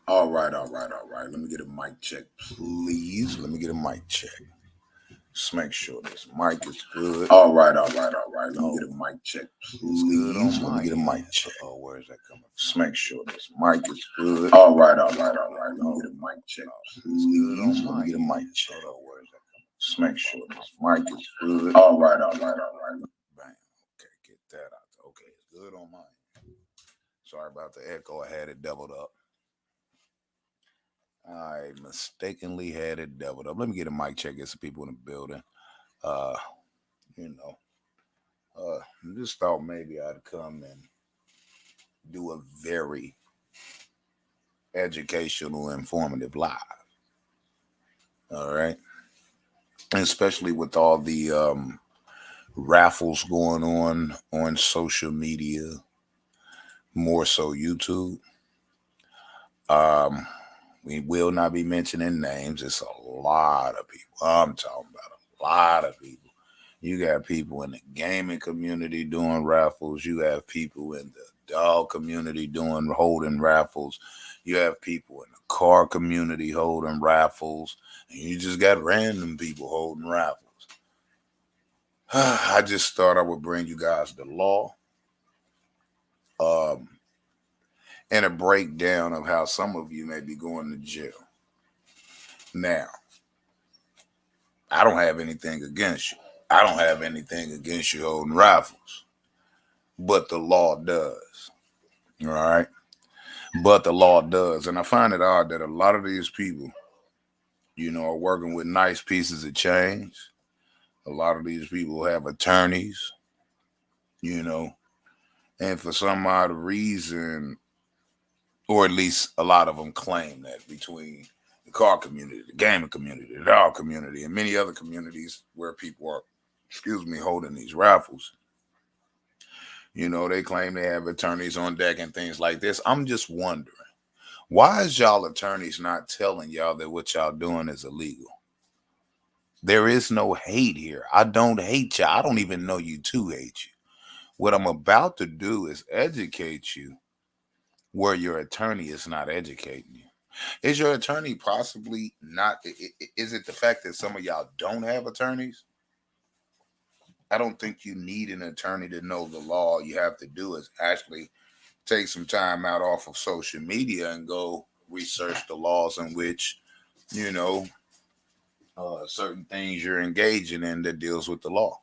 All right, all right, all right. Let me get a mic check, please. Let me get a mic check. Just make sure this mic is good. All right, all right, all right. Let me get a mic check, please. Let me get a mic check. Oh, where is that coming from? Just make sure this mic is good. All right, all right, all right. Let me get a mic check, please. Let me get a mic check. Oh, where is that coming from? Just make sure this mic is good. All right, all right, all right. Bam. Okay, get that out. Okay, it's good on mine. Sorry about the echo. I had it doubled up. I mistakenly had it doubled up. Let me get a mic check. Get some people in the building. Uh, you know, just thought maybe I'd come and do a very educational, informative live. All right, and especially with all the raffles going on social media, more so YouTube. Um, we will not be mentioning names. It's a lot of people. I'm talking about a lot of people. You got people in the gaming community doing raffles. You have people in the dog community holding raffles. You have people in the car community holding raffles. And you just got random people holding raffles. I just thought I would bring you guys the law, um, and a breakdown of how some of you may be going to jail. Now, I don't have anything against you. I don't have anything against you holding raffles, but the law does. All right. But the law does. And I find it odd that a lot of these people, are working with nice pieces of change. A lot of these people have attorneys, you know, and for some odd reason, or at least a lot of them claim that between the car community, the gaming community, the dog community, and many other communities where people are, holding these raffles, they claim they have attorneys on deck and things like this. I'm just wondering, why is y'all attorneys not telling y'all that what y'all doing is illegal? There is no hate here. I don't hate y'all. I don't even know you to hate you. What I'm about to do is educate you where your attorney is not educating you. Is your attorney possibly not? Is it the fact that some of y'all don't have attorneys? I don't think you need an attorney to know the law. All you have to do is actually take some time out off of social media and go research the laws in which, you know, certain things you're engaging in that deals with the law.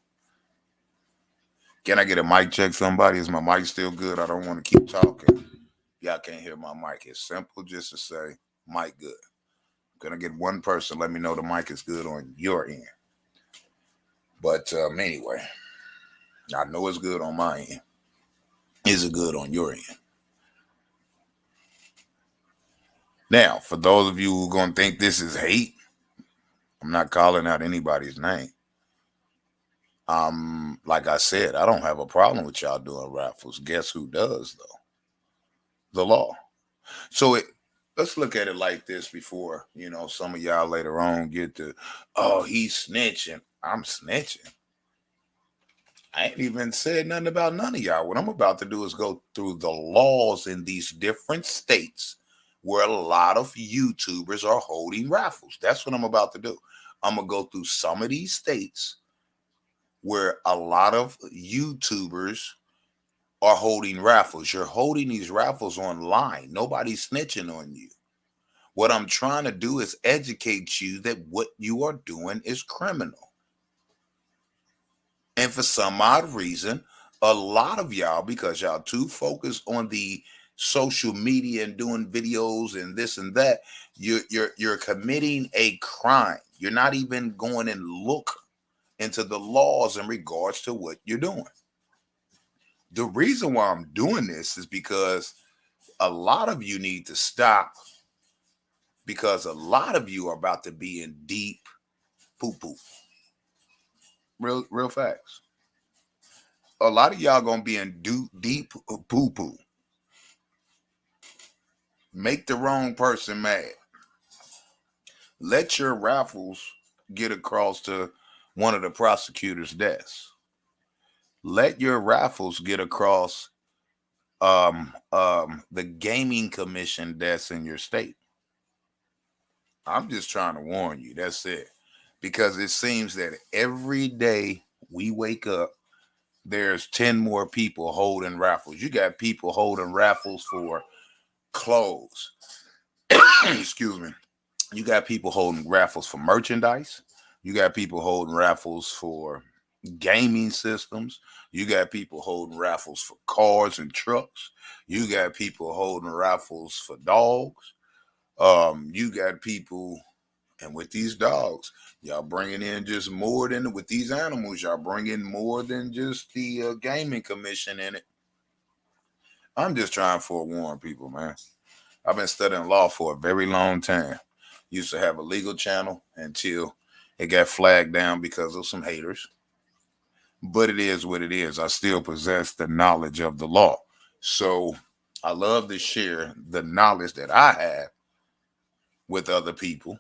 Can I get a mic check? Somebody, is my mic still good? I don't want to keep talking. Y'all can't hear my mic. It's simple just to say mic good. I'm gonna get one person. Let me know the mic is good on your end. But anyway, I know it's good on my end. Is it good on your end? Now, for those of you who are gonna think this is hate, I'm not calling out anybody's name. Like I said, I don't have a problem with y'all doing raffles. Guess who does though? The law. So let's look at it like this before, some of y'all later on get to, oh, he's snitching. I'm snitching. I ain't even said nothing about none of y'all. What I'm about to do is go through the laws in these different states where a lot of YouTubers are holding raffles. That's what I'm about to do. I'm going to go through some of these states where a lot of YouTubers are holding raffles. You're holding these raffles online. Nobody's snitching on you. What I'm trying to do is educate you that what you are doing is criminal. And for some odd reason, a lot of y'all, because y'all too focused on the social media and doing videos and this and that, you're committing a crime. You're not even going and look into the laws in regards to what you're doing. The reason why I'm doing this is because a lot of you need to stop, because a lot of you are about to be in deep poo poo. Real facts. A lot of y'all gonna be in deep poo poo. Make the wrong person mad. Let your raffles get across to one of the prosecutor's desks. Let your raffles get across the gaming commission that's in your state. I'm just trying to warn you. That's it. Because it seems that every day we wake up, there's 10 more people holding raffles. You got people holding raffles for clothes. Excuse me. You got people holding raffles for merchandise. You got people holding raffles for gaming systems. You got people holding raffles for cars and trucks. You got people holding raffles for dogs. You got people, and with these dogs, y'all bringing in just more than with these animals. Y'all bring in more than just the gaming commission in it. I'm just trying to forewarn people, man. I've been studying law for a very long time. Used to have a legal channel until it got flagged down because of some haters. But it is what it is. I still possess the knowledge of the law. So I love to share the knowledge that I have with other people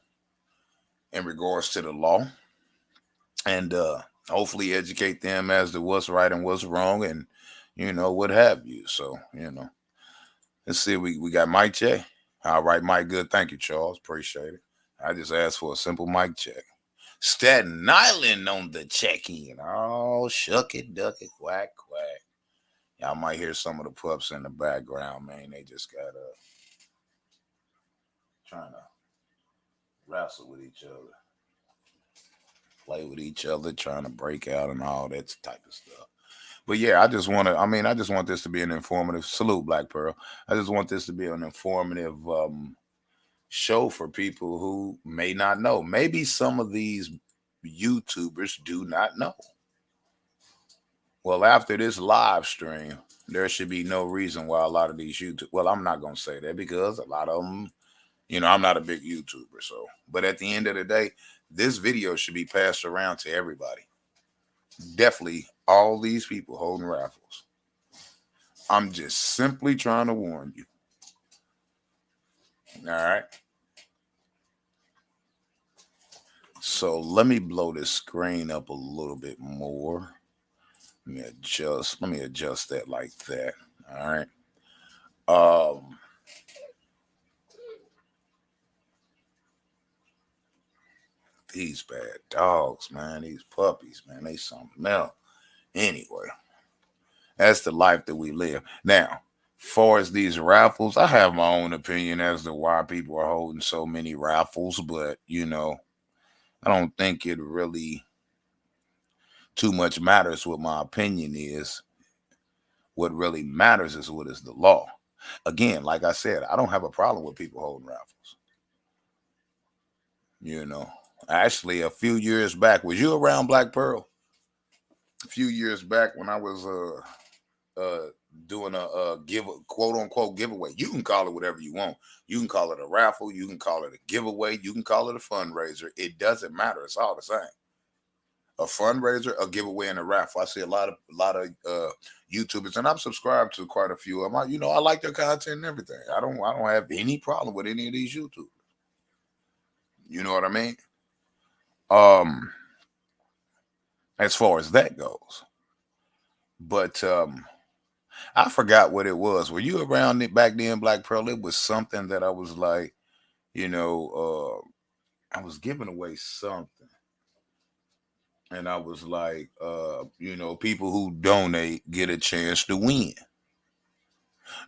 in regards to the law, and hopefully educate them as to what's right and what's wrong, and what have you. So let's see. We got mic check. All right, Mike. Good. Thank you, Charles. Appreciate it. I just asked for a simple mic check. Staten Island on the check-in. Oh, shuck it, duck it, quack, quack. Y'all might hear some of the pups in the background, man. They just got trying to wrestle with each other, play with each other, trying to break out and all that type of stuff. But yeah, I just want to. I mean, I just want this to be an informative. Salute, Black Pearl. I just want this to be an informative show for people who may not know. Maybe some of these YouTubers do not know. Well, after this live stream, there should be no reason why a lot of these YouTube. Well, I'm not gonna say that because a lot of them, I'm not a big YouTuber. So, but at the end of the day, this video should be passed around to everybody. Definitely, all these people holding raffles. I'm just simply trying to warn you. All right. So let me blow this screen up a little bit more. Let me adjust that like that. All right. Um these bad dogs, man, these puppies, man, they something else. Anyway, that's the life that we live. Now, far as these raffles, I have my own opinion as to why people are holding so many raffles, but I don't think it really too much matters what my opinion is. What really matters is what is the law. Again, like I said, I don't have a problem with people holding raffles. Actually, a few years back, was you around, Black Pearl? A few years back when I was uh doing a give quote unquote giveaway. You can call it whatever you want. You can call it a raffle. You can call it a giveaway. You can call it a fundraiser. It doesn't matter. It's all the same. A fundraiser, a giveaway, and a raffle. I see a lot of YouTubers, and I'm subscribed to quite a few of them. I like their content and everything. I don't have any problem with any of these YouTubers. You know what I mean? Um, as far as that goes, but I forgot what it was. Were you around it back then, Black Pearl? It was something that I was like, I was giving away something. And I was like, people who donate get a chance to win.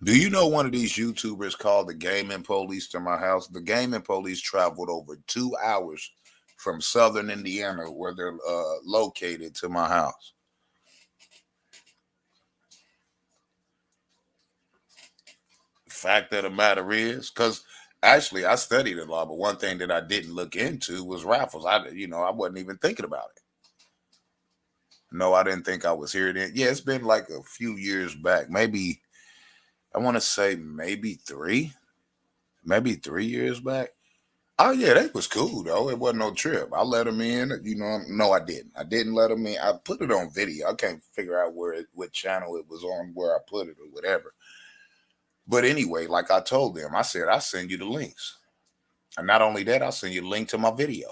Do you know one of these YouTubers called the Gaming Police to my house? The Gaming Police traveled over 2 hours from Southern Indiana, where they're located, to my house. Fact of the matter is, because actually I studied a law, but one thing that I didn't look into was raffles. I wasn't even thinking about it. No, I didn't think I was here then. Yeah, it's been like a few years back. Maybe I want to say maybe 3 years back. Oh yeah, that was cool though. It wasn't no trip. I let them in. No, I didn't. I didn't let them in. I put it on video. I can't figure out what channel it was on, where I put it or whatever. But anyway, like I told them, I said I send you the links, and not only that, I send you the link to my video.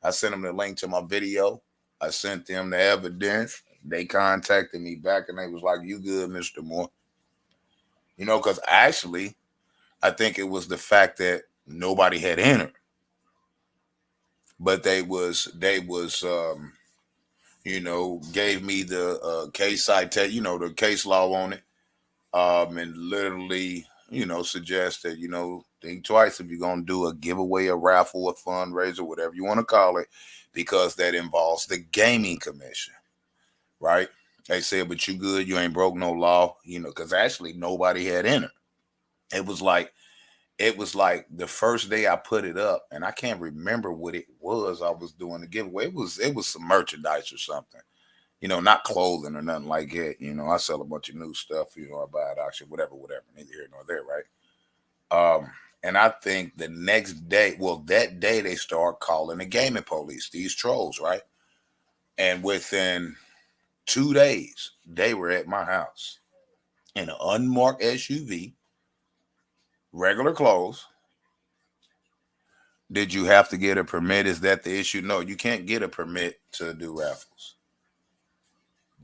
I sent them the link to my video. I sent them the evidence. They contacted me back and they was like, "You good, Mr. Moore?" Because actually, I think it was the fact that nobody had entered, but they gave me the case citation, the case law on it, and literally, suggested, think twice if you're gonna do a giveaway, a raffle, a fundraiser, whatever you want to call it, because that involves the gaming commission, right? They said, but you good, you ain't broke no law, because actually nobody had entered. It was like the first day I put it up, and I can't remember what it was I was doing the giveaway. It was some merchandise or something. Not clothing or nothing like that. I sell a bunch of new stuff, I buy it auction, whatever, neither here nor there, right? And I think the next day, well, that day they start calling the gaming police, these trolls, right? And within 2 days, they were at my house in an unmarked SUV, regular clothes. Did you have to get a permit? Is that the issue? No, you can't get a permit to do raffles.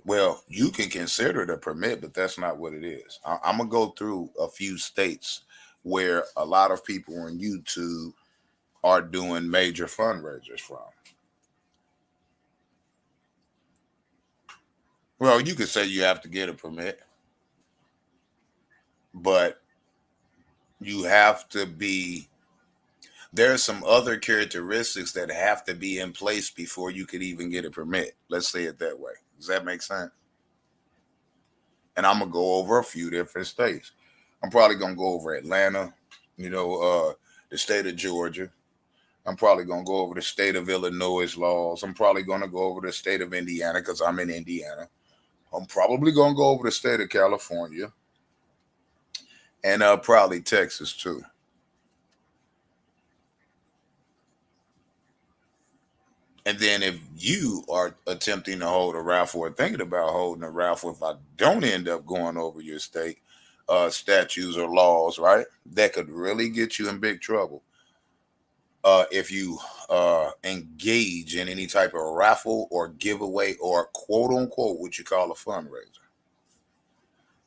Well, you can consider it a permit, but that's not what it is. I'm gonna go through a few states where a lot of people on YouTube are doing major fundraisers from. Well, you could say you have to get a permit, but you have to be. There are some other characteristics that have to be in place before you could even get a permit. Let's say it that way. Does that make sense? And I'm gonna go over a few different states. I'm probably gonna go over Atlanta, the state of Georgia. I'm probably gonna go over the state of Illinois laws. I'm probably gonna go over the state of Indiana because I'm in Indiana. I'm probably gonna go over the state of California and probably Texas too. And then if you are attempting to hold a raffle or thinking about holding a raffle, if I don't end up going over your state statutes or laws, right, that could really get you in big trouble. If you engage in any type of raffle or giveaway or quote unquote what you call a fundraiser.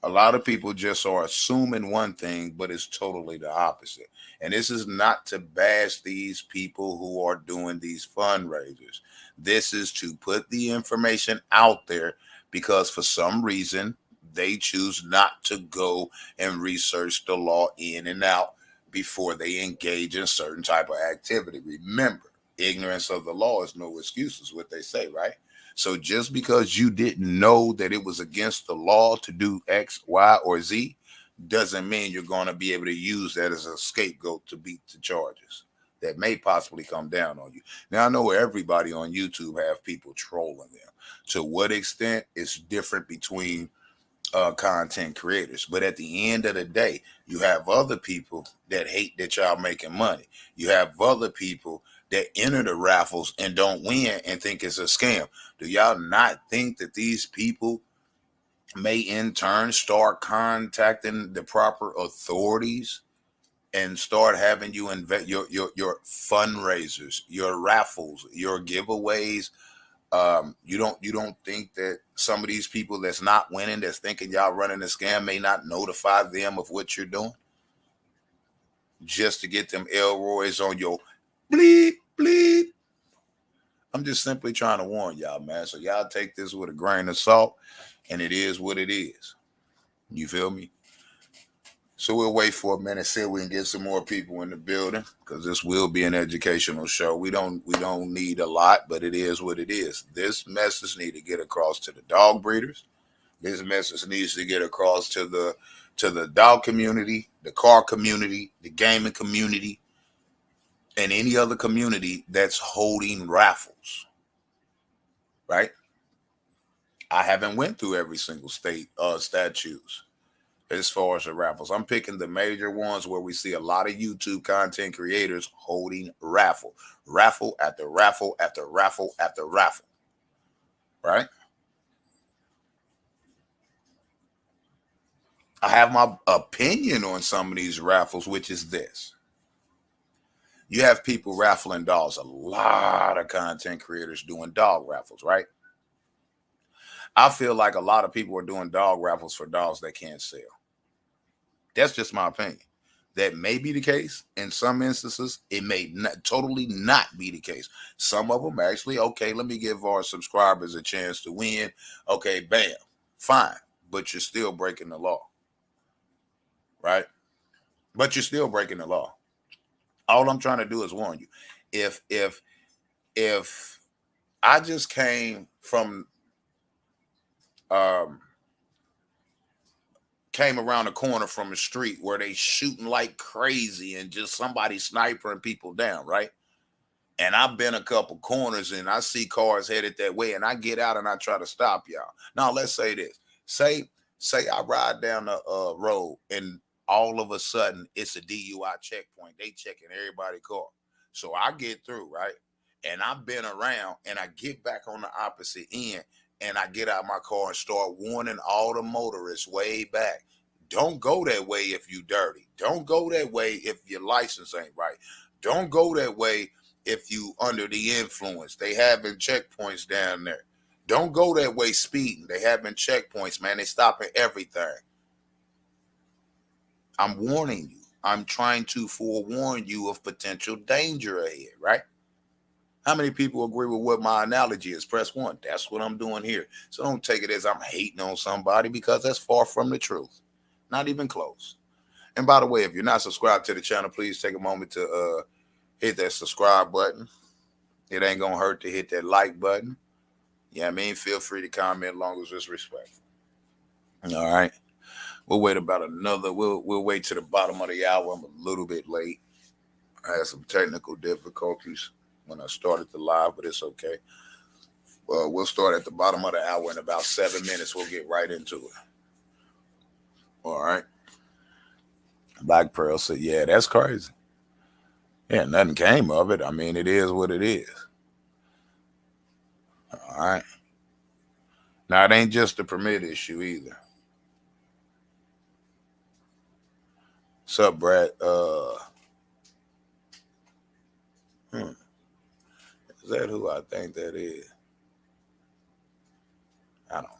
A lot of people just are assuming one thing, but it's totally the opposite. And this is not to bash these people who are doing these fundraisers. This is to put the information out there because for some reason they choose not to go and research the law in and out before they engage in certain type of activity. Remember, ignorance of the law is no excuse, is what they say, right? So just because you didn't know that it was against the law to do X, Y, or Z doesn't mean you're going to be able to use that as a scapegoat to beat the charges that may possibly come down on you. Now, I know everybody on YouTube have people trolling them. To what extent is different between content creators. But at the end of the day, you have other people that hate that y'all making money. You have other people that enter the raffles and don't win and think it's a scam. Do y'all not think that these people may in turn start contacting the proper authorities and start having you invest your fundraisers, your raffles, your giveaways? You don't think that some of these people that's not winning, that's thinking y'all running a scam, may not notify them of what you're doing just to get them Elroys on your bleep bleep? I'm just simply trying to warn y'all, man. So y'all take this with a grain of salt, and it is what it is. You feel me? So we'll wait for a minute, see if we can get some more people in the building, because this will be an educational show. We don't need a lot, but it is what it is. This message need to get across to the dog breeders. This message needs to get across to the dog community, the car community, the gaming community, and any other community that's holding raffles. Right? I haven't went through every single state statutes as far as the raffles. I'm picking the major ones where we see a lot of YouTube content creators holding raffle after raffle after raffle after raffle. Right? I have my opinion on some of these raffles, which is this. You have people raffling dogs. A lot of content creators doing dog raffles, right? I feel like a lot of people are doing dog raffles for dogs they can't sell. That's just my opinion. That may be the case. In some instances, it may not totally not be the case. Some of them actually, okay, let me give our subscribers a chance to win. Okay, bam, fine. But you're still breaking the law, right? But you're still breaking the law. All I'm trying to do is warn you. If I just um came around the corner from a street where they shooting like crazy and just somebody sniping people down, right? And I've been a couple corners and I see cars headed that way and I get out and I try to stop y'all. Now let's say this. Say I ride down the road and all of a sudden it's a DUI checkpoint. They checking everybody's car. So I get through, right? And I've been around and I get back on the opposite end and I get out my car and start warning all the motorists way back. Don't go that way if you dirty. Don't go that way if your license ain't right. Don't go that way if you under the influence. They having checkpoints down there. Don't go that way speeding. They having checkpoints, man. They stopping everything. I'm warning you. I'm trying to forewarn you of potential danger ahead, right? How many people agree with what my analogy is? Press 1. That's what I'm doing here. So don't take it as I'm hating on somebody because that's far from the truth. Not even close. And by the way, if you're not subscribed to the channel, please take a moment to hit that subscribe button. It ain't gonna hurt to hit that like button. Yeah, I mean, feel free to comment as long as it's respectful. All right. We'll wait about another. We'll wait to the bottom of the hour. I'm a little bit late. I had some technical difficulties when I started the live, but it's okay. We'll start at the bottom of the hour in about 7 minutes. We'll get right into it. All right. Black Pearl said, "Yeah, that's crazy. Yeah, nothing came of it. I mean, it is what it is." All right. Now, it ain't just a permit issue either. What's up, Brad? Is that who I think that is? I don't know.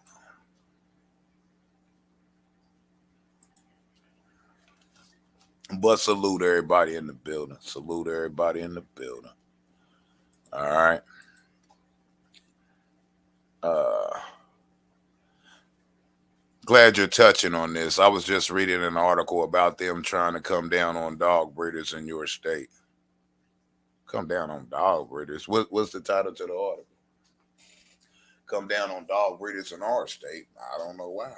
But salute everybody in the building. Salute everybody in the building. All right. Glad you're touching on this. I was just reading an article about them trying to come down on dog breeders in your state. Come down on dog breeders. What's the title to the article? Come down on dog breeders in our state. I don't know why.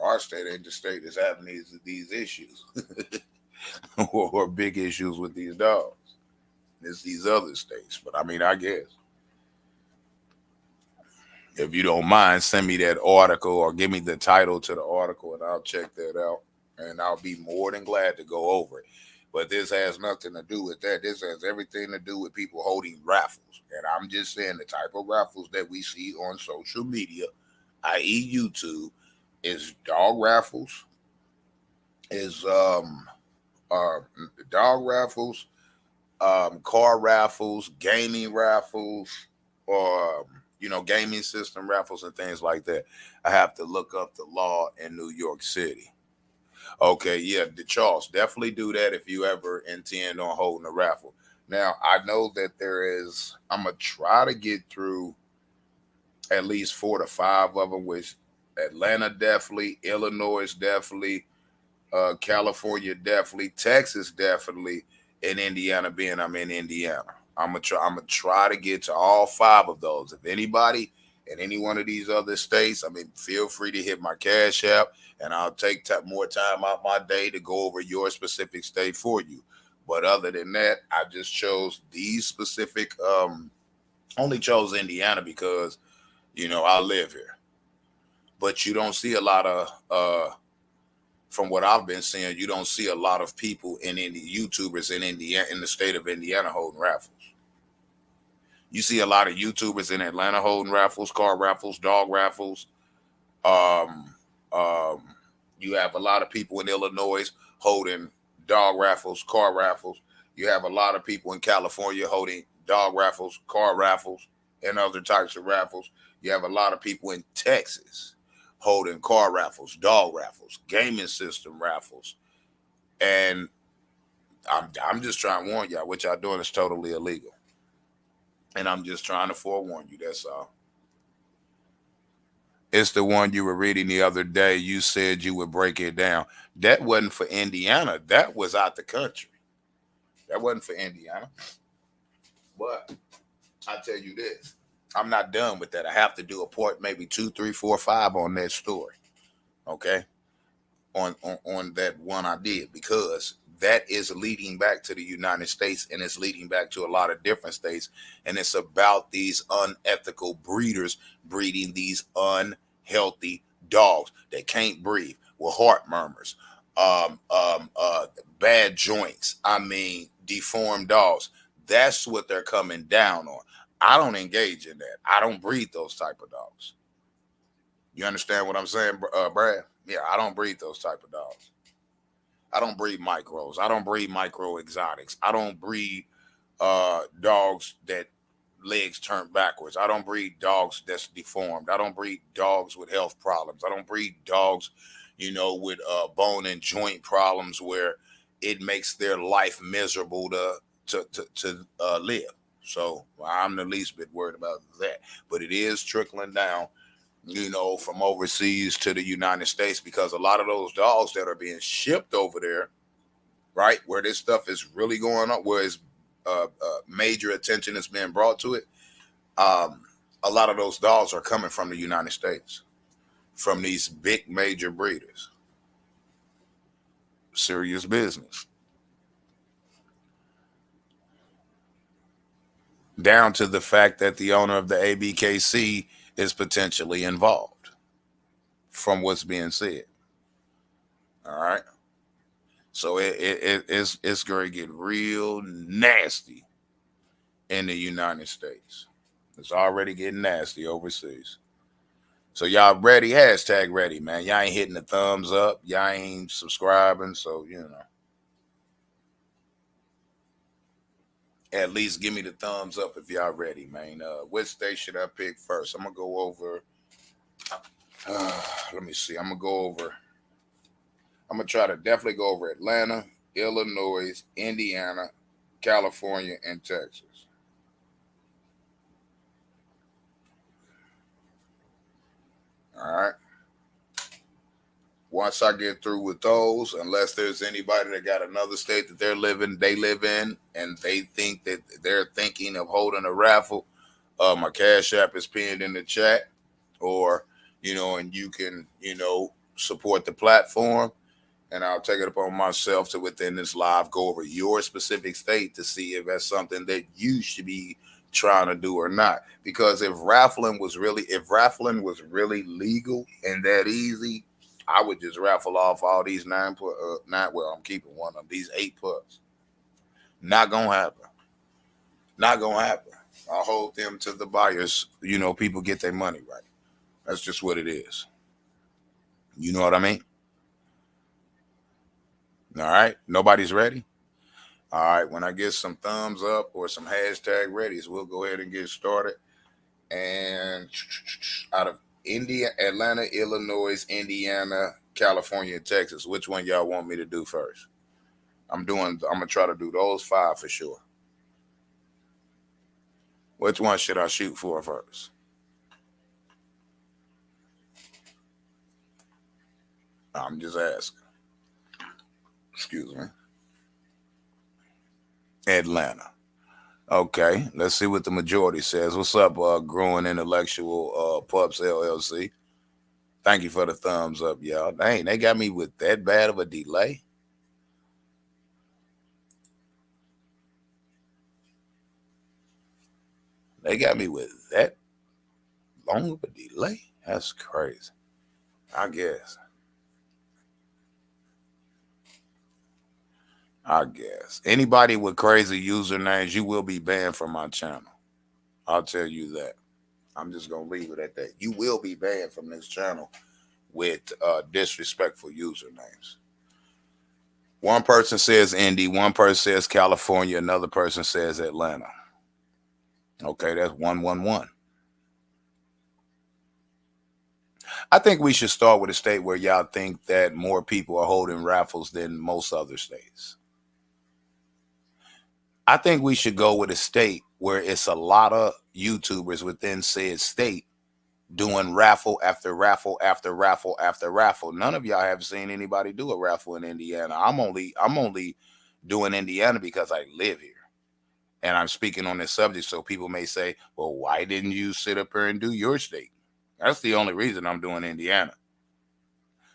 Our state ain't the state that's having these issues or big issues with these dogs. It's these other states. But I mean, I guess. If you don't mind, send me that article or give me the title to the article and I'll check that out. And I'll be more than glad to go over it. But this has nothing to do with that. This has everything to do with people holding raffles. And I'm just saying the type of raffles that we see on social media, i.e. YouTube, is dog raffles, is dog raffles, car raffles, gaming raffles, or gaming system raffles and things like that. I have to look up the law in New York City. Okay, yeah, the Charles, definitely do that if you ever intend on holding a raffle. Now, I know that I'm gonna try to get through at least 4 to 5 of them, which Atlanta definitely, Illinois definitely, California definitely, Texas definitely, and Indiana being I'm in Indiana. I'm gonna try to get to all 5 of those. If anybody in any one of these other states, I mean, feel free to hit my Cash App, and I'll take more time out my day to go over your specific state for you. But other than that, I just chose these specific. Only chose Indiana because I live here. But you don't see a lot of from what I've been seeing, you don't see a lot of people in YouTubers in Indiana, in the state of Indiana, holding raffles. You see a lot of YouTubers in Atlanta holding raffles, car raffles, dog raffles. Um, um, you have a lot of people in Illinois holding dog raffles, car raffles. You have a lot of people in California holding dog raffles, car raffles, and other types of raffles. You have a lot of people in Texas holding car raffles, dog raffles, gaming system raffles. And I'm just trying to warn y'all, what y'all doing is totally illegal. And I'm just trying to forewarn you, that's all. It's the one you were reading the other day. You said you would break it down. That wasn't for Indiana. That was out the country. That wasn't for Indiana. But I tell you this, I'm not done with that. I have to do a part maybe 2, 3, 4, 5 on that story. Okay. On that one I did, because that is leading back to the United States, and it's leading back to a lot of different states, and it's about these unethical breeders breeding these unhealthy dogs that can't breathe with heart murmurs, um, um, uh, bad joints. I mean, deformed dogs. That's what they're coming down on. I don't engage in that. I don't breed those type of dogs. You understand what I'm saying, Brad? Yeah, I don't breed those type of dogs. I don't breed micros. I don't breed micro exotics. I don't breed dogs that legs turn backwards. I don't breed dogs that's deformed. I don't breed dogs with health problems. I don't breed dogs, with bone and joint problems where it makes their life miserable to live. So I'm the least bit worried about that. But it is trickling down, from overseas to the United States, because a lot of those dogs that are being shipped over there, right, where this stuff is really going on, where it's major attention is being brought to it, um, a lot of those dogs are coming from the United States, from these big major breeders. Serious business. Down to the fact that the owner of the ABKC is potentially involved, from what's being said. All right. So it's going to get real nasty in the United States. It's already getting nasty overseas. So y'all ready? Hashtag ready, man. Y'all ain't hitting the thumbs up. Y'all ain't subscribing. So, at least give me the thumbs up if y'all ready, man. Which state should I pick first? I'm going to go over. Let me see. I'm going to try to definitely go over Atlanta, Illinois, Indiana, California, and Texas. All right. Once I get through with those, unless there's anybody that got another state that they live in, and they think that they're thinking of holding a raffle, my Cash App is pinned in the chat, or, and you can, support the platform, and I'll take it upon myself to, within this live, go over your specific state to see if that's something that you should be trying to do or not. Because if raffling was really legal and that easy, I would just raffle off all these nine. Well, I'm keeping one of them. These 8 puts. Not gonna happen. Not gonna happen. I'll hold them to the buyers. People get their money right. That's just what it is. You know what I mean? All right. Nobody's ready. All right. When I get some thumbs up or some hashtag readies, we'll go ahead and get started. And out of India, Atlanta, Illinois, Indiana, California, and Texas, which one y'all want me to do first? I'm gonna try to do those 5 for sure. Which one should I shoot for first? I'm just asking. Excuse me. Atlanta. Okay, let's see what the majority says. What's up, Growing Intellectual Pups LLC? Thank you for the thumbs up, y'all. Dang, they got me with that bad of a delay. They got me with that long of a delay. That's crazy. I guess. Anybody with crazy usernames, you will be banned from my channel. I'll tell you that. I'm just gonna leave it at that. You will be banned from this channel with disrespectful usernames. One person says Indy, one person says California, another person says Atlanta. Okay, that's 111. I think we should start with a state where y'all think that more people are holding raffles than most other states. I think we should go with a state where it's a lot of YouTubers within said state doing raffle after raffle after raffle after raffle. None of y'all have seen anybody do a raffle in Indiana. I'm only doing Indiana because I live here. And I'm speaking on this subject, so people may say, well, why didn't you sit up here and do your state? That's the only reason I'm doing Indiana.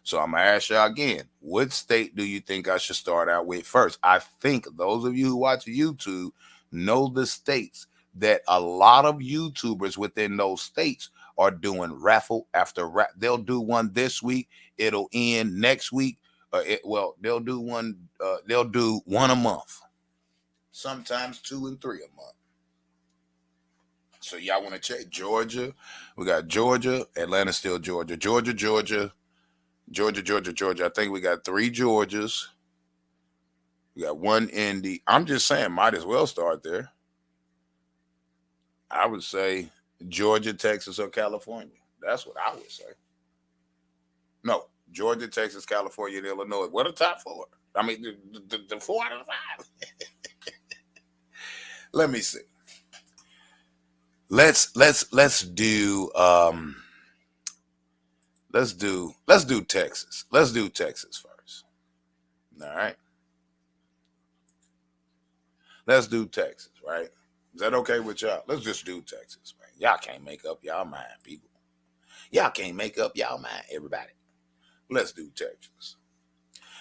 So I'm going to ask y'all again, what state do you think I should start out with first? I think those of you who watch YouTube know the states that a lot of YouTubers within those states are doing raffle after raffle. They'll do one this week. It'll end next week. They'll do one. They'll do one a month. Sometimes 2 and 3 a month. So y'all want to check Georgia? We got Georgia, Atlanta, still Georgia, Georgia. I think we got 3 Georgias. We got 1 Indy. I'm just saying, might as well start there. I would say Georgia, Texas, or California. That's what I would say. No, Georgia, Texas, California, and Illinois. What are the top 4? I mean, the 4 out of the 5. Let me see. Let's do let's do Texas. Let's do Texas first. All right. Let's do Texas, right? Is that okay with y'all? Let's just do Texas, man. Y'all can't make up y'all mind, people. Y'all can't make up y'all mind, everybody. Let's do Texas.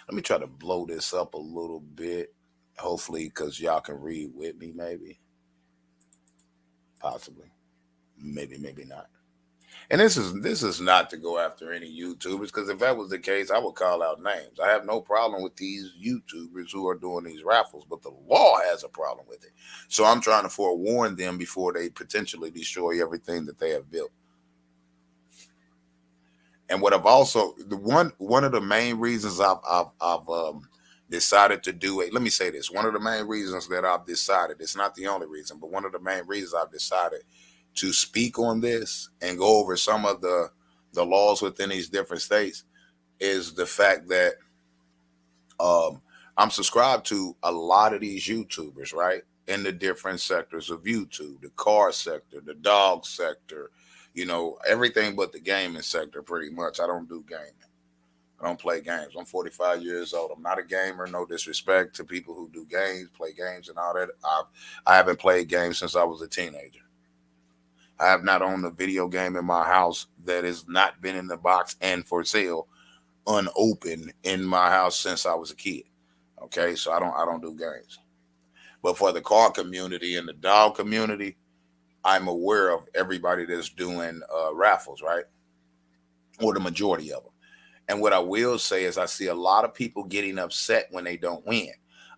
Let me try to blow this up a little bit, hopefully, because y'all can read with me, maybe. Possibly. Maybe not. And this is not to go after any YouTubers, because if that was the case, I would call out names. I have no problem with these YouTubers who are doing these raffles, but the law has a problem with it. So I'm trying to forewarn them before they potentially destroy everything that they have built. And what I've also one of the main reasons I've decided to do it. Let me say this: one of the main reasons that I've decided, it's not the only reason, but one of the main reasons I've decided to speak on this and go over some of the laws within these different states is the fact that I'm subscribed to a lot of these YouTubers, right? In the different sectors of YouTube, the car sector, the dog sector, everything but the gaming sector, pretty much. I don't do gaming. I don't play games. I'm 45 years old. I'm not a gamer. No disrespect to people who do games, play games and all that. I haven't played games since I was a teenager. I have not owned a video game in my house that has not been in the box and for sale unopened in my house since I was a kid. Okay, so I don't do games. But for the car community and the dog community, I'm aware of everybody that's doing raffles, right? Or the majority of them. And what I will say is I see a lot of people getting upset when they don't win.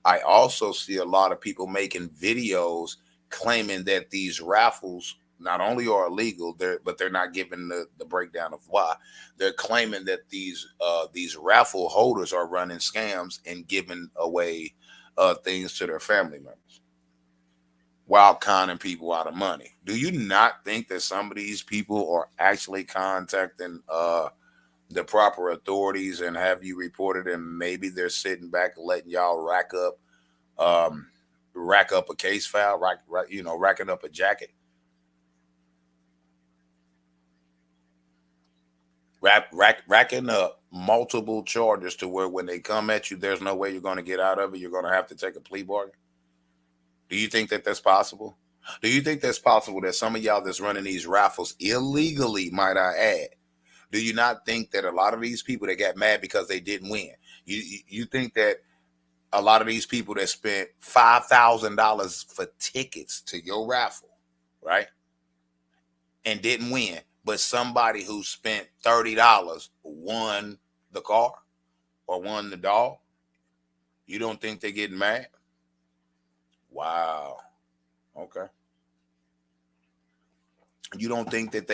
I also see a lot of people making videos claiming that these raffles not only are illegal, but they're not giving the breakdown of why. They're claiming that these raffle holders are running scams and giving away things to their family members while conning people out of money. Do you not think that some of these people are actually contacting the proper authorities and have you reported, and maybe they're sitting back and letting y'all rack up a case file, racking up a jacket, racking up multiple charges to where when they come at you, there's no way you're going to get out of it. You're going to have to take a plea bargain. Do you think that that's possible? Do you think that's possible that some of y'all that's running these raffles illegally, might I add, do you not think that a lot of these people that got mad because they didn't win, you think that a lot of these people that spent $5,000 for tickets to your raffle, right, and didn't win, but somebody who spent $30 won the car or won the dog, you don't think they're getting mad? Wow. Okay. You don't think that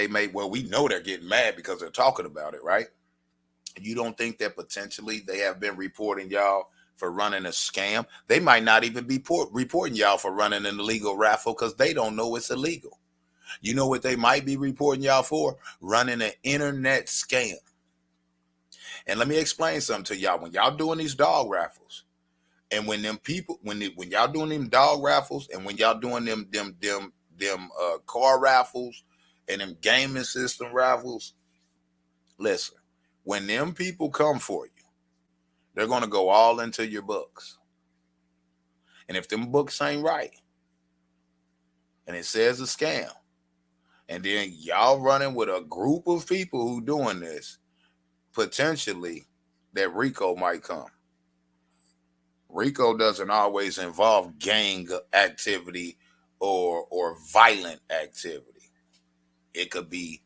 we know they're getting mad because they're talking about it, right? You don't think that potentially they have been reporting y'all for running a scam? They might not even be reporting y'all for running an illegal raffle because they don't know it's illegal. You know what they might be reporting y'all for? Running an internet scam. And let me explain something to y'all. When y'all doing these dog raffles, and when them people, when y'all doing them dog raffles, and when y'all doing them car raffles, and them gaming system raffles, listen, when them people come for you, they're gonna go all into your books. And if them books ain't right, and it says a scam, and then y'all running with a group of people who doing this, potentially that RICO might come. RICO doesn't always involve gang activity or violent activity. It could be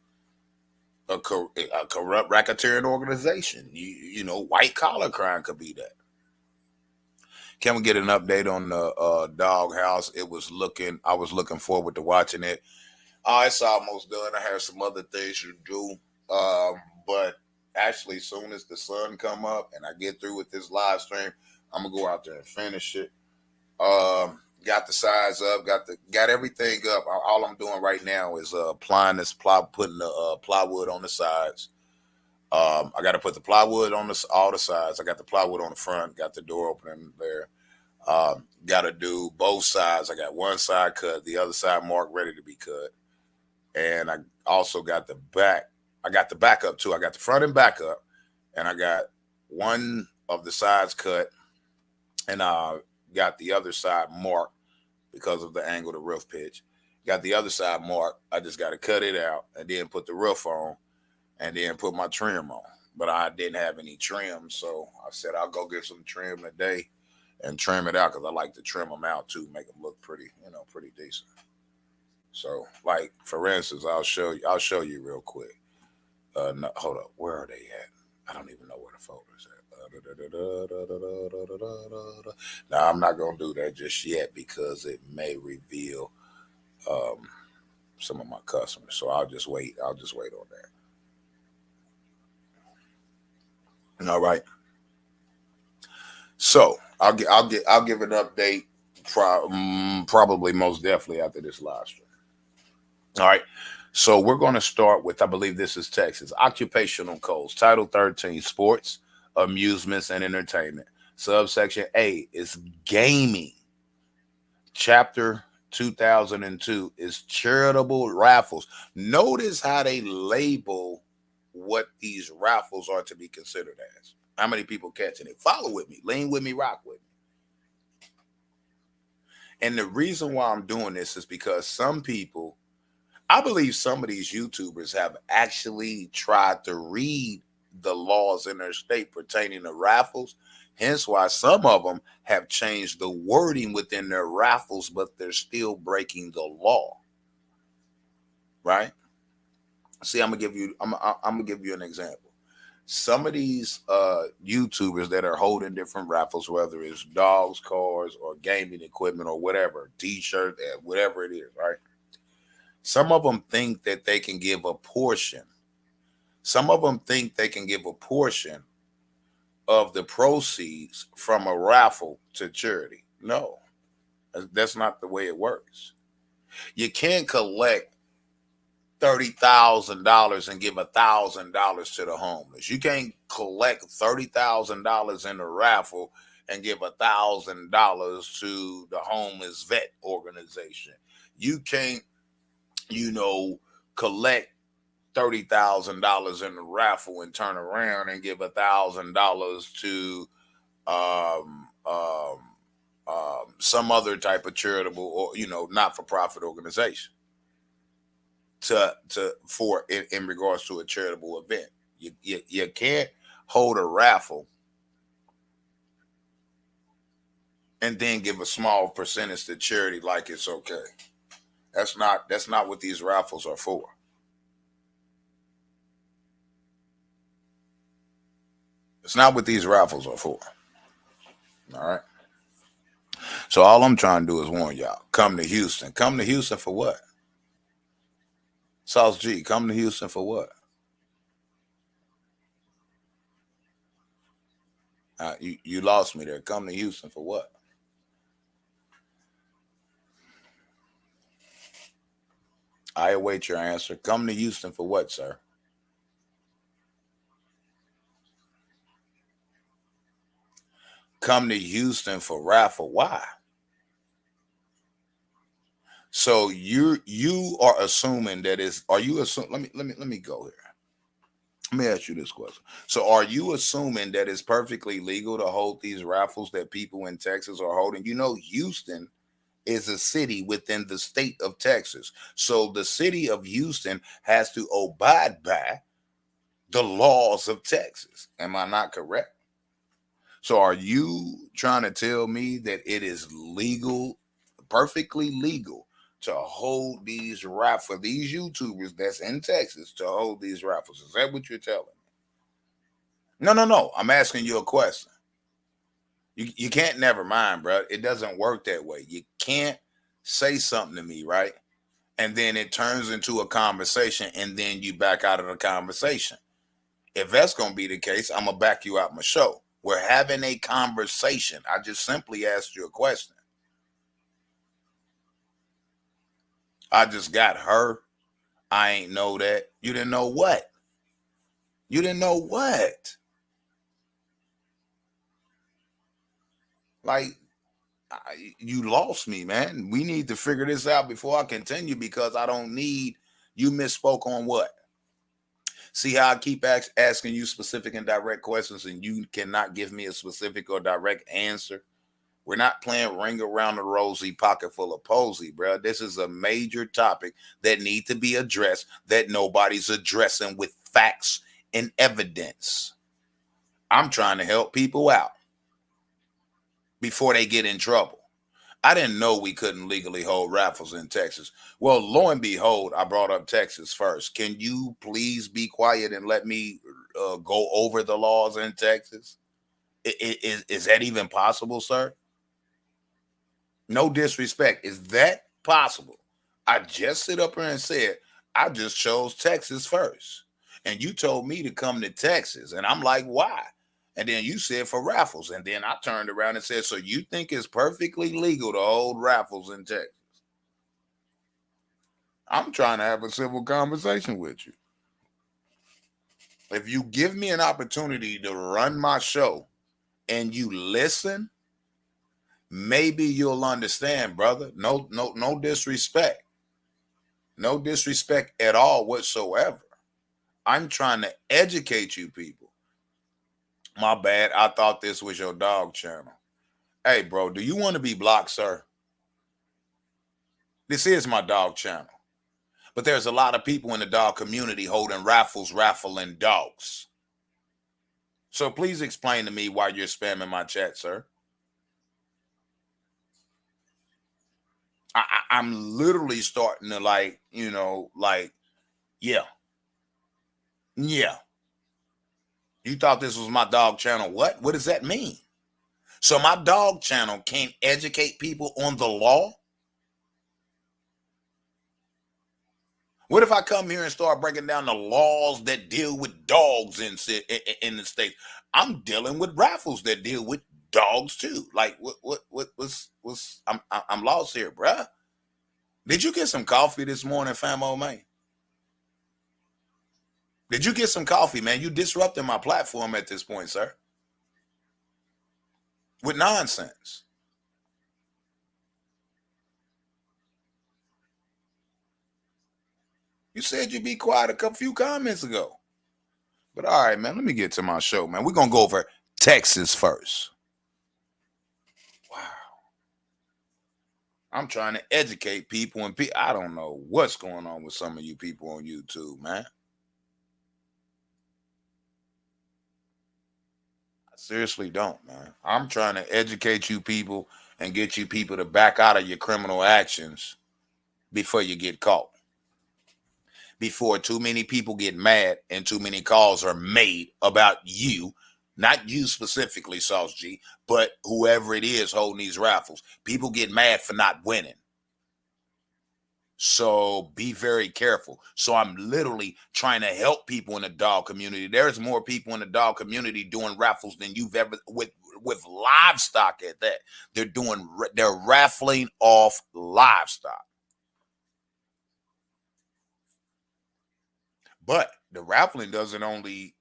a corrupt racketeering organization. You know, white collar crime could be that. Can we get an update on the dog house? I was looking forward to watching it. It's almost done. I have some other things to do. But actually, as soon as the sun come up and I get through with this live stream, I'm gonna go out there and finish it. Got the sides up, got everything up. All I'm doing right now is applying this putting the plywood on the sides. I got to put the plywood on all the sides. I got the plywood on the front. Got the door opening there. Got to do both sides. I got one side cut, the other side marked, ready to be cut. And I also got the back. I got the back up too. I got the front and back up, and I got one of the sides cut, and I got the other side marked because of the angle of the roof pitch. Got the other side marked. I just got to cut it out and then put the roof on, and then put my trim on. But I didn't have any trim, so I said I'll go get some trim today and trim it out because I like to trim them out too, make them look pretty, pretty decent. So, like for instance, I'll show you real quick. No, hold up, where are they at? I don't even know where the folder's at. Now I'm not gonna do that just yet because it may reveal some of my customers. So I'll just wait. I'll just wait on that. All right. So I'll give an update. Probably most definitely after this live stream. All right. So we're going to start with, I believe this is Texas, occupational codes, Title 13, sports, amusements, and entertainment. Subsection A is gaming. Chapter 2002 is charitable raffles. Notice how they label what these raffles are to be considered as. How many people catching it? Follow with me, lean with me, rock with me. And the reason why I'm doing this is because I believe some of these YouTubers have actually tried to read the laws in their state pertaining to raffles. Hence why some of them have changed the wording within their raffles, but they're still breaking the law. Right? See, I'm gonna give you an example. Some of these YouTubers that are holding different raffles, whether it's dogs, cars, or gaming equipment, or whatever, T-shirt, whatever it is, right? Some of them think that they can give a portion. Some of them think they can give a portion of the proceeds from a raffle to charity. No, that's not the way it works. You can't collect $30,000 and give $1,000 to the homeless. You can't collect $30,000 in a raffle and give $1,000 to the homeless vet organization. You can't, collect $30,000 in the raffle and turn around and give $1,000 to um, um, some other type of charitable or not for profit organization in regards to a charitable event. You can't hold a raffle and then give a small percentage to charity like it's okay. That's not what these raffles are for. It's not what these raffles are for. All right. So all I'm trying to do is warn y'all. Come to Houston. Come to Houston for what? Sauce G, come to Houston for what? You lost me there. Come to Houston for what? I await your answer. Come to Houston for what, sir? Come to Houston for Raffle. Why? So you are assuming that is. Are you assuming? Let me go here. Let me ask you this question. So, are you assuming that it's perfectly legal to hold these raffles that people in Texas are holding? You know, Houston is a city within the state of Texas. So, the city of Houston has to abide by the laws of Texas. Am I not correct? So, are you trying to tell me that it is legal, perfectly legal, to hold these raffles for these YouTubers that's in Texas to hold these raffles? Is that what you're telling me? No. I'm asking you a question. You can't never mind, bro. It doesn't work that way. You can't say something to me, right? And then it turns into a conversation and then you back out of the conversation. If that's going to be the case, I'm going to back you out my show. We're having a conversation. I just simply asked you a question. I just got her. I ain't know that. You didn't know what? You didn't know what? Like, you lost me, man. We need to figure this out before I continue because I don't need you misspoke on what? See how I keep asking you specific and direct questions and you cannot give me a specific or direct answer? We're not playing ring around the rosy pocket full of posy, bro. This is a major topic that need to be addressed that nobody's addressing with facts and evidence. I'm trying to help people out before they get in trouble. I didn't know we couldn't legally hold raffles in Texas. Well, lo and behold, I brought up Texas first. Can you please be quiet and let me go over the laws in Texas? Is that even possible, sir? No disrespect. Is that possible? I just sit up here and said, I just chose Texas first. And you told me to come to Texas. And I'm like, why? And then you said for raffles. And then I turned around and said, so you think it's perfectly legal to hold raffles in Texas? I'm trying to have a civil conversation with you. If you give me an opportunity to run my show and you listen, maybe you'll understand, brother. No disrespect. No disrespect at all whatsoever. I'm trying to educate you people. My bad. I thought this was your dog channel. Hey, bro, do you want to be blocked, sir? This is my dog channel. But there's a lot of people in the dog community holding raffles, raffling dogs. So please explain to me why you're spamming my chat, sir. I'm literally starting to yeah. You thought this was my dog channel. What? What does that mean? So my dog channel can't educate people on the law? What if I come here and start breaking down the laws that deal with dogs in the state? I'm dealing with raffles that deal with dogs too. Like what's I'm lost here, bruh. Did you get some coffee this morning, famo man? Did you get some coffee, man? You disrupting my platform at this point, sir. With nonsense. You said you'd be quiet a few comments ago. But all right, man, let me get to my show, man. We're going to go over Texas first. Wow. I'm trying to educate people, and I don't know what's going on with some of you people on YouTube, man. I seriously don't, man. I'm trying to educate you people and get you people to back out of your criminal actions before you get caught. Before too many people get mad and too many calls are made about you, not you specifically, Sauce G, but whoever it is holding these raffles. People get mad for not winning. So be very careful. So I'm literally trying to help people in the dog community. There's more people in the dog community doing raffles than you've ever with livestock at that. They're raffling off livestock. But the raffling doesn't only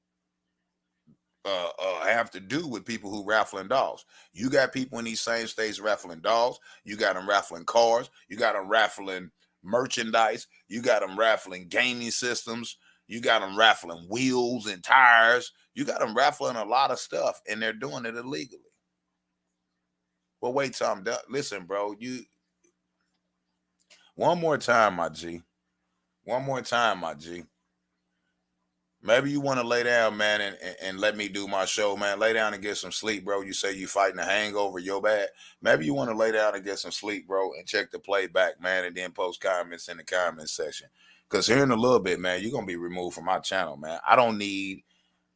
have to do with people who raffling dolls. You got people in these same states raffling dolls. You got them raffling cars. You got them raffling merchandise. You got them raffling gaming systems. You got them raffling wheels and tires. You got them raffling a lot of stuff, and they're doing it illegally. Well, wait till I'm done. Listen, bro. One more time, my G. One more time, my G. Maybe you want to lay down, man, and let me do my show, man. Lay down and get some sleep, bro. You say you fighting a hangover, yo bad. Maybe you want to lay down and get some sleep, bro, and check the playback, man, and then post comments in the comment section. Because here in a little bit, man, you're gonna be removed from my channel, man. I don't need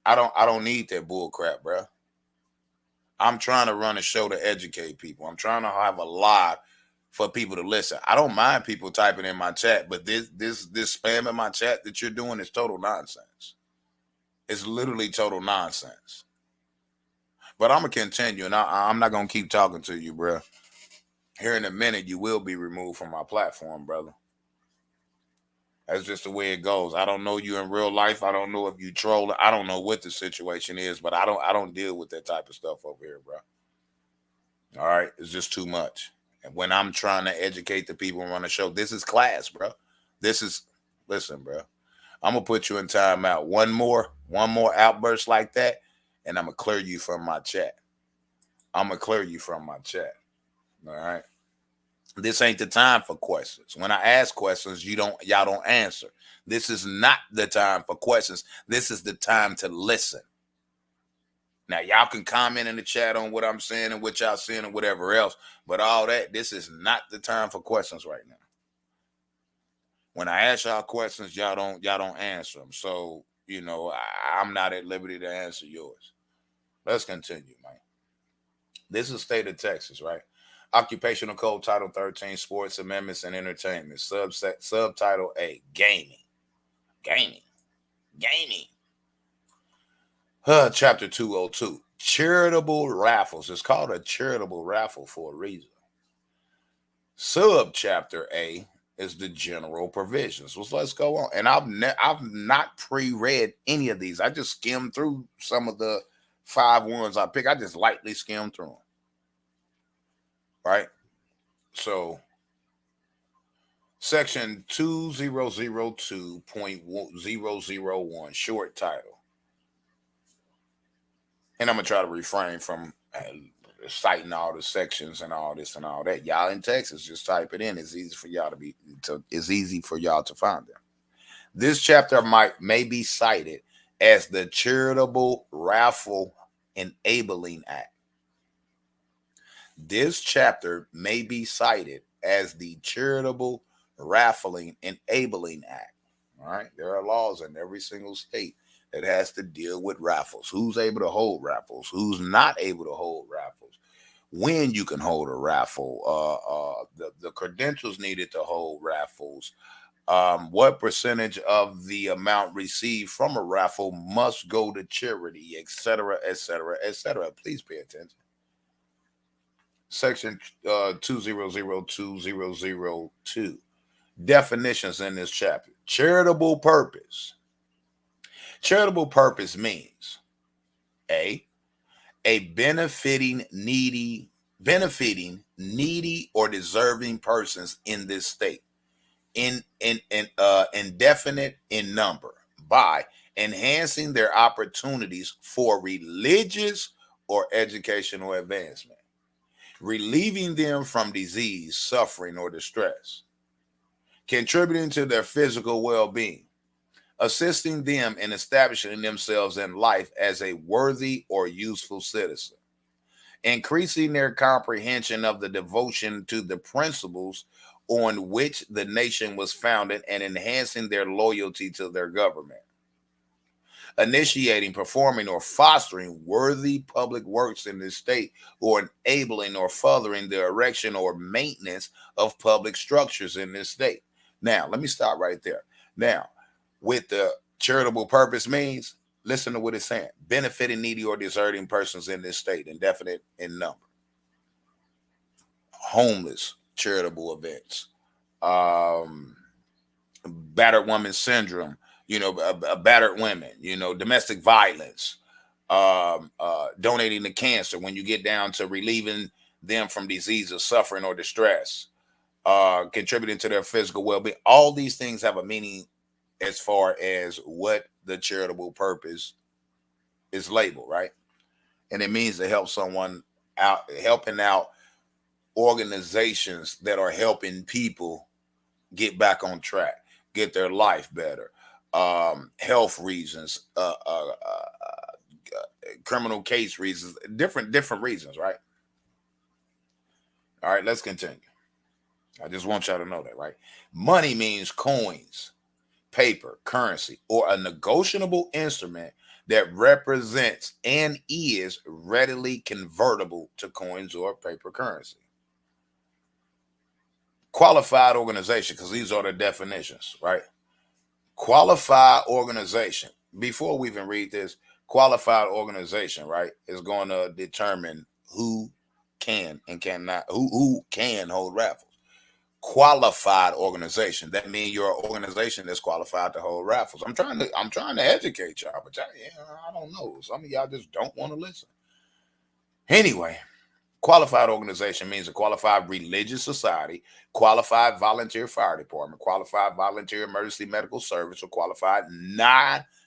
that bull crap, bro. I'm trying to run a show to educate people. I'm trying to have a live for people to listen. I don't mind people typing in my chat, but this spam in my chat that you're doing is total nonsense. It's literally total nonsense. But I'm going to continue, and I'm not going to keep talking to you, bro. Here in a minute, you will be removed from my platform, brother. That's just the way it goes. I don't know you in real life. I don't know if you troll. I don't know what the situation is, but I don't deal with that type of stuff over here, bro. All right? It's just too much. And when I'm trying to educate the people and run a show, this is class, bro. Listen, bro. I'm gonna put you in timeout. One more outburst like that, and I'm gonna clear you from my chat. I'm gonna clear you from my chat. All right. This ain't the time for questions. When I ask questions, y'all don't answer. This is not the time for questions. This is the time to listen. Now y'all can comment in the chat on what I'm saying and what y'all saying and whatever else, but all that, this is not the time for questions right now. When I ask y'all questions, y'all don't answer them. So, I'm not at liberty to answer yours. Let's continue, man. This is state of Texas, right? Occupational Code Title 13, Sports Amendments and Entertainment. Subtitle A, Gaming. Chapter 202, Charitable Raffles. It's called a charitable raffle for a reason. Subchapter A is the general provisions. So let's go on. And I've not pre-read any of these. I just skimmed through some of the 5 ones I picked. I just lightly skimmed through them. Right? So section 2002.001, short title. And I'm gonna try to refrain from citing all the sections and all this and all that. Y'all in Texas, just type it in. It's easy for y'all to find them. This chapter may be cited as the Charitable Raffle Enabling Act. This chapter may be cited as the Charitable Raffling Enabling Act. All right, there are laws in every single state that has to deal with raffles. Who's able to hold raffles? Who's not able to hold raffles? When you can hold a raffle? The credentials needed to hold raffles. What percentage of the amount received from a raffle must go to charity, etc., etc., etc. Please pay attention. Section 2002.002. Definitions in this chapter. Charitable purpose. Charitable purpose means A, benefiting needy or deserving persons in this state, indefinite in number, by enhancing their opportunities for religious or educational advancement, relieving them from disease, suffering, or distress, contributing to their physical well-being, assisting them in establishing themselves in life as a worthy or useful citizen, increasing their comprehension of the devotion to the principles on which the nation was founded, and enhancing their loyalty to their government, initiating, performing, or fostering worthy public works in the state, or enabling or furthering the erection or maintenance of public structures in this state. Now, let me stop right there. Now, with the charitable purpose means, listen to what it's saying: benefiting needy or deserving persons in this state, indefinite in number. Homeless charitable events, battered woman syndrome, battered women, domestic violence, donating to cancer, when you get down to relieving them from diseases, suffering, or distress, contributing to their physical well-being. All these things have a meaning as far as what the charitable purpose is labeled, right? And it means to help someone out, helping out organizations that are helping people get back on track, get their life better, health reasons, criminal case reasons, different reasons, right? All right, let's continue. I just want y'all to know that, right? Money means coins, paper, currency, or a negotiable instrument that represents and is readily convertible to coins or paper currency. Qualified organization, because these are the definitions, right? Qualified organization. Before we even read this, qualified organization, right, is going to determine who can and cannot, who can hold raffles. Qualified organization. That means you're an organization that's qualified to hold raffles. I'm trying to educate y'all, but I don't know. Some of y'all just don't want to listen. Anyway, qualified organization means a qualified religious society, qualified volunteer fire department, qualified volunteer emergency medical service, or qualified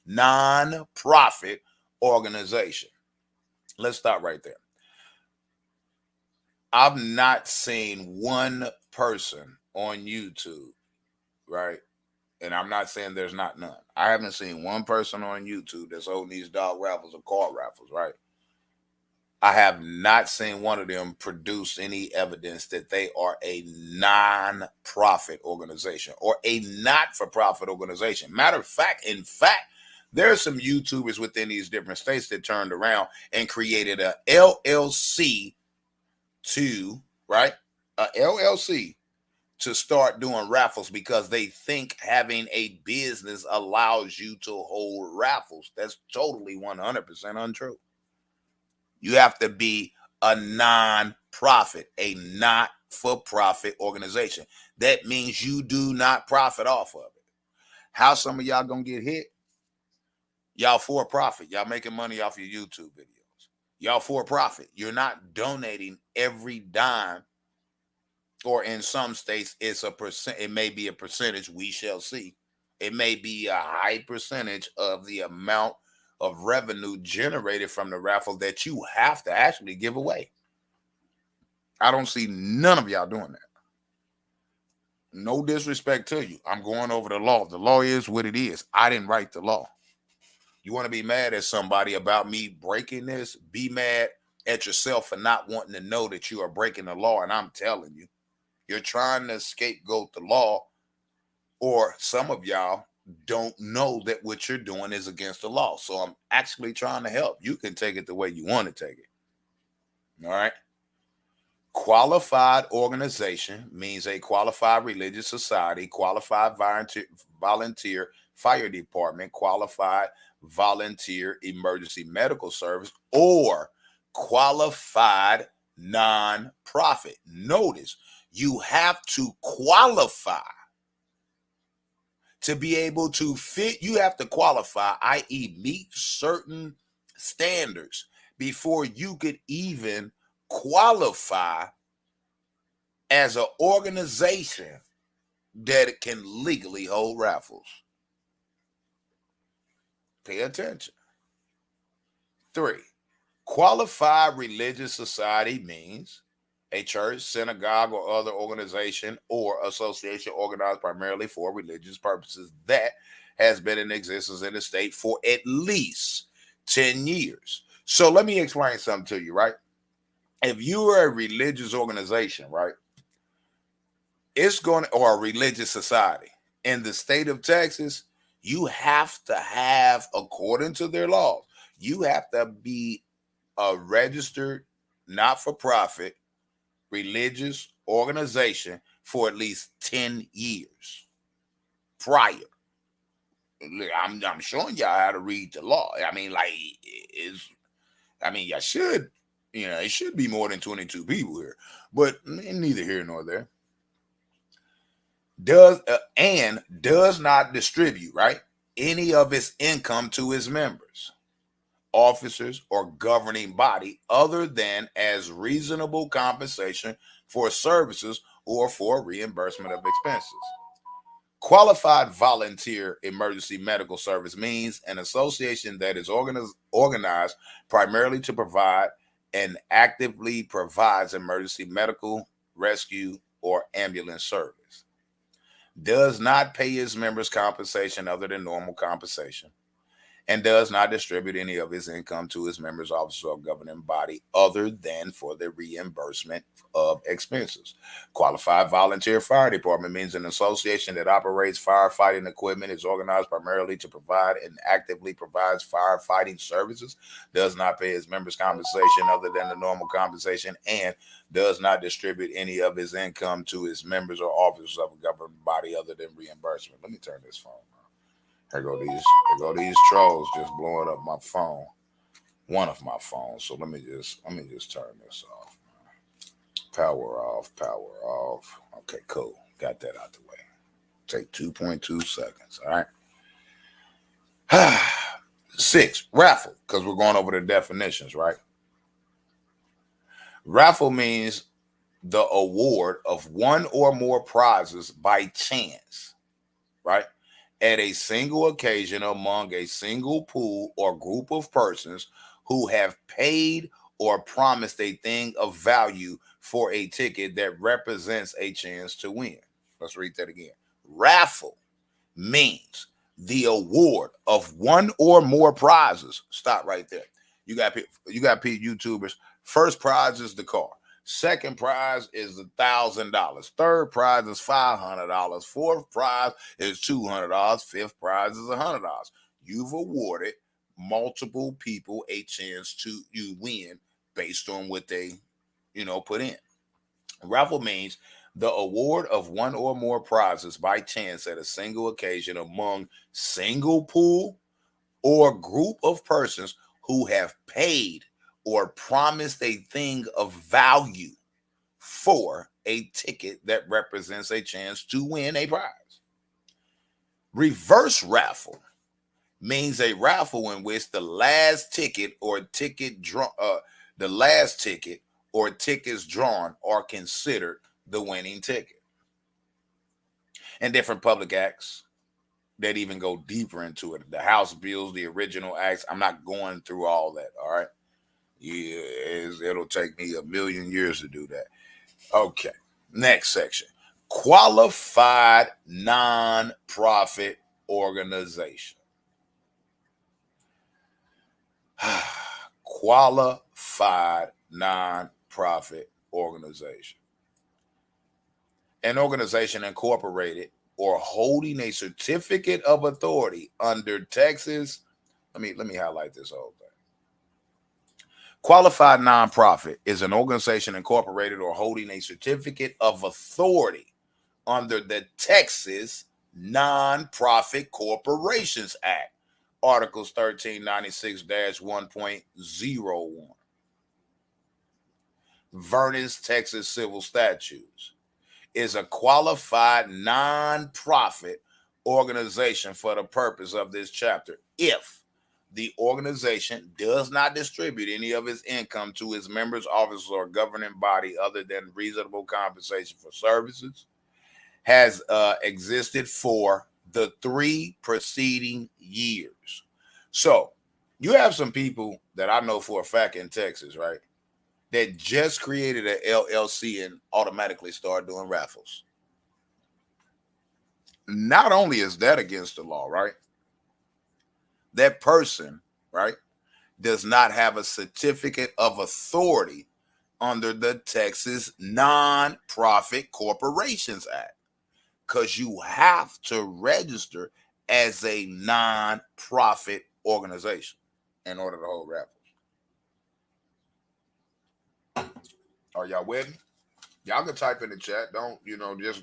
non-profit organization. Let's stop right there. I've not seen one person on YouTube, right? And I'm not saying there's not none. I haven't seen one person on YouTube that's holding these dog raffles or car raffles, right? I have not seen one of them produce any evidence that they are a non-profit organization or a not-for-profit organization. Matter of fact, there are some YouTubers within these different states that turned around and created a LLC to start doing raffles because they think having a business allows you to hold raffles. That's totally 100% untrue. You have to be a non-profit, a not-for-profit organization. That means you do not profit off of it. How some of y'all gonna get hit? Y'all for profit. Y'all making money off your YouTube videos. Y'all for profit. You're not donating every dime, or in some states, it's a percent. It may be a percentage. We shall see. It may be a high percentage of the amount of revenue generated from the raffle that you have to actually give away. I don't see none of y'all doing that. No disrespect to you. I'm going over the law. The law is what it is. I didn't write the law. You want to be mad at somebody about me breaking this? Be mad at yourself for not wanting to know that you are breaking the law. And I'm telling you, you're trying to scapegoat the law, or some of y'all don't know that what you're doing is against the law. So I'm actually trying to help. You can take it the way you want to take it. All right. Qualified organization means a qualified religious society, qualified volunteer fire department, qualified volunteer emergency medical service, or qualified non-profit. Notice, you have to qualify to be able to fit. You have to qualify, i.e. meet certain standards before you could even qualify as an organization that can legally hold raffles. Pay attention. 3, qualified religious society means a church, synagogue, or other organization or association organized primarily for religious purposes that has been in existence in the state for at least 10 years. So let me explain something to you, right? If you are a religious organization, right, or a religious society in the state of Texas, you have to have, according to their laws, you have to be a registered not-for-profit religious organization for at least 10 years prior. I'm showing y'all how to read the law. I mean, y'all should, it should be more than 22 people here, but neither here nor there. Does not distribute, right? any of its income to its members, officers, or governing body other than as reasonable compensation for services or for reimbursement of expenses. Qualified volunteer emergency medical service means an association that is organized primarily to provide and actively provides emergency medical, rescue, or ambulance service. Does not pay its members compensation other than normal compensation, and does not distribute any of its income to its members, officers, or governing body other than for the reimbursement of expenses. Qualified volunteer fire department means an association that operates firefighting equipment, is organized primarily to provide and actively provides firefighting services, does not pay its members compensation other than the normal compensation, and does not distribute any of its income to its members or officers of a governing body other than reimbursement. Let me turn this phone on. There go these trolls just blowing up my phone, one of my phones. So let me just turn this off. Power off, power off. Okay, cool. Got that out the way. Take 2.2 seconds. All right. 6, raffle, because we're going over the definitions, right? Raffle means the award of one or more prizes by chance, right? At a single occasion among a single pool or group of persons who have paid or promised a thing of value for a ticket that represents a chance to win. Let's read that again. Raffle means the award of one or more prizes. Stop right there. You got YouTubers. First prize is the car. Second prize is $1,000. Third prize is $500. Fourth prize is $200. Fifth prize is $100. You've awarded multiple people a chance to win based on what they, put in. Raffle means the award of one or more prizes by chance at a single occasion among single pool or group of persons who have paid or promised a thing of value for a ticket that represents a chance to win a prize. Reverse raffle means a raffle in which the last ticket or tickets drawn are considered the winning ticket. And different public acts that even go deeper into it. The House bills, the original acts. I'm not going through all that. All right. Yeah, it'll take me a million years to do that. Okay. Next section. Qualified non-profit organization. Qualified non-profit organization. An organization incorporated or holding a certificate of authority under Texas. Let me highlight this whole thing. Qualified nonprofit is an organization incorporated or holding a certificate of authority under the Texas Nonprofit Corporations Act, Articles 1396-1.01. Vernon's Texas Civil Statutes is a qualified nonprofit organization for the purpose of this chapter if the organization does not distribute any of its income to its members, officers, or governing body other than reasonable compensation for services, has existed for the 3 preceding years. So you have some people that I know for a fact in Texas, right, that just created an LLC and automatically started doing raffles. Not only is that against the law, right? That person, right, does not have a certificate of authority under the Texas Nonprofit Corporations Act, because you have to register as a non-profit organization in order to hold raffles. Are y'all with me? Y'all can type in the chat. Don't,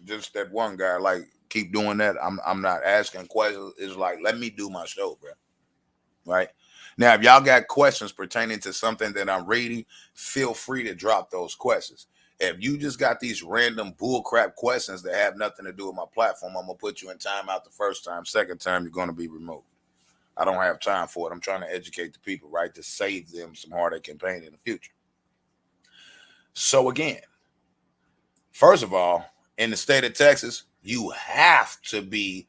just that one guy, like, keep doing that. I'm not asking questions. It's like, let me do my show, bro. Right? Now, if y'all got questions pertaining to something that I'm reading, feel free to drop those questions. If you just got these random bullcrap questions that have nothing to do with my platform, I'm going to put you in timeout the first time. Second time, you're going to be removed. I don't have time for it. I'm trying to educate the people, right, to save them some heartache and pain in the future. So again, first of all, in the state of Texas, you have to be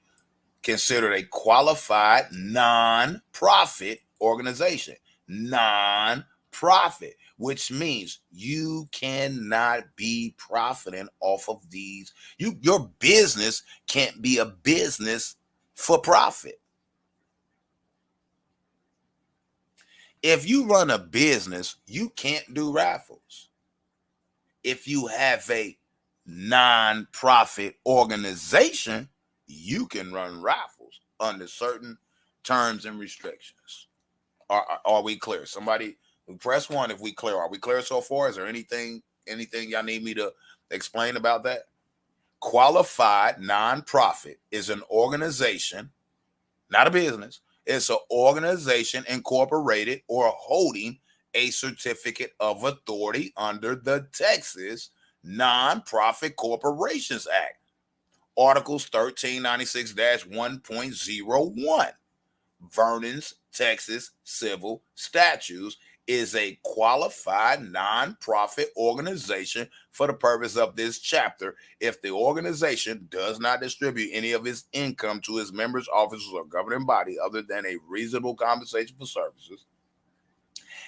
considered a qualified non-profit organization. Non-profit, which means you cannot be profiting off of these. Your business can't be a business for profit. If you run a business, you can't do raffles. If you have a non-profit organization, you can run raffles under certain terms and restrictions. Are we clear? Somebody press 1 if we clear. Are we clear so far? Is there anything y'all need me to explain about that? Qualified nonprofit is an organization, not a business. It's an organization incorporated or holding a certificate of authority under the Texas Nonprofit Corporations Act, Articles 1396-1.01. Vernon's Texas Civil Statutes is a qualified nonprofit organization for the purpose of this chapter if the organization does not distribute any of its income to its members, officers, or governing body other than a reasonable compensation for services,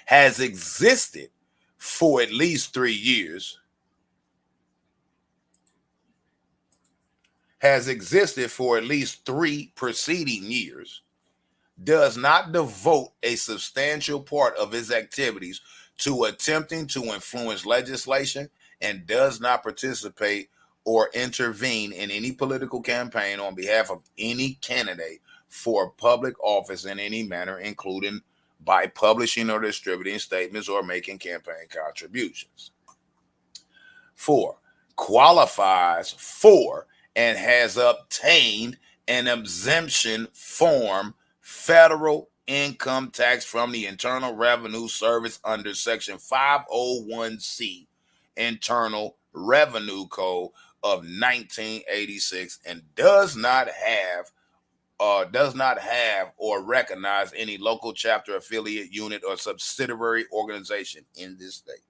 has existed for at least 3 years, has existed for at least 3 preceding years, does not devote a substantial part of its activities to attempting to influence legislation, and does not participate or intervene in any political campaign on behalf of any candidate for public office in any manner, including by publishing or distributing statements or making campaign contributions. 4, qualifies for and has obtained an exemption from federal income tax from the Internal Revenue Service under Section 501C Internal Revenue Code of 1986, and does not have or recognize any local chapter, affiliate, unit, or subsidiary organization in this state.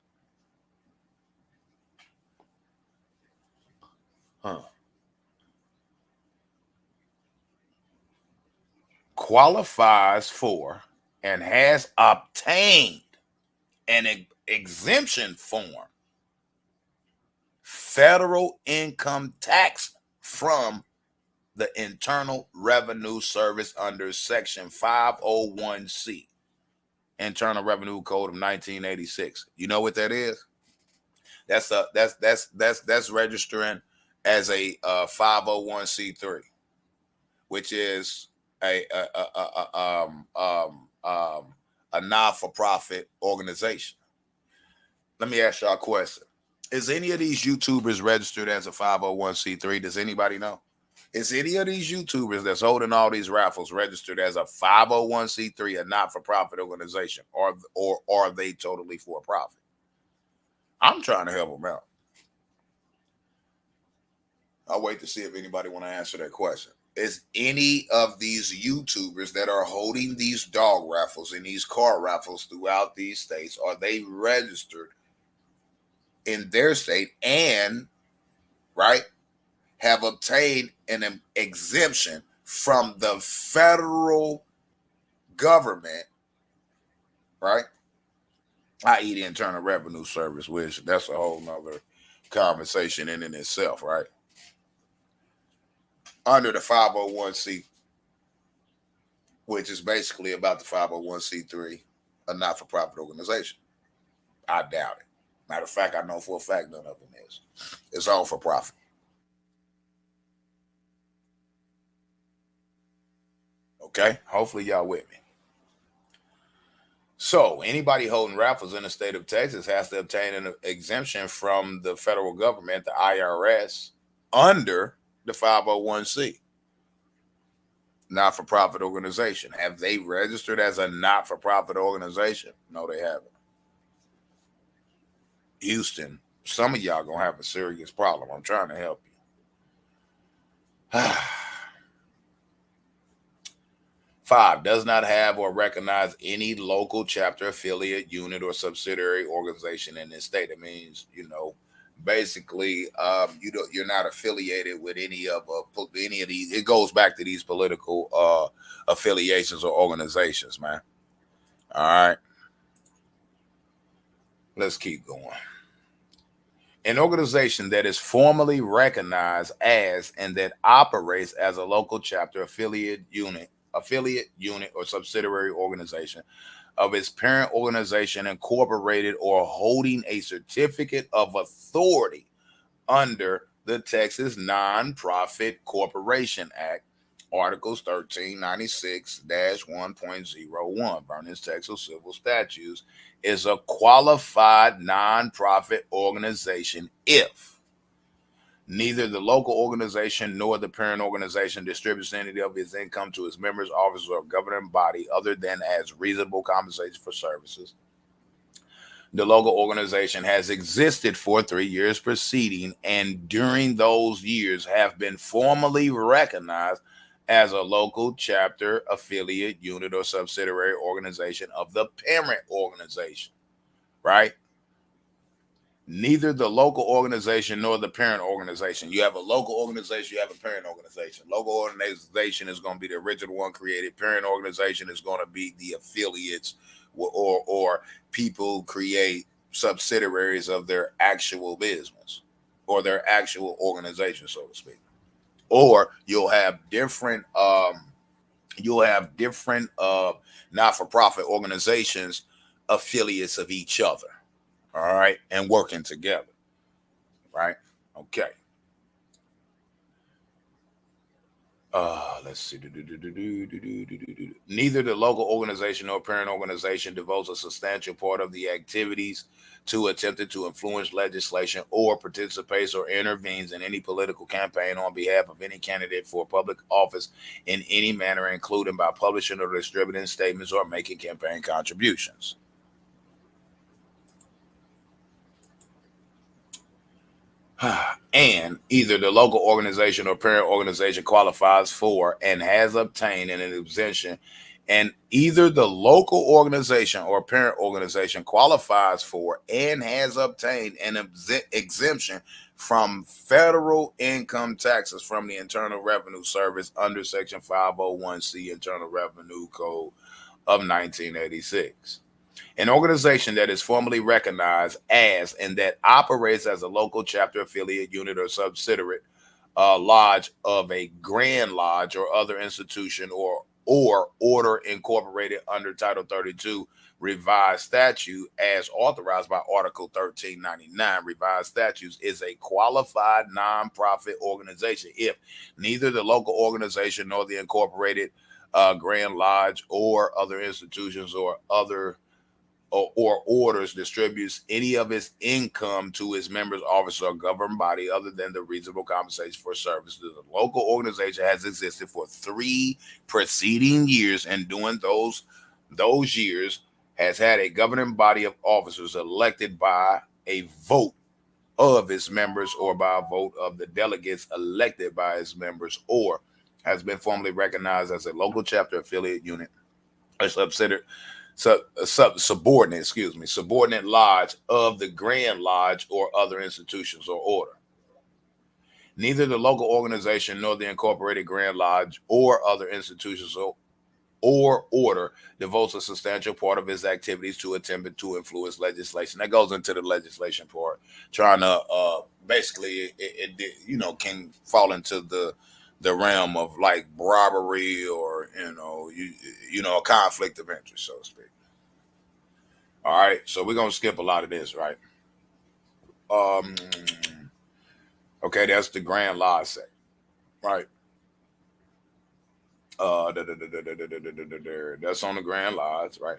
Qualifies for and has obtained an exemption from federal income tax from the Internal Revenue Service under Section 501C Internal Revenue Code of 1986. You know what that is? That's registering as a 501c3, which is a not-for-profit organization. Let me ask y'all a question. Is any of these YouTubers registered as a 501c3? Does anybody know? Is any of these YouTubers that's holding all these raffles registered as a 501c3, a not-for-profit organization, or are they totally for profit? I'm trying to help them out. I'll wait to see if anybody want to answer that question. Is any of these YouTubers that are holding these dog raffles and these car raffles throughout these states, are they registered in their state and, right, have obtained an exemption from the federal government, right, i.e. the Internal Revenue Service, which that's a whole nother conversation in itself, right? Under the 501c, which is basically about the 501c3, a not-for-profit organization. I doubt it. Matter of fact, I know for a fact none of them is. It's all for profit. Okay? Hopefully y'all with me. So anybody holding raffles in the state of Texas has to obtain an exemption from the federal government, the IRS, under the 501c. Not-for-profit organization. Have they registered as a not-for-profit organization? No, they haven't. Houston some of y'all gonna have a serious problem. I'm trying to help you. 5, does not have or recognize any local chapter, affiliate, unit, or subsidiary organization in this state. It means, basically, you're not affiliated with any of these. It goes back to these political affiliations or organizations, man. All right, let's keep going. An organization that is formally recognized as and that operates as a local chapter, affiliate, unit, or subsidiary organization of its parent organization, incorporated or holding a certificate of authority under the Texas Nonprofit Corporation Act, Articles 1396-1.01, Vernon's Texas Civil Statutes, is a qualified nonprofit organization if neither the local organization nor the parent organization distributes any of its income to its members, officers, or governing body other than as reasonable compensation for services. The local organization has existed for 3 years preceding, and during those years have been formally recognized as a local chapter, affiliate, unit, or subsidiary organization of the parent organization, right? Neither the local organization nor the parent organization. You have a local organization, you have a parent organization. Local organization is going to be the original one created. Parent organization is going to be the affiliates or people create subsidiaries of their actual business or their actual organization, so to speak. Or you'll have different not-for-profit organizations, affiliates of each other. All right, and working together. Right? Okay. Let's see. Neither the local organization nor parent organization devotes a substantial part of the activities to attempting to influence legislation or participates or intervenes in any political campaign on behalf of any candidate for public office in any manner, including by publishing or distributing statements or making campaign contributions. And either the local organization or parent organization qualifies for and has obtained an exemption, and either the local organization or parent organization qualifies for and has obtained an exemption from federal income taxes from the Internal Revenue Service under Section 501C Internal Revenue Code of 1986. An organization that is formally recognized as and that operates as a local chapter, affiliate, unit, or subsidiary lodge of a Grand Lodge or other institution or order incorporated under Title 32 revised statute as authorized by Article 1399 revised statutes is a qualified nonprofit organization if neither the local organization nor the incorporated Grand Lodge or other institutions or orders distributes any of its income to its members, officers, or government body other than the reasonable compensation for services. The local organization has existed for 3 preceding years, and during those years has had a governing body of officers elected by a vote of its members or by a vote of the delegates elected by its members, or has been formally recognized as a local chapter, affiliate, unit, or subsidiary subordinate lodge of the Grand Lodge or other institutions or order. Neither the local organization nor the incorporated Grand Lodge or other institutions or order devotes a substantial part of its activities to attempt to influence legislation. That goes into the legislation part, trying to basically it can fall into the realm of like bribery or a conflict of interest, so to speak. All right, so we're gonna skip a lot of this, right? Um, okay, that's the Grand Lodge set, right? That's on the Grand Lodge, right?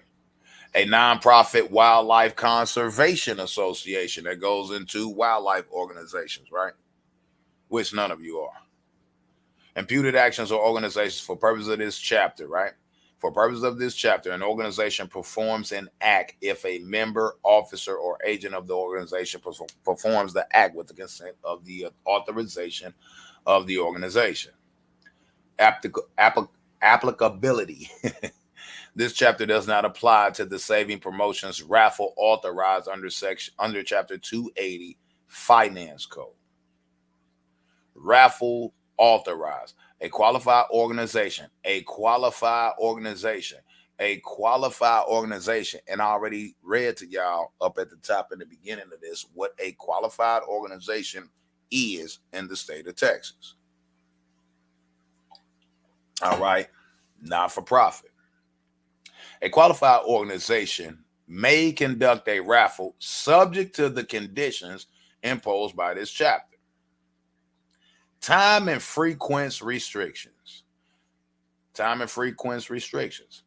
A nonprofit wildlife conservation association that goes into wildlife organizations, right? Which none of you are. Imputed actions or organizations for purpose of this chapter, right? For purposes of this chapter, an organization performs an act if a member, officer, or agent of the organization performs the act with the consent of the authorization of the organization. Applicability. This chapter does not apply to the saving promotions raffle authorized under chapter 280 Finance Code. Raffle authorized. A qualified organization, a qualified organization, a qualified organization. And I already read to y'all up at the top in the beginning of this what a qualified organization is in the state of Texas. All right, not for profit. A qualified organization may conduct a raffle subject to the conditions imposed by this chapter. Time and frequency restrictions. Time and frequency restrictions.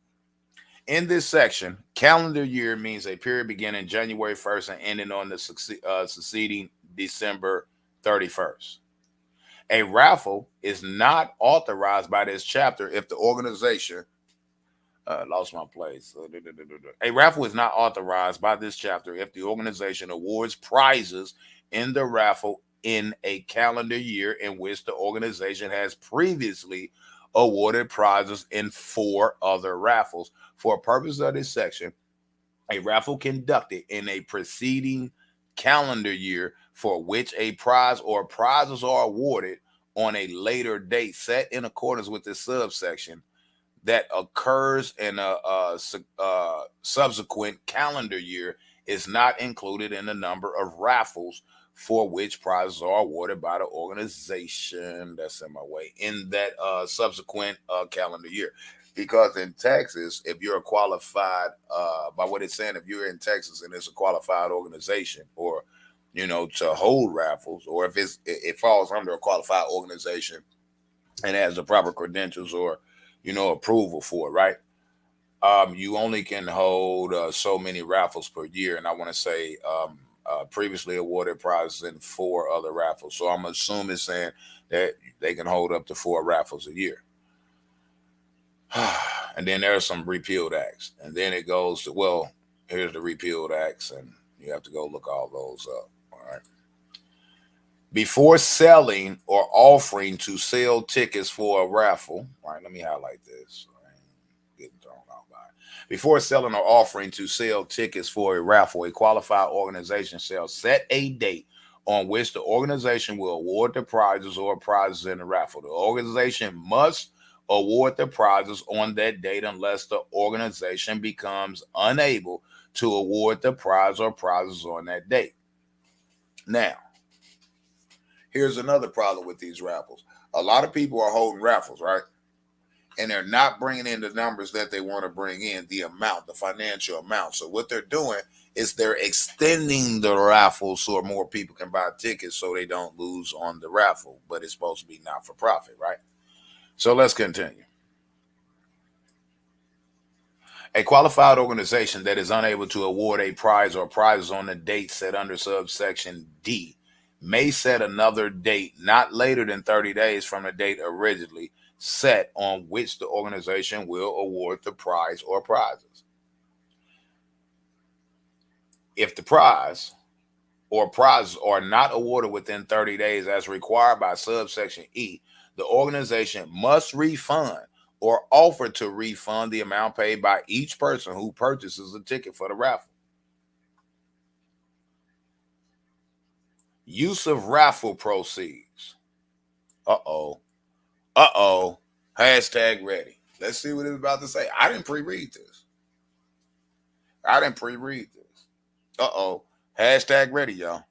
In this section, calendar year means a period beginning January 1st and ending on the succeeding December 31st. A raffle is not authorized by this chapter if the organization lost my place. A raffle is not authorized by this chapter if the organization awards prizes in the raffle in a calendar year in which the organization has previously awarded prizes in 4 other raffles. For purposes of this section, a raffle conducted in a preceding calendar year for which a prize or prizes are awarded on a later date set in accordance with this subsection that occurs in a subsequent calendar year is not included in the number of raffles for which prizes are awarded by the organization that's in my way in that subsequent calendar year. Because in Texas, if you're a qualified, by what it's saying, if you're in Texas and it's a qualified organization, or to hold raffles, or if it falls under a qualified organization and has the proper credentials or approval for it, right? You only can hold so many raffles per year, and I want to say previously awarded prizes in 4 other raffles. So I'm assuming it's saying that they can hold up to 4 raffles a year. And then there are some repealed acts, and then it goes to, well, here's the repealed acts, and you have to go look all those up. All right. Before selling or offering to sell tickets for a raffle, all right, let me highlight this. Getting thrown out by it. Before selling or offering to sell tickets for a raffle, a qualified organization shall set a date on which the organization will award the prizes or prizes in the raffle. The organization must award the prizes on that date unless the organization becomes unable to award the prize or prizes on that date. Now, here's another problem with these raffles. A lot of people are holding raffles, right? And they're not bringing in the numbers that they want to bring in, the amount, the financial amount. So what they're doing is they're extending the raffle so more people can buy tickets so they don't lose on the raffle. But it's supposed to be not for profit, right? So let's continue. A qualified organization that is unable to award a prize or prizes on the date set under subsection D may set another date not later than 30 days from the date originally set on which the organization will award the prize or prizes. If the prize or prizes are not awarded within 30 days as required by subsection E, the organization must refund or offer to refund the amount paid by each person who purchases a ticket for the raffle. Use of raffle proceeds. Uh-oh. Uh-oh. Hashtag ready. Let's see what it's about to say. I didn't pre-read this. Uh-oh. Hashtag ready, y'all.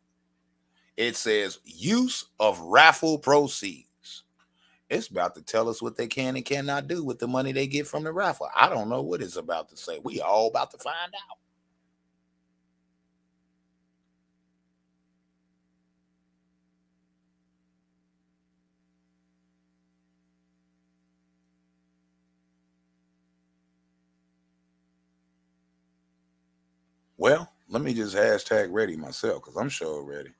It says use of raffle proceeds. It's about to tell us what they can and cannot do with the money they get from the raffle. I don't know what it's about to say. We all about to find out. Well, let me just hashtag ready myself because I'm sure ready.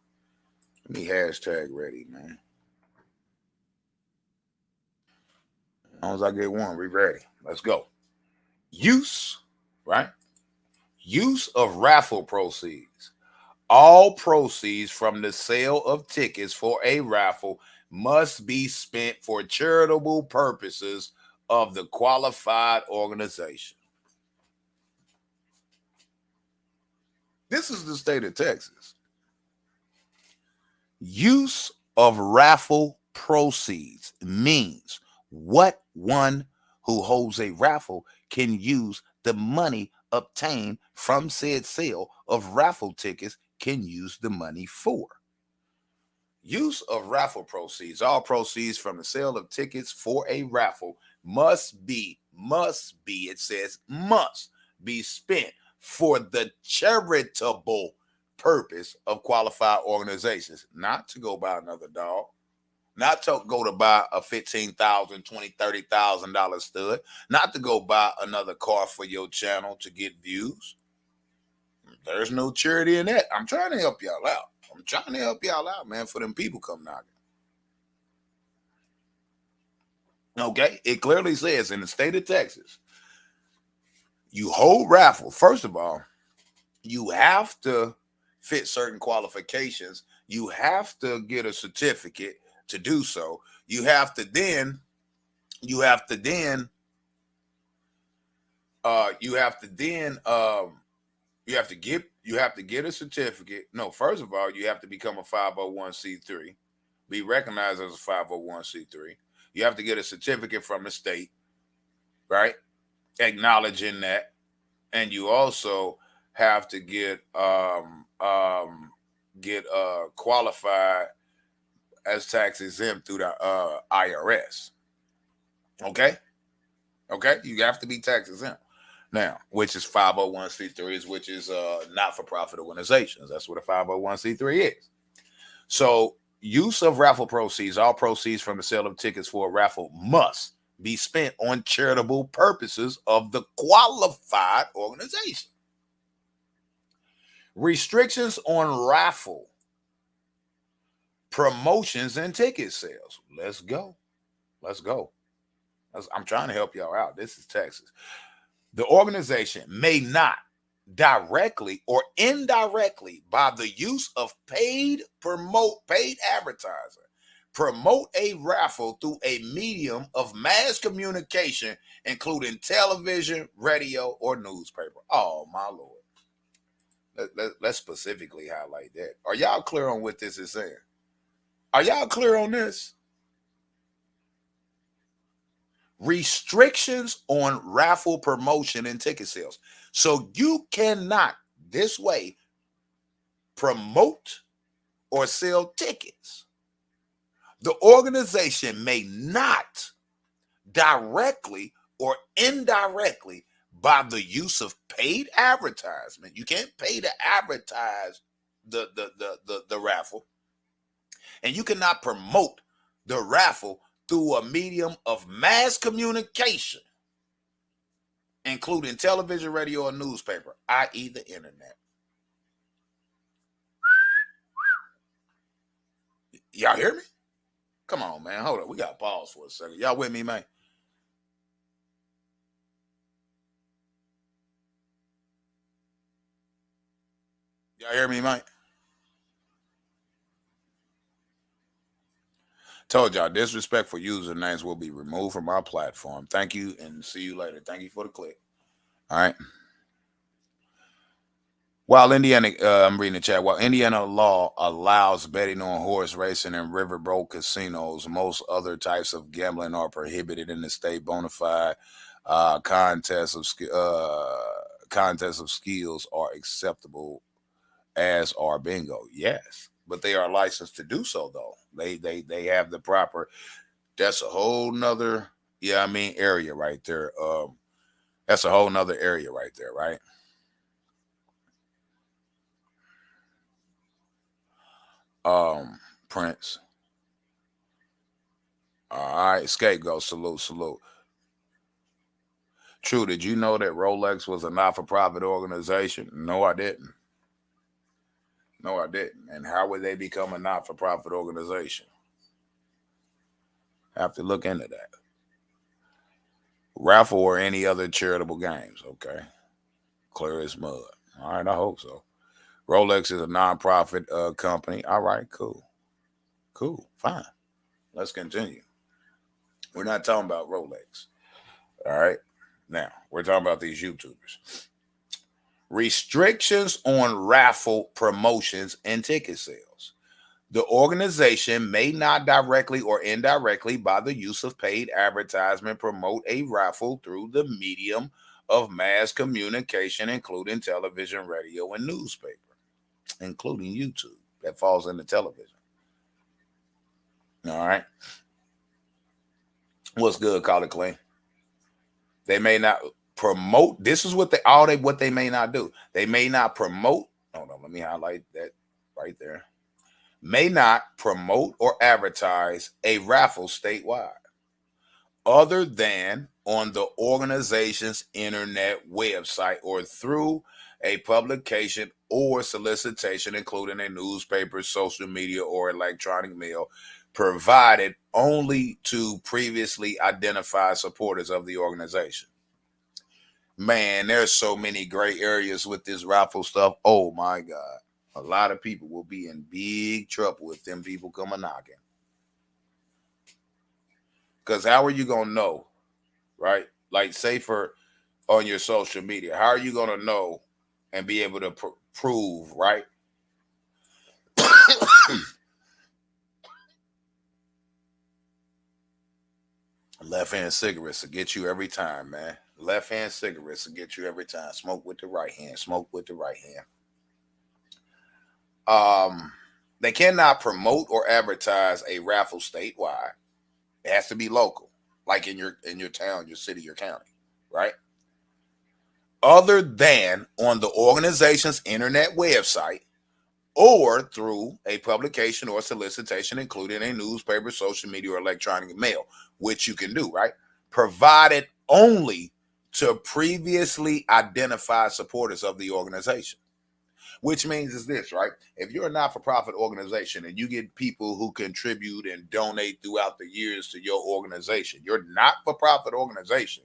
Let me hashtag ready, man. As long as I get one, we ready. Let's go. use, right? Use of raffle proceeds. All proceeds from the sale of tickets for a raffle must be spent for charitable purposes of the qualified organization. This is the state of Texas. Use of raffle proceeds means what one who holds a raffle can use the money obtained from said sale of raffle tickets can use the money for. Use of raffle proceeds. All proceeds from the sale of tickets for a raffle must be, it says must be spent for the charitable purpose of qualified organizations, not to go buy another dog, not to go to buy a $15,000, $20,000, $30,000 stud, not to go buy another car for your channel to get views. There's no charity in that. I'm trying to help y'all out. I'm trying to help y'all out, man, for them people come knocking. Okay, it clearly says in the state of Texas, you hold raffle. First of all, you have to fit certain qualifications. You have to get a certificate to do so. You have to then you have to get a certificate. No, first of all, you have to become a 501c3, be recognized as a 501c3. You have to get a certificate from the state, right? Acknowledging that. And you also have to get qualified as tax exempt through the IRS. Okay? Okay? You have to be tax exempt. Now, which is 501c3s, which is not-for-profit organizations. That's what a 501c3 is. So, use of raffle proceeds, all proceeds from the sale of tickets for a raffle must be spent on charitable purposes of the qualified organization. Restrictions on raffle promotions and ticket sales. Let's go. I'm trying to help y'all out. This is Texas. The organization may not directly or indirectly, by the use of paid advertising, promote a raffle through a medium of mass communication, including television, radio, or newspaper. Oh, my Lord. Let's specifically highlight that. Are y'all clear on what this is saying? Are y'all clear on this? Restrictions on raffle promotion and ticket sales. So you cannot this way promote or sell tickets. The organization may not directly or indirectly, by the use of paid advertisement. You can't pay to advertise the raffle, and you cannot promote the raffle through a medium of mass communication, including television, radio, or newspaper, i.e. the internet. Y'all hear me? Come on, man. Hold on. We got to pause for a second. Y'all with me, man? Y'all hear me, man? Told y'all, disrespectful usernames will be removed from our platform. Thank you, and see you later. Thank you for the click. All right. While Indiana, I'm reading the chat. While Indiana law allows betting on horse racing and riverboat casinos, most other types of gambling are prohibited in the state. Bonafide contests of skills are acceptable, as are bingo. Yes, but they are licensed to do so, though. They have the proper. That's a whole nother area right there. That's a whole nother area right there, right? Prince. All right, scapegoat. Salute. True. Did you know that Rolex was a not-for-profit organization? No, I didn't. And how would they become a not-for-profit organization? Have to look into that. Raffle or any other charitable games. Okay. Clear as mud. All right, I hope so. Rolex is a nonprofit company. All right, cool. Cool. Fine. Let's continue. We're not talking about Rolex. All right. Now, we're talking about these YouTubers. Restrictions on raffle promotions and ticket sales. The organization may not directly or indirectly, by the use of paid advertisement, promote a raffle through the medium of mass communication, including television, radio, and newspaper, including YouTube. That falls into television. All right. What's good, Call It Clean? They may not promote. This is what they may not do. They may not promote. Hold on, let me highlight that right there. May not promote or advertise a raffle statewide, other than on the organization's internet website or through a publication or solicitation, including a newspaper, social media, or electronic mail, provided only to previously identified supporters of the organization. Man, there's so many gray areas with this raffle stuff. Oh my God. A lot of people will be in big trouble if them people come a knocking. Because how are you going to know, right? Like, say for on your social media, how are you going to know and be able to prove, right? Left-hand cigarettes will get you every time, man. Left-hand cigarettes will get you every time. Smoke with the right hand. Smoke with the right hand. They cannot promote or advertise a raffle statewide. It has to be local, like in your town, your city, your county, right? Other than on the organization's internet website or through a publication or solicitation, including a newspaper, social media, or electronic mail, which you can do, right? Provided only to previously identified supporters of the organization. Which means is this, right? If you're a not-for-profit organization and you get people who contribute and donate throughout the years to your organization, your not-for-profit organization,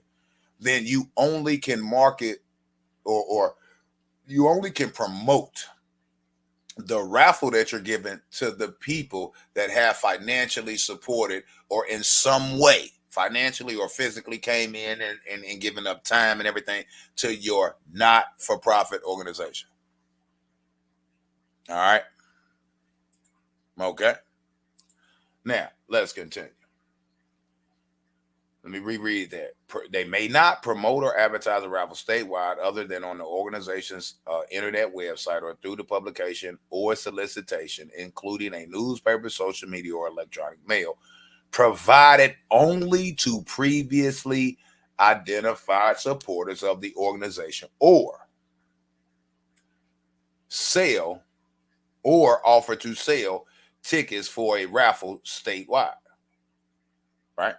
then you only can market or you only can promote the raffle that you're giving to the people that have financially supported or in some way, financially or physically, came in and given up time and everything to your not-for-profit organization. All right. Okay. Now, let's continue. Let me reread that. They may not promote or advertise a raffle statewide other than on the organization's internet website or through the publication or solicitation, including a newspaper, social media, or electronic mail, provided only to previously identified supporters of the organization, or sell or offer to sell tickets for a raffle statewide. Right?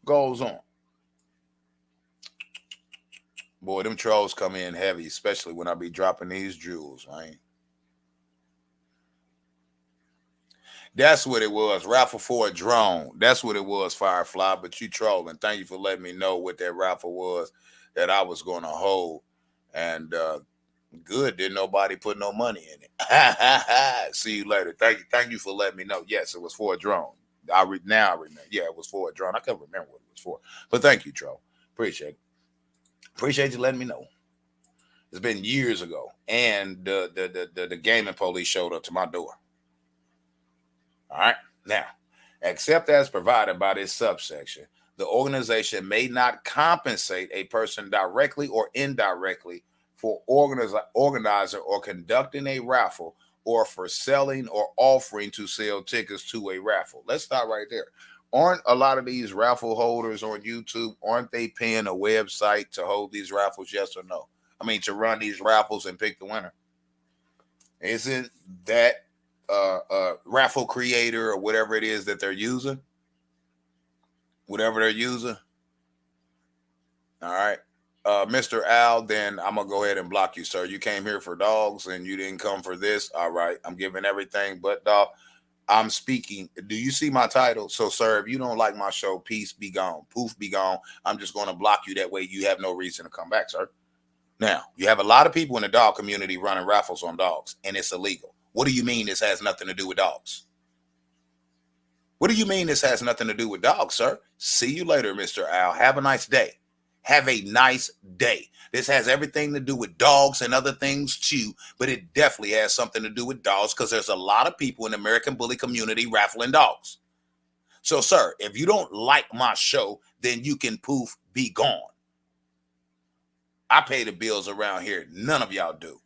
Goes on. Boy, them trolls come in heavy, especially when I be dropping these jewels, right? That's what it was. Raffle for a drone. That's what it was, Firefly. But you trolling. Thank you for letting me know what that raffle was that I was going to hold. And good, didn't nobody put no money in it. See you later. Thank you for letting me know. Yes, it was for a drone. Now I remember. Yeah, it was for a drone. I couldn't remember what it was for. But thank you, troll. Appreciate it. Appreciate you letting me know. It's been years ago, and the gaming police showed up to my door. All right, now, except as provided by this subsection, the organization may not compensate a person directly or indirectly for organizing or conducting a raffle, or for selling or offering to sell tickets to a raffle. Let's stop right there. Aren't a lot of these raffle holders on YouTube, aren't they paying a website to hold these raffles? Yes or no? I mean, to run these raffles and pick the winner. Isn't that raffle creator or whatever it is that they're using? Whatever they're using. All right. Mr. Al, then I'm going to go ahead and block you, sir. You came here for dogs and you didn't come for this. All right. I'm giving everything but dog. I'm speaking. Do you see my title? So, sir, if you don't like my show, peace be gone. Poof be gone. I'm just going to block you. That way you have no reason to come back, sir. Now, you have a lot of people in the dog community running raffles on dogs, and it's illegal. What do you mean this has nothing to do with dogs? What do you mean this has nothing to do with dogs, sir? See you later, Mr. Al. Have a nice day. Have a nice day. This has everything to do with dogs and other things too, but it definitely has something to do with dogs because there's a lot of people in the American bully community raffling dogs. So, sir, if you don't like my show, then you can poof, be gone. I pay the bills around here. None of y'all do.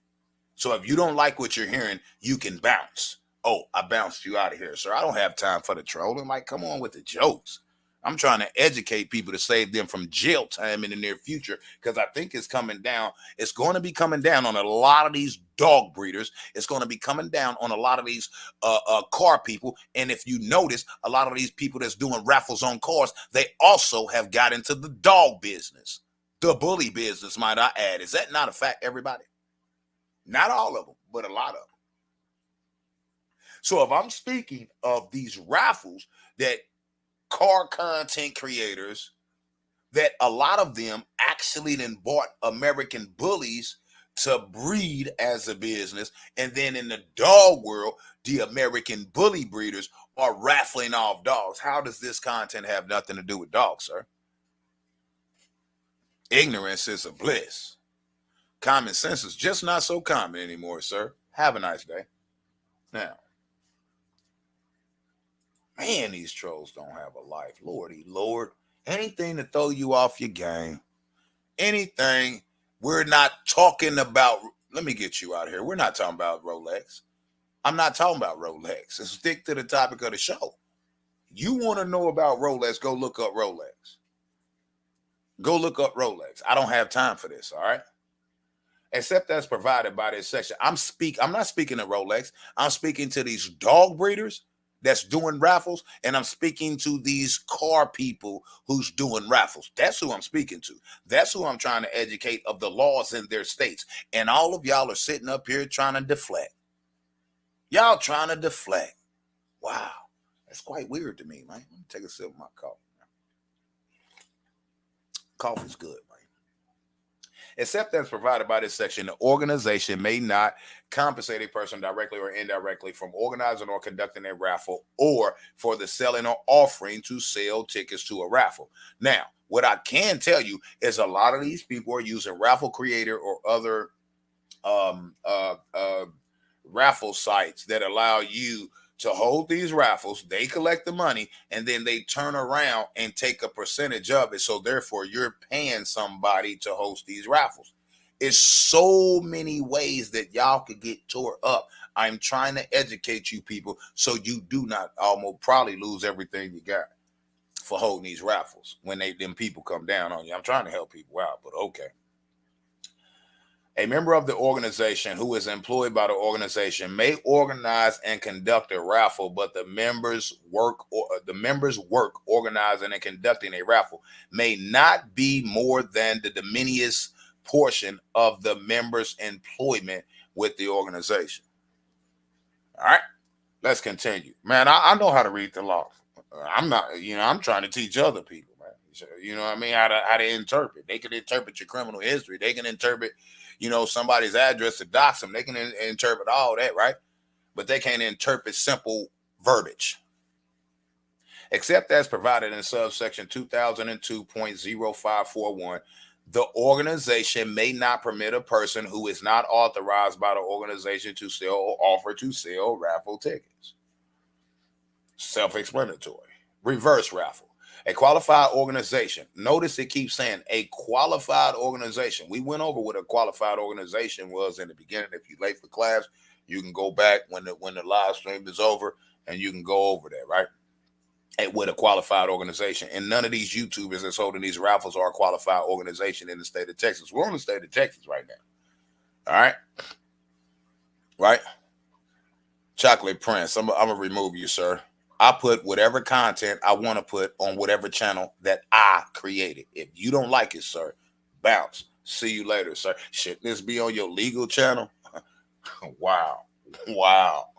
So if you don't like what you're hearing, you can bounce. Oh, I bounced you out of here, sir. I don't have time for the trolling. Like, come on with the jokes. I'm trying to educate people to save them from jail time in the near future because I think it's coming down. It's going to be coming down on a lot of these dog breeders. It's going to be coming down on a lot of these car people. And if you notice, a lot of these people that's doing raffles on cars, they also have got into the dog business, the bully business, might I add. Is that not a fact, everybody? Not all of them, but a lot of them. So if I'm speaking of these raffles that car content creators, that a lot of them actually then bought American bullies to breed as a business. And then in the dog world, the American bully breeders are raffling off dogs. How does this content have nothing to do with dogs, sir? Ignorance is a bliss. Common sense is just not so common anymore, sir. Have a nice day. Now, man, these trolls don't have a life. Lordy Lord. Anything to throw you off your game. Anything. We're not talking about, let me get you out here. We're not talking about Rolex. I'm not talking about Rolex. Let's stick to the topic of the show. You want to know about Rolex, go look up Rolex. Go look up Rolex. I don't have time for this, all right? Except that's provided by this section. I'm not speaking to Rolex. I'm speaking to these dog breeders that's doing raffles, and I'm speaking to these car people who's doing raffles. That's who I'm speaking to. That's who I'm trying to educate of the laws in their states. And all of y'all are sitting up here trying to deflect. Y'all trying to deflect. Wow. That's quite weird to me, man. Let me take a sip of my coffee. Coffee's good, man. Except as provided by this section, the organization may not compensate a person directly or indirectly from organizing or conducting a raffle or for the selling or offering to sell tickets to a raffle. Now, what I can tell you is a lot of these people are using Raffle Creator or other raffle sites that allow you to hold these raffles. They collect the money and then they turn around and take a percentage of it. So therefore you're paying somebody to host these raffles. It's so many ways that y'all could get tore up. I'm trying to educate you people so you do not almost probably lose everything you got for holding these raffles when them people come down on you. I'm trying to help people out, but okay. A member of the organization who is employed by the organization may organize and conduct a raffle, but the members' work organizing and conducting a raffle may not be more than the diminutive portion of the member's employment with the organization. All right, let's continue. Man, I know how to read the law. I'm not, I'm trying to teach other people, man. You know what I mean? How to interpret. They can interpret your criminal history. They can interpret somebody's address to dox them. They can interpret all that, right? But they can't interpret simple verbiage. Except as provided in subsection 2002.0541, the organization may not permit a person who is not authorized by the organization to sell or offer to sell raffle tickets. Self-explanatory. Reverse raffle. A qualified organization. Notice it keeps saying a qualified organization. We went over what a qualified organization was in the beginning. If you're late for class, you can go back when the live stream is over and you can go over that, right? And with a qualified organization. And none of these YouTubers that's holding these raffles are a qualified organization in the state of Texas. We're in the state of Texas right now. All right? Right? Chocolate Prince. I'm going to remove you, sir. I put whatever content I want to put on whatever channel that I created. If you don't like it, sir, bounce. See you later, sir. Shouldn't this be on your legal channel? Wow. Wow.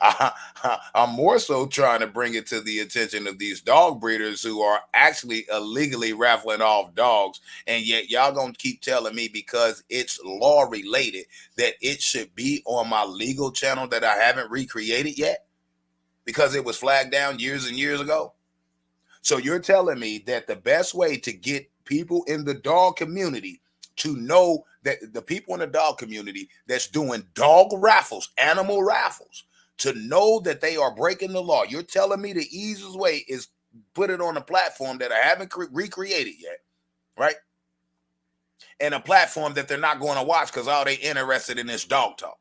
I'm more so trying to bring it to the attention of these dog breeders who are actually illegally raffling off dogs, and yet y'all gonna keep telling me because it's law related that it should be on my legal channel that I haven't recreated yet because it was flagged down years and years ago. So you're telling me that the best way to get people in the dog community to know that the people in the dog community that's doing dog raffles, animal raffles, to know that they are breaking the law, you're telling me the easiest way is put it on a platform that I haven't recreated yet, right? And a platform that they're not going to watch because all they interested in is dog talk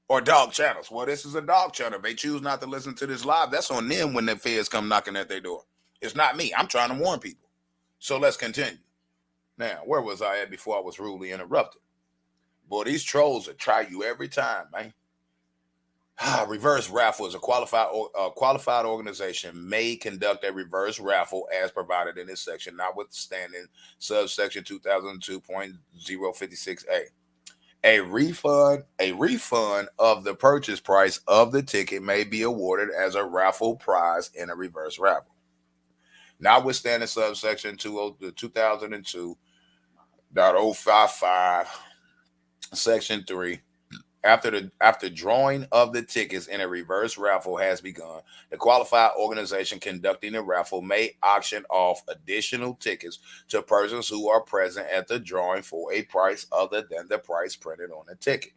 or dog channels. Well, this is a dog channel. If they choose not to listen to this live, that's on them when the feds come knocking at their door. It's not me. I'm trying to warn people. So let's continue. Now, where was I at before I was rudely interrupted? Boy, these trolls will try you every time, man. Reverse raffle is a qualified organization may conduct a reverse raffle as provided in this section, notwithstanding subsection 2002.056A. A refund of the purchase price of the ticket may be awarded as a raffle prize in a reverse raffle. Notwithstanding subsection 2002.055, section 3, after drawing of the tickets in a reverse raffle has begun, the qualified organization conducting the raffle may auction off additional tickets to persons who are present at the drawing for a price other than the price printed on the ticket.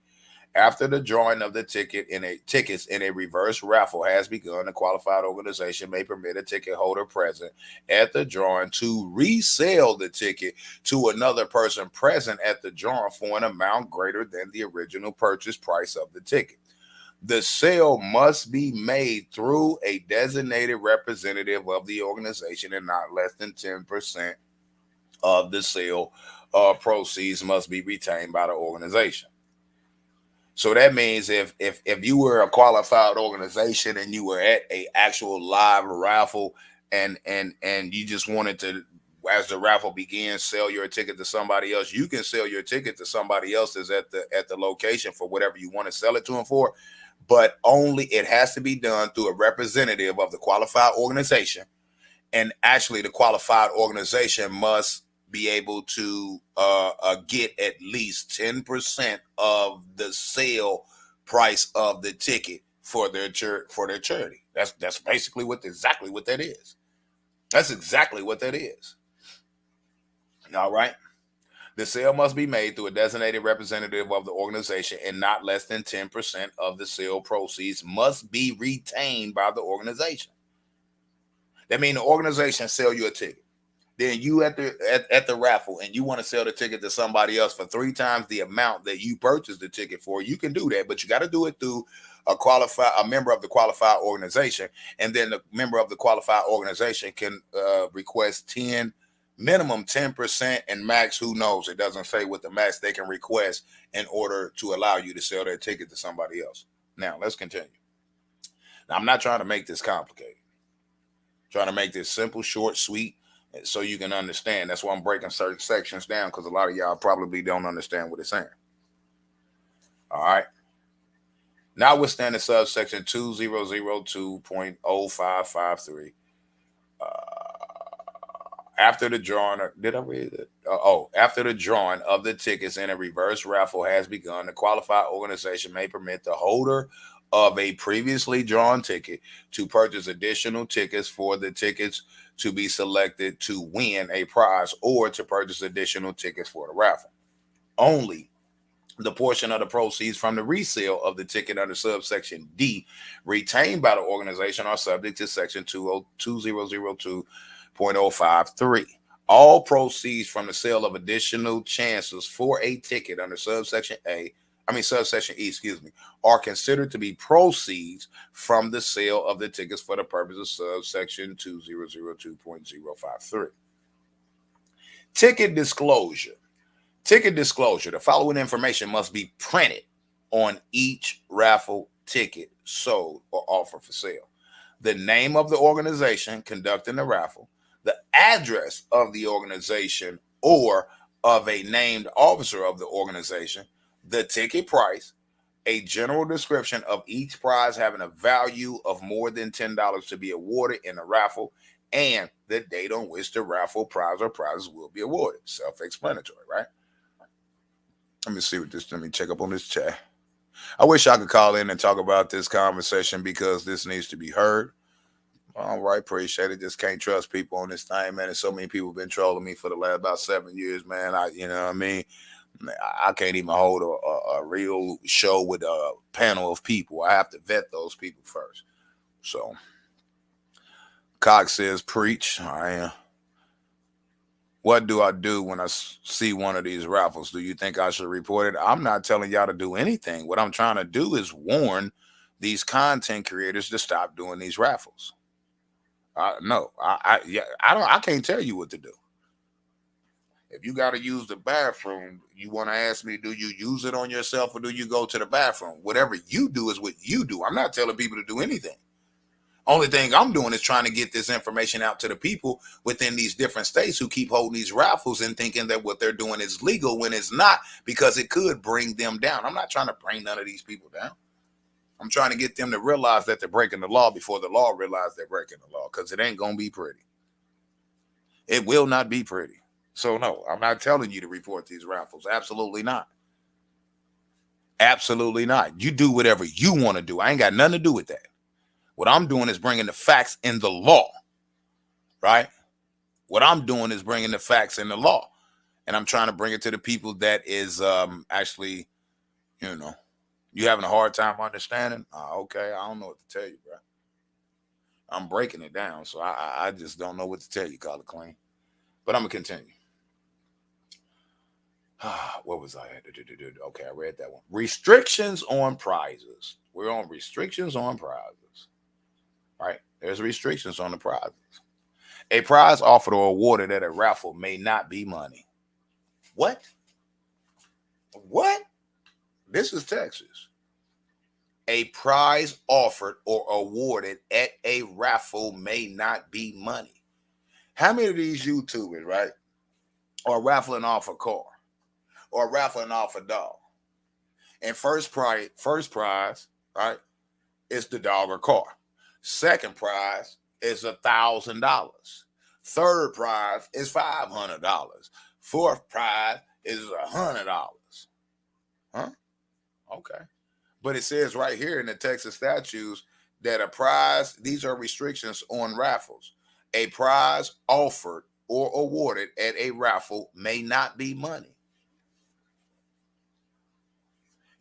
After the drawing of the tickets in a reverse raffle has begun, the qualified organization may permit a ticket holder present at the drawing to resell the ticket to another person present at the drawing for an amount greater than the original purchase price of the ticket. The sale must be made through a designated representative of the organization, and not less than 10% of the sale proceeds must be retained by the organization. So that means if you were a qualified organization and you were at a actual live raffle and you just wanted to, as the raffle begins, sell your ticket to somebody else, you can sell your ticket to somebody else that's at the location for whatever you want to sell it to them for, but only it has to be done through a representative of the qualified organization, and actually the qualified organization must be able to get at least 10% of the sale price of the ticket for their charity. That's basically exactly what that is. That's exactly what that is. All right. The sale must be made through a designated representative of the organization, and not less than 10% of the sale proceeds must be retained by the organization. That means the organization sell you a ticket. Then you at the raffle and you want to sell the ticket to somebody else for 3 times the amount that you purchased the ticket for, you can do that, but you got to do it through a member of the qualified organization, and then the member of the qualified organization can request minimum 10%, and max, who knows, it doesn't say what the max they can request in order to allow you to sell that ticket to somebody else. Now let's continue. Now, I'm not trying to make this complicated. I'm trying to make this simple, short, sweet, so you can understand. That's why I'm breaking certain sections down, because a lot of y'all probably don't understand what it's saying. All right. Notwithstanding subsection 2002.0553, after the drawing, did I read it? After the drawing of the tickets in a reverse raffle has begun, the qualified organization may permit the holder of a previously drawn ticket to purchase additional tickets for the tickets to be selected to win a prize, or to purchase additional tickets for the raffle. Only the portion of the proceeds from the resale of the ticket under subsection D retained by the organization are subject to section 2002.053. All proceeds from the sale of additional chances for a ticket under subsection E, are considered to be proceeds from the sale of the tickets for the purpose of subsection 2002.053. Ticket disclosure. Ticket disclosure. The following information must be printed on each raffle ticket sold or offered for sale: the name of the organization conducting the raffle, the address of the organization or of a named officer of the organization, the ticket price, a general description of each prize having a value of more than $10 to be awarded in a raffle, and the date on which the raffle prize or prizes will be awarded. Self-explanatory, right? Let me see what this. Let me check up on this chat. I wish I could call in and talk about this conversation because this needs to be heard. All right, appreciate it. Just can't trust people on this thing, man. And so many people have been trolling me for the last about 7 years, man. You know what I mean? I can't even hold a real show with a panel of people. I have to vet those people first. So, Cox says, preach. What do I do when I see one of these raffles? Do you think I should report it? I'm not telling y'all to do anything. What I'm trying to do is warn these content creators to stop doing these raffles. No, I can't tell you what to do. If you got to use the bathroom, you want to ask me, do you use it on yourself or do you go to the bathroom? Whatever you do is what you do. I'm not telling people to do anything. Only thing I'm doing is trying to get this information out to the people within these different states who keep holding these raffles and thinking that what they're doing is legal when it's not, because it could bring them down. I'm not trying to bring none of these people down. I'm trying to get them to realize that they're breaking the law before the law realizes they're breaking the law, because it ain't going to be pretty. It will not be pretty. So, no, I'm not telling you to report these raffles. Absolutely not. Absolutely not. You do whatever you want to do. I ain't got nothing to do with that. What I'm doing is bringing the facts in the law, right? What I'm doing is bringing the facts in the law. And I'm trying to bring it to the people that is actually, you having a hard time understanding? Okay, I don't know what to tell you, bro. I'm breaking it down, so I just don't know what to tell you, Call it clean. But I'm going to continue. What was I at? Okay, I read that one. Restrictions on prizes. We're on restrictions on prizes. Right? There's restrictions on the prizes. A prize offered or awarded at a raffle may not be money. What? What? This is Texas. A prize offered or awarded at a raffle may not be money. How many of these YouTubers, right, are raffling off a car or raffling off a dog? And first prize, right, is the dog or car. Second prize is $1,000. Third prize is $500. Fourth prize is $100. Huh? Okay. But it says right here in the Texas statutes that a prize, these are restrictions on raffles. A prize offered or awarded at a raffle may not be money.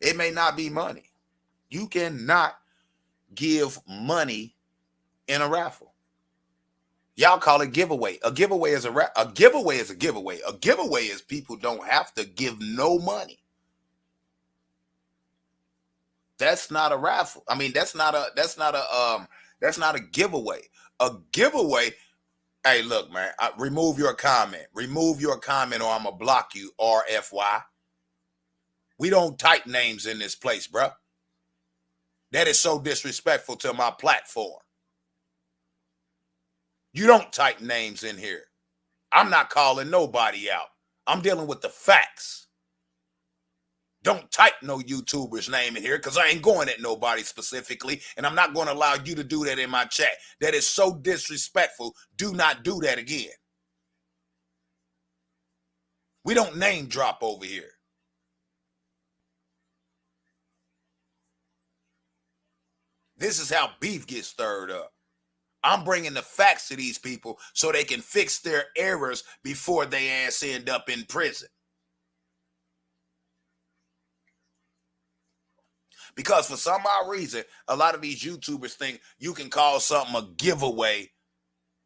It may not be money. You cannot give money in a raffle. Y'all call it giveaway. A giveaway is a giveaway is a giveaway. A giveaway is people don't have to give no money. That's not a raffle. I mean, that's not a giveaway. A giveaway. Hey, look, man. Remove your comment. Remove your comment, or I'm gonna block you. RFY. We don't type names in this place, bro. That is so disrespectful to my platform. You don't type names in here. I'm not calling nobody out. I'm dealing with the facts. Don't type no YouTuber's name in here, because I ain't going at nobody specifically, and I'm not going to allow you to do that in my chat. That is so disrespectful. Do not do that again. We don't name drop over here. This is how beef gets stirred up. I'm bringing the facts to these people so they can fix their errors before they ass end up in prison. Because for some odd reason, a lot of these YouTubers think you can call something a giveaway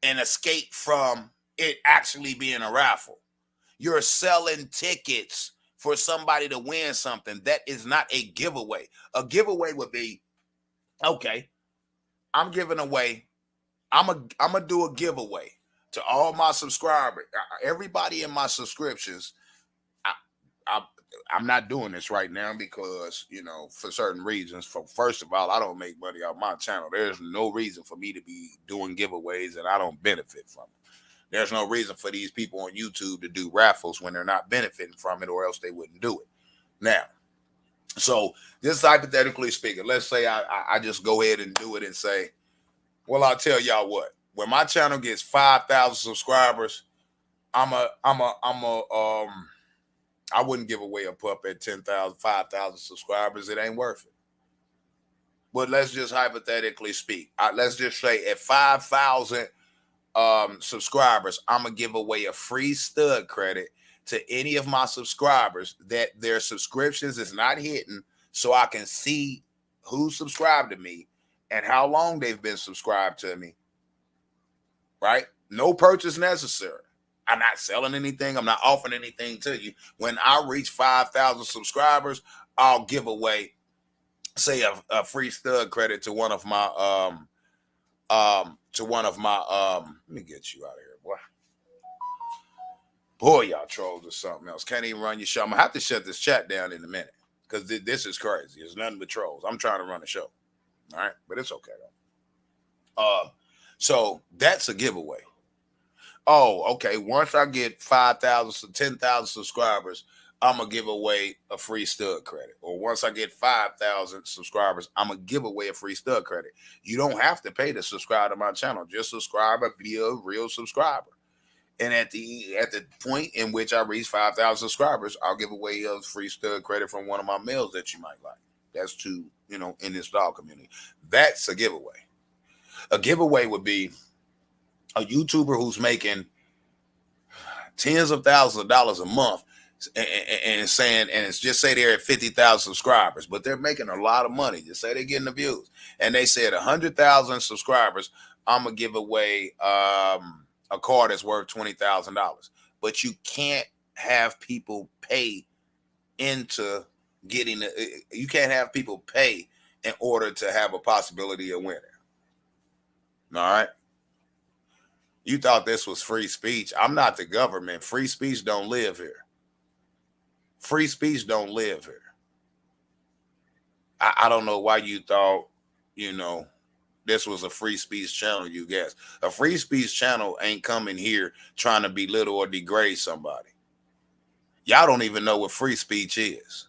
and escape from it actually being a raffle. You're selling tickets for somebody to win something. That is not a giveaway. A giveaway would be, okay, I'm giving away, I'm gonna do a giveaway to all my subscribers, everybody in my subscriptions. I'm not doing this right now because, for certain reasons. First of all, I don't make money off my channel. There's no reason for me to be doing giveaways, and I don't benefit from it. There's no reason for these people on YouTube to do raffles when they're not benefiting from it, or else they wouldn't do it. Now, So just hypothetically speaking, let's say I just go ahead and do it and say, well, I'll tell y'all what. When my channel gets 5,000 subscribers, I wouldn't give away a pup at 10,000, 5,000 subscribers. It ain't worth it. But let's just hypothetically speak. Let's just say at 5,000 subscribers, I'm gonna give away a free stud credit to any of my subscribers that their subscriptions is not hitting, so I can see who subscribed to me and how long they've been subscribed to me. Right? No purchase necessary. I'm not selling anything. I'm not offering anything to you. When I reach 5,000 subscribers, I'll give away, say, a free stud credit to one of my let me get you out of here, boy. Boy, y'all trolls or something else. Can't even run your show. I'm gonna have to shut this chat down in a minute because this is crazy. It's nothing but trolls. I'm trying to run a show. All right, but it's okay though. So that's a giveaway. Oh, okay. Once I get 5,000 to 10,000 subscribers, I'm gonna give away a free stud credit. Or once I get 5,000 subscribers, I'm gonna give away a free stud credit. You don't have to pay to subscribe to my channel. Just subscribe and be a real subscriber. And at the point in which I reach 5,000 subscribers, I'll give away a free stud credit from one of my males that you might like. That's to, in this dog community. That's a giveaway. A giveaway would be a YouTuber who's making tens of thousands of dollars a month and saying, and it's just say they're at 50,000 subscribers, but they're making a lot of money. Just say they're getting the views. And they said 100,000 subscribers, I'm going to give away a car that's worth $20,000. But you can't have people pay into getting you can't have people pay in order to have a possibility of winning. All right. You thought this was free speech. I'm not the government. Free speech don't live here. Free speech don't live here. I don't know why you thought, this was a free speech channel, you guess. A free speech channel ain't coming here trying to belittle or degrade somebody. Y'all don't even know what free speech is.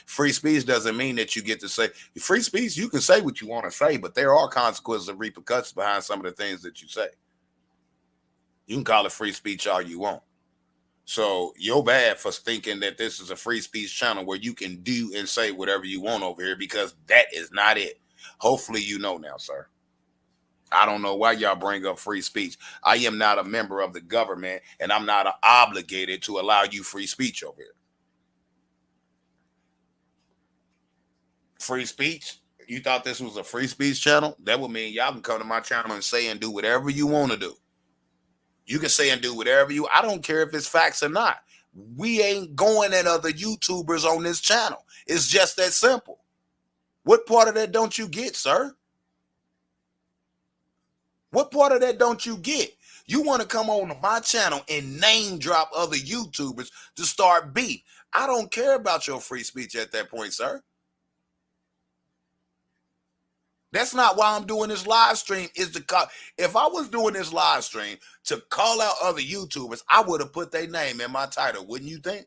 Free speech doesn't mean that you get to say, free speech, you can say what you want to say, but there are consequences and repercussions behind some of the things that you say. You can call it free speech all you want. So you're bad for thinking that this is a free speech channel where you can do and say whatever you want over here, because that is not it. Hopefully you know now, sir. I don't know why y'all bring up free speech. I am not a member of the government, and I'm not obligated to allow you free speech over here. Free speech? You thought this was a free speech channel? That would mean y'all can come to my channel and say and do whatever you want to do. You can say and do whatever I don't care if it's facts or not. We ain't going at other YouTubers on this channel. It's just that simple. What part of that don't you get, sir? What part of that don't you get? You want to come on to my channel and name drop other YouTubers to start beef. I don't care about your free speech at that point, sir. That's not why I'm doing this live stream. If I was doing this live stream to call out other YouTubers, I would have put their name in my title. Wouldn't you think?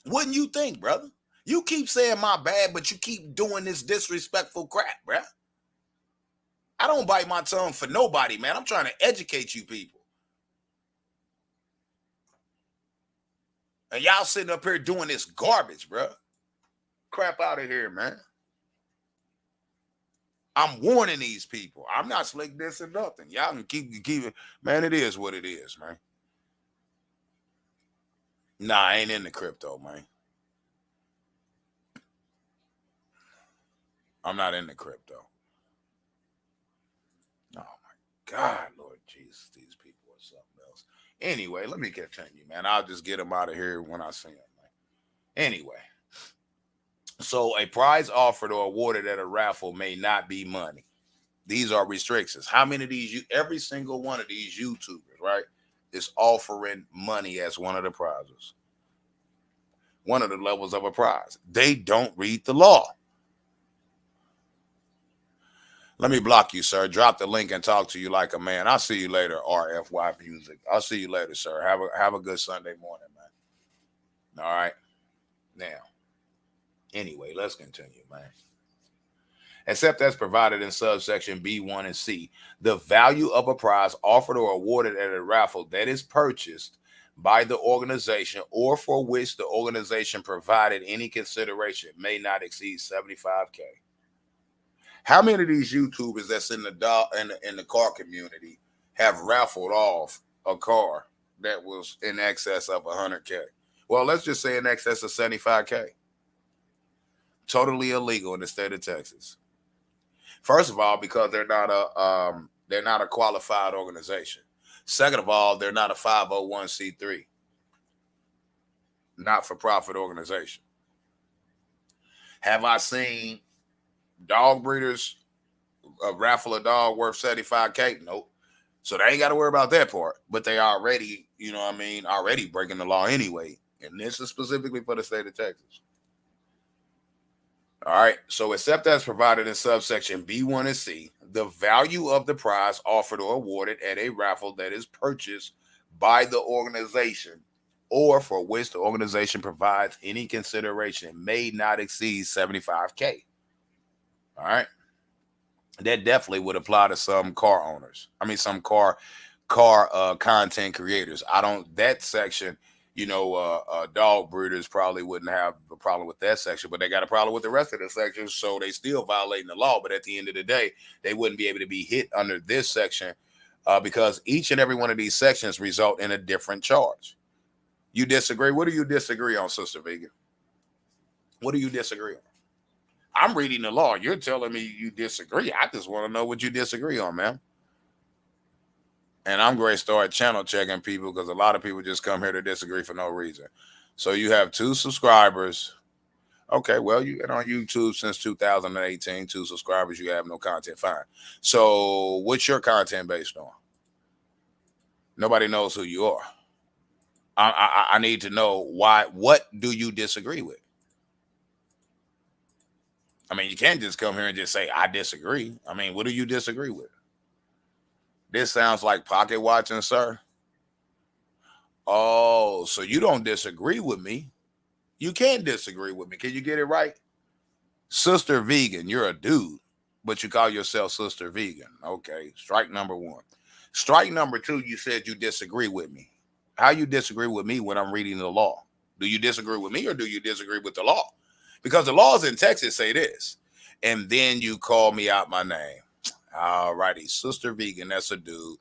Wouldn't you think, brother? You keep saying my bad, but you keep doing this disrespectful crap, bruh. I don't bite my tongue for nobody, man. I'm trying to educate you people. And y'all sitting up here doing this garbage, bruh. Crap out of here, man. I'm warning these people. I'm not slick this or nothing. Y'all can keep it. Man, it is what it is, man. Nah, I ain't into crypto, man. I'm not into crypto. Oh, my God, Lord Jesus. These people are something else. Anyway, let me continue, man. I'll just get them out of here when I see them, man. Anyway. So a prize offered or awarded at a raffle may not be money. These are restrictions. How many of these, every single one of these YouTubers, right, is offering money as one of the prizes. One of the levels of a prize. They don't read the law. Let me block you, sir. Drop the link and talk to you like a man. I'll see you later, RFY Music. I'll see you later, sir. Have a good Sunday morning, man. All right. Now. Anyway, let's continue, man. Except as provided in subsection B1 and C, the value of a prize offered or awarded at a raffle that is purchased by the organization or for which the organization provided any consideration may not exceed $75K. How many of these YouTubers that's in the car community have raffled off a car that was in excess of 100K? Well, let's just say in excess of 75K. Totally illegal in the state of Texas. First of all, because they're not a qualified organization. Second of all, they're not a 501c3, not-for-profit organization. Have I seen dog breeders raffle a dog worth 75K? Nope. So they ain't got to worry about that part. But they already, already breaking the law anyway. And this is specifically for the state of Texas. All right, so except as provided in subsection B1 and C, the value of the prize offered or awarded at a raffle that is purchased by the organization or for which the organization provides any consideration may not exceed $75K. All right, that definitely would apply to some car owners. Some car content creators. That section. Dog breeders probably wouldn't have a problem with that section, but they got a problem with the rest of the section, so they still violating the law. But at the end of the day, they wouldn't be able to be hit under this section because each and every one of these sections result in a different charge. You disagree? What do you disagree on, Sister Vegan? What do you disagree on? I'm reading the law. You're telling me you disagree. I just want to know what you disagree on, man. And I'm going to start channel checking people because a lot of people just come here to disagree for no reason. So you have 2 subscribers. Okay, well, you've been on YouTube since 2018. 2 subscribers, you have no content. Fine. So what's your content based on? Nobody knows who you are. I need to know why. What do you disagree with? You can't just come here and just say, I disagree. What do you disagree with? This sounds like pocket watching, sir. Oh, so you don't disagree with me. You can't disagree with me. Can you get it right? Sister Vegan, you're a dude, but you call yourself Sister Vegan. Okay, strike number 1. Strike number 2, you said you disagree with me. How you disagree with me when I'm reading the law? Do you disagree with me or do you disagree with the law? Because the laws in Texas say this. And then you call me out my name. All righty, Sister Vegan, that's a dude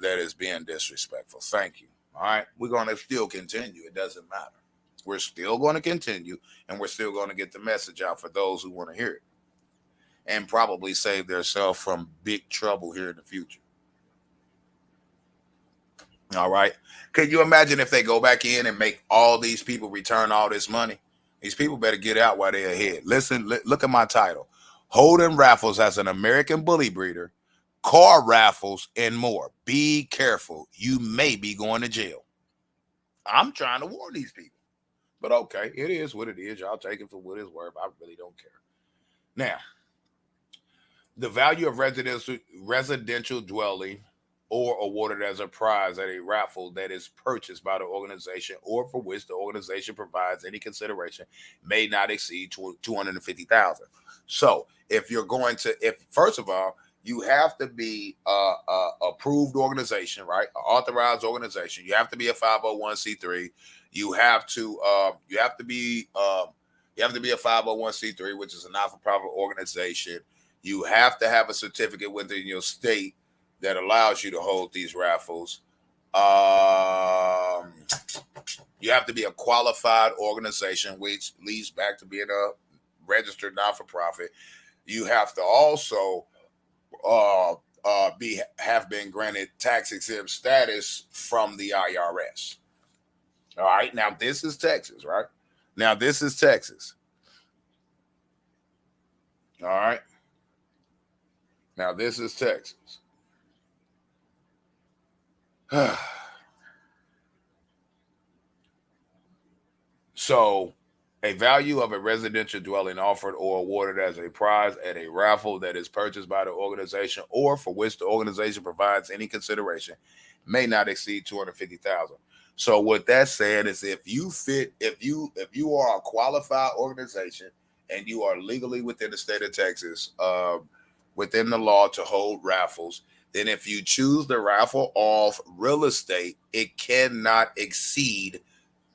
that is being disrespectful. Thank you. All right, we're going to still continue. It doesn't matter. We're still going to continue, and we're still going to get the message out for those who want to hear it and probably save themselves from big trouble here in the future. All right. Can you imagine if they go back in and make all these people return all this money? These people better get out while they're ahead. Listen, look at my title. Holding Raffles as an American bully breeder, car raffles, and more. Be careful. You may be going to jail. I'm trying to warn these people. But okay, it is what it is. Y'all take it for what it's worth. I really don't care. Now, the value of residential dwelling or awarded as a prize at a raffle that is purchased by the organization or for which the organization provides any consideration may not exceed $250,000. So if you're going to, first of all, you have to be a approved organization, right? An authorized organization. You have to be a 501c3. You have to be a 501c3, which is a not-for-profit organization. You have to have a certificate within your state that allows you to hold these raffles. You have to be a qualified organization, which leads back to being a registered not-for-profit. You have to also have been granted tax exempt status from the IRS. All right. Now this is Texas, right? Now this is Texas. All right. Now this is Texas. So, a value of a residential dwelling offered or awarded as a prize at a raffle that is purchased by the organization or for which the organization provides any consideration may not exceed $250,000. So what that's saying is if you are a qualified organization and you are legally within the state of Texas, within the law to hold raffles, then if you choose to raffle off real estate, it cannot exceed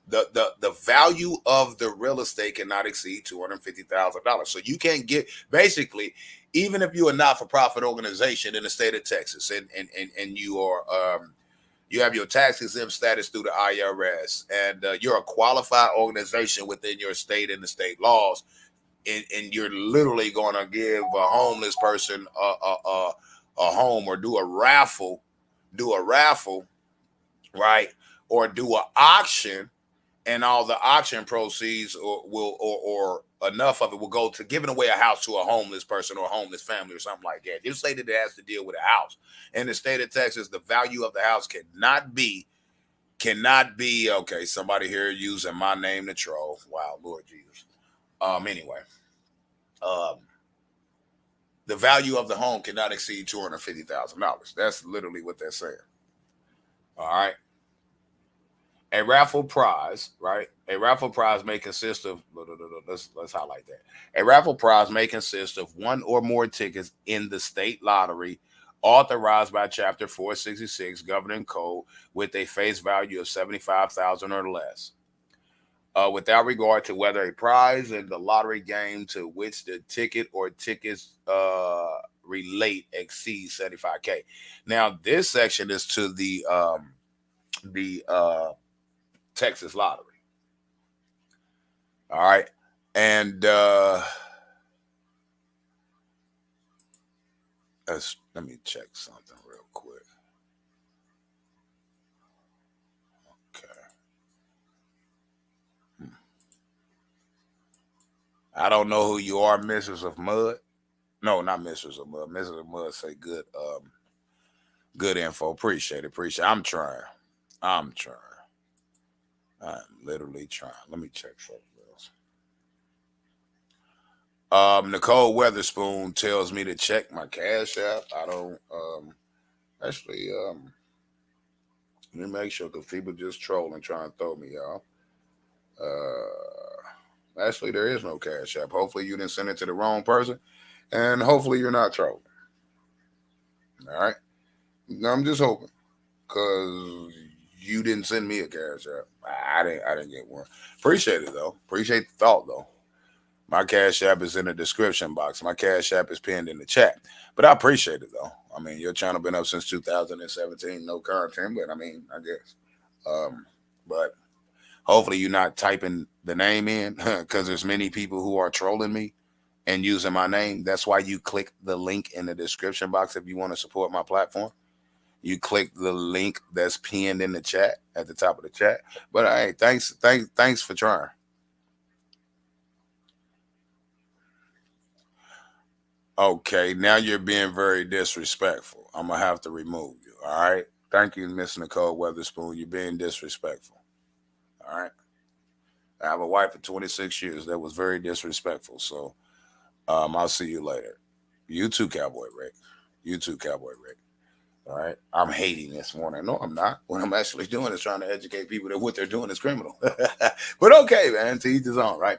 the value of the real estate cannot exceed $250,000. So you can't get basically, even if you're a not-for-profit organization in the state of Texas and you are you have your tax exempt status through the IRS, and you're a qualified organization within your state and the state laws, and you're literally going to give a homeless person a home or do a raffle, right? Or do an auction, and all the auction proceeds or enough of it will go to giving away a house to a homeless person or a homeless family or something like that. You say that it has to deal with a house. In the state of Texas, the value of the house cannot be okay. Somebody here using my name to troll. Wow, Lord Jesus. Anyway, um, the value of the home cannot exceed $250,000. That's literally what they're saying. All right. A raffle prize, right? A raffle prize may consist of let's highlight that. A raffle prize may consist of one or more tickets in the state lottery authorized by Chapter 466 governing code with a face value of 75,000 or less. Without regard to whether a prize in the lottery game to which the ticket or tickets relate exceeds 75K. Now, this section is to the Texas lottery. All right. And let me check something real quick. Okay. I don't know who you are, Mrs. of Mud. No, not Mrs. of Mud. Mrs. of Mud say good info. Appreciate it. I'm trying. I'm literally trying. Let me check something else. Nicole Weatherspoon tells me to check my Cash App. I don't actually let me make sure because people just troll and try and throw me, y'all. Actually, there is no Cash App. Hopefully, you didn't send it to the wrong person, and hopefully, you're not trolling. All right, I'm just hoping because you didn't send me a Cash App. I didn't get one. Appreciate it though. Appreciate the thought though. My Cash App is in the description box. My Cash App is pinned in the chat. But I appreciate it though. I mean, your channel been up since 2017, no content, but I mean, I guess. But hopefully you're not typing the name in because there's many people who are trolling me and using my name. That's why you click the link in the description box if you want to support my platform. You click the link that's pinned in the chat at the top of the chat. But hey, thanks for trying. Okay, now you're being very disrespectful. I'm gonna have to remove you. All right. Thank you, Miss Nicole Weatherspoon. You're being disrespectful. All right. I have a wife for 26 years that was very disrespectful. So I'll see you later. You too, Cowboy Rick. You too, Cowboy Rick. All right. I'm hating this morning. No, I'm not. What I'm actually doing is trying to educate people that what they're doing is criminal. But okay, man, to each his own, right?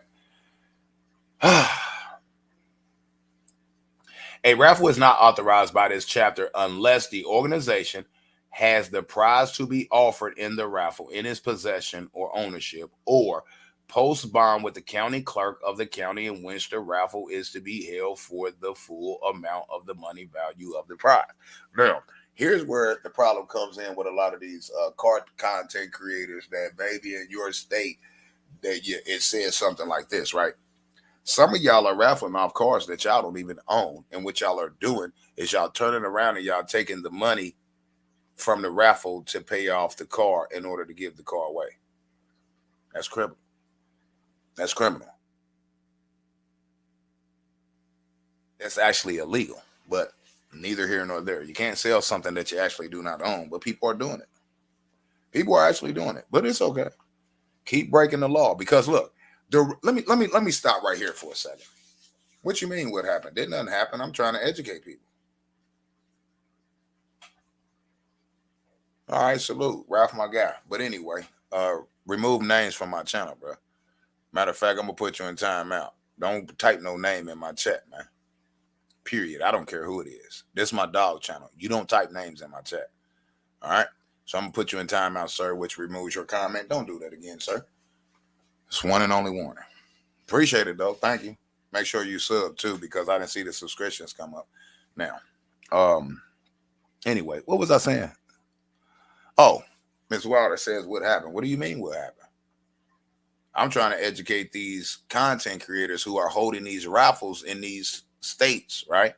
A raffle is not authorized by this chapter unless the organization has the prize to be offered in the raffle in its possession or ownership, or post bond with the county clerk of the county in which the raffle is to be held for the full amount of the money value of the prize. Now, here's where the problem comes in with a lot of these card content creators that maybe in your state that it says something like this, right? Some of y'all are raffling off cars that y'all don't even own. And what y'all are doing is y'all turning around and y'all taking the money from the raffle to pay off the car in order to give the car away. That's criminal. That's criminal. That's actually illegal, but neither here nor there. You can't sell something that you actually do not own, but people are doing it. People are actually doing it, but it's okay. Keep breaking the law because look, let me stop right here for a second. What you mean? What happened? Did nothing happen? I'm trying to educate people. All right, salute. Ralph, my guy. But anyway, remove names from my channel, bro. Matter of fact, I'm gonna put you in timeout. Don't type no name in my chat, man. Period. I don't care who it is. This is my dog channel. You don't type names in my chat. All right. So I'm gonna put you in timeout, sir, which removes your comment. Don't do that again, sir. It's one and only warning. Appreciate it though. Thank you. Make sure you sub too, because I didn't see the subscriptions come up. Now, anyway, what was I saying? Oh, Miss Wilder says what happened. What do you mean what happened? I'm trying to educate these content creators who are holding these raffles in these states, right?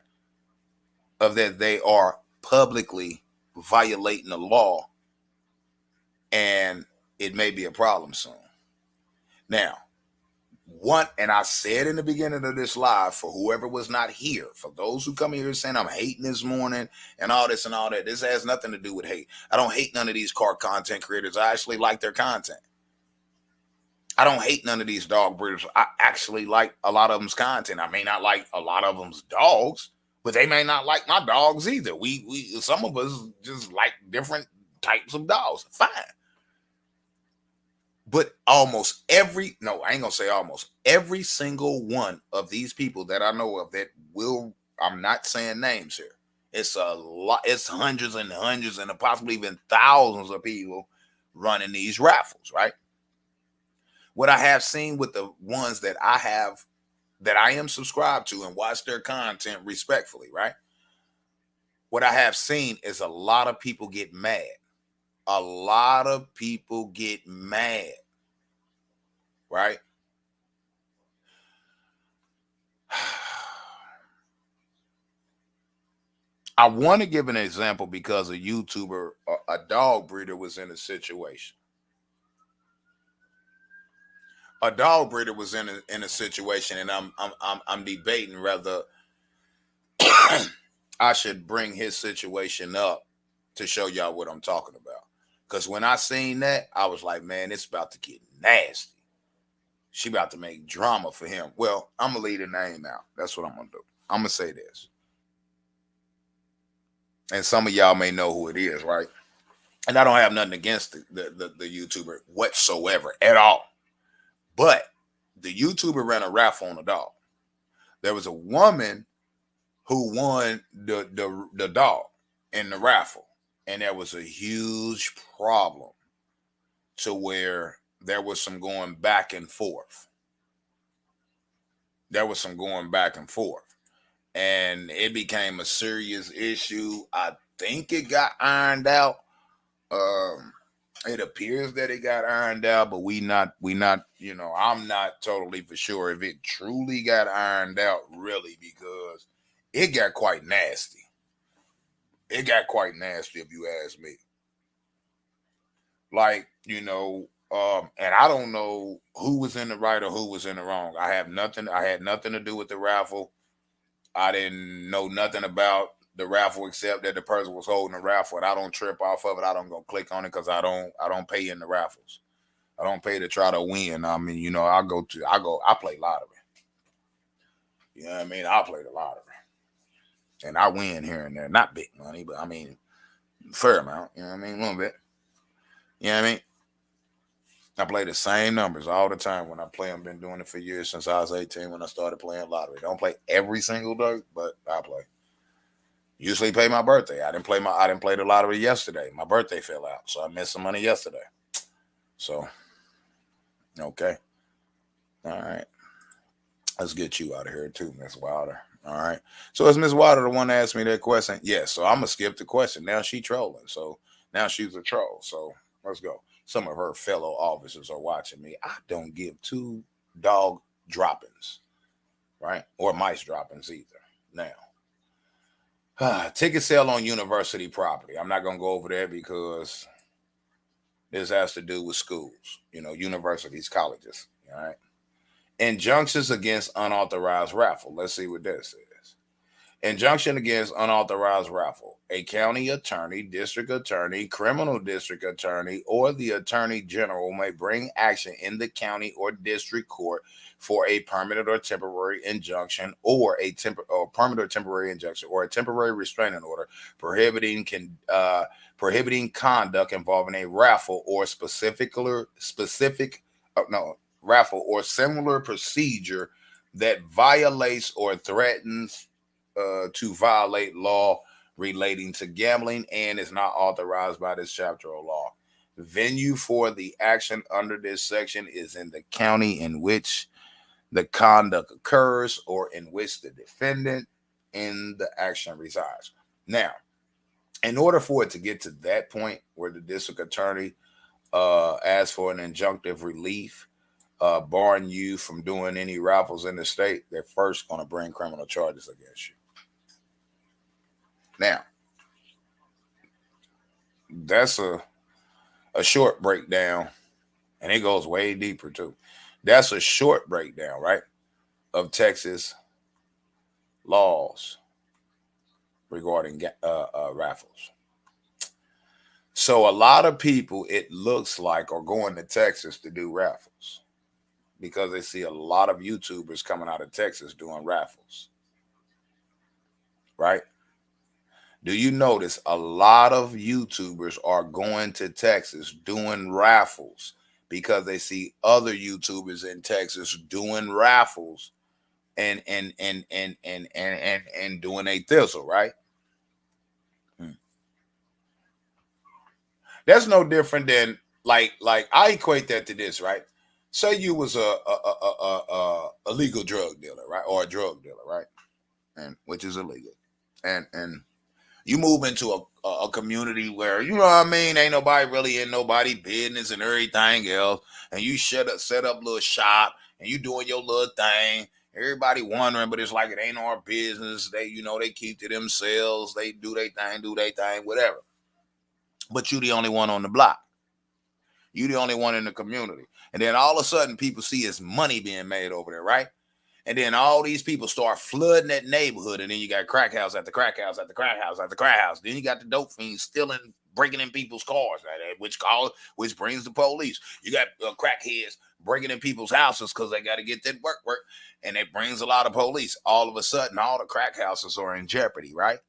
Of that they are publicly violating the law, and it may be a problem soon. Now, and I said in the beginning of this live, for whoever was not here, for those who come here saying I'm hating this morning and all this and all that, this has nothing to do with hate. I don't hate none of these car content creators. I actually like their content. I don't hate none of these dog breeders. I actually like a lot of them's content. I may not like a lot of them's dogs, but they may not like my dogs either. We some of us just like different types of dogs. Fine. But I ain't gonna say almost every single one of these people that I know of that I'm not saying names here. It's a lot, it's hundreds and hundreds and possibly even thousands of people running these raffles, right? What I have seen with the ones that I am subscribed to and watch their content respectfully, right? What I have seen is a lot of people get mad. A lot of people get mad, right? I want to give an example because a YouTuber, a dog breeder, was in a situation. A dog breeder was in a situation, and I'm debating whether I should bring his situation up to show y'all what I'm talking about. Because when I seen that, I was like, man, it's about to get nasty. She about to make drama for him. Well, I'm gonna leave the name out. That's what I'm gonna do. I'm gonna say this, and some of y'all may know who it is, right? And I don't have nothing against the YouTuber whatsoever at all. But the YouTuber ran a raffle on a dog. There was a woman who won the dog in the raffle. And there was a huge problem to where there was some going back and forth. And it became a serious issue. I think it got ironed out. It appears that it got ironed out, but we not, I'm not totally for sure if it truly got ironed out, really, because it got quite nasty. It got quite nasty, if you ask me. Like, and I don't know who was in the right or who was in the wrong. I had nothing to do with the raffle. I didn't know nothing about the raffle except that the person was holding the raffle, and I don't trip off of it. I don't go click on it because I don't pay in the raffles. I don't pay to try to win. I mean, I play lottery. You know what I mean? I play the lottery. And I win here and there. Not big money, but I mean fair amount. You know what I mean? A little bit. You know what I mean? I play the same numbers all the time when I play. I've been doing it for years since I was 18 when I started playing lottery. Don't play every single day, but I play. Usually pay my birthday. I didn't play the lottery yesterday. My birthday fell out, so I missed some money yesterday. So, okay. All right. Let's get you out of here too, Miss Wilder. All right. So is Miss Wilder the one that asked me that question? Yes. So I'm gonna skip the question. Now she trolling. So now she's a troll. So let's go. Some of her fellow officers are watching me. I don't give two dog droppings, right? Or mice droppings either. Now, ticket sale on university property. I'm not gonna go over there because this has to do with schools, universities, colleges. All right. Injunctions against unauthorized raffle. Let's see what this is. Injunction against unauthorized raffle. A county attorney, district attorney, criminal district attorney, or the attorney general may bring action in the county or district court for a permanent or temporary injunction, or or permanent or temporary injunction, or a temporary restraining order prohibiting conduct involving a raffle or specific no raffle or similar procedure that violates or threatens to violate law relating to gambling and is not authorized by this chapter of law. Venue for the action under this section is in the county in which the conduct occurs or in which the defendant in the action resides. Now, in order for it to get to that point where the district attorney asks for an injunctive relief, barring you from doing any raffles in the state, they're first going to bring criminal charges against you. Now, that's a short breakdown, and it goes way deeper too. That's a short breakdown, right, of Texas laws regarding raffles. So a lot of people, it looks like, are going to Texas to do raffles because they see a lot of YouTubers coming out of Texas doing raffles, right? Do you notice a lot of YouTubers are going to Texas doing raffles because they see other YouTubers in Texas doing raffles and doing a thistle, right? That's no different than like I equate that to this, right? Say you was a legal drug dealer, right, or a drug dealer, right, and which is illegal, and you move into a community where, you know what I mean, ain't nobody really in nobody business and everything else, and you set up a little shop and you doing your little thing. Everybody wondering, but it's like it ain't our business. They, they keep to themselves. They do their thing, whatever. But you the only one on the block. You the only one in the community. And then all of a sudden people see it's money being made over there, right? And then all these people start flooding that neighborhood, and then you got crack house after crack house after crack house after crack house. Then you got the dope fiends stealing, breaking in people's cars, which brings the police. You got crackheads breaking in people's houses because they got to get that work, and it brings a lot of police. All of a sudden, all the crack houses are in jeopardy, right?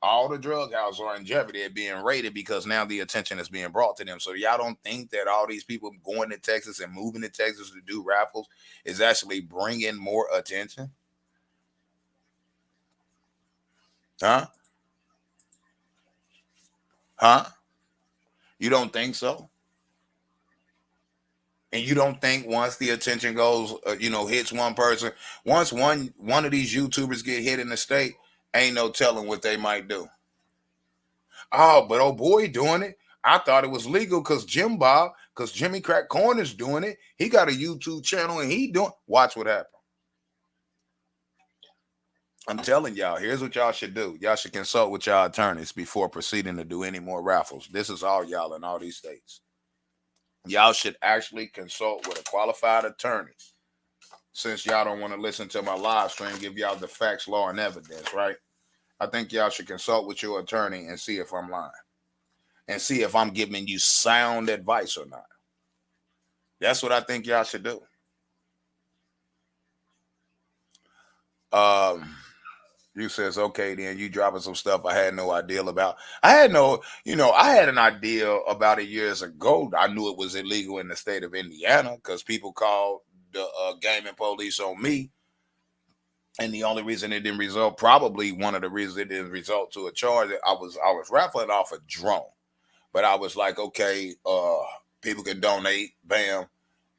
All the drug houses are in jeopardy of being raided because now the attention is being brought to them. So y'all don't think that all these people going to Texas and moving to Texas to do raffles is actually bringing more attention? Huh? Huh? You don't think so? And you don't think once the attention goes, hits one person, once one of these YouTubers get hit in the state, ain't no telling what they might do. Oh, but oh boy, doing it. I thought it was legal because Jimmy Crack Corner's doing it. He got a YouTube channel and he doing. Watch what happens. I'm telling y'all, here's what y'all should do. Y'all should consult with y'all attorneys before proceeding to do any more raffles. This is all y'all in all these states. Y'all should actually consult with a qualified attorney. Since y'all don't want to listen to my live stream, give y'all the facts, law, and evidence, right? I think y'all should consult with your attorney and see if I'm lying. And see if I'm giving you sound advice or not. That's what I think y'all should do. You says, okay, then you dropping some stuff I had no idea about. I had an idea about it years ago. I knew it was illegal in the state of Indiana because people called the gaming police on me. And the only reason it didn't result, probably one of the reasons it didn't result to a charge, I was raffling off a drone. But I was like, okay, people can donate, bam.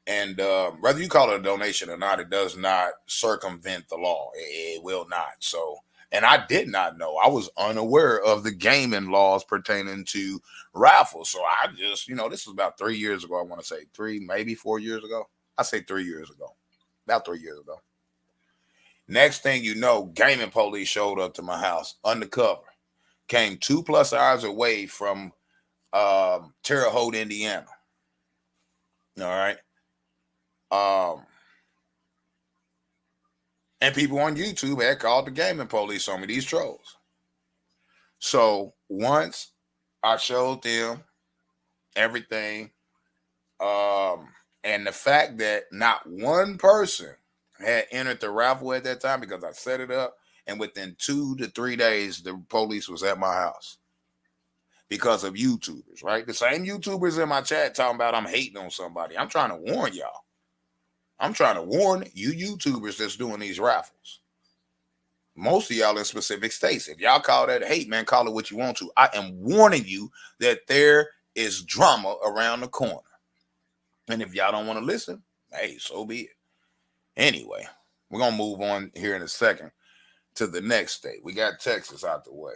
And whether you call it a donation or not, it does not circumvent the law. It will not. So, and I did not know. I was unaware of the gaming laws pertaining to raffles. So I just, this was about 3 years ago. I want to say 3, maybe 4 years ago. I say 3 years ago. About 3 years ago. Next thing you know, gaming police showed up to my house undercover. Came 2+ hours away from Terre Haute, Indiana. All right. And people on YouTube had called the gaming police on me, these trolls. So once I showed them everything, and the fact that not one person had entered the Raffle at that time because I set it up, and within 2 to 3 days, the police was at my house because of YouTubers, right? The same YouTubers in my chat talking about I'm hating on somebody. I'm trying to warn y'all. I'm trying to warn you YouTubers that's doing these raffles. Most of y'all in specific states. If y'all call that hate, man, call it what you want to. I am warning you that there is drama around the corner. And if y'all don't want to listen, hey, so be it. Anyway, we're going to move on here in a second to the next state. We got Texas out the way.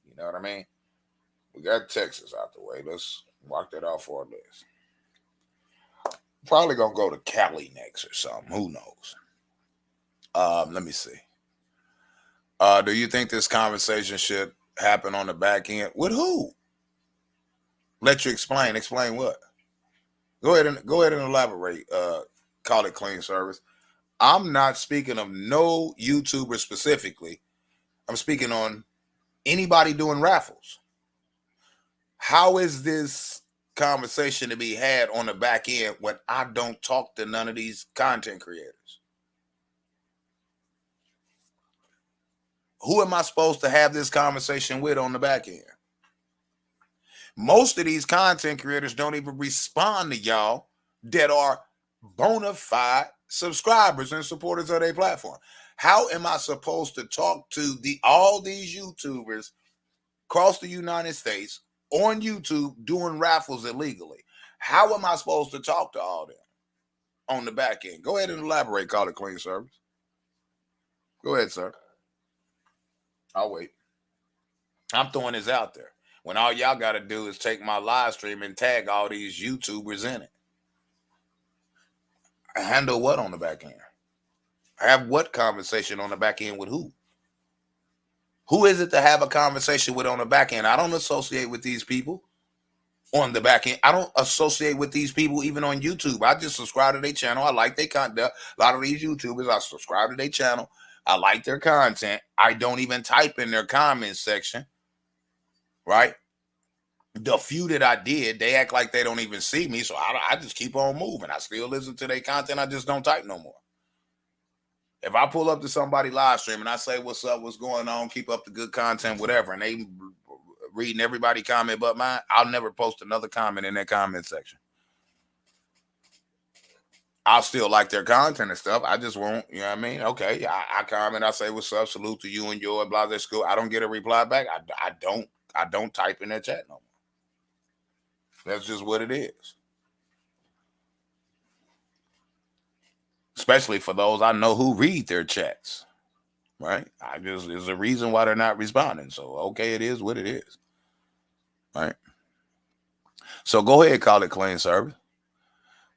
You know what I mean? We got Texas out the way. Let's mark that off for our list. Probably going to go to Cali next or something. Who knows? Let me see. Do you think this conversation should happen on the back end? With who? Let you explain. Explain what? Go ahead and elaborate. Call it clean service. I'm not speaking of no YouTuber specifically. I'm speaking on anybody doing raffles. How is this conversation to be had on the back end when I don't talk to none of these content creators? Who am I supposed to have this conversation with on the back end? Most of these content creators don't even respond to y'all that are bona fide subscribers and supporters of their platform. How am I supposed to talk to all these YouTubers across the United States on YouTube doing raffles illegally? How am I supposed to talk to all them on the back end? Go ahead and elaborate. Call it clean service. Go ahead, sir. I'll wait. I'm throwing this out there. When all y'all got to do is take my live stream and tag all these YouTubers in it. Handle what on the back end? Have what conversation on the back end with who? Who is it to have a conversation with on the back end? I don't associate with these people on the back end. I don't associate with these people even on YouTube. I just subscribe to their channel. I like their content. A lot of these YouTubers, I subscribe to their channel. I like their content. I don't even type in their comment section, right? The few that I did, they act like they don't even see me, so I just keep on moving. I still listen to their content. I just don't type no more. If I pull up to somebody live stream and I say, what's up, what's going on, keep up the good content, whatever, and they reading everybody comment but mine, I'll never post another comment in that comment section. I'll still like their content and stuff. I just won't, you know what I mean? Okay, I comment, I say, what's up, salute to you and your blah, blah, school. I don't get a reply back. I don't type in that chat no more. That's just what it is. Especially for those I know who read their chats, right? There's a reason why they're not responding. So, okay, it is what it is, right? So go ahead, call it clean service.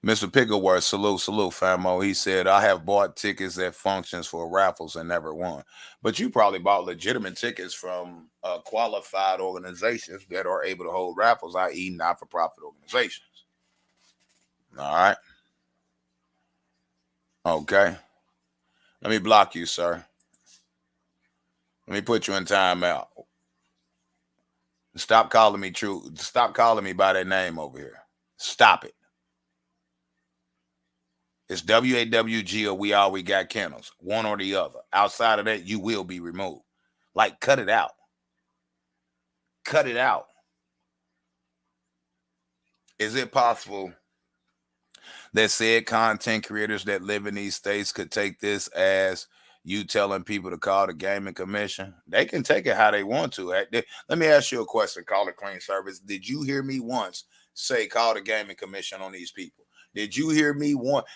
Mr. Pickleworth, salute, famo. He said, I have bought tickets at functions for raffles and never won. But you probably bought legitimate tickets from qualified organizations that are able to hold raffles, i.e. not-for-profit organizations. All right. Okay. Let me block you, sir. Let me put you in timeout. Stop calling me true. Stop calling me by that name over here. Stop it. It's W.A.W.G. or We Kennels. One or the other. Outside of that, you will be removed. Like, cut it out. Cut it out. Is it possible that said content creators that live in these states could take this as you telling people to call the gaming commission? They can take it how they want to. Let me ask you a question. Call it clean service. Did you hear me once say call the gaming commission on these people? Did you hear me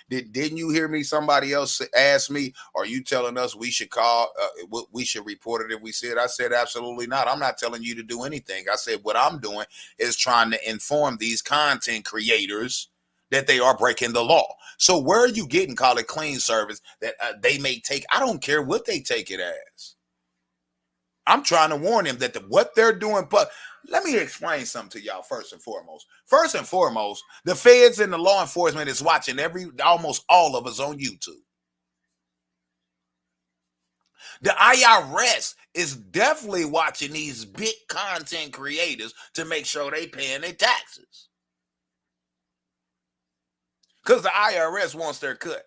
didn't you hear me? Somebody else ask me, are you telling us we should call, we should report it if we see it? I said, absolutely not. I'm not telling you to do anything. I said, what I'm doing is trying to inform these content creators that they are breaking the law. So where are you getting, call it clean service, that they may take? I don't care what they take it as. I'm trying to warn them that what they're doing. But let me explain something to y'all first and foremost. First and foremost, the feds and the law enforcement is watching almost all of us on YouTube. The IRS is definitely watching these big content creators to make sure they paying their taxes. Because the IRS wants their cut.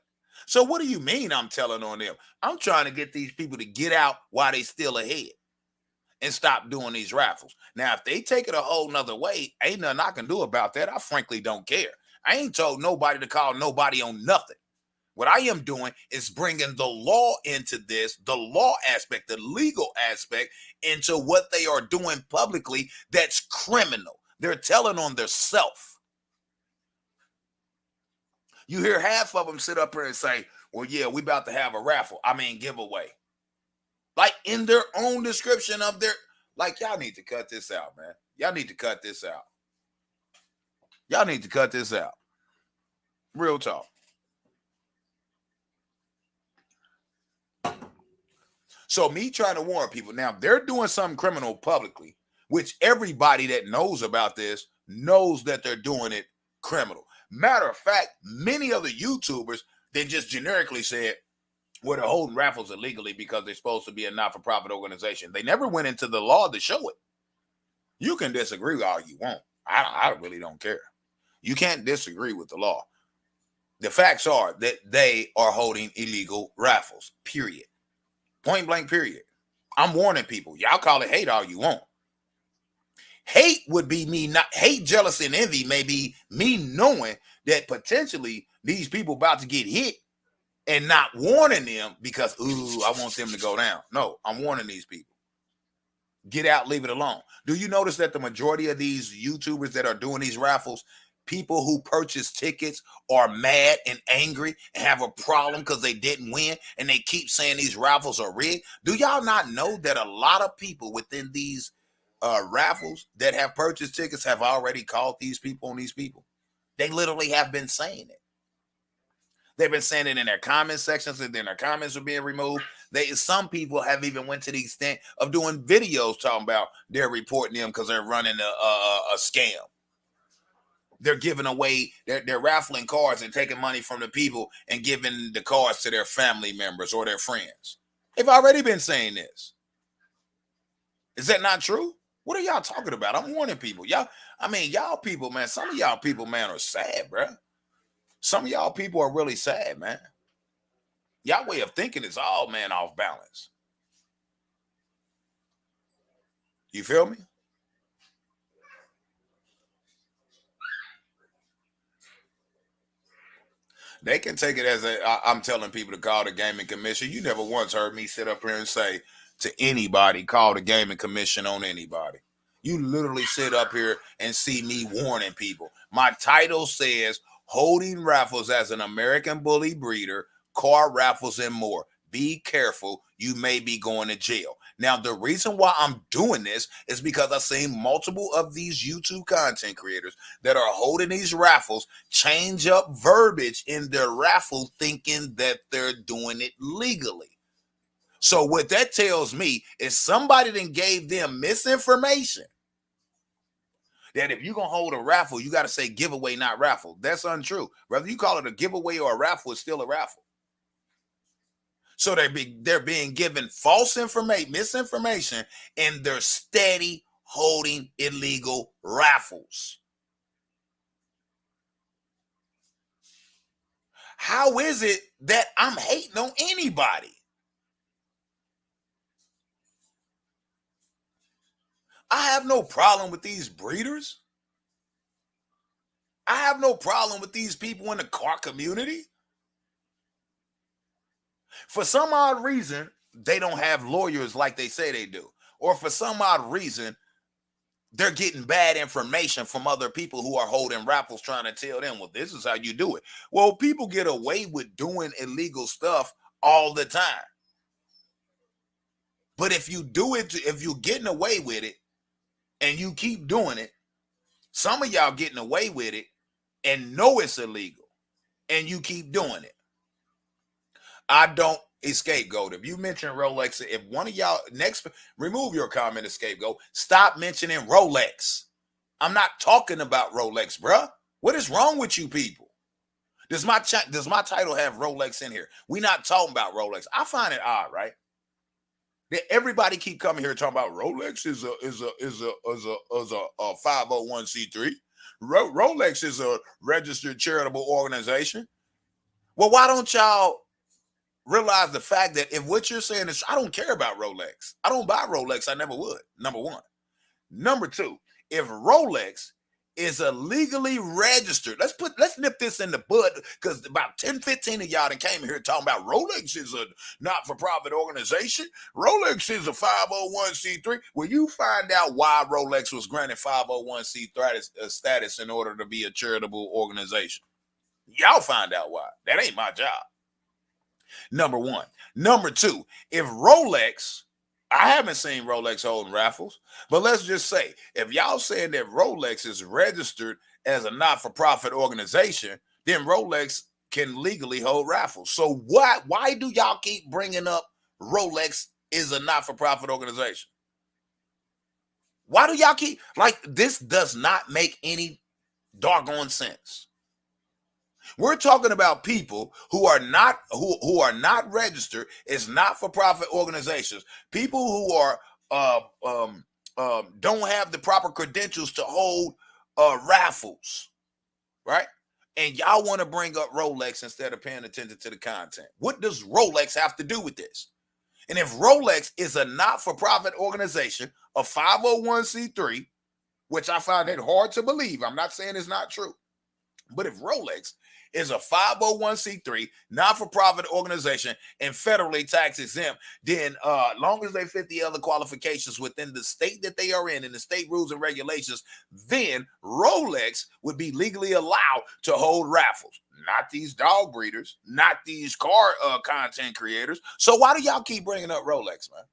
So what do you mean I'm telling on them? I'm trying to get these people to get out while they still ahead and stop doing these raffles. Now, if they take it a whole nother way, ain't nothing I can do about that. I frankly don't care. I ain't told nobody to call nobody on nothing. What I am doing is bringing the law into this, the law aspect, the legal aspect into what they are doing publicly that's criminal. They're telling on their self. You hear half of them sit up here and say, well, yeah, we about to have a raffle. I mean, giveaway. Like in their own description of their, like, y'all need to cut this out, man. Y'all need to cut this out. Y'all need to cut this out. Real talk. So me trying to warn people, now they're doing something criminal publicly, which everybody that knows about this knows that they're doing it criminal. Matter of fact, many other YouTubers, they just generically said, well, they're holding raffles illegally because they're supposed to be a not-for-profit organization. They never went into the law to show it. You can disagree all you want. I really don't care. You can't disagree with the law. The facts are that they are holding illegal raffles, period. Point blank, period. I'm warning people. Y'all call it hate all you want. Hate would be me not hate, jealous, and envy may be me knowing that potentially these people about to get hit and not warning them because, ooh, I want them to go down. No, I'm warning these people. Get out, leave it alone. Do you notice that the majority of these YouTubers that are doing these raffles, people who purchase tickets are mad and angry and have a problem because they didn't win and they keep saying these raffles are rigged? Do y'all not know that a lot of people within these raffles that have purchased tickets have already called these people on these people? They literally have been saying it. They've been saying it in their comment sections, and then their comments are being removed. Some people have even went to the extent of doing videos talking about they're reporting them because they're running a scam. They're giving away, they're raffling cards and taking money from the people and giving the cards to their family members or their friends. They've already been saying this. Is that not true? What are y'all talking about? I'm warning people. Y'all people, man, some of y'all people, man, are sad, bro. Some of y'all people are really sad, man. Y'all way of thinking is all, man, off balance. You feel me? They can take it as I'm telling people to call the gaming commission. You never once heard me sit up here and say to anybody, call the gaming commission on anybody. You literally sit up here and see me warning people. My title says holding raffles as an American bully breeder, car raffles, and more. Be careful. You may be going to jail. Now, the reason why I'm doing this is because I've seen multiple of these YouTube content creators that are holding these raffles change up verbiage in their raffle thinking that they're doing it legally. So what that tells me is somebody then gave them misinformation that if you're going to hold a raffle, you got to say giveaway, not raffle. That's untrue. Whether you call it a giveaway or a raffle, it's still a raffle. So they're being given false information, misinformation, and they're steady holding illegal raffles. How is it that I'm hating on anybody? I have no problem with these breeders. I have no problem with these people in the car community. For some odd reason, they don't have lawyers like they say they do. Or for some odd reason, they're getting bad information from other people who are holding raffles trying to tell them, well, this is how you do it. Well, people get away with doing illegal stuff all the time. But if you do it, if you're getting away with it and you keep doing it, some of y'all getting away with it and know it's illegal and you keep doing it. I don't scapegoat. If you mention Rolex, if one of y'all next, remove your comment of scapegoat. Stop mentioning Rolex. I'm not talking about Rolex, bruh. What is wrong with you people? Does my title have Rolex in here? We not talking about Rolex. I find it odd, right? Everybody keep coming here talking about Rolex is a 501c3. Rolex is a registered charitable organization. Well, why don't y'all realize the fact that if what you're saying is, I don't care about Rolex. I don't buy Rolex. I never would. Number one. Number two, if Rolex is a legally registered, let's nip this in the bud, because about 10-15 of y'all that came here talking about Rolex is a not-for-profit organization. Rolex is a 501c3. Well, you find out why Rolex was granted 501c3 status in order to be a charitable organization. Y'all find out why. That ain't my job. Number one. Number two, if Rolex, I haven't seen Rolex holding raffles, but let's just say, if y'all saying that Rolex is registered as a not-for-profit organization, then Rolex can legally hold raffles. So why do y'all keep bringing up Rolex is a not-for-profit organization? Why do y'all keep, like, this does not make any doggone sense. We're talking about people who are not registered as not-for-profit organizations, people who are don't have the proper credentials to hold raffles, right? And y'all want to bring up Rolex instead of paying attention to the content. What does Rolex have to do with this? And if Rolex is a not-for-profit organization, a 501c3, which I find it hard to believe, I'm not saying it's not true, but if Rolex is a 501c3 not-for-profit organization and federally tax exempt, then long as they fit the other qualifications within the state that they are in and the state rules and regulations, then Rolex would be legally allowed to hold raffles. Not these dog breeders, not these car content creators. So why do y'all keep bringing up Rolex, man?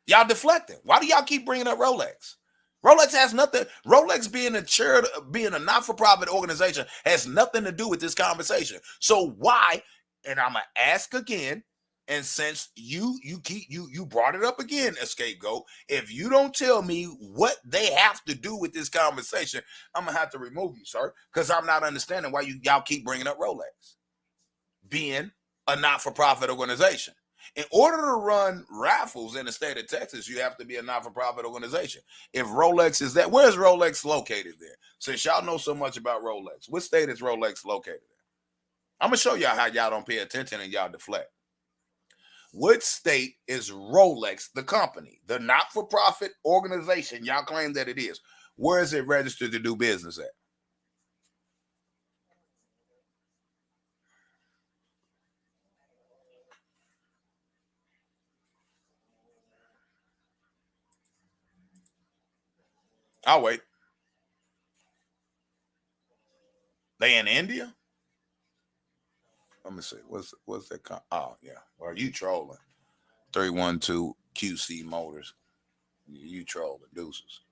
Y'all deflecting. Why do y'all keep bringing up Rolex? Rolex has nothing. Rolex being a charity, being a not-for-profit organization has nothing to do with this conversation. So why? And I'm gonna ask again. And since you brought it up again, a scapegoat, if you don't tell me what they have to do with this conversation, I'm gonna have to remove you, sir, because I'm not understanding why y'all keep bringing up Rolex being a not-for-profit organization. In order to run raffles in the state of Texas, you have to be a not-for-profit organization. If Rolex is that, where's Rolex located there? Since y'all know so much about Rolex, what state is Rolex located in? I'm going to show y'all how y'all don't pay attention and y'all deflect. What state is Rolex, the company, the not-for-profit organization y'all claim that it is? Where is it registered to do business at? I'll wait. They in India? Let me see. What's that? Oh, yeah. Well, you trolling. 312 QC Motors. You trolling deuces.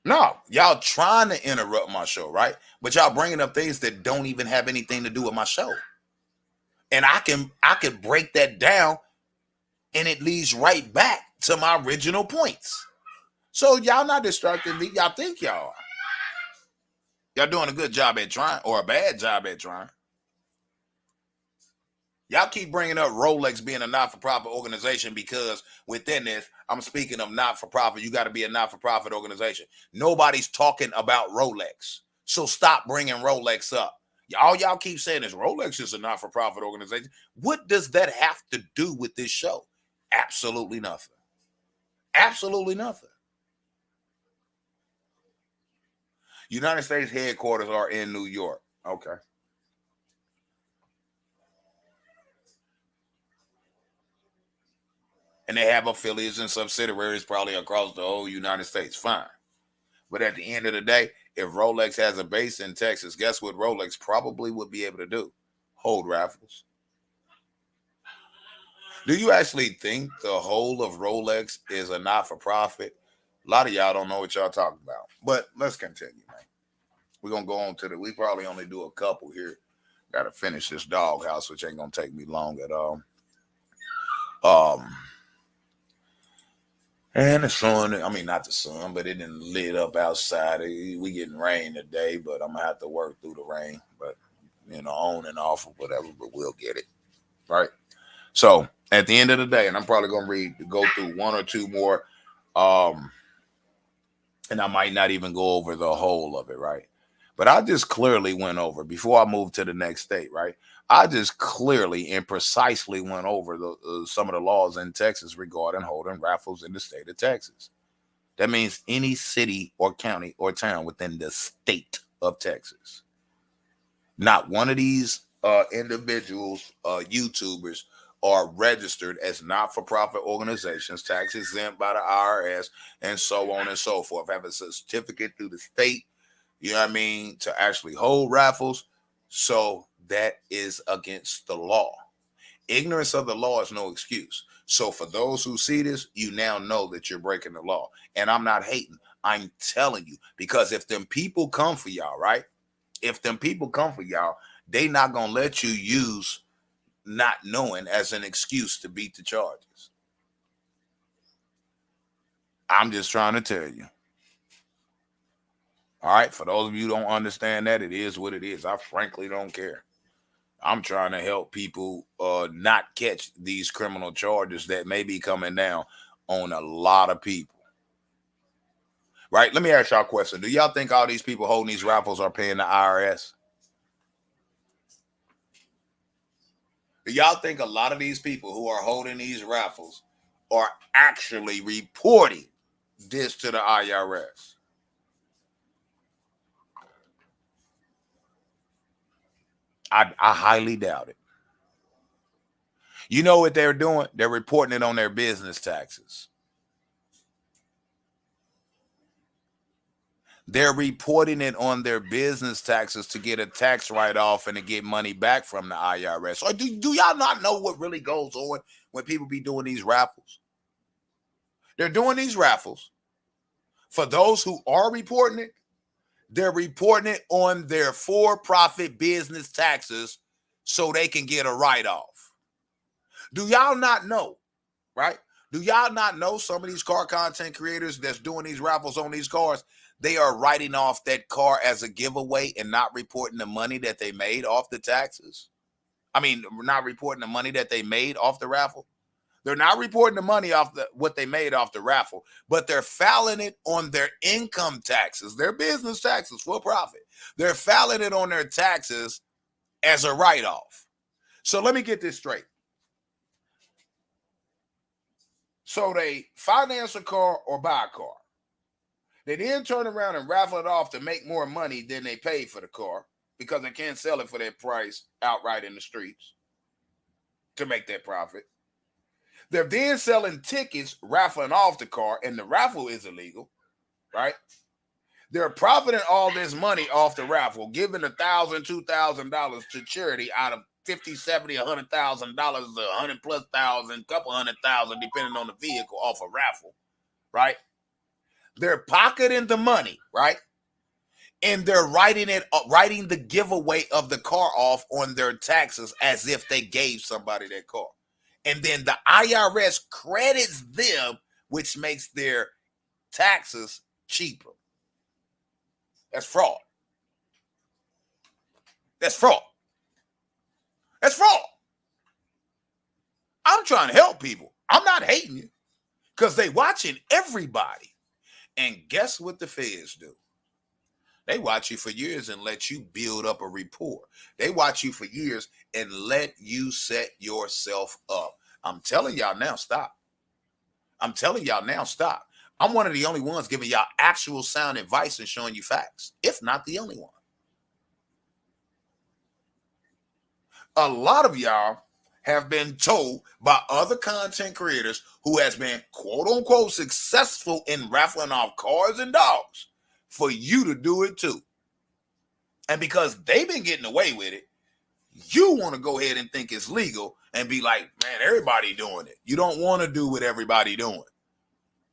No, y'all trying to interrupt my show, right? But y'all bringing up things that don't even have anything to do with my show. And I can break that down, and it leads right back to my original points. So y'all not distracting me. Y'all think y'all are. Y'all doing a good job at trying, or a bad job at trying. Y'all keep bringing up Rolex being a not-for-profit organization because within this, I'm speaking of not-for-profit. You got to be a not-for-profit organization. Nobody's talking about Rolex. So stop bringing Rolex up. All y'all keep saying is Rolex is a not-for-profit organization. What does that have to do with this show? Absolutely nothing. Absolutely nothing. United States headquarters are in New York. Okay. And they have affiliates and subsidiaries probably across the whole United States. Fine. But at the end of the day, if Rolex has a base in Texas, guess what Rolex probably would be able to do? Hold raffles. Do you actually think the whole of Rolex is a not-for-profit? A lot of y'all don't know what y'all talking about. But let's continue, man. We're going to go on to we probably only do a couple here. Got to finish this doghouse, which ain't going to take me long at all. And the sun, I mean, not the sun, but it didn't lit up outside. We getting rain today, but I'm going to have to work through the rain. But, on and off or whatever, but we'll get it. right? So at the end of the day, and I'm probably going to go through one or two more, and I might not even go over the whole of it, right? But I just clearly went over, before I moved to the next state, right? I just clearly and precisely went over some of the laws in Texas regarding holding raffles in the state of Texas. That means any city or county or town within the state of Texas. Not one of these individuals, YouTubers, are registered as not-for-profit organizations, tax exempt by the IRS, and so on and so forth. Have a certificate through the state, you know what I mean, to actually hold raffles. So that is against the law. Ignorance of the law is no excuse. So for those who see this, you now know that you're breaking the law. And I'm not hating. I'm telling you, because if them people come for y'all, right? If them people come for y'all, they not going to let you use not knowing as an excuse to beat the charges. I'm just trying to tell you. All right, for those of you who don't understand that, it is what it is. I frankly don't care. I'm trying to help people not catch these criminal charges that may be coming down on a lot of people. Right? Let me ask y'all a question. Do y'all think all these people holding these raffles are paying the IRS? Do y'all think a lot of these people who are holding these raffles are actually reporting this to the IRS? I highly doubt it. You know what they're doing? They're reporting it on their business taxes. They're reporting it on their business taxes to get a tax write-off and to get money back from the IRS. Or do y'all not know what really goes on when people be doing these raffles? They're doing these raffles. For those who are reporting it, they're reporting it on their for-profit business taxes so they can get a write-off. Do y'all not know, right? Do y'all not know some of these car content creators that's doing these raffles on these cars, they are writing off that car as a giveaway and not reporting the money that they made off the taxes? I mean, not reporting the money that they made off the raffle. They're not reporting the money off what they made off the raffle, but they're filing it on their income taxes, their business taxes for profit. They're filing it on their taxes as a write-off. So let me get this straight. So they finance a car or buy a car. They then turn around and raffle it off to make more money than they paid for the car because they can't sell it for that price outright in the streets to make that profit. They're then selling tickets, raffling off the car, and the raffle is illegal, right? They're profiting all this money off the raffle, giving $1,000, $2,000 to charity out of $50, $70, $100,000, $100,000+, couple $100,000, depending on the vehicle, off a raffle, right? They're pocketing the money, right? And they're writing the giveaway of the car off on their taxes as if they gave somebody that car. And then the IRS credits them, which makes their taxes cheaper. That's fraud. That's fraud. That's fraud. I'm trying to help people. I'm not hating you because they watching everybody. And guess what the feds do? They watch you for years and let you build up a rapport. They watch you for years and let you set yourself up. I'm telling y'all now, stop. I'm telling y'all now, stop. I'm one of the only ones giving y'all actual sound advice and showing you facts, if not the only one. A lot of y'all have been told by other content creators who has been quote unquote successful in raffling off cars and dogs for you to do it too. And because they've been getting away with it, you want to go ahead and think it's legal and be like, man, everybody doing it. You don't want to do what everybody doing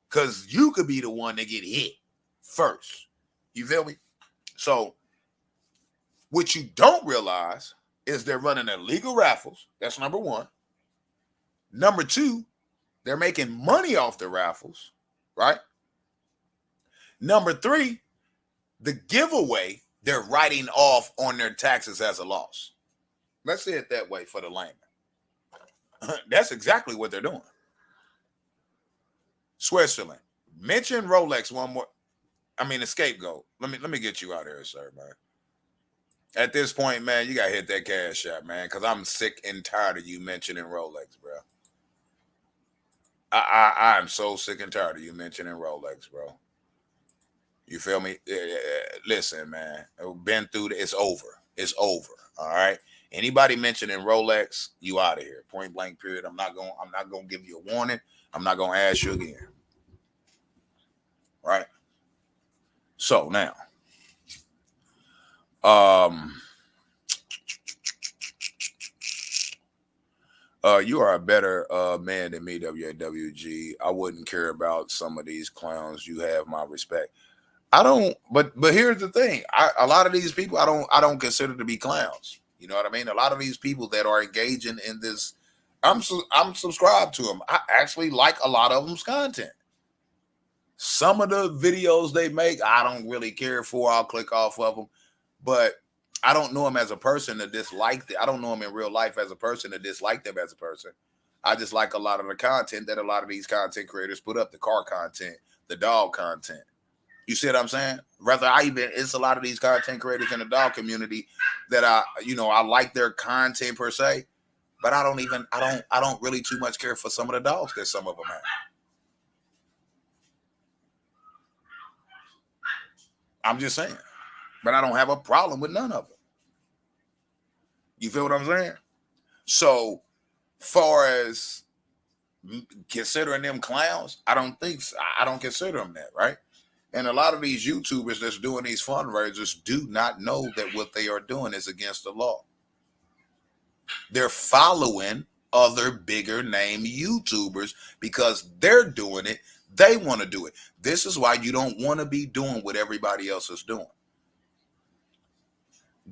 because you could be the one that get hit first. You feel me? So what you don't realize is they're running illegal raffles. That's number one. Number two, they're making money off the raffles, right? Number three, the giveaway they're writing off on their taxes as a loss. Let's say it that way for the layman. That's exactly what they're doing. Switzerland. Mention Rolex one more. I mean, the scapegoat. Let me get you out here, sir, man. At this point, man, you gotta hit that cash out, man, because I'm sick and tired of you mentioning Rolex, bro. I'm so sick and tired of you mentioning Rolex, bro. You feel me? Listen, man. Been through it's over. It's over. All right. Anybody mentioning Rolex, you out of here. Point blank. Period. I'm not gonna give you a warning. I'm not gonna ask you again. Right. So now, you are a better man than me, W.A.W.G. I wouldn't care about some of these clowns. You have my respect. I don't, but here's the thing. A lot of these people I don't consider to be clowns. You know what I mean? A lot of these people that are engaging in this, I'm subscribed to them. I actually like a lot of them's content. Some of the videos they make, I don't really care for. I'll click off of them, but I don't know them as a person to dislike them. I don't know them in real life as a person to dislike them as a person. I just like a lot of the content that a lot of these content creators put up, the car content, the dog content. You see what I'm saying? It's a lot of these content creators in the dog community that I like their content per se, but I don't really too much care for some of the dogs that some of them have. I'm just saying, but I don't have a problem with none of them. You feel what I'm saying? So, far as considering them clowns, I don't think so. I don't consider them that, right? And a lot of these YouTubers that's doing these fundraisers do not know that what they are doing is against the law. They're following other bigger name YouTubers because they're doing it. They want to do it. This is why you don't want to be doing what everybody else is doing.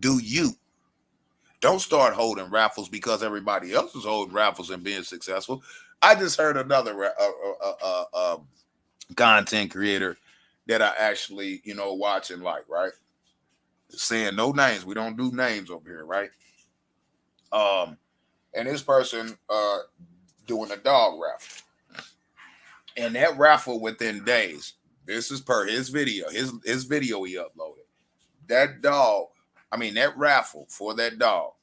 Do you? Don't start holding raffles because everybody else is holding raffles and being successful. I just heard another content creator that I actually, watch and like, right? Saying no names. We don't do names over here, right? And this person doing a dog raffle. And that raffle within days, this is per his video, his video he uploaded. That raffle for that dog,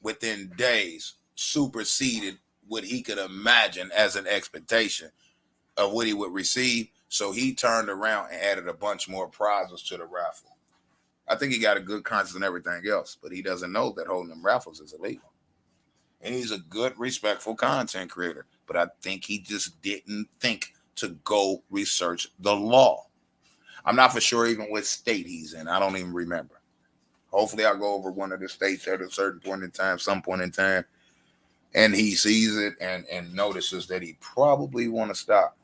within days superseded what he could imagine as an expectation of what he would receive. So he turned around and added a bunch more prizes to the raffle. I think he got a good conscience and everything else, but he doesn't know that holding them raffles is illegal. And he's a good, respectful content creator, but I think he just didn't think to go research the law. I'm not for sure even what state he's in. I don't even remember. Hopefully I'll go over one of the states at a certain point in time, some point in time, and he sees it and notices that he probably want to stop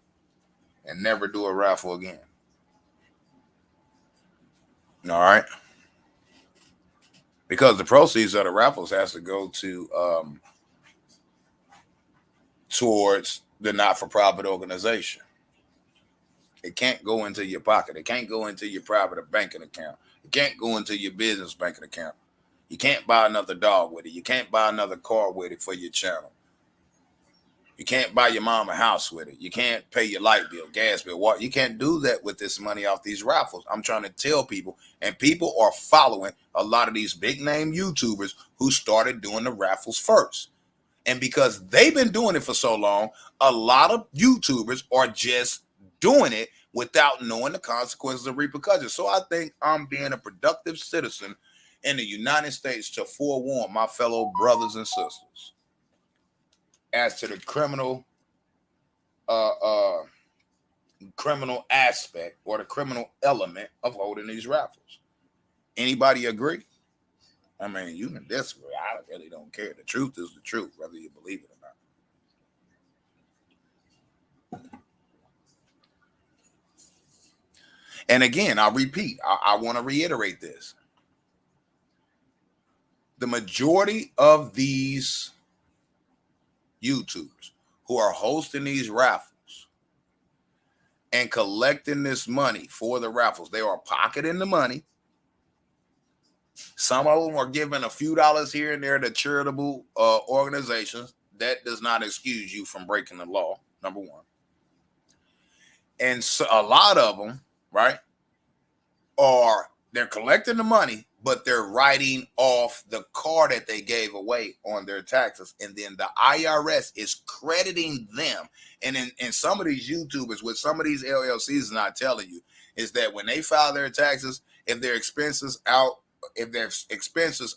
and never do a raffle again. All right? Because the proceeds of the raffles has to go to towards the not-for-profit organization. It can't go into your pocket. It can't go into your private banking account. It can't go into your business banking account. You can't buy another dog with it. You can't buy another car with it for your channel. You can't buy your mom a house with it. You can't pay your light bill, gas bill, water. You can't do that with this money off these raffles. I'm trying to tell people, and people are following a lot of these big name YouTubers who started doing the raffles first. And because they've been doing it for so long, a lot of YouTubers are just doing it without knowing the consequences and repercussions. So I think I'm being a productive citizen in the United States to forewarn my fellow brothers and sisters as to the criminal aspect or the criminal element of holding these raffles. Anybody agree? I mean, you can disagree. I really don't care. The truth is the truth, whether you believe it or not. And again, I'll repeat. I want to reiterate this. The majority of these YouTubers who are hosting these raffles and collecting this money for the raffles, they are pocketing the money. Some of them are giving a few dollars here and there to charitable organizations. That does not excuse you from breaking the law, number one. And so a lot of them, right, they're collecting the money, but they're writing off the car that they gave away on their taxes. And then the IRS is crediting them. And in some of these YouTubers, with some of these LLCs not telling you, is that when they file their taxes, if their expenses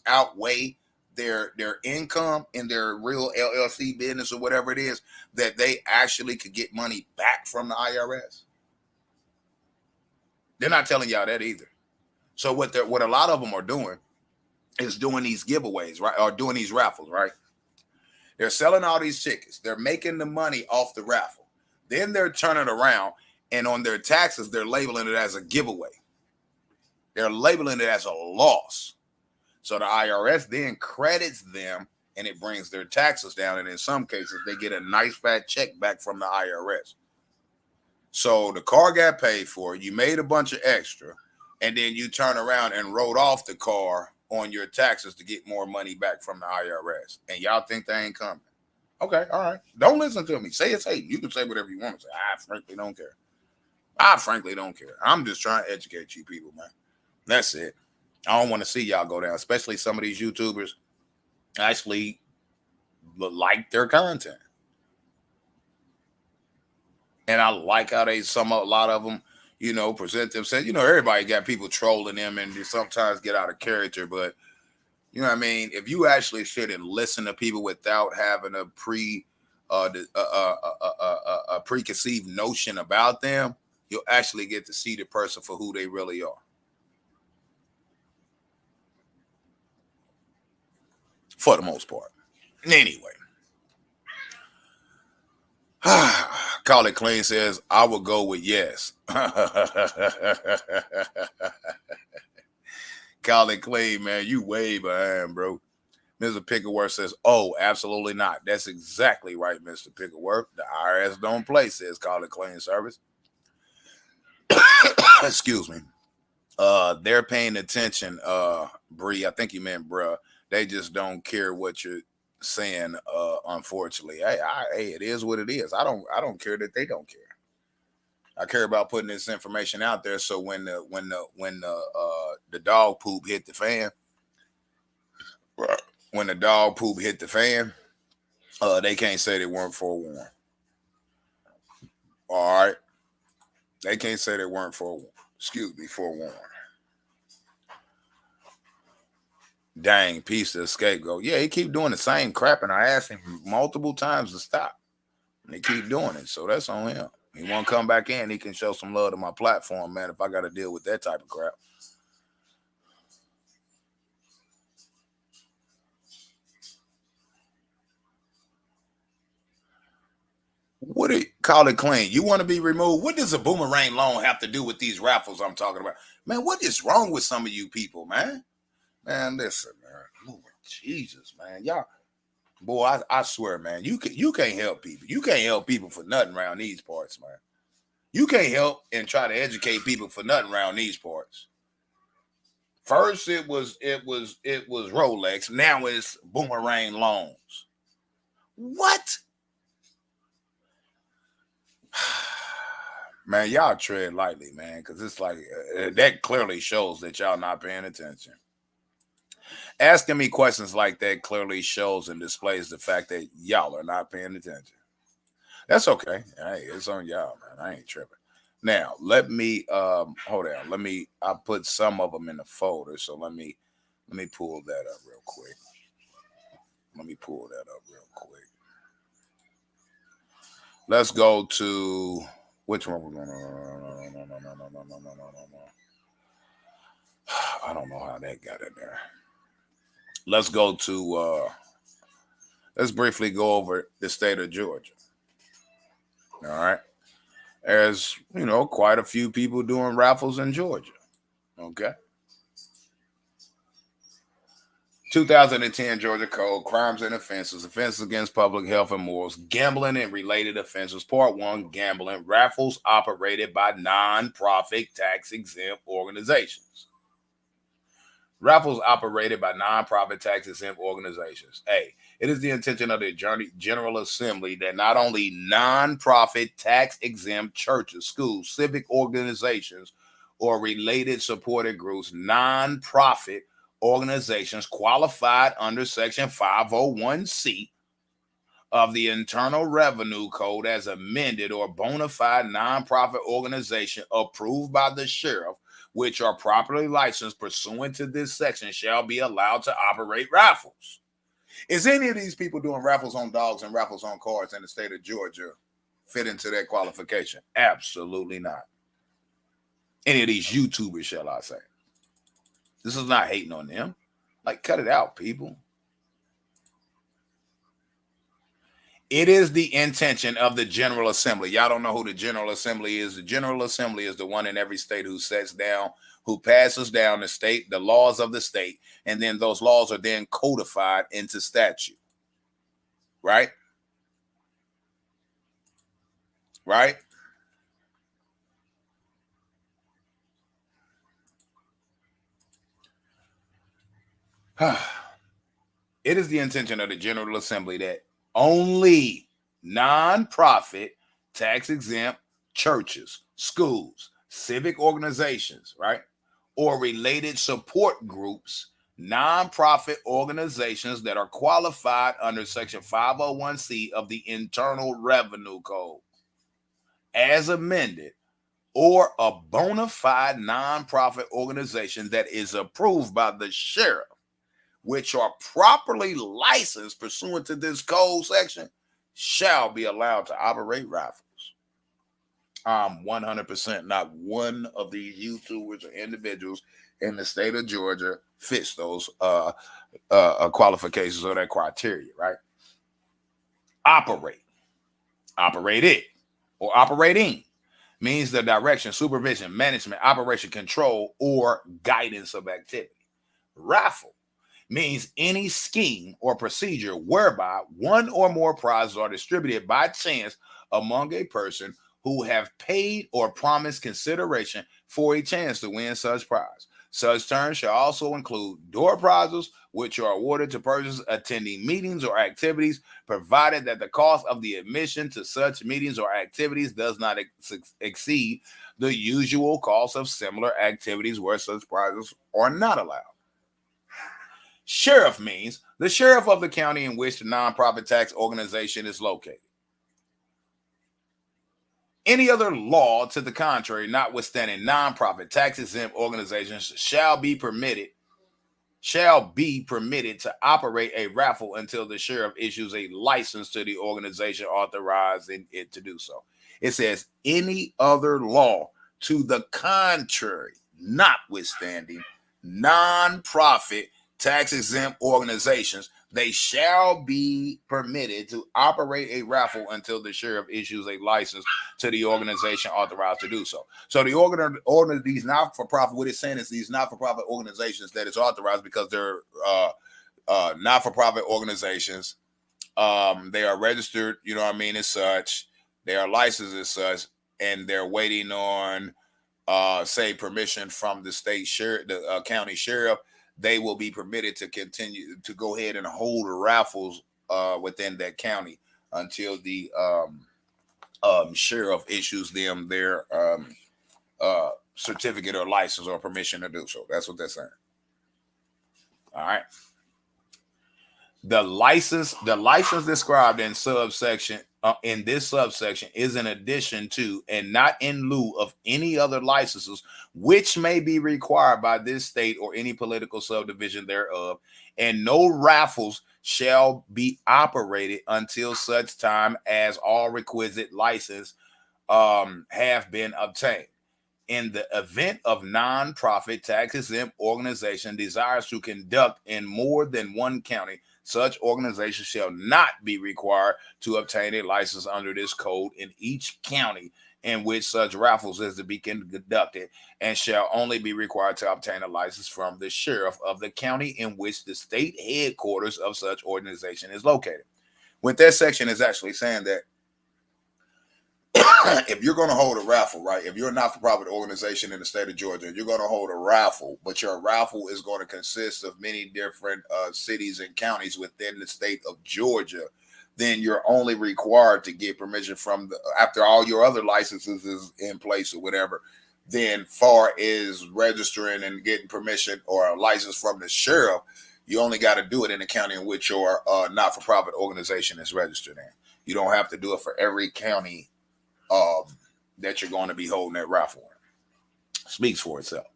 outweigh their income in their real LLC business or whatever it is, that they actually could get money back from the IRS. They're not telling y'all that either. So what a lot of them are doing is doing these giveaways, right? Or doing these raffles, right? They're selling all these tickets. They're making the money off the raffle. Then they're turning around and on their taxes, they're labeling it as a giveaway. They're labeling it as a loss. So the IRS then credits them and it brings their taxes down. And in some cases, they get a nice fat check back from the IRS. So the car got paid for, you made a bunch of extra, and then you turn around and wrote off the car on your taxes to get more money back from the IRS. And y'all think they ain't coming. Okay, all right. Don't listen to me. Say it's hate. You can say whatever you want to say. I frankly don't care. I'm just trying to educate you people, man. That's it. I don't want to see y'all go down, especially some of these YouTubers actually like their content. And I like how a lot of them, present themselves. Everybody got people trolling them and they sometimes get out of character. But, you know what I mean? If you actually sit and listen to people without having a preconceived notion about them, you'll actually get to see the person for who they really are. For the most part. Anyway. Call It Clean says, I will go with yes. Call It Clean, man. You way behind, bro. Mr. Pickleworth says, oh, absolutely not. That's exactly right, Mr. Pickleworth. The IRS don't play, says Call It Clean Service. Excuse me. They're paying attention, Bree. I think you meant bruh. They just don't care what you're saying, unfortunately. Hey, it is what it is. I don't care that they don't care. I care about putting this information out there so when the dog poop hit the fan, they can't say they weren't forewarned. All right, they can't say they weren't forewarned. Dang, piece of scapegoat. Yeah, he keep doing the same crap, and I asked him multiple times to stop. And he keep doing it, so that's on him. He won't come back in. He can show some love to my platform, man, if I got to deal with that type of crap. What do you call it clean? You want to be removed? What does a boomerang loan have to do with these raffles I'm talking about? Man, what is wrong with some of you people, man? Man, listen, man. Lord Jesus, man. Y'all, boy, I swear, man, you can't help people. You can't help people for nothing around these parts, man. You can't help and try to educate people for nothing around these parts. First, it was Rolex. Now it's boomerang loans. What? Man, y'all tread lightly, man, because it's like that clearly shows that y'all not paying attention. Asking me questions like that clearly shows and displays the fact that y'all are not paying attention. That's okay. Hey, it's on y'all, man. I ain't tripping. Now, let me hold on. I put some of them in the folder, so let me pull that up real quick. Let's go to which one we're gonna. I don't know how that got in there. Let's go to. Let's briefly go over the state of Georgia. All right. There's, quite a few people doing raffles in Georgia. Okay. 2010 Georgia Code, Crimes and Offenses, Offenses Against Public Health and Morals, Gambling and Related Offenses, Part 1, Gambling, Raffles operated by non-profit tax-exempt organizations. Raffles operated by nonprofit tax-exempt organizations. A. It is the intention of the General Assembly that not only nonprofit tax-exempt churches, schools, civic organizations, or related supported groups, nonprofit organizations qualified under Section 501c of the Internal Revenue Code as amended, or bona fide nonprofit organization approved by the sheriff, which are properly licensed pursuant to this section, shall be allowed to operate raffles. Is any of these people doing raffles on dogs and raffles on cars in the state of Georgia fit into that qualification? Absolutely not. Any of these YouTubers, shall I say. This is not hating on them. Like, cut it out, people. It is the intention of the General Assembly. Y'all don't know who the General Assembly is. The General Assembly is the one in every state who sets down, who passes down the laws of the state, and then those laws are then codified into statute. Right? Right? It is the intention of the General Assembly that only nonprofit, tax-exempt churches, schools, civic organizations, right, or related support groups, nonprofit organizations that are qualified under Section 501c of the Internal Revenue Code, as amended, or a bona fide nonprofit organization that is approved by the sheriff, which are properly licensed pursuant to this code section, shall be allowed to operate raffles. 100% not one of these YouTubers or individuals in the state of Georgia fits those qualifications or that criteria, right? Operate it, or operating means the direction, supervision, management, operation, control, or guidance of activity. Raffle means any scheme or procedure whereby one or more prizes are distributed by chance among a person who have paid or promised consideration for a chance to win such prize. Such terms shall also include door prizes, which are awarded to persons attending meetings or activities, provided that the cost of the admission to such meetings or activities does not exceed the usual cost of similar activities where such prizes are not allowed. Sheriff means the sheriff of the county in which the nonprofit tax organization is located. Any other law to the contrary, notwithstanding nonprofit tax-exempt organizations, shall be permitted to operate a raffle until the sheriff issues a license to the organization authorizing it to do so. It says any other law to the contrary, notwithstanding nonprofit tax-exempt organizations, they shall be permitted to operate a raffle until the sheriff issues a license to the organization authorized to do so. So the these not-for-profit, what it's saying is these not-for-profit organizations that is authorized because they're not-for-profit organizations. They are registered, you know what I mean, as such. They are licensed as such, and they're waiting on, say, permission from the state sheriff, the county sheriff. They will be permitted to continue to go ahead and hold raffles within that county until the sheriff issues them their certificate or license or permission to do so. That's what they're saying. All right. The license described in subsection in this subsection is in addition to and not in lieu of any other licenses which may be required by this state or any political subdivision thereof, and no raffles shall be operated until such time as all requisite license have been obtained. In the event of nonprofit tax-exempt organization desires to conduct in more than one county, such organization shall not be required to obtain a license under this code in each county in which such raffles is to be conducted, and shall only be required to obtain a license from the sheriff of the county in which the state headquarters of such organization is located. What that section is actually saying that if you're going to hold a raffle, right? If you're a not-for-profit organization in the state of Georgia, you're going to hold a raffle, but your raffle is going to consist of many different cities and counties within the state of Georgia, then you're only required to get permission from after all your other licenses is in place or whatever. Then far as registering and getting permission or a license from the sheriff, you only got to do it in the county in which your not-for-profit organization is registered in. You don't have to do it for every county that you're going to be holding that raffle in. Speaks for itself.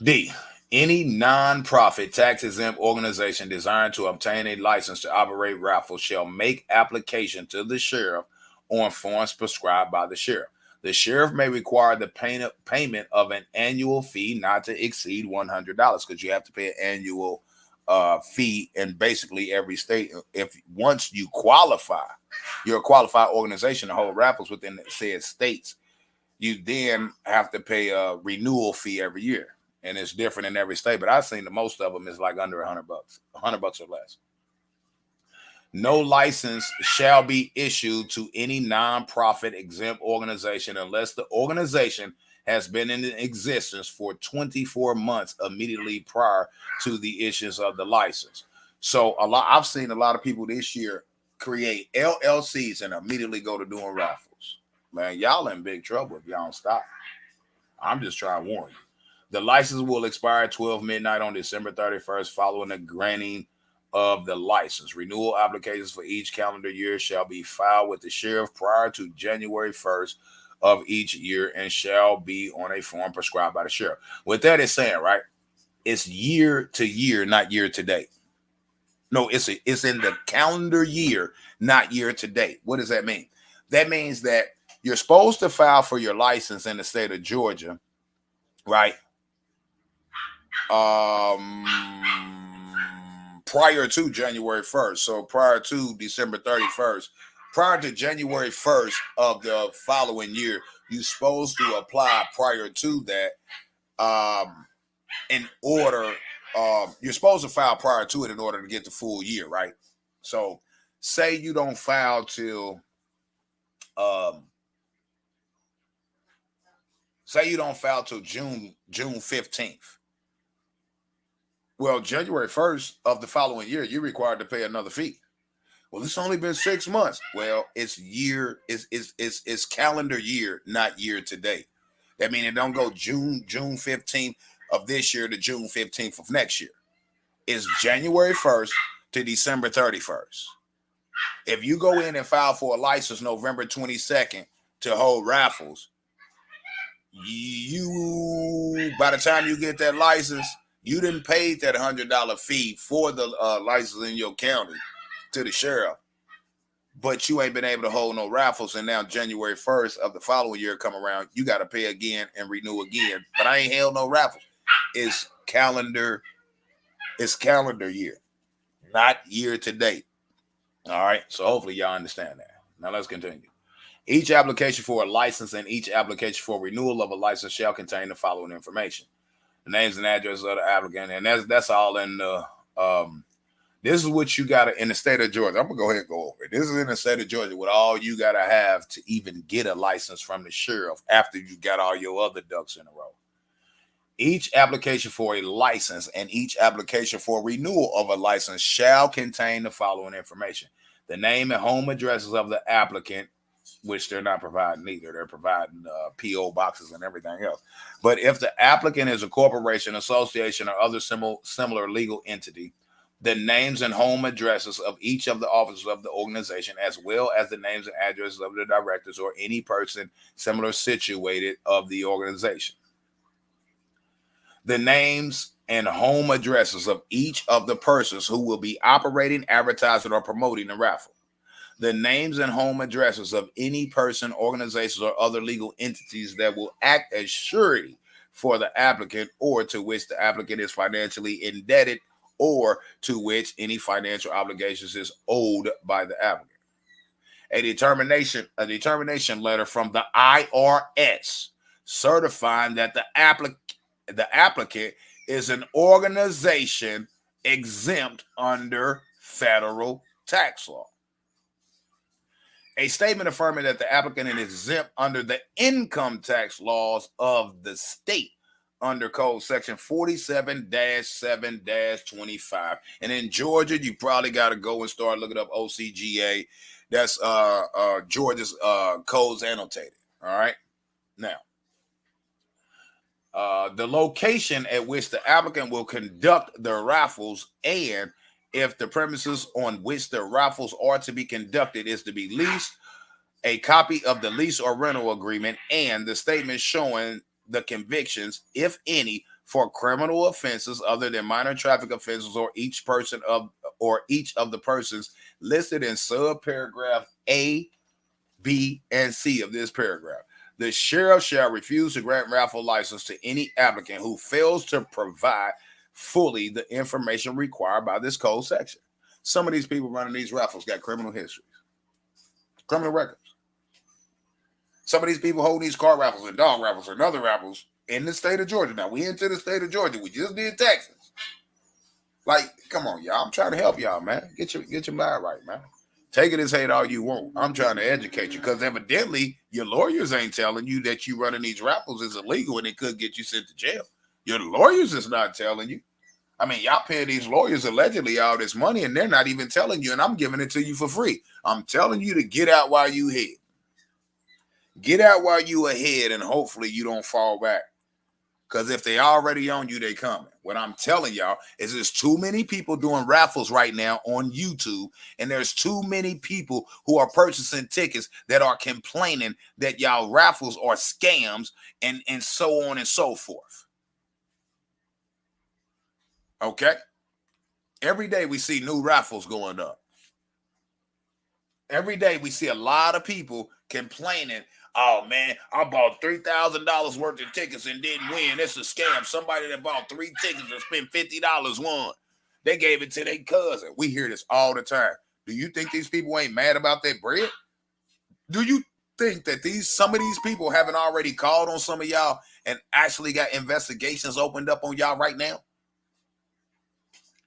D. Any non-profit tax-exempt organization desiring to obtain a license to operate raffles shall make application to the sheriff on forms prescribed by the sheriff. The sheriff may require the payment of an annual fee not to exceed $100 because you have to pay an annual fee in basically every state. If once you qualify, you're a qualified organization to hold raffles within the said states, you then have to pay a renewal fee every year. And it's different in every state, but I've seen the most of them is like under $100, $100 or less. No license shall be issued to any nonprofit exempt organization unless the organization has been in existence for 24 months immediately prior to the issuance of the license. So I've seen a lot of people this year create LLCs and immediately go to doing raffles. Man, y'all in big trouble if y'all don't stop. I'm just trying to warn you. The license will expire at 12 midnight on December 31st following the granting of the license. Renewal applications for each calendar year shall be filed with the sheriff prior to January 1st of each year and shall be on a form prescribed by the sheriff. What that is saying, right? It's year to year, not year to date. No, it's in the calendar year, not year to date. What does that mean? That means that you're supposed to file for your license in the state of Georgia, right? Prior to January 1st. So prior to December 31st, prior to January 1st of the following year, you're supposed to apply prior to that in order, you're supposed to file prior to it in order to get the full year, right? So say you don't file till June 15th. Well, January 1st of the following year, you're required to pay another fee. Well, it's only been 6 months. Well, it's calendar year, not year to date. That means it don't go June 15th of this year to June 15th of next year. It's January 1st to December 31st. If you go in and file for a license November 22nd to hold raffles, you by the time you get that license, you didn't pay that $100 fee for the license in your county to the sheriff, but you ain't been able to hold no raffles. And now January 1st of the following year come around, you got to pay again and renew again. But I ain't held no raffles. It's calendar year, not year to date. All right. So hopefully y'all understand that. Now let's continue. Each application for a license and each application for renewal of a license shall contain the following information: the names and addresses of the applicant, and that's all in the. This is what you got to in the state of Georgia. I'm gonna go ahead and go over it. This is in the state of Georgia what all you gotta have to even get a license from the sheriff after you got all your other ducks in a row. Each application for a license and each application for renewal of a license shall contain the following information: the name and home addresses of the applicant, which they're not providing either. They're providing P.O. boxes and everything else. But if the applicant is a corporation, association, or other similar legal entity, the names and home addresses of each of the officers of the organization, as well as the names and addresses of the directors or any person similar situated of the organization. The names and home addresses of each of the persons who will be operating, advertising, or promoting the raffle. The names and home addresses of any person, organizations, or other legal entities that will act as surety for the applicant or to which the applicant is financially indebted or to which any financial obligations is owed by the applicant. A determination letter from the IRS certifying that the applicant is an organization exempt under federal tax law. A statement affirming that the applicant is exempt under the income tax laws of the state under code section 47-7-25. And in Georgia, you probably got to go and start looking up OCGA. That's Georgia's codes annotated. All right. Now, the location at which the applicant will conduct the raffles, and if the premises on which the raffles are to be conducted is to be leased, a copy of the lease or rental agreement, and the statement showing the convictions, if any, for criminal offenses other than minor traffic offenses, or each of the persons listed in subparagraph A, B, and C of this paragraph. The sheriff shall refuse to grant raffle license to any applicant who fails to provide fully the information required by this code section. Some of these people running these raffles got criminal histories, criminal records. Some of these people hold these car raffles and dog raffles and other raffles in the state of Georgia. Now, we into the state of Georgia. We just did Texas. Like, come on, y'all. I'm trying to help y'all, man. Get your mind right, man. Take it as hate all you want. I'm trying to educate you, because evidently your lawyers ain't telling you that you running these raffles is illegal and it could get you sent to jail. Your lawyers is not telling you. I mean, y'all paying these lawyers allegedly all this money and they're not even telling you, and I'm giving it to you for free. I'm telling you to get out while you ahead. Get out while you ahead, and hopefully you don't fall back. Because if they already on you, they coming. What I'm telling y'all is there's too many people doing raffles right now on YouTube, and there's too many people who are purchasing tickets that are complaining that y'all raffles are scams and so on and so forth. Okay? Every day we see new raffles going up. Every day we see a lot of people complaining, oh man, I bought $3,000 worth of tickets and didn't win. It's a scam. Somebody that bought 3 tickets and spent $50 won. They gave it to their cousin. We hear this all the time. Do you think these people ain't mad about their bread? Do you think that some of these people haven't already called on some of y'all and actually got investigations opened up on y'all right now?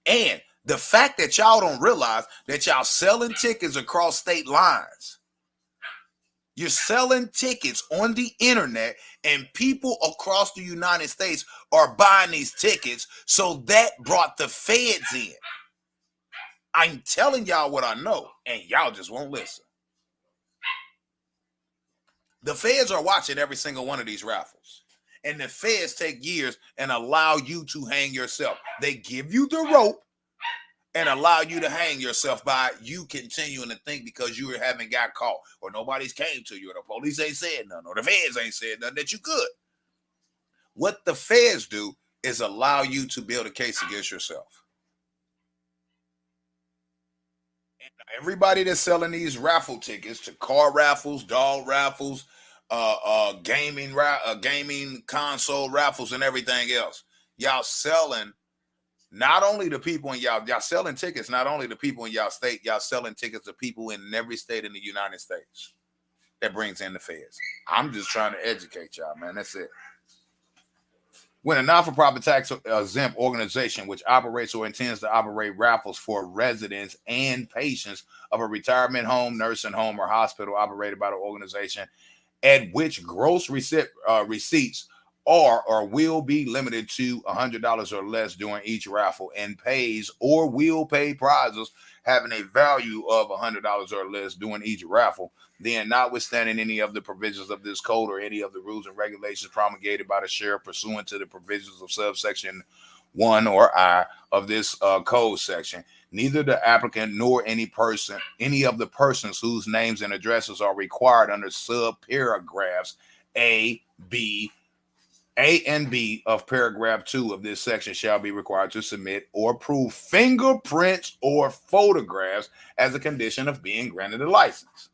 And the fact that y'all don't realize that y'all selling tickets across state lines. You're selling tickets on the internet, and people across the United States are buying these tickets, so that brought the feds in. I'm telling y'all what I know, and y'all just won't listen. The feds are watching every single one of these raffles, and the feds take years and allow you to hang yourself. They give you the rope and allow you to hang yourself by you continuing to think because you haven't got caught, or nobody's came to you, or the police ain't said nothing, or the feds ain't said nothing, that you could. What the feds do is allow you to build a case against yourself. And everybody that's selling these raffle tickets to car raffles, dog raffles, gaming console raffles, and everything else, y'all selling. Not only the people in y'all selling tickets, not only the people in y'all state, y'all selling tickets to people in every state in the United States. That brings in the feds. I'm just trying to educate y'all, man. That's it. When a non-for-profit tax-exempt organization which operates or intends to operate raffles for residents and patients of a retirement home, nursing home, or hospital operated by the organization, at which gross receipts are or will be limited to $100 or less during each raffle, and pays or will pay prizes having a value of $100 or less during each raffle, then notwithstanding any of the provisions of this code or any of the rules and regulations promulgated by the sheriff pursuant to the provisions of subsection 1 or I of this code section, neither the applicant nor any of the persons whose names and addresses are required under subparagraphs A and B of paragraph 2 of this section shall be required to submit or prove fingerprints or photographs as a condition of being granted a license.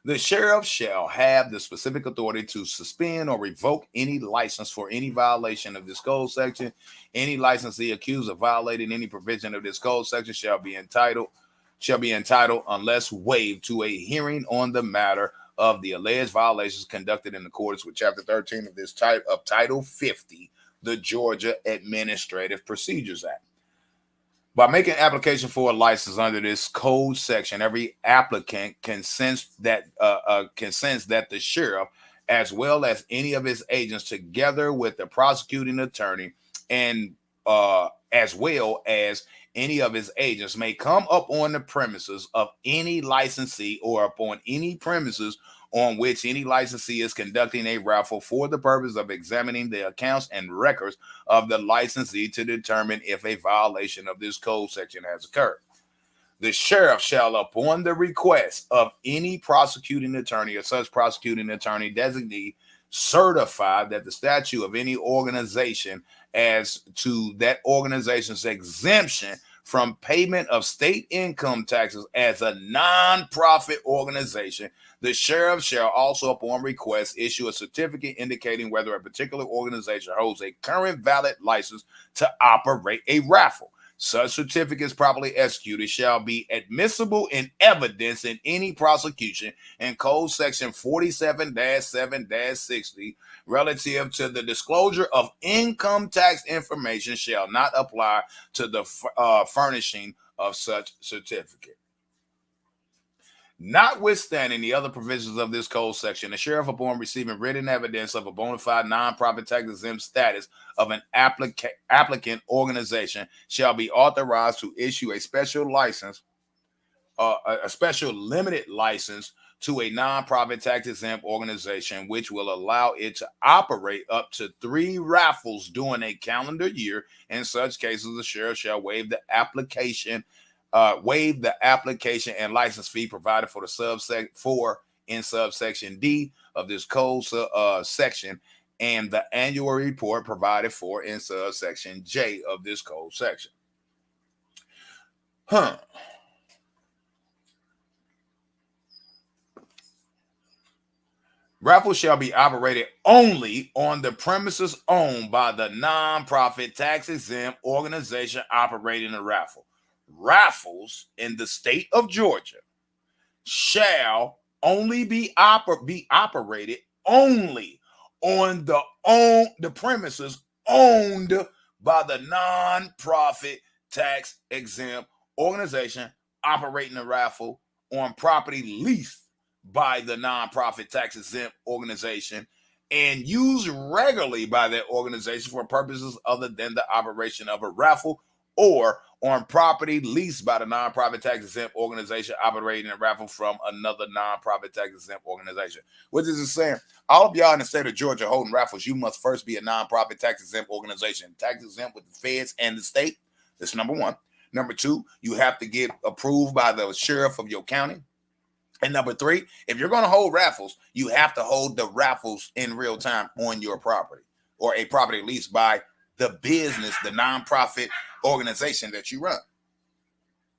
The sheriff shall have the specific authority to suspend or revoke any license for any violation of this code section. Any licensee accused of violating any provision of this code section shall be entitled unless waived to a hearing on the matter of the alleged violations conducted in accordance with Chapter 13 of this type of Title 50, the Georgia Administrative Procedures Act. By making application for a license under this code section, every applicant consents that the sheriff, as well as any of his agents, together with the prosecuting attorney, and as well as any of his agents, may come up on the premises of any licensee or upon any premises on which any licensee is conducting a raffle for the purpose of examining the accounts and records of the licensee to determine if a violation of this code section has occurred. The sheriff shall, upon the request of any prosecuting attorney or such prosecuting attorney designee, certify that the statute of any organization as to that organization's exemption from payment of state income taxes as a non-profit organization. The sheriff shall also, upon request, issue a certificate indicating whether a particular organization holds a current valid license to operate a raffle. Such certificates properly executed shall be admissible in evidence in any prosecution, and Code Section 47-7-60 relative to the disclosure of income tax information shall not apply to the furnishing of such certificate. Notwithstanding the other provisions of this code section, the sheriff, upon receiving written evidence of a bona fide nonprofit tax exempt status of an applicant organization, shall be authorized to issue a special license, a special limited license to a nonprofit tax exempt organization, which will allow it to operate up to 3 raffles during a calendar year. In such cases, the sheriff shall waive the application and license fee provided for the in subsection D of this code section, and the annual report provided for in subsection J of this code section. Raffles shall be operated only on the premises owned by the nonprofit tax-exempt organization operating a raffle. Raffles in the state of Georgia shall only be operated only on the premises owned by the nonprofit tax-exempt organization operating a raffle on property leased by the nonprofit tax-exempt organization and used regularly by that organization for purposes other than the operation of a raffle, or on property leased by the nonprofit tax-exempt organization operating a raffle from another nonprofit tax-exempt organization. What is it saying? All of y'all in the state of Georgia holding raffles, you must first be a nonprofit tax-exempt organization, tax-exempt with the feds and the state. That's number one. Number two, you have to get approved by the sheriff of your county. And number three, if you're going to hold raffles, you have to hold the raffles in real time on your property, or a property leased by the business, the nonprofit organization that you run.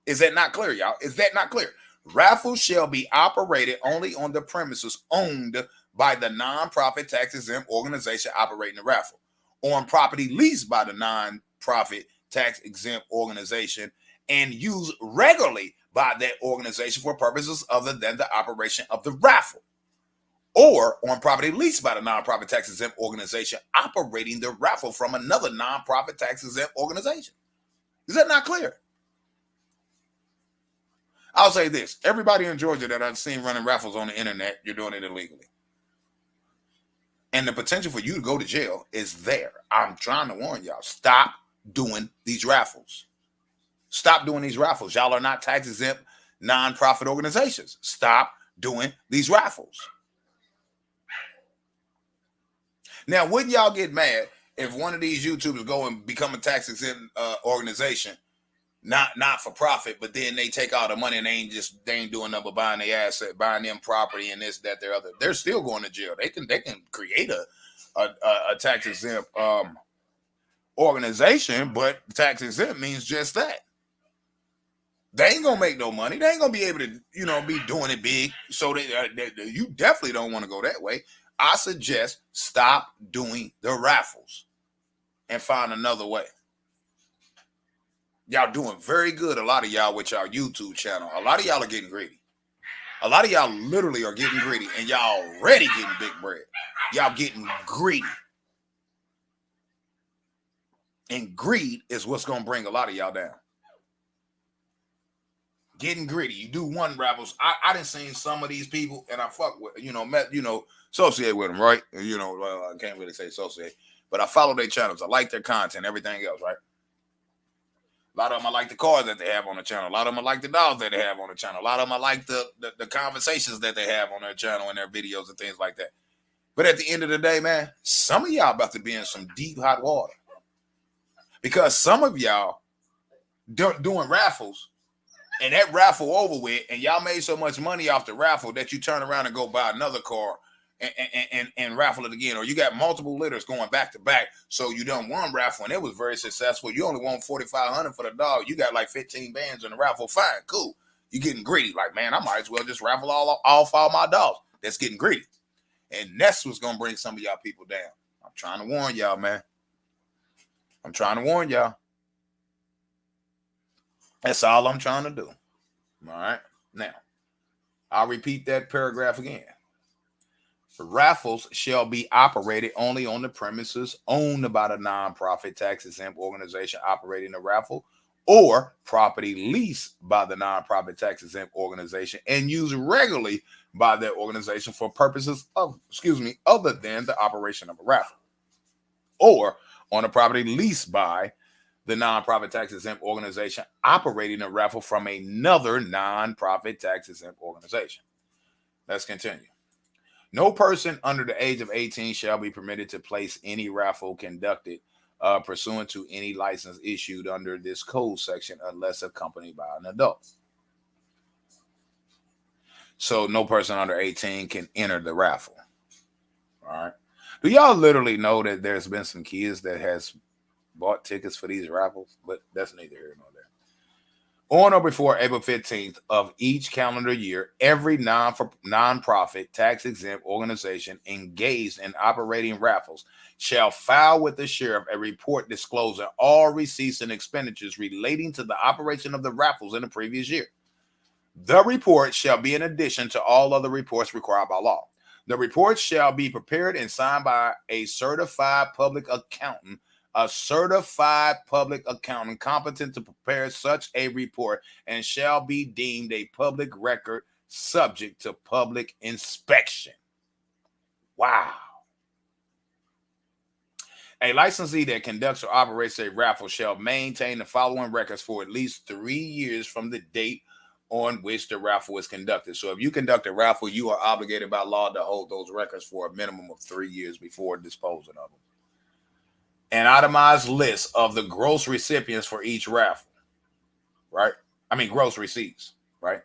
Is that not clear, y'all? Is that not clear? Raffles shall be operated only on the premises owned by the nonprofit tax-exempt organization operating the raffle, on property leased by the nonprofit tax-exempt organization and used regularly by that organization for purposes other than the operation of the raffle, or on property leased by the nonprofit tax-exempt organization operating the raffle from another nonprofit tax-exempt organization. Is that not clear? I'll say this. Everybody in Georgia that I've seen running raffles on the internet, you're doing it illegally. And the potential for you to go to jail is there. I'm trying to warn y'all. Stop doing these raffles. Stop doing these raffles. Y'all are not tax-exempt nonprofit organizations. Stop doing these raffles. Now, wouldn't y'all get mad if one of these YouTubers go and become a tax-exempt organization, not for profit, but then they take all the money and they ain't doing nothing but buying their asset, buying them property and this, that, their other. They're still going to jail. They can create a tax-exempt organization, but tax-exempt means just that. They ain't gonna make no money. They ain't gonna be able to, be doing it big. So you definitely don't want to go that way. I suggest stop doing the raffles and find another way. Y'all doing very good, a lot of y'all, with y'all YouTube channel. A lot of y'all are getting greedy. A lot of y'all literally are getting greedy, and y'all already getting big bread. Y'all getting greedy. And greed is what's gonna bring a lot of y'all down. getting gritty. You do one Raffles. I done seen some of these people, and I fuck with, met, associate with them, right? Well, I can't really say associate, but I follow their channels. I like their content, everything else, right? A lot of them I like the cars that they have on the channel. A lot of them I like the dogs that they have on the channel. A lot of them I like the conversations that they have on their channel and their videos and things like that. But at the end of the day, man, some of y'all about to be in some deep hot water. Because some of y'all doing raffles, and that raffle over with, and y'all made so much money off the raffle that you turn around and go buy another car and raffle it again. Or you got multiple litters going back to back. So you done one raffle and it was very successful. You only won $4,500 for the dog. You got like 15 bands in the raffle. Fine, cool. You getting greedy. Like, man, I might as well just raffle all my dogs. That's getting greedy. And that's what's going to bring some of y'all people down. I'm trying to warn y'all, man. I'm trying to warn y'all. That's all I'm trying to do. All right. Now, I'll repeat that paragraph again. Raffles shall be operated only on the premises owned by the nonprofit tax-exempt organization operating the raffle, or property leased by the nonprofit tax-exempt organization and used regularly by that organization for purposes of, other than the operation of a raffle, or on a property leased by the nonprofit tax-exempt organization operating a raffle from another nonprofit tax-exempt organization. Let's continue. No person under the age of 18 shall be permitted to place any raffle conducted pursuant to any license issued under this code section unless accompanied by an adult. So no person under 18 can enter the raffle. All right. Do y'all literally know that there's been some kids that has bought tickets for these raffles? But that's neither here nor there. On or before April 15th of each calendar year, every nonprofit tax-exempt organization engaged in operating raffles shall file with the sheriff a report disclosing all receipts and expenditures relating to the operation of the raffles in the previous year. The report shall be in addition to all other reports required by law. The report shall be prepared and signed by a certified public accountant competent to prepare such a report and shall be deemed a public record subject to public inspection. Wow. A licensee that conducts or operates a raffle shall maintain the following records for at least 3 years from the date on which the raffle is conducted. So if you conduct a raffle, you are obligated by law to hold those records for a minimum of 3 years before disposing of them. An itemized list of the gross recipients for each raffle, right? Gross receipts, right?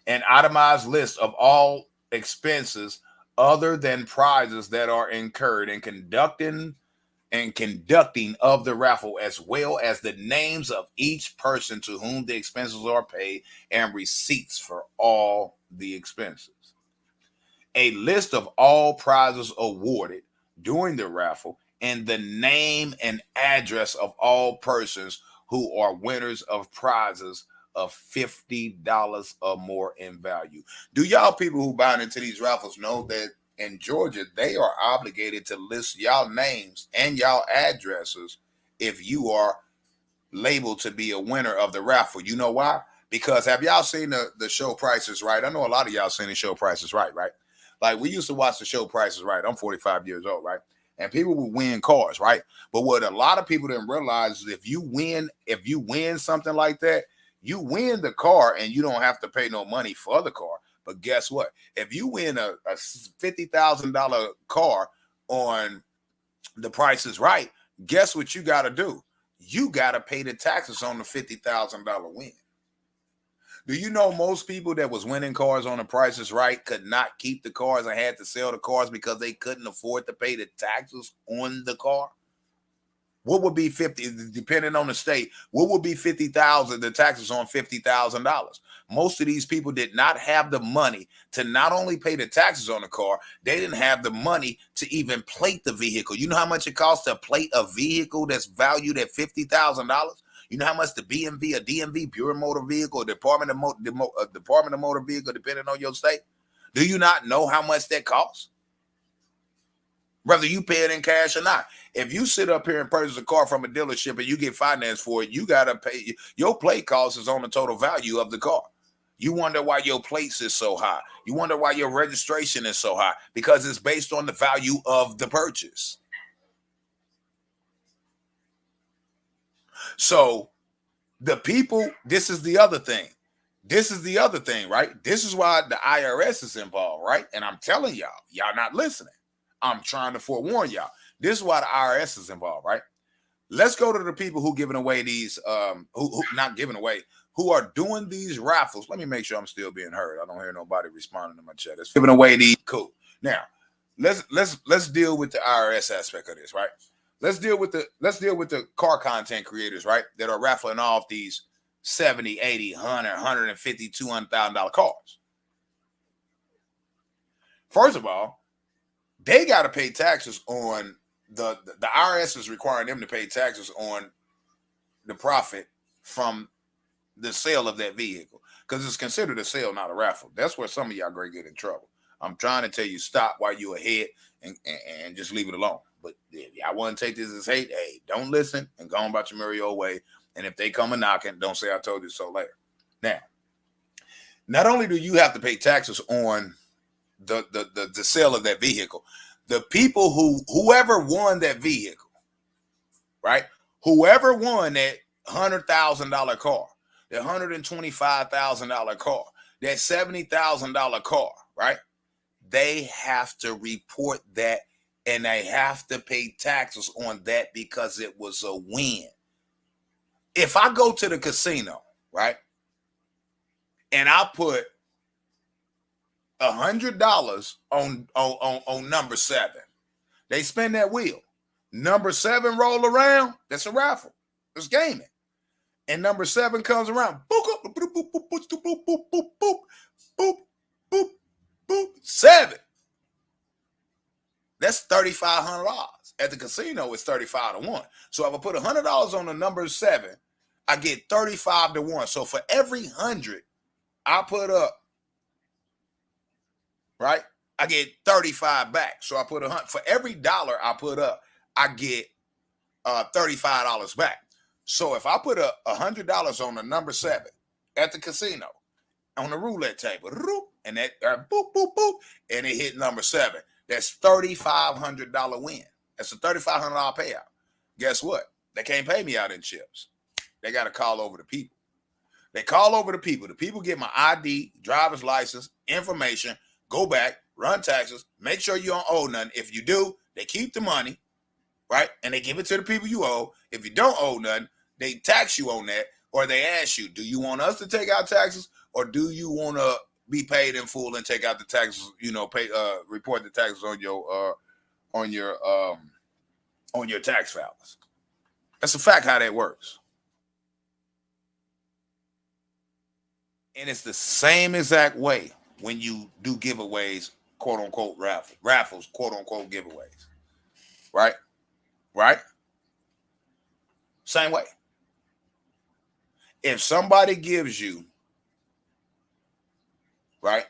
An itemized list of all expenses other than prizes that are incurred in conducting of the raffle, as well as the names of each person to whom the expenses are paid and receipts for all the expenses. A list of all prizes awarded during the raffle and the name and address of all persons who are winners of prizes of $50 or more in value. Do y'all people who buy into these raffles know that in Georgia, they are obligated to list y'all names and y'all addresses if you are labeled to be a winner of the raffle? You know why? Because have y'all seen the show Price is Right? I know a lot of y'all seen the show Price is Right, right? Like, we used to watch the show Price is Right. I'm 45 years old, right? And people would win cars, right? But what a lot of people didn't realize is if you win something like that, you win the car and you don't have to pay no money for the car. But guess what? If you win a $50,000 car on the Price is Right, guess what you got to do? You got to pay the taxes on the $50,000 win. Do you know most people that was winning cars on the Price is Right could not keep the cars and had to sell the cars because they couldn't afford to pay the taxes on the car? What would be 50, depending on the state, what would be 50,000, the taxes on $50,000? Most of these people did not have the money to not only pay the taxes on the car, they didn't have the money to even plate the vehicle. You know how much it costs to plate a vehicle that's valued at $50,000? You know how much the BMV, a DMV, Bureau of Motor Vehicle, Department of Motor Vehicle, depending on your state? Do you not know how much that costs? whether you pay it in cash or not. If you sit up here and purchase a car from a dealership and you get finance for it, you got to pay. Your plate cost is on the total value of the car. You wonder why your plates is so high. You wonder why your registration is so high, because it's based on the value of the purchase. So the people, this is the other thing. This is the other thing, right? This is why the IRS is involved, right? And I'm telling y'all not listening. I'm trying to forewarn y'all. This is why the IRS is involved, right? Let's go to the people who giving away these, who not giving away, who are doing these raffles. Let me make sure I'm still being heard. I don't hear nobody responding to my chat. It's giving away these. Cool. Now, let's deal with the IRS aspect of this, right? Let's deal with the car content creators, right? That are raffling off these 70, 80, 100, 150, $200,000 cars. First of all, they got to pay taxes on the IRS is requiring them to pay taxes on the profit from the sale of that vehicle, because it's considered a sale, not a raffle. That's where some of y'all great get in trouble. I'm trying to tell you, stop while you're ahead and just leave it alone. But if y'all want to take this as hate, hey, don't listen and go on about your merry old way. And if they come a knocking, don't say I told you so later. Now, not only do you have to pay taxes on the sale of that vehicle, the people whoever won that vehicle, right? Whoever won that $100,000 car, that $125,000 car, that $70,000 car, right? They have to report that, and they have to pay taxes on that because it was a win. If I go to the casino, right, and I put $100 on number 7, they spin that wheel. Number 7 roll around. That's a raffle. It's gaming. And number 7 comes around. Boop, boop, boop, boop, boop, boop, boop, boop, boop, boop, boop, boop, boop, 7. That's $3,500. At the casino, it's 35 to 1. So if I put $100 on the number 7, I get 35 to 1. So for every 100 I put up, right, I get 35 back. So I put for every dollar I put up, I get $35 back. So if I put $100 on the number 7 at the casino on the roulette table, and that boop boop boop, and it hit number 7, that's $3,500 win. That's a $3,500 payout. Guess what? They can't pay me out in chips. They got to call over the people. They call over the people. The people get my ID, driver's license, information, go back, run taxes, make sure you don't owe nothing. If you do, they keep the money, right? And they give it to the people you owe. If you don't owe nothing, they tax you on that, or they ask you, do you want us to take out taxes, or do you want to be paid in full and take out the taxes, report the taxes on your tax files. That's a fact how that works. And it's the same exact way when you do giveaways, quote unquote raffles, quote unquote giveaways. Right? Right? Same way. If somebody gives you, right?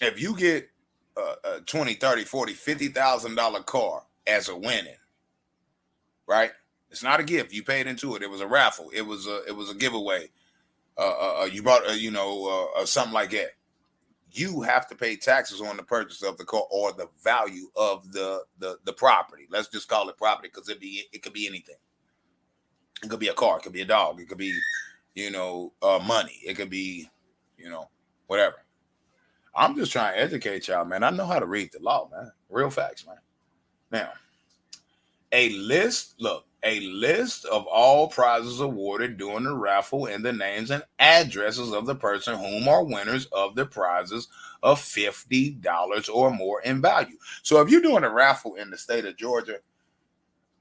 If you get a $20, $30, $40, $50,000 car as a winning, right? It's not a gift. You paid into it. It was a raffle. It was a giveaway. You bought something like that. You have to pay taxes on the purchase of the car or the value of the property. Let's just call it property, because it could be anything. It could be a car. It could be a dog. It could be money. It could be whatever. I'm just trying to educate y'all, man. I know how to read the law, man. Real facts, man. Now, a list of all prizes awarded during the raffle and the names and addresses of the person whom are winners of the prizes of $50 or more in value. So if you're doing a raffle in the state of Georgia,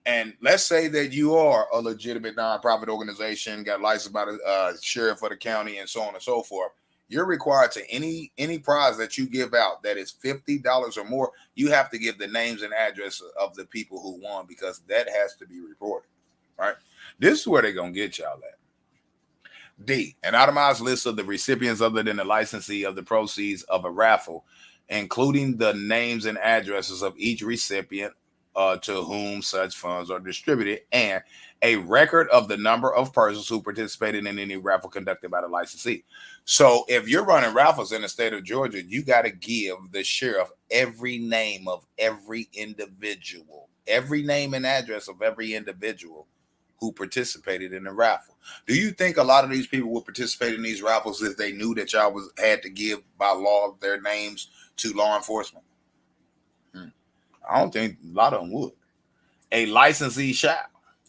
and let's say that you are a legitimate nonprofit organization, got licensed by the sheriff of the county and so on and so forth, you're required to any prize that you give out that is $50 or more, you have to give the names and addresses of the people who won, because that has to be reported, right? This is where they're going to get y'all at. D, an itemized list of the recipients other than the licensee of the proceeds of a raffle, including the names and addresses of each recipient to whom such funds are distributed, and a record of the number of persons who participated in any raffle conducted by the licensee. So if you're running raffles in the state of Georgia, you got to give the sheriff every name of every individual, every name and address of every individual who participated in the raffle. Do you think a lot of these people would participate in these raffles if they knew that y'all had to give by law their names to law enforcement? I don't think a lot of them would. A licensee shall,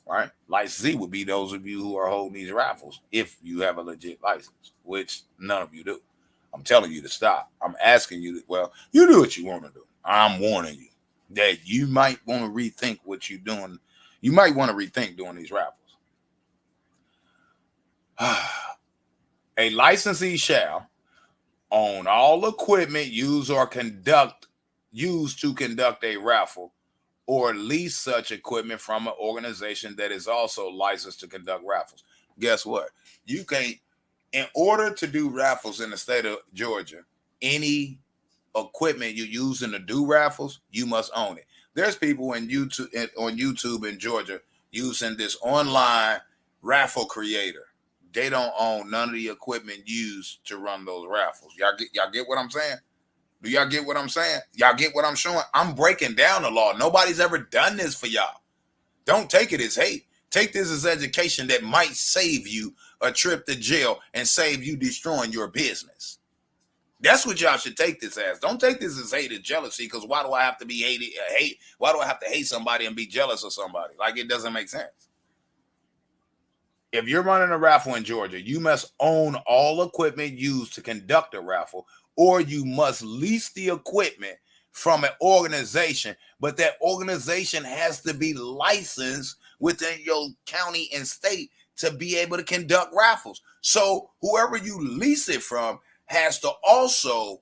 right? Licensee would be those of you who are holding these raffles if you have a legit license, which none of you do. I'm telling you to stop. I'm asking you, well, you do what you want to do. I'm warning you that you might want to rethink what you're doing. You might want to rethink doing these raffles. A licensee shall own all equipment used to conduct a raffle, or lease such equipment from an organization that is also licensed to conduct raffles. Guess what? You can't, in order to do raffles in the state of Georgia, any equipment you're using to do raffles, you must own it. There's people on YouTube in Georgia using this online raffle creator. They don't own none of the equipment used to run those raffles. Y'all get what I'm saying? Do y'all get what I'm saying? Y'all get what I'm showing? I'm breaking down the law. Nobody's ever done this for y'all. Don't take it as hate. Take this as education that might save you a trip to jail and save you destroying your business. That's what y'all should take this as. Don't take this as hate or jealousy, because why do I have to be hate? Why do I have to hate somebody and be jealous of somebody? Like, it doesn't make sense. If you're running a raffle in Georgia, you must own all equipment used to conduct a raffle, or you must lease the equipment from an organization, but that organization has to be licensed within your county and state to be able to conduct raffles. So whoever you lease it from has to also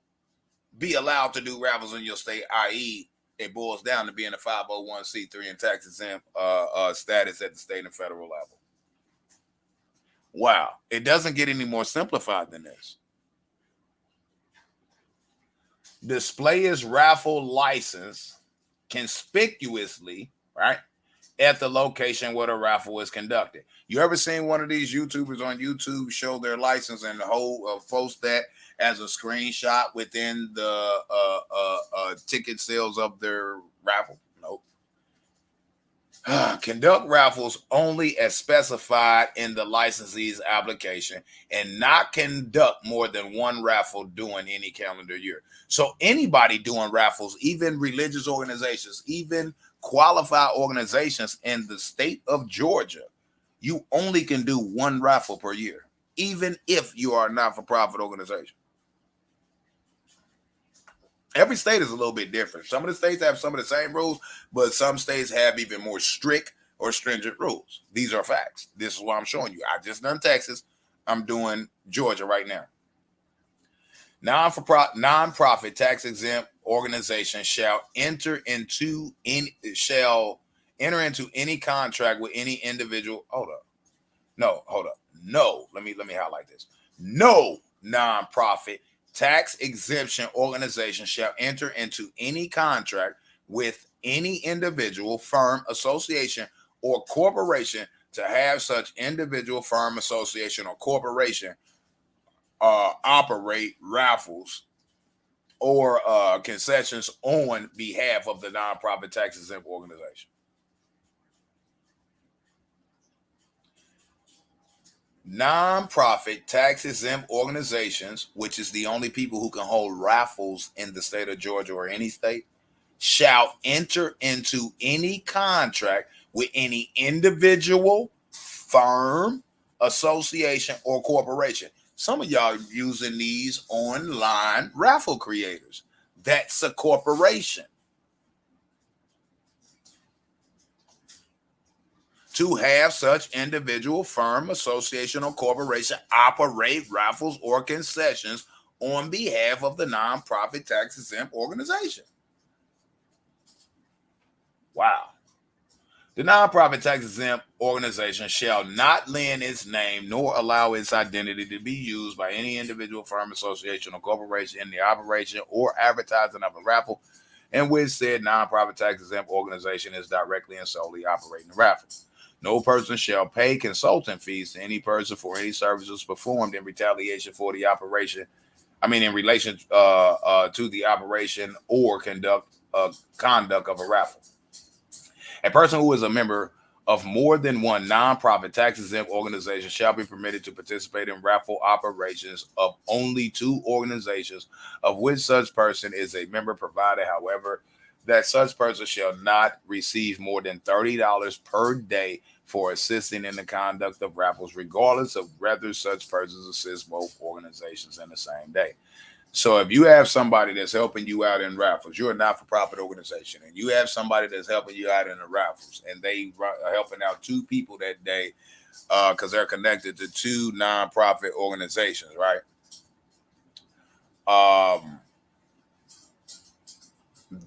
be allowed to do raffles in your state, i.e., it boils down to being a 501c3 and tax exempt status at the state and federal level. Wow, it doesn't get any more simplified than this. Display his raffle license conspicuously, right, at the location where the raffle is conducted. You ever seen one of these YouTubers on YouTube show their license and post that as a screenshot within the ticket sales of their raffle? Nope. Conduct raffles only as specified in the licensee's application, and not conduct more than one raffle during any calendar year. So anybody doing raffles, even religious organizations, even qualified organizations in the state of Georgia, you only can do one raffle per year, even if you are a not-for-profit organization. Every state is a little bit different. Some of the states have some of the same rules, but some states have even more strict or stringent rules. These are facts. This is what I'm showing you. I just done Texas. I'm doing Georgia right now. Non-profit tax-exempt organization shall enter into any contract with any individual. Hold up. No. Let me highlight this. No non-profit tax exemption organization shall enter into any contract with any individual, firm, association, or corporation to have such individual, firm, association, or corporation operate raffles or concessions on behalf of the nonprofit tax exempt organization. Nonprofit tax exempt organizations, which is the only people who can hold raffles in the state of Georgia or any state, shall enter into any contract with any individual, firm, association, or corporation. Some of y'all using these online raffle creators. That's a corporation. To have such individual, firm, association, or corporation operate raffles or concessions on behalf of the nonprofit tax exempt organization. Wow. The nonprofit tax exempt organization shall not lend its name nor allow its identity to be used by any individual, firm, association, or corporation in the operation or advertising of a raffle, in which said nonprofit tax exempt organization is directly and solely operating the raffle. No person shall pay consultant fees to any person for any services performed in retaliation for the operation. In relation to the operation or conduct of a raffle. A person who is a member of more than one nonprofit tax exempt organization shall be permitted to participate in raffle operations of only two organizations of which such person is a member, provided, however, that such person shall not receive more than $30 per day for assisting in the conduct of raffles, regardless of whether such persons assist both organizations in the same day. So if you have somebody that's helping you out in raffles, you're a not-for-profit organization, and you have somebody that's helping you out in the raffles, and they are helping out two people that day because they're connected to two nonprofit organizations, right?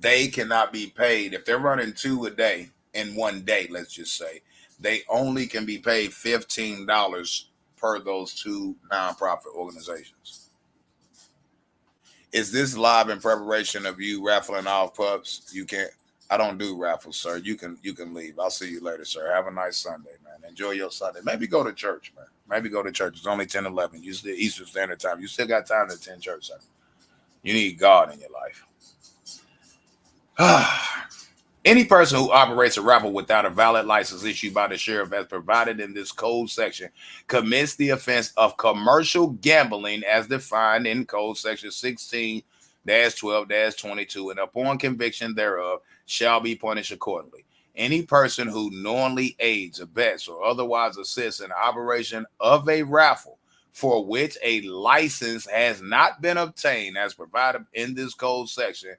They cannot be paid if they're running two a day in one day. Let's just say they only can be paid $15 per those two nonprofit organizations. Is this live in preparation of you raffling off pups? You can't. I don't do raffles, sir. You can leave. I'll see you later, sir. Have a nice Sunday, man. Enjoy your Sunday. Maybe go to church, man. Maybe go to church. It's only 10:11. You still Eastern Standard Time. You still got time to attend church, sir. You need God in your life. Any person who operates a raffle without a valid license issued by the sheriff as provided in this code section commits the offense of commercial gambling as defined in code section 16-12-22, and upon conviction thereof shall be punished accordingly. Any person who knowingly aids, abets, or otherwise assists in the operation of a raffle for which a license has not been obtained as provided in this code section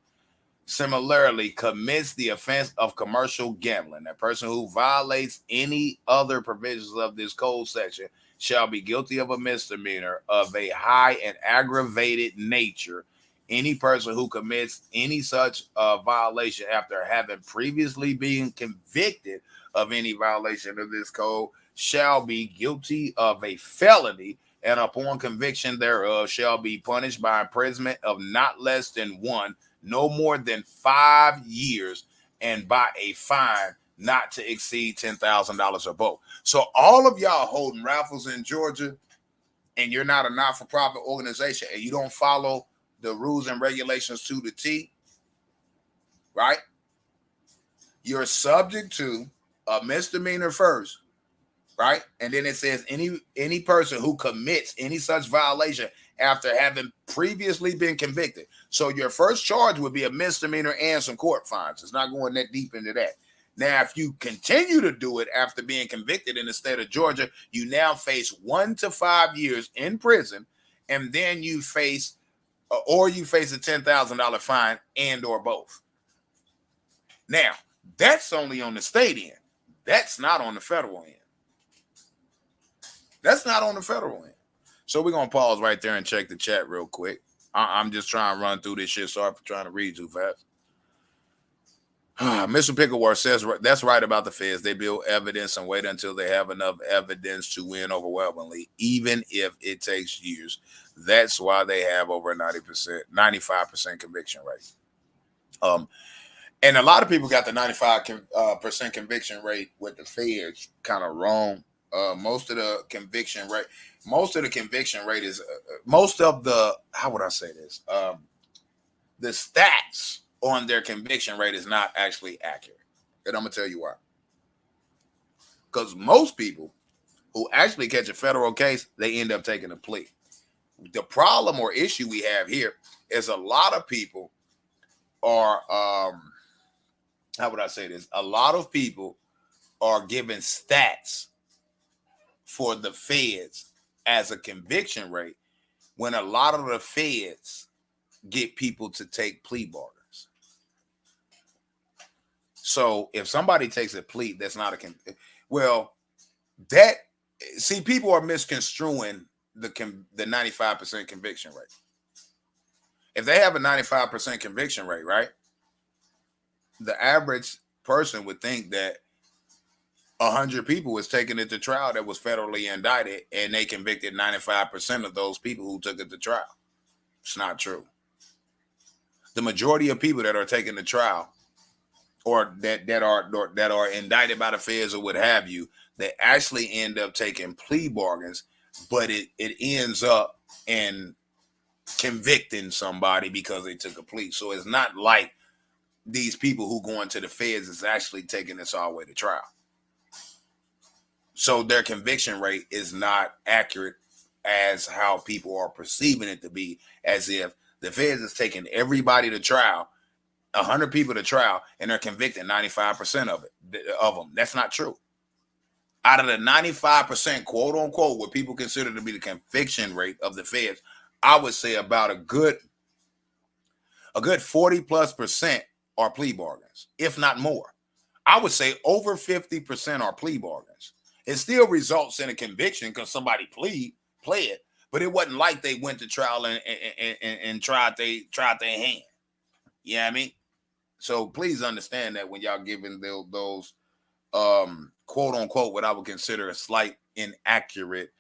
similarly commits the offense of commercial gambling. A person who violates any other provisions of this code section shall be guilty of a misdemeanor of a high and aggravated nature. Any person who commits any such violation after having previously been convicted of any violation of this code shall be guilty of a felony, and upon conviction thereof shall be punished by imprisonment of not less than no more than 5 years, and by a fine not to exceed $10,000 or both. So all of y'all holding raffles in Georgia, and you're not a not-for-profit organization, and you don't follow the rules and regulations to the T, right? You're subject to a misdemeanor first, right? And then it says any person who commits any such violation after having previously been convicted. So your first charge would be a misdemeanor and some court fines. It's not going that deep into that. Now, if you continue to do it after being convicted in the state of Georgia, you now face 1 to 5 years in prison, and then you face a $10,000 fine and or both. Now, that's only on the state end. That's not on the federal end. That's not on the federal end. So we're going to pause right there and check the chat real quick. I'm just trying to run through this shit. Sorry for trying to read too fast. Mr. Pickleworth says that's right about the feds. They build evidence and wait until they have enough evidence to win overwhelmingly, even if it takes years. That's why they have over a 95% conviction rate. And a lot of people got the 95% conviction rate with the feds kind of wrong. Most of the conviction rate is most of the, how would I say this? The stats on their conviction rate is not actually accurate. And I'm going to tell you why. Because most people who actually catch a federal case, they end up taking a plea. The problem or issue we have here is a lot of people are, how would I say this? A lot of people are given stats for the feds as a conviction rate when a lot of the feds get people to take plea bargains. So if somebody takes a plea, that's not people are misconstruing the 95% conviction rate. If they have a 95% conviction rate, right? The average person would think that 100 people was taking it to trial that was federally indicted, and they convicted 95% of those people who took it to trial. It's not true. the majority of people that are taking the trial or that are indicted by the feds or what have you, they actually end up taking plea bargains, but it ends up in convicting somebody because they took a plea. So it's not like these people who go into the feds is actually taking this all the way to trial. So their conviction rate is not accurate as how people are perceiving it to be, as if the feds is taking everybody to trial, 100 people to trial, and they're convicting 95% of them. That's not true. Out of the 95%, quote unquote, what people consider to be the conviction rate of the feds, I would say about a good 40+% are plea bargains, if not more. I would say over 50% are plea bargains. It still results in a conviction because somebody pled, but it wasn't like they went to trial and tried their hand. You know what I mean? So please understand that when y'all giving those quote unquote what I would consider a slight inaccurate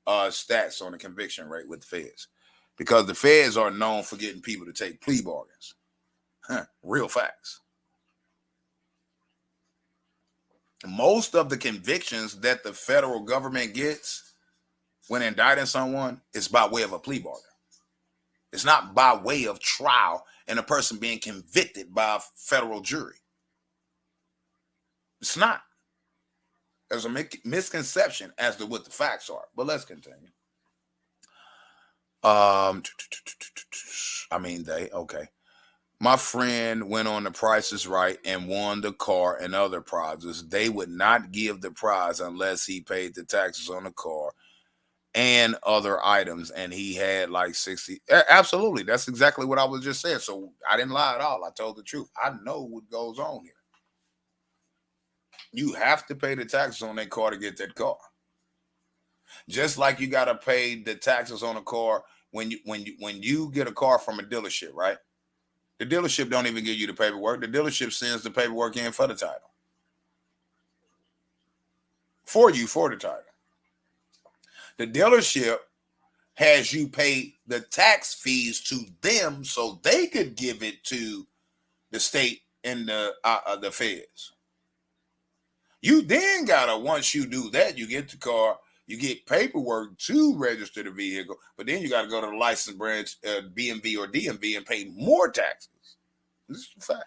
stats on the conviction rate with the feds, because the feds are known for getting people to take plea bargains. Real facts. Most of the convictions that the federal government gets when indicting someone is by way of a plea bargain. It's not by way of trial and a person being convicted by a federal jury. It's not. There's a misconception as to what the facts are, but let's continue. Okay. My friend went on The Price is Right and won the car and other prizes. They would not give the prize unless he paid the taxes on the car and other items, and he had like 60. Absolutely. That's exactly what I was just saying. So I didn't lie at all. I told the truth. I know what goes on here. You have to pay the taxes on that car to get that car. Just like you got to pay the taxes on a car when you get a car from a dealership, right? The dealership don't even give you the paperwork. The dealership sends the paperwork in for the title. For the title. The dealership has you pay the tax fees to them so they could give it to the state and the feds. You then gotta, once you do that, you get the car, you get paperwork to register the vehicle, but then you gotta go to the license branch, BMV or DMV, and pay more taxes. This is a fact.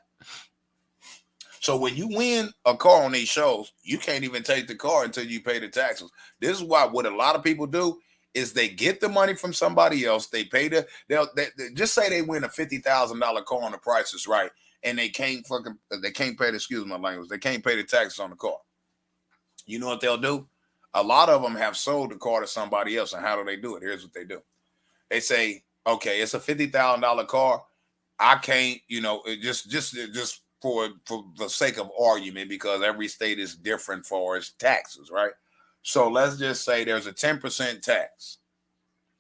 So when you win a car on these shows, you can't even take the car until you pay the taxes. This is why what a lot of people do is they get the money from somebody else. They pay they'll just say they win a $50,000 car on The Price is Right, and they can't pay excuse my language, they can't pay the taxes on the car. You know what they'll do? A lot of them have sold the car to somebody else. And how do they do it? Here's what they do. They say, okay, it's a $50,000 car. I can't, just for the sake of argument, because every state is different for its taxes, right? So let's just say there's a 10% tax,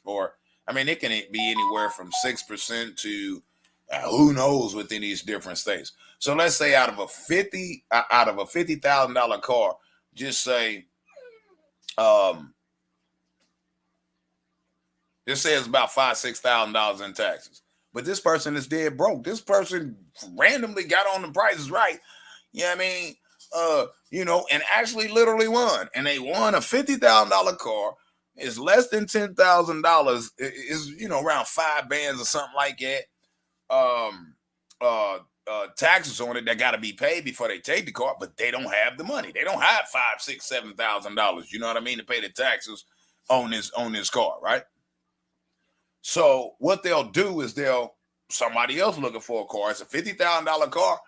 or it can be anywhere from 6% to who knows within these different states. So let's say out of a $50,000 car, just say, it's about $5,000-$6,000 in taxes. But this person is dead broke. This person randomly got on The Price is Right. You know what I mean? And actually literally won. And they won a $50,000 car. It's less than $10,000. It's, around 5 bands or something like that. Taxes on it that got to be paid before they take the car, but they don't have the money. They don't have $5,000, $6,000, $7,000. You know what I mean? To pay the taxes on this car, right? So what they'll do is somebody else looking for a car. It's a $50,000 car.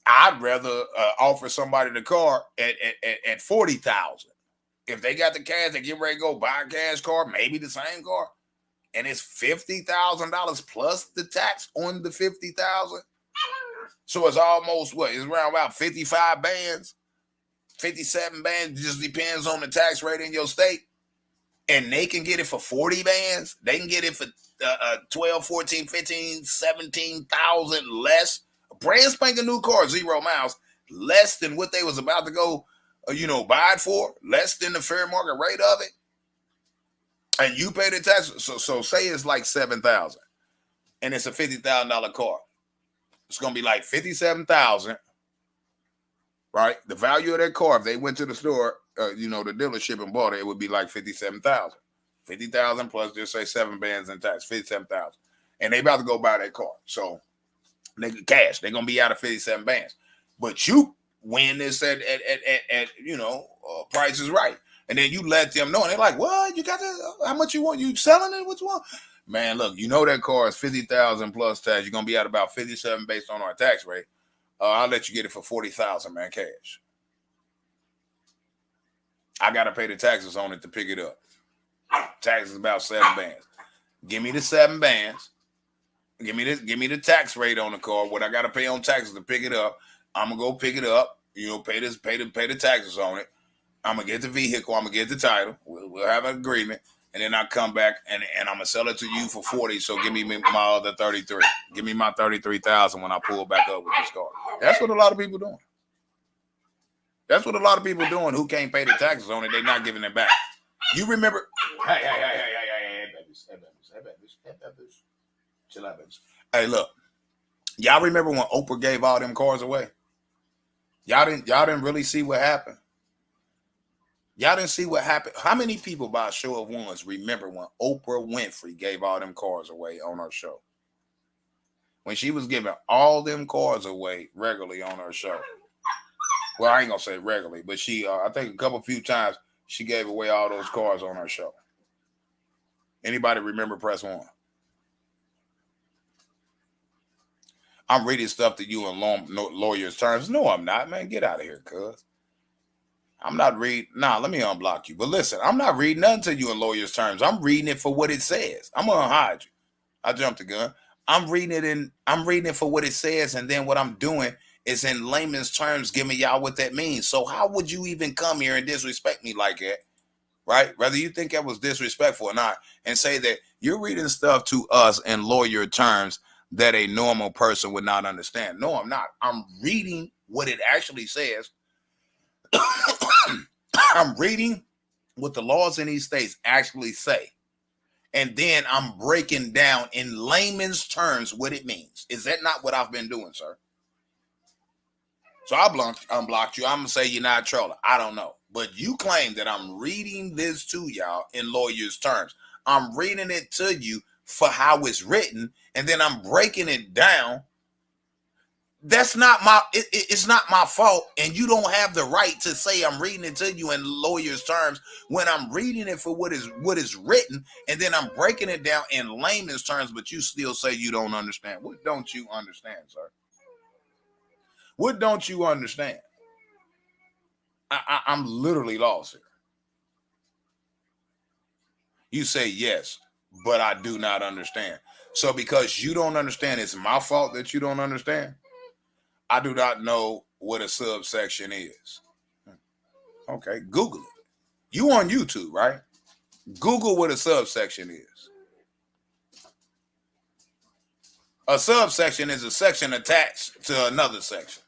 I'd rather offer somebody the car at $40,000. If they got the cash, they get ready to go buy a cash car, maybe the same car, and it's $50,000 plus the tax on the $50,000. So it's almost it's around about 55 bands, 57 bands. Just depends on the tax rate in your state. And they can get it for 40 bands. They can get it for 12, 14, 15, 17,000 less. A brand spanking new car, 0 miles, less than what they was about to go, buy it for, less than the fair market rate of it. And you pay the tax. So say it's like $7,000, and it's a $50,000 car. it's going to be like 57,000, right? The value of that car, if they went to the store, the dealership and bought it, it would be like 57,000. 50,000 plus just say 7 bands in tax, 57,000. And they about to go buy that car. So they cash. They're going to be out of 57 bands. But you win this at Price is Right. And then you let them know. And they're like, what? You got this? How much you want? You selling it? What you want? Man, look, that car is 50,000 plus tax. You're going to be out about 57 based on our tax rate. I'll let you get it for 40,000, man, cash. I got to pay the taxes on it to pick it up. Taxes about 7 bands. Give me the 7 bands. Give me the tax rate on the car. What I got to pay on taxes to pick it up. I'm going to go pick it up. Pay the taxes on it. I'm going to get the vehicle. I'm going to get the title. We'll have an agreement. And then I come back and I'm going to sell it to you for 40. So give me my other 33. Give me my 33,000 when I pull back up with this car. That's what a lot of people doing. That's what a lot of people doing who can't pay the taxes on it. They're not giving it back. You remember? Hey, babies. Chill out, babies. Hey, look. Y'all remember when Oprah gave all them cars away? Y'all didn't really see what happened. Y'all didn't see what happened. How many people, by a show of ones, remember when Oprah Winfrey gave all them cars away on her show? When she was giving all them cars away regularly on her show. Well, I ain't gonna say regularly, but she, I think a few times she gave away all those cars on her show. Anybody remember? Press 1. I'm reading stuff to you in lawyer's terms. No, I'm not, man. Get out of here, cuz. I'm not reading. Nah, let me unblock you. But listen, I'm not reading nothing to you in lawyer's terms. I'm reading it for what it says. I'm gonna hide you. I jumped the gun. I'm reading it for what it says, and then what I'm doing is in layman's terms giving y'all what that means. So how would you even come here and disrespect me like that? Right? Whether you think that was disrespectful or not, and say that you're reading stuff to us in lawyer terms that a normal person would not understand. No, I'm not. I'm reading what it actually says. I'm reading what the laws in these states actually say. And then I'm breaking down in layman's terms what it means. Is that not what I've been doing, sir? So I unblocked you. I'm going to say you're not a troller. I don't know. But you claim that I'm reading this to y'all in lawyer's terms. I'm reading it to you for how it's written, and then I'm breaking it down. That's not it's not my fault, and you don't have the right to say I'm reading it to you in lawyer's terms when I'm reading it for what is written, and then I'm breaking it down in layman's terms, but you still say you don't understand. What don't you understand, sir? What don't you understand? I'm literally lost here. You say yes, but I do not understand. So because you don't understand, it's my fault that you don't understand. I do not know what a subsection is. Okay, Google it. You on YouTube, right? Google what a subsection is. A subsection is a section attached to another section.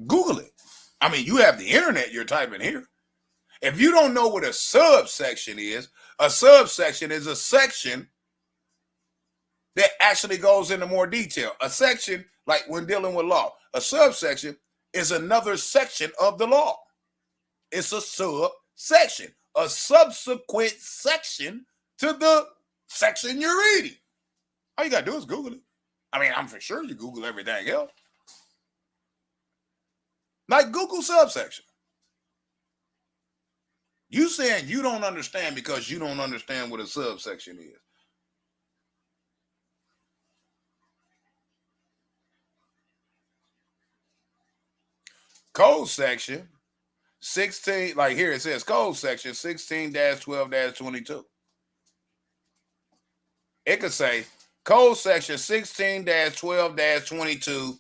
Google it. I mean, you have the internet you're typing here. If you don't know what a subsection is a section that actually goes into more detail. A section, like when dealing with law, a subsection is another section of the law. It's a subsection, a subsequent section to the section you're reading. All you got to do is Google it. I mean, I'm for sure you Google everything else. Like Google subsection. You saying you don't understand because you don't understand what a subsection is. Code section 16, like here it says code section 16-12-22. It could say code section 16-12-22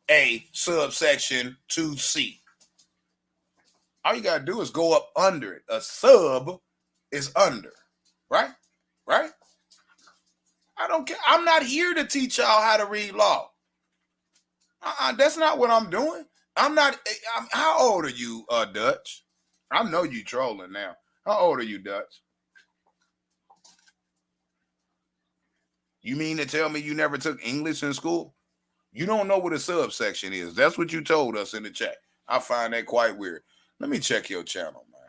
A subsection 2C. All you gotta do is go up under it. A sub is under, right? Right? I don't care. I'm not here to teach y'all how to read law. That's not what I'm doing. How old are you, Dutch? I know you trolling now. How old are you, Dutch? You mean to tell me you never took English in school? You don't know what a subsection is. That's what you told us in the chat. I find that quite weird. Let me check your channel, man.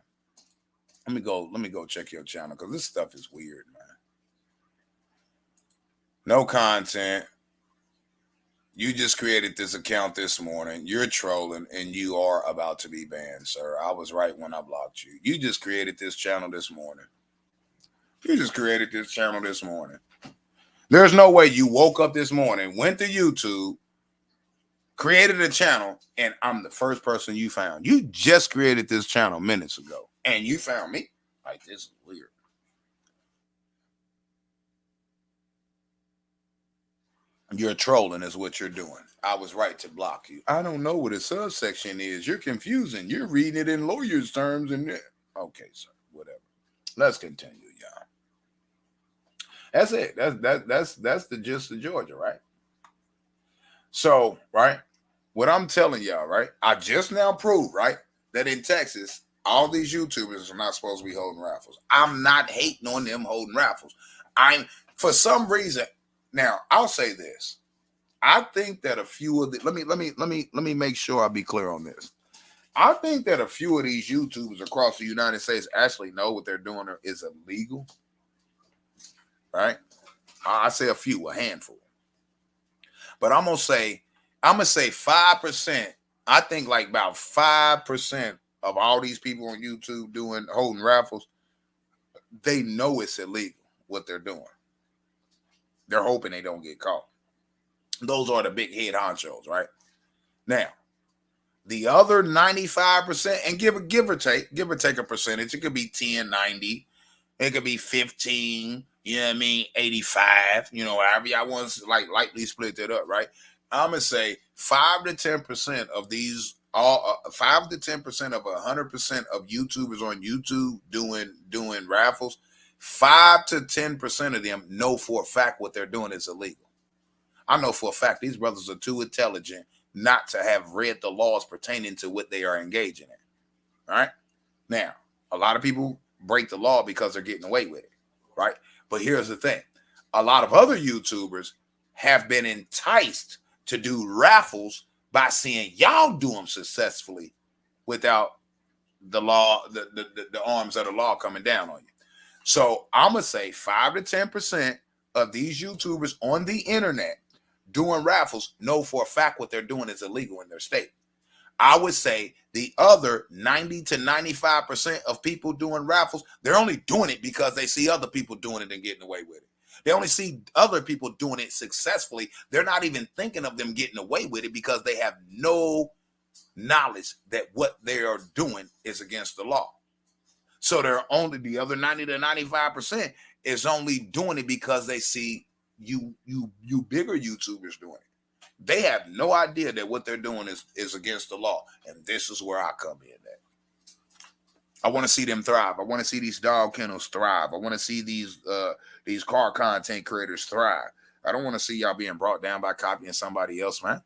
Let me go check your channel because this stuff is weird, man. No content. You just created this account this morning. You're trolling and you are about to be banned, sir. I was right when I blocked you. You just created this channel this morning. You just created this channel this morning. There's no way you woke up this morning, went to YouTube, created a channel, and I'm the first person you found. You just created this channel minutes ago, and you found me. Like, this is weird. You're trolling is what you're doing. I was right to block you. I don't know what a subsection is. You're confusing. You're reading it in lawyers' terms. And okay, sir, whatever. Let's continue, y'all. That's it. That's the gist of Georgia, right? So, right, what I'm telling y'all, right, I just now proved, right, that in Texas, all these YouTubers are not supposed to be holding raffles. I'm not hating on them holding raffles. I'm, for some reason, now I'll say this. I think that a few of the let me make sure I be clear on this. I think that a few of these YouTubers across the United States actually know what they're doing is illegal. Right? I say a few, a handful. But I'm gonna say 5%. I think like about 5% of all these people on YouTube holding raffles, they know it's illegal what they're doing. They're hoping they don't get caught. Those are the big head honchos, right? Now, the other 95%, and give or take a percentage, it could be 10, 90, it could be 15, you know what I mean, 85, you know, however y'all want to like lightly split that up, right? I'm gonna say 5 to 10% of these, all 5 to 10% of 100% of YouTubers on YouTube doing raffles, 5 to 10% of them know for a fact what they're doing is illegal. I know for a fact these brothers are too intelligent not to have read the laws pertaining to what they are engaging in. All right. Now, a lot of people break the law because they're getting away with it. Right. But here's the thing. A lot of other YouTubers have been enticed to do raffles by seeing y'all do them successfully without the law, the arms of the law coming down on you. So I'm going to say 5 to 10% of these YouTubers on the internet doing raffles know for a fact what they're doing is illegal in their state. I would say the other 90 to 95% of people doing raffles, they're only doing it because they see other people doing it and getting away with it. They only see other people doing it successfully. They're not even thinking of them getting away with it because they have no knowledge that what they are doing is against the law. So they're only, the other 90 to 95% is only doing it because they see you bigger YouTubers doing it. They have no idea that what they're doing is against the law. And this is where I come in at. I want to see them thrive. I want to see these dog kennels thrive. I want to see these car content creators thrive. I don't want to see y'all being brought down by copying somebody else, man.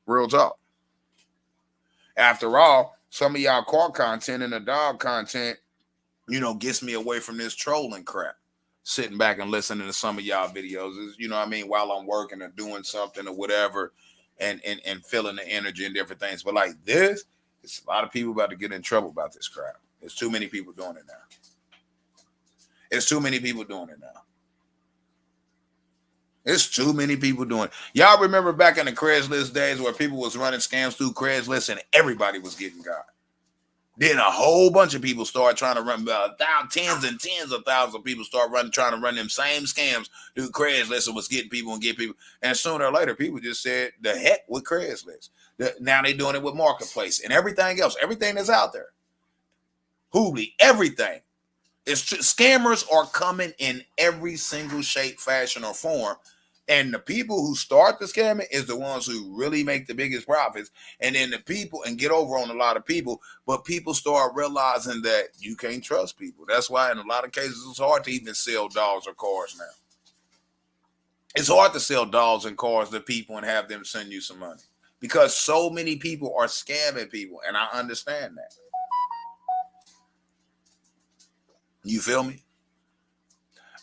Real talk. After all, some of y'all car content and the dog content, you know, gets me away from this trolling crap. Sitting back and listening to some of y'all videos, is, you know what I mean, while I'm working or doing something or whatever, and feeling the energy and different things. But like this, it's a lot of people about to get in trouble about this crap. There's too many people doing it now. It's too many people doing it now. It's too many people doing it. Y'all remember back in the Craigslist days where people was running scams through Craigslist and everybody was getting got. Then a whole bunch of people start trying to run, tens and tens of thousands of people start trying to run them same scams through Craigslist and was getting people and get people. And sooner or later, people just said, the heck with Craigslist. Now they doing it with Marketplace and everything else, everything that's out there. Hoobly, everything. Scammers are coming in every single shape, fashion, or form. And the people who start the scamming is the ones who really make the biggest profits. And then the people, and get over on a lot of people, but people start realizing that you can't trust people. That's why in a lot of cases, it's hard to even sell dolls or cars now. It's hard to sell dolls and cars to people and have them send you some money because so many people are scamming people. And I understand that. You feel me?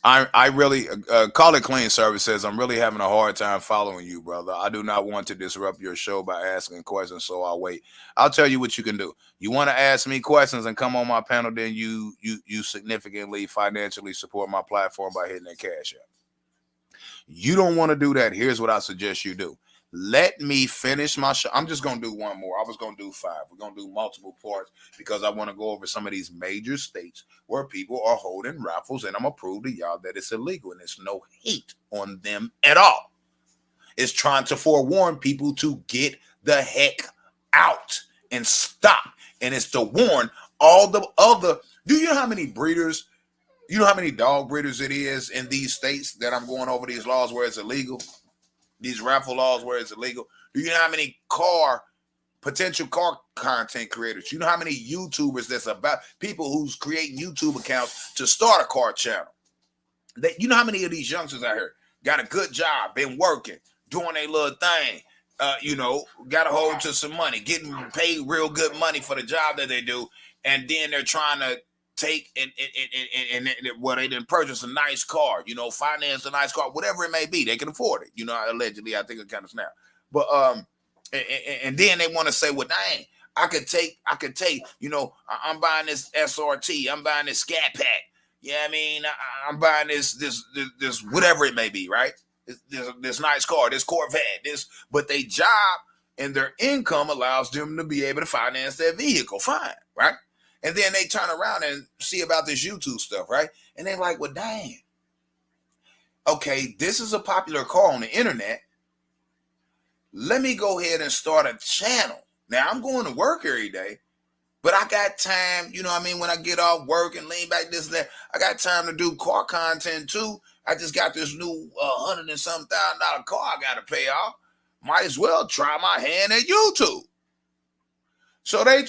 I really Call It Clean Service says I'm really having a hard time following you, brother. I do not want to disrupt your show by asking questions, so I'll wait. I'll tell you what you can do. You want to ask me questions and come on my panel, then you significantly financially support my platform by hitting that cash app. You don't want to do that. Here's what I suggest you do. Let me finish my show. I'm just going to do one more. I was going to do 5. We're going to do multiple parts because I want to go over some of these major states where people are holding raffles, and I'm going to prove to y'all that it's illegal, and there's no hate on them at all. It's trying to forewarn people to get the heck out and stop. And it's to warn all the other. Do you know how many breeders? You know how many dog breeders it is in these states that I'm going over these laws where it's illegal? These raffle laws where it's illegal. Do you know how many potential car content creators? You know how many YouTubers that's about people who's creating YouTube accounts to start a car channel? You know how many of these youngsters out here got a good job, been working, doing a little thing, got a hold to some money, getting paid real good money for the job that they do, and then they're trying to take and they didn't purchase a nice car, finance a nice car, whatever it may be, they can afford it. Allegedly, I think it kind of snap. But and then they want to say, well, dang, I could take, I'm buying this SRT, I'm buying this Scat Pack. Yeah, I mean, I'm buying this whatever it may be, right? This nice car, this Corvette, but their job and their income allows them to be able to finance their vehicle, fine, right? And then they turn around and see about this YouTube stuff, right? And they're like, well, dang. Okay, this is a popular car on the internet. Let me go ahead and start a channel. Now, I'm going to work every day, but I got time, when I get off work and lean back this and that, I got time to do car content too. I just got this new $100 and some $1,000 car I got to pay off. Might as well try my hand at YouTube. So they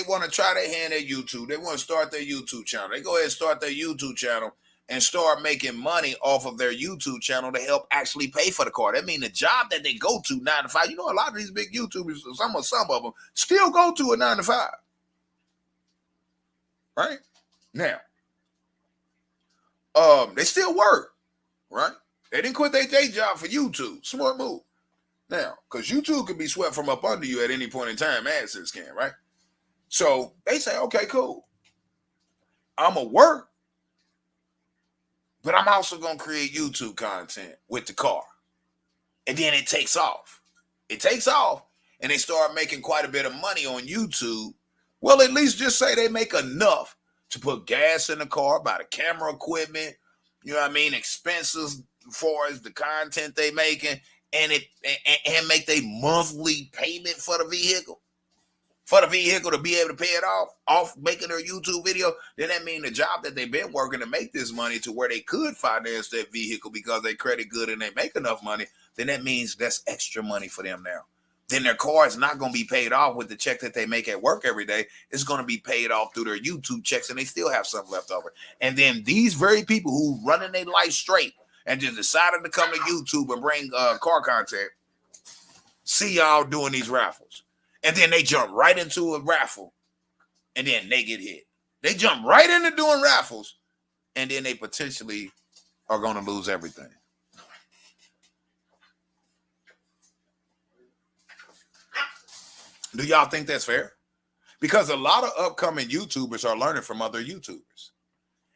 want to try their hand at YouTube. They want to start their YouTube channel. They go ahead and start their YouTube channel and start making money off of their YouTube channel to help actually pay for the car. That means the job that they go to 9 to 5. A lot of these big YouTubers, some of them still go to a 9 to 5. Right? Now, they still work, right? They didn't quit their day job for YouTube. Smart move. Now, because YouTube can be swept from up under you at any point in time, AdSense can, right? So they say, okay, cool. I'm going to work, but I'm also going to create YouTube content with the car. And then it takes off. It takes off, and they start making quite a bit of money on YouTube. Well, at least just say they make enough to put gas in the car, buy the camera equipment, expenses as far as the content they making, and make their monthly payment for the vehicle. For the vehicle to be able to pay it off making their YouTube video, then that means the job that they've been working to make this money to where they could finance that vehicle because they credit good and they make enough money, then that means that's extra money for them now. Then their car is not going to be paid off with the check that they make at work every day. It's going to be paid off through their YouTube checks, and they still have something left over. And then these very people who running their life straight and just decided to come to YouTube and bring car content, see y'all doing these raffles. And then they jump right into a raffle, and then they get hit. They jump right into doing raffles, and then they potentially are going to lose everything. Do y'all think that's fair? Because a lot of upcoming YouTubers are learning from other YouTubers.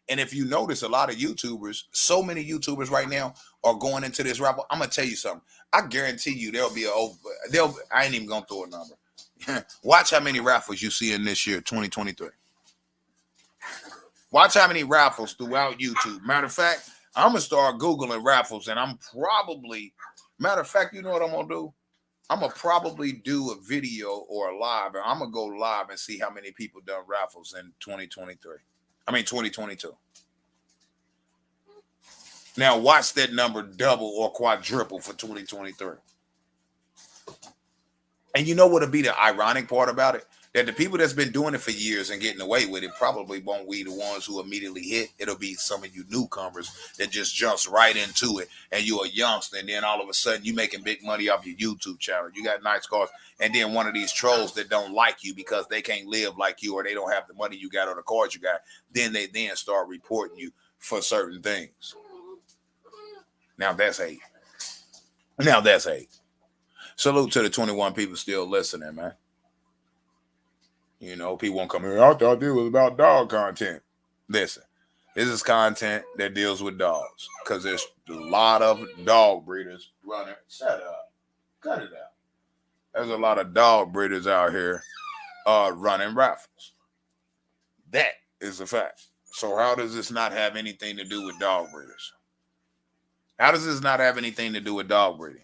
And if you notice, a lot of YouTubers, so many YouTubers right now are going into this raffle. I'm going to tell you something. I guarantee you I ain't even going to throw a number. Watch how many raffles you see in this year, 2023. Watch how many raffles throughout YouTube. Matter of fact, I'm going to start Googling raffles, and matter of fact, you know what I'm going to do? I'm going to probably do a video or a live, and I'm going to go live and see how many people done raffles in 2022. Now watch that number double or quadruple for 2023. And you know what would be the ironic part about it? That the people that's been doing it for years and getting away with it probably won't be the ones who immediately hit. It'll be some of you newcomers that just jumps right into it, and you're a youngster, and then all of a sudden you making big money off your YouTube channel. You got nice cars, and then one of these trolls that don't like you because they can't live like you or they don't have the money you got or the cars you got, then they start reporting you for certain things. Now that's hate. Now that's hate. Salute to the 21 people still listening, man. You know, people won't come here. I thought this was about dog content. Listen, this is content that deals with dogs because there's a lot of dog breeders running. Shut up. Cut it out. There's a lot of dog breeders out here running raffles. That is a fact. So how does this not have anything to do with dog breeders? How does this not have anything to do with dog breeding?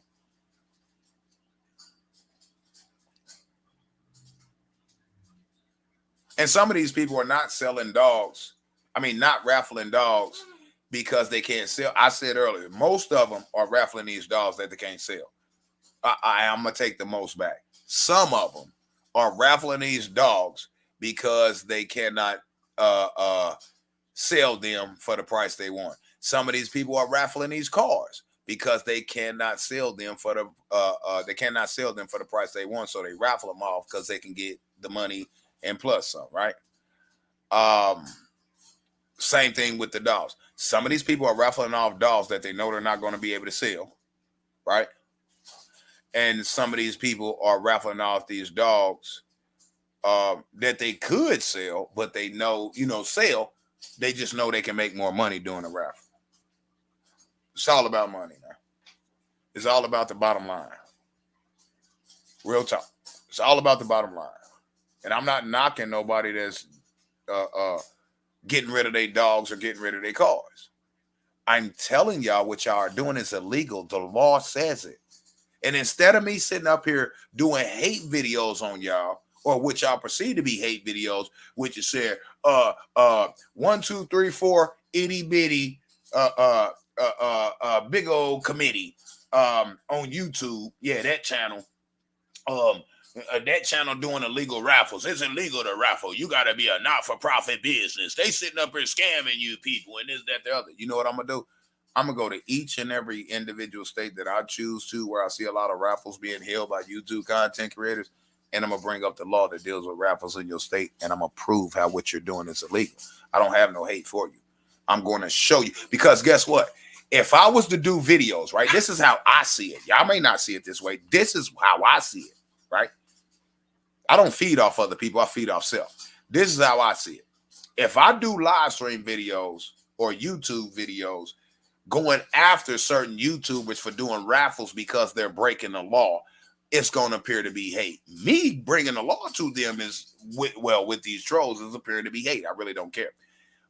And some of these people are not selling dogs. I mean, not raffling dogs because they can't sell. I said earlier, most of them are raffling these dogs that they can't sell. I'm going to take the most back. Some of them are raffling these dogs because they cannot sell them for the price they want. Some of these people are raffling these cars because they cannot sell them for the price they want. So they raffle them off because they can get the money and plus some, right? Same thing with the dogs. Some of these people are raffling off dogs that they know they're not going to be able to sell, right? And some of these people are raffling off these dogs that they could sell, but they know, sell. They just know they can make more money doing a raffle. It's all about money now. It's all about the bottom line. Real talk. It's all about the bottom line. And I'm not knocking nobody that's getting rid of their dogs or getting rid of their cars. I'm telling y'all what y'all are doing is illegal. The law says it. And instead of me sitting up here doing hate videos on y'all, or what y'all perceive to be hate videos, which is said, 1, 2, 3, 4, itty bitty, big old committee, on YouTube. Yeah, that channel. That channel doing illegal raffles. It's illegal to raffle. You got to be a not-for-profit business. They sitting up here scamming you people and this, that, the other. You know what I'm going to do? I'm going to go to each and every individual state that I choose to where I see a lot of raffles being held by YouTube content creators, and I'm going to bring up the law that deals with raffles in your state, and I'm going to prove how what you're doing is illegal. I don't have no hate for you. I'm going to show you. Because guess what? If I was to do videos, right, this is how I see it. Y'all may not see it this way. This is how I see it, right? I don't feed off other people. I feed off self. This is how I see it. If I do live stream videos or YouTube videos going after certain YouTubers for doing raffles because they're breaking the law, it's going to appear to be hate. Me bringing the law to them is, with these trolls, is appearing to be hate. I really don't care.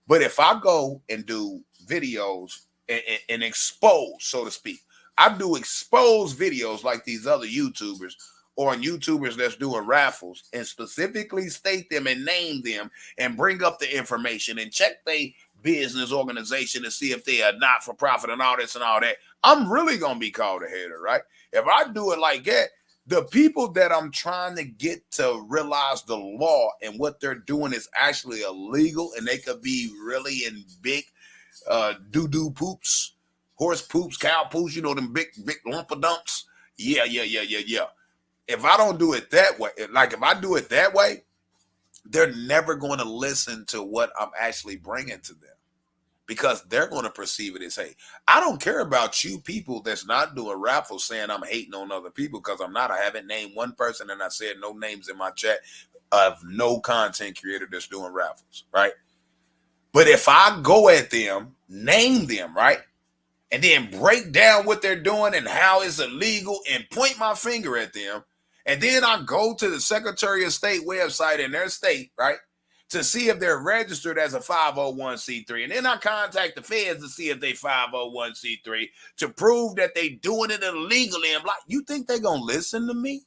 But if I go and do videos and expose, so to speak, I do expose videos like these other YouTubers or YouTubers that's doing raffles and specifically state them and name them and bring up the information and check their business organization to see if they are not for profit and all this and all that, I'm really going to be called a hater, right? If I do it like that, the people that I'm trying to get to realize the law and what they're doing is actually illegal, and they could be really in big doo-doo poops, horse poops, cow poops, them big lump of dumps. Yeah. If I don't do it that way, like if I do it that way, they're never going to listen to what I'm actually bringing to them because they're going to perceive it as hate. I don't care about you people that's not doing raffles saying I'm hating on other people, because I'm not. I haven't named one person, and I said no names in my chat of no content creator that's doing raffles, right? But if I go at them, name them, right, and then break down what they're doing and how it's illegal and point my finger at them, and then I go to the Secretary of State website in their state, right, to see if they're registered as a 501c3. And then I contact the feds to see if they 501c3 to prove that they doing it illegally. I'm like, you think they're going to listen to me?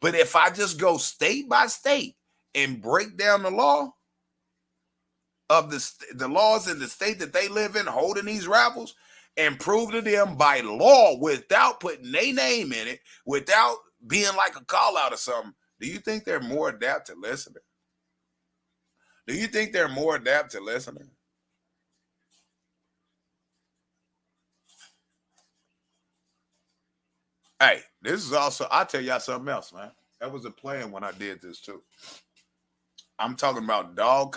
But if I just go state by state and break down the law of the laws in the state that they live in holding these raffles and prove to them by law without putting their name in it, without being like a call out or something, do you think they're more adept to listening? Do you think they're more adept to listening? Hey, this is also, I'll tell y'all something else, man. That was a plan when I did this too. I'm talking about dog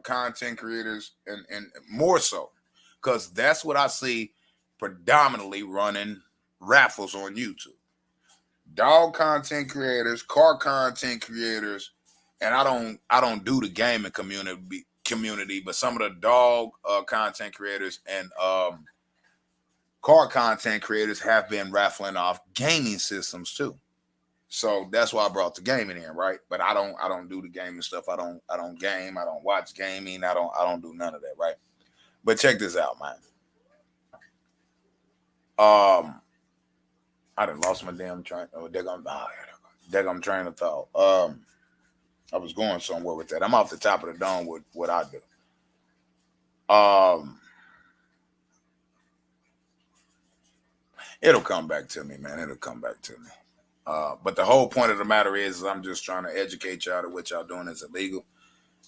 content creators and more so. because that's what I see predominantly running raffles on YouTube. Dog content creators, car content creators, and I don't do the gaming community, but some of the dog content creators and car content creators have been raffling off gaming systems too. So that's why I brought the gaming in, right? But I don't do the gaming stuff. I don't game. I don't watch gaming. I don't do none of that, right? But check this out, man. I done lost my damn train. Daggum train of thought. I was going somewhere with that. I'm off the top of the dome with what I do. It'll come back to me, man. It'll come back to me. But the whole point of the matter is I'm just trying to educate y'all that what y'all doing is illegal.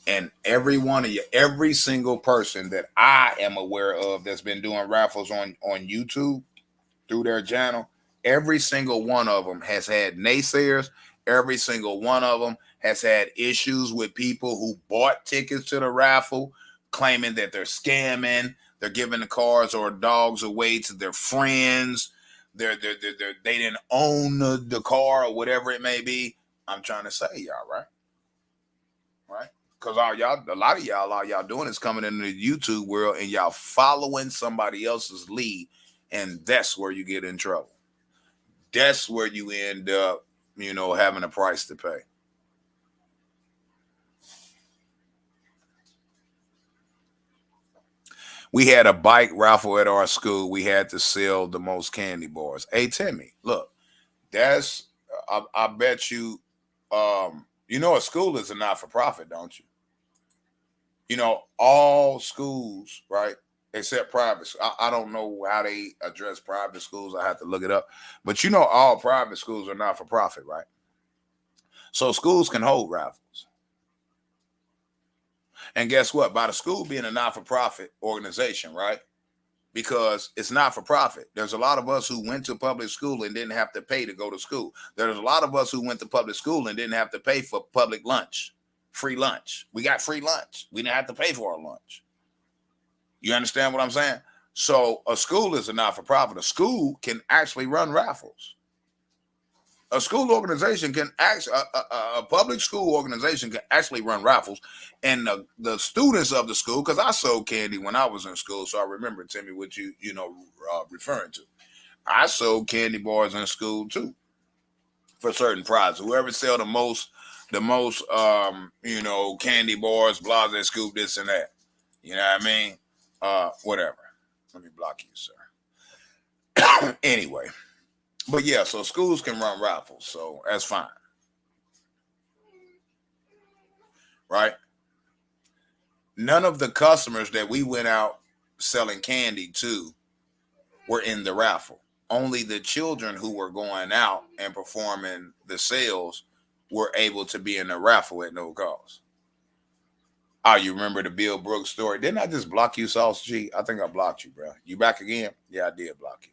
And every one of you, every single person that I am aware of that's been doing raffles on YouTube through their channel, every single one of them has had naysayers. Every single one of them has had issues with people who bought tickets to the raffle, claiming that they're scamming. They're giving the cars or dogs away to their friends. They didn't own the car or whatever it may be. I'm trying to say y'all, right? Right? Because all y'all doing is coming into the YouTube world and y'all following somebody else's lead, and that's where you get in trouble. That's where you end up, having a price to pay. We had a bike raffle at our school. We had to sell the most candy bars. Hey, Timmy, look, that's I bet you, a school is a not-for-profit, don't you? All schools, right, except private. I don't know how they address private schools. I have to look it up. But all private schools are not for profit, right? So schools can hold raffles. And guess what? By the school being a not-for-profit organization, right? Because it's not for profit. There's a lot of us who went to public school and didn't have to pay to go to school. There's a lot of us who went to public school and didn't have to pay for public lunch, free lunch. We got free lunch. We didn't have to pay for our lunch. You understand what I'm saying? So a school is a not-for-profit. A school can actually run raffles. A school organization can actually, a public school organization can actually run raffles, and the students of the school, because I sold candy when I was in school, so I remember, Timmy, what you referring to. I sold candy bars in school too, for certain prizes. Whoever sell the most, candy bars, blase, scoop, this and that. You know what I mean? Whatever. Let me block you, sir. Anyway. But yeah, so schools can run raffles, so that's fine. Right? None of the customers that we went out selling candy to were in the raffle. Only the children who were going out and performing the sales were able to be in the raffle at no cost. Oh, you remember the Bill Brooks story? Didn't I just block you, Sauce G? I think I blocked you, bro. You back again? Yeah, I did block you.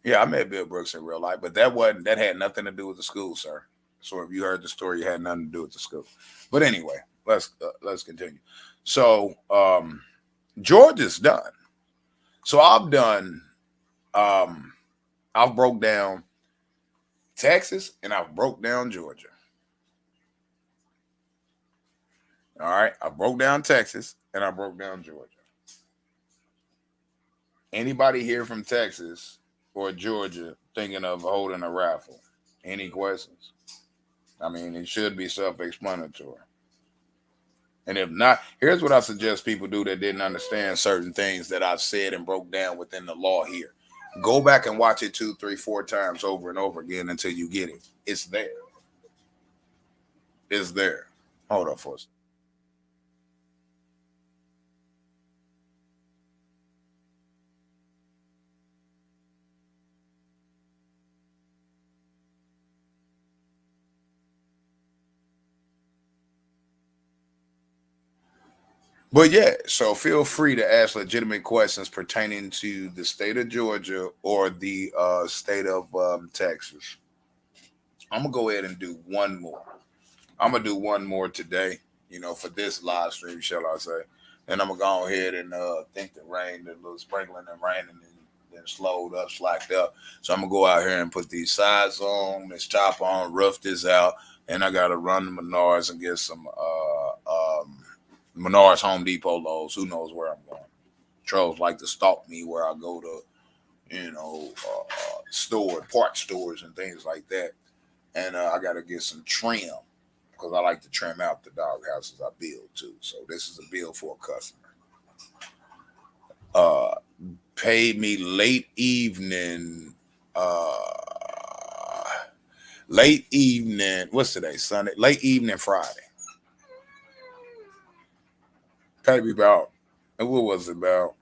Yeah, I met Bill Brooks in real life, but that had nothing to do with the school, sir. So if you heard the story, it had nothing to do with the school. But anyway, let's continue. So Georgia's done. So I've done. I've broke down Texas and I've broke down Georgia. All right, I broke down Texas and I broke down Georgia. Anybody here from Texas or Georgia thinking of holding a raffle? Any questions? I mean, it should be self-explanatory. And if not, here's what I suggest people do that didn't understand certain things that I've said and broke down within the law here. Go back and watch it 2, 3, 4 times over and over again until you get it. It's there. It's there. Hold on for a second. But yeah, so feel free to ask legitimate questions pertaining to the state of Georgia or the state of Texas. I'm gonna go ahead and do one more. I'm gonna do one more today. For this live stream, shall I say? And I'm gonna go ahead and think the little sprinkling and rain, and then slowed up, slacked up. So I'm gonna go out here and put these sides on, this top on, rough this out, and I gotta run the Menards and get some Menards Home Depot loads. Who knows where I'm going? Trolls like to stalk me where I go to, part stores and things like that. And I gotta get some trim, because I like to trim out the dog houses I build too. So this is a build for a customer. Paid me late evening. What's today? Sunday. Late evening Friday. Paid me about. What was it about?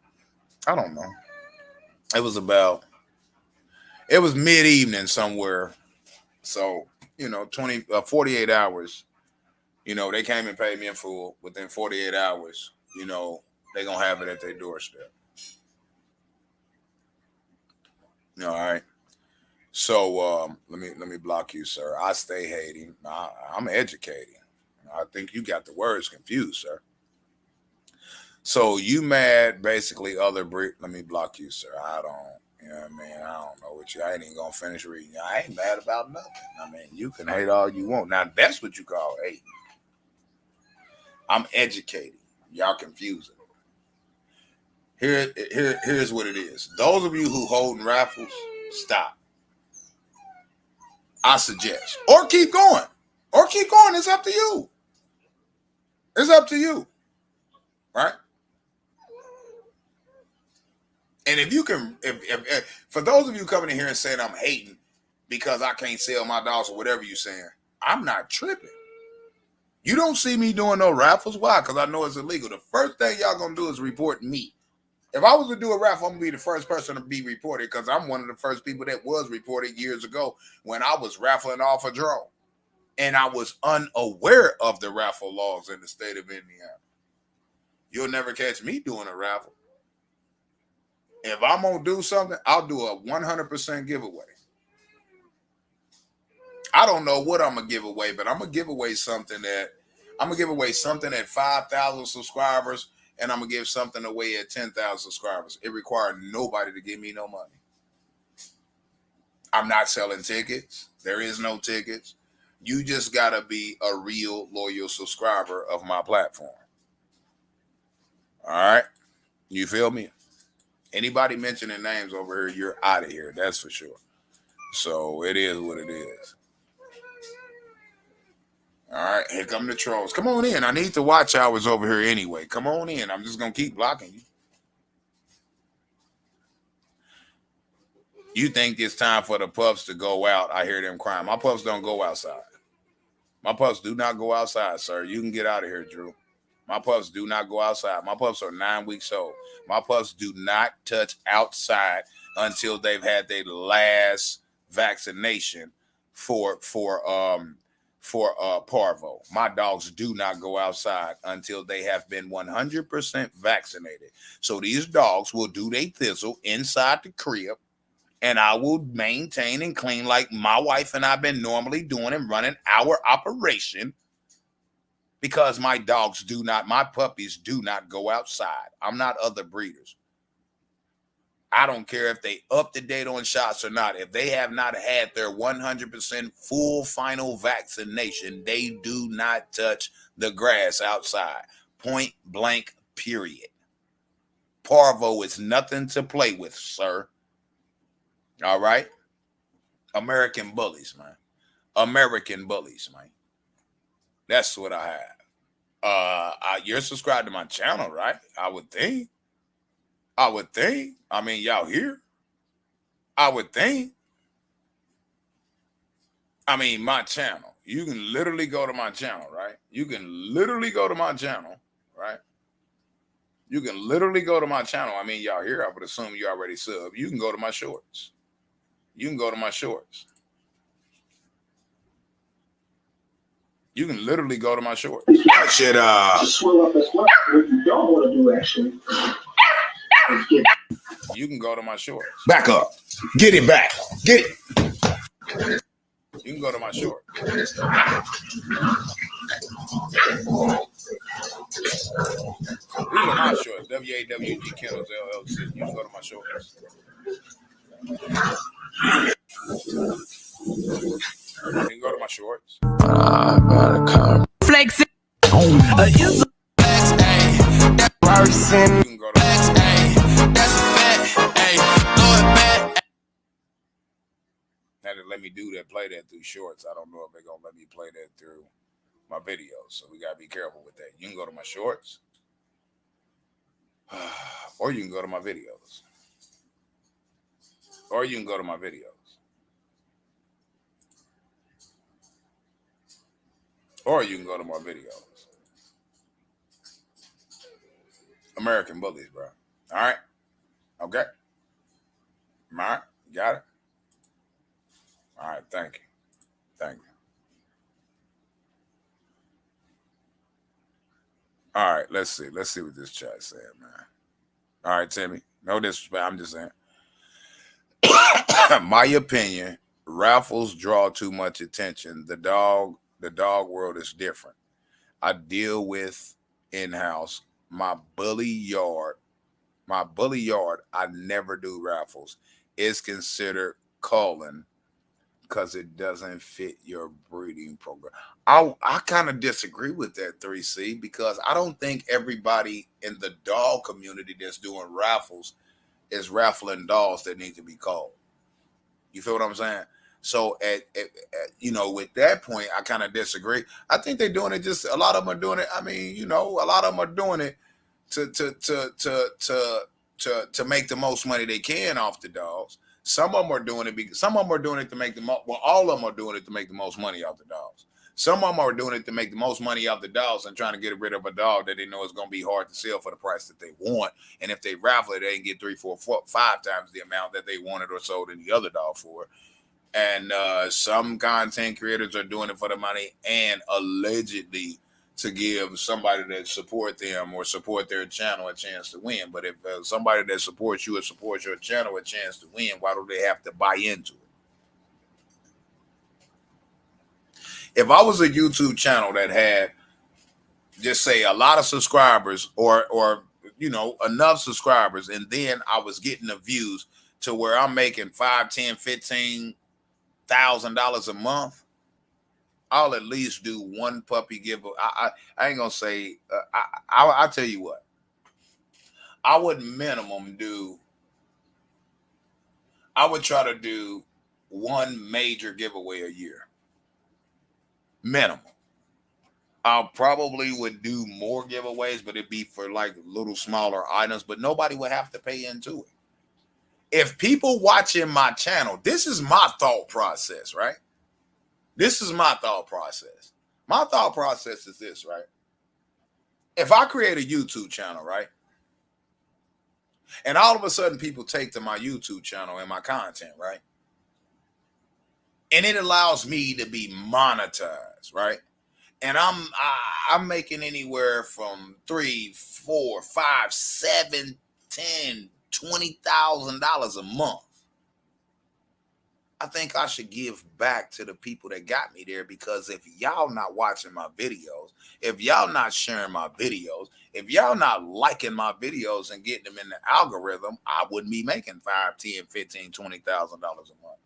I don't know. It was mid evening somewhere. So 48 hours. They came and paid me in full. Within 48 hours, they're gonna have it at their doorstep. All right. So let me block you, sir. I stay hating. I'm educating. I think you got the words confused, sir. So you mad? Basically, let me block you, sir. I don't. I don't know what you. I ain't even gonna finish reading. I ain't mad about nothing. You can hate all you want. Now that's what you call hate. I'm educating. Y'all confusing it. Here's what it is. Those of you who holding Raffles, stop. I suggest. Or keep going. It's up to you. It's up to you. Right? And if you can, if for those of you coming in here and saying I'm hating because I can't sell my dogs or whatever you're saying, I'm not tripping. You don't see me doing no raffles. Why? Because I know it's illegal. The first thing y'all gonna do is report me. If I was to do a raffle, I'm gonna be the first person to be reported, because I'm one of the first people that was reported years ago when I was raffling off a drone. And I was unaware of the raffle laws in the state of Indiana. You'll never catch me doing a raffle. If I'm gonna do something, I'll do a 100% giveaway. I don't know what I'm gonna give away, but I'm gonna give away something at 5,000 subscribers, and I'm gonna give something away at 10,000 subscribers. It required nobody to give me no money. I'm not selling tickets. There is no tickets. You just gotta be a real loyal subscriber of my platform. All right, you feel me? Anybody mentioning names over here, you're out of here. That's for sure. So it is what it is. All right, here come the trolls. Come on in. I need the watch hours over here anyway. Come on in. I'm just going to keep blocking you. You think it's time for the pups to go out. I hear them crying. My pups don't go outside. My pups do not go outside, sir. You can get out of here, Drew. My pups do not go outside. My pups are 9 weeks old. My pups do not touch outside until they've had their last vaccination for parvo. My dogs do not go outside until they have been 100% vaccinated. So these dogs will do their thistle inside the crib, and I will maintain and clean like my wife and I've been normally doing and running our operation, because my puppies do not go outside. I'm not other breeders. I don't care if they up to date on shots or not. If they have not had their 100% full final vaccination, they do not touch the grass outside. Point blank, period. Parvo is nothing to play with, sir. All right? American bullies, man. American bullies, man. That's what I have. You're subscribed to my channel, right? I would think. I mean, y'all here? I would think. I mean, my channel. You can literally go to my channel, right? You can literally go to my channel, right? You can literally go to my channel. I mean, y'all here, I would assume you already sub. You can go to my shorts. You can go to my shorts. You can literally go to my shorts. I should swell up as much. What you don't want to do actually is get. You can go to my shorts. Back up. Get it back. Get it. You can go to my shorts. These are W.A.W.G Kennels LLC. You can go to my shorts. You can go to my shorts. Flexing. You can go to that's a fact. Hey, Lord back. Now to let me do that, play that through shorts. I don't know if they're gonna let me play that through my videos, so we gotta be careful with that. You can go to my shorts, or you can go to my videos, or you can go to my videos, or you can go to my videos. American Bullies, bro. All right, okay. All right, you got it. All right, thank you, thank you. All right, let's see what this chat said, man. All right, Timmy. No disrespect. I'm just saying. My opinion, Raffles draw too much attention. The dog world is different. I deal with in-house. My bully yard, I never do raffles. It's considered culling because it doesn't fit your breeding program. I kind of disagree with that 3C because I don't think everybody in the dog community that's doing raffles is raffling dogs that need to be called. You feel what I'm saying? So with that point, I kind of disagree. I think they're doing it. Just a lot of them are doing it. I mean, a lot of them are doing it to make the most money they can off the dogs. Some of them are doing it because some of them are doing it to make the most. Well, all of them are doing it to make the most money off the dogs. Some of them are doing it to make the most money off the dogs and trying to get rid of a dog that they know is going to be hard to sell for the price that they want. And if they raffle it, they can get 3, 4, 5 times the amount that they wanted or sold any other dog for. And some content creators are doing it for the money and allegedly to give somebody that support them or support their channel a chance to win. But if somebody that supports you or supports your channel a chance to win, why do they have to buy into it? If I was a YouTube channel that had, just say, a lot of subscribers or enough subscribers, and then I was getting the views to where I'm making $5, $10, $15,000 a month, I'll at least do one puppy giveaway. I ain't gonna say. I'll tell you what. I would minimum do. I would try to do one major giveaway a year. Minimum. I probably would do more giveaways, but it'd be for like little smaller items. But nobody would have to pay into it. If people watching my channel, this is my thought process, right? This is my thought process. My thought process is this, right? If I create a YouTube channel, right? And all of a sudden people take to my YouTube channel and my content, right? And it allows me to be monetized, right? And I'm making anywhere from $3, $4, $5, $7, $10, $20,000 a month. I think I should give back to the people that got me there, because if y'all not watching my videos, if y'all not sharing my videos, if y'all not liking my videos and getting them in the algorithm, I wouldn't be making $5, $10, $15, $20,000 a month.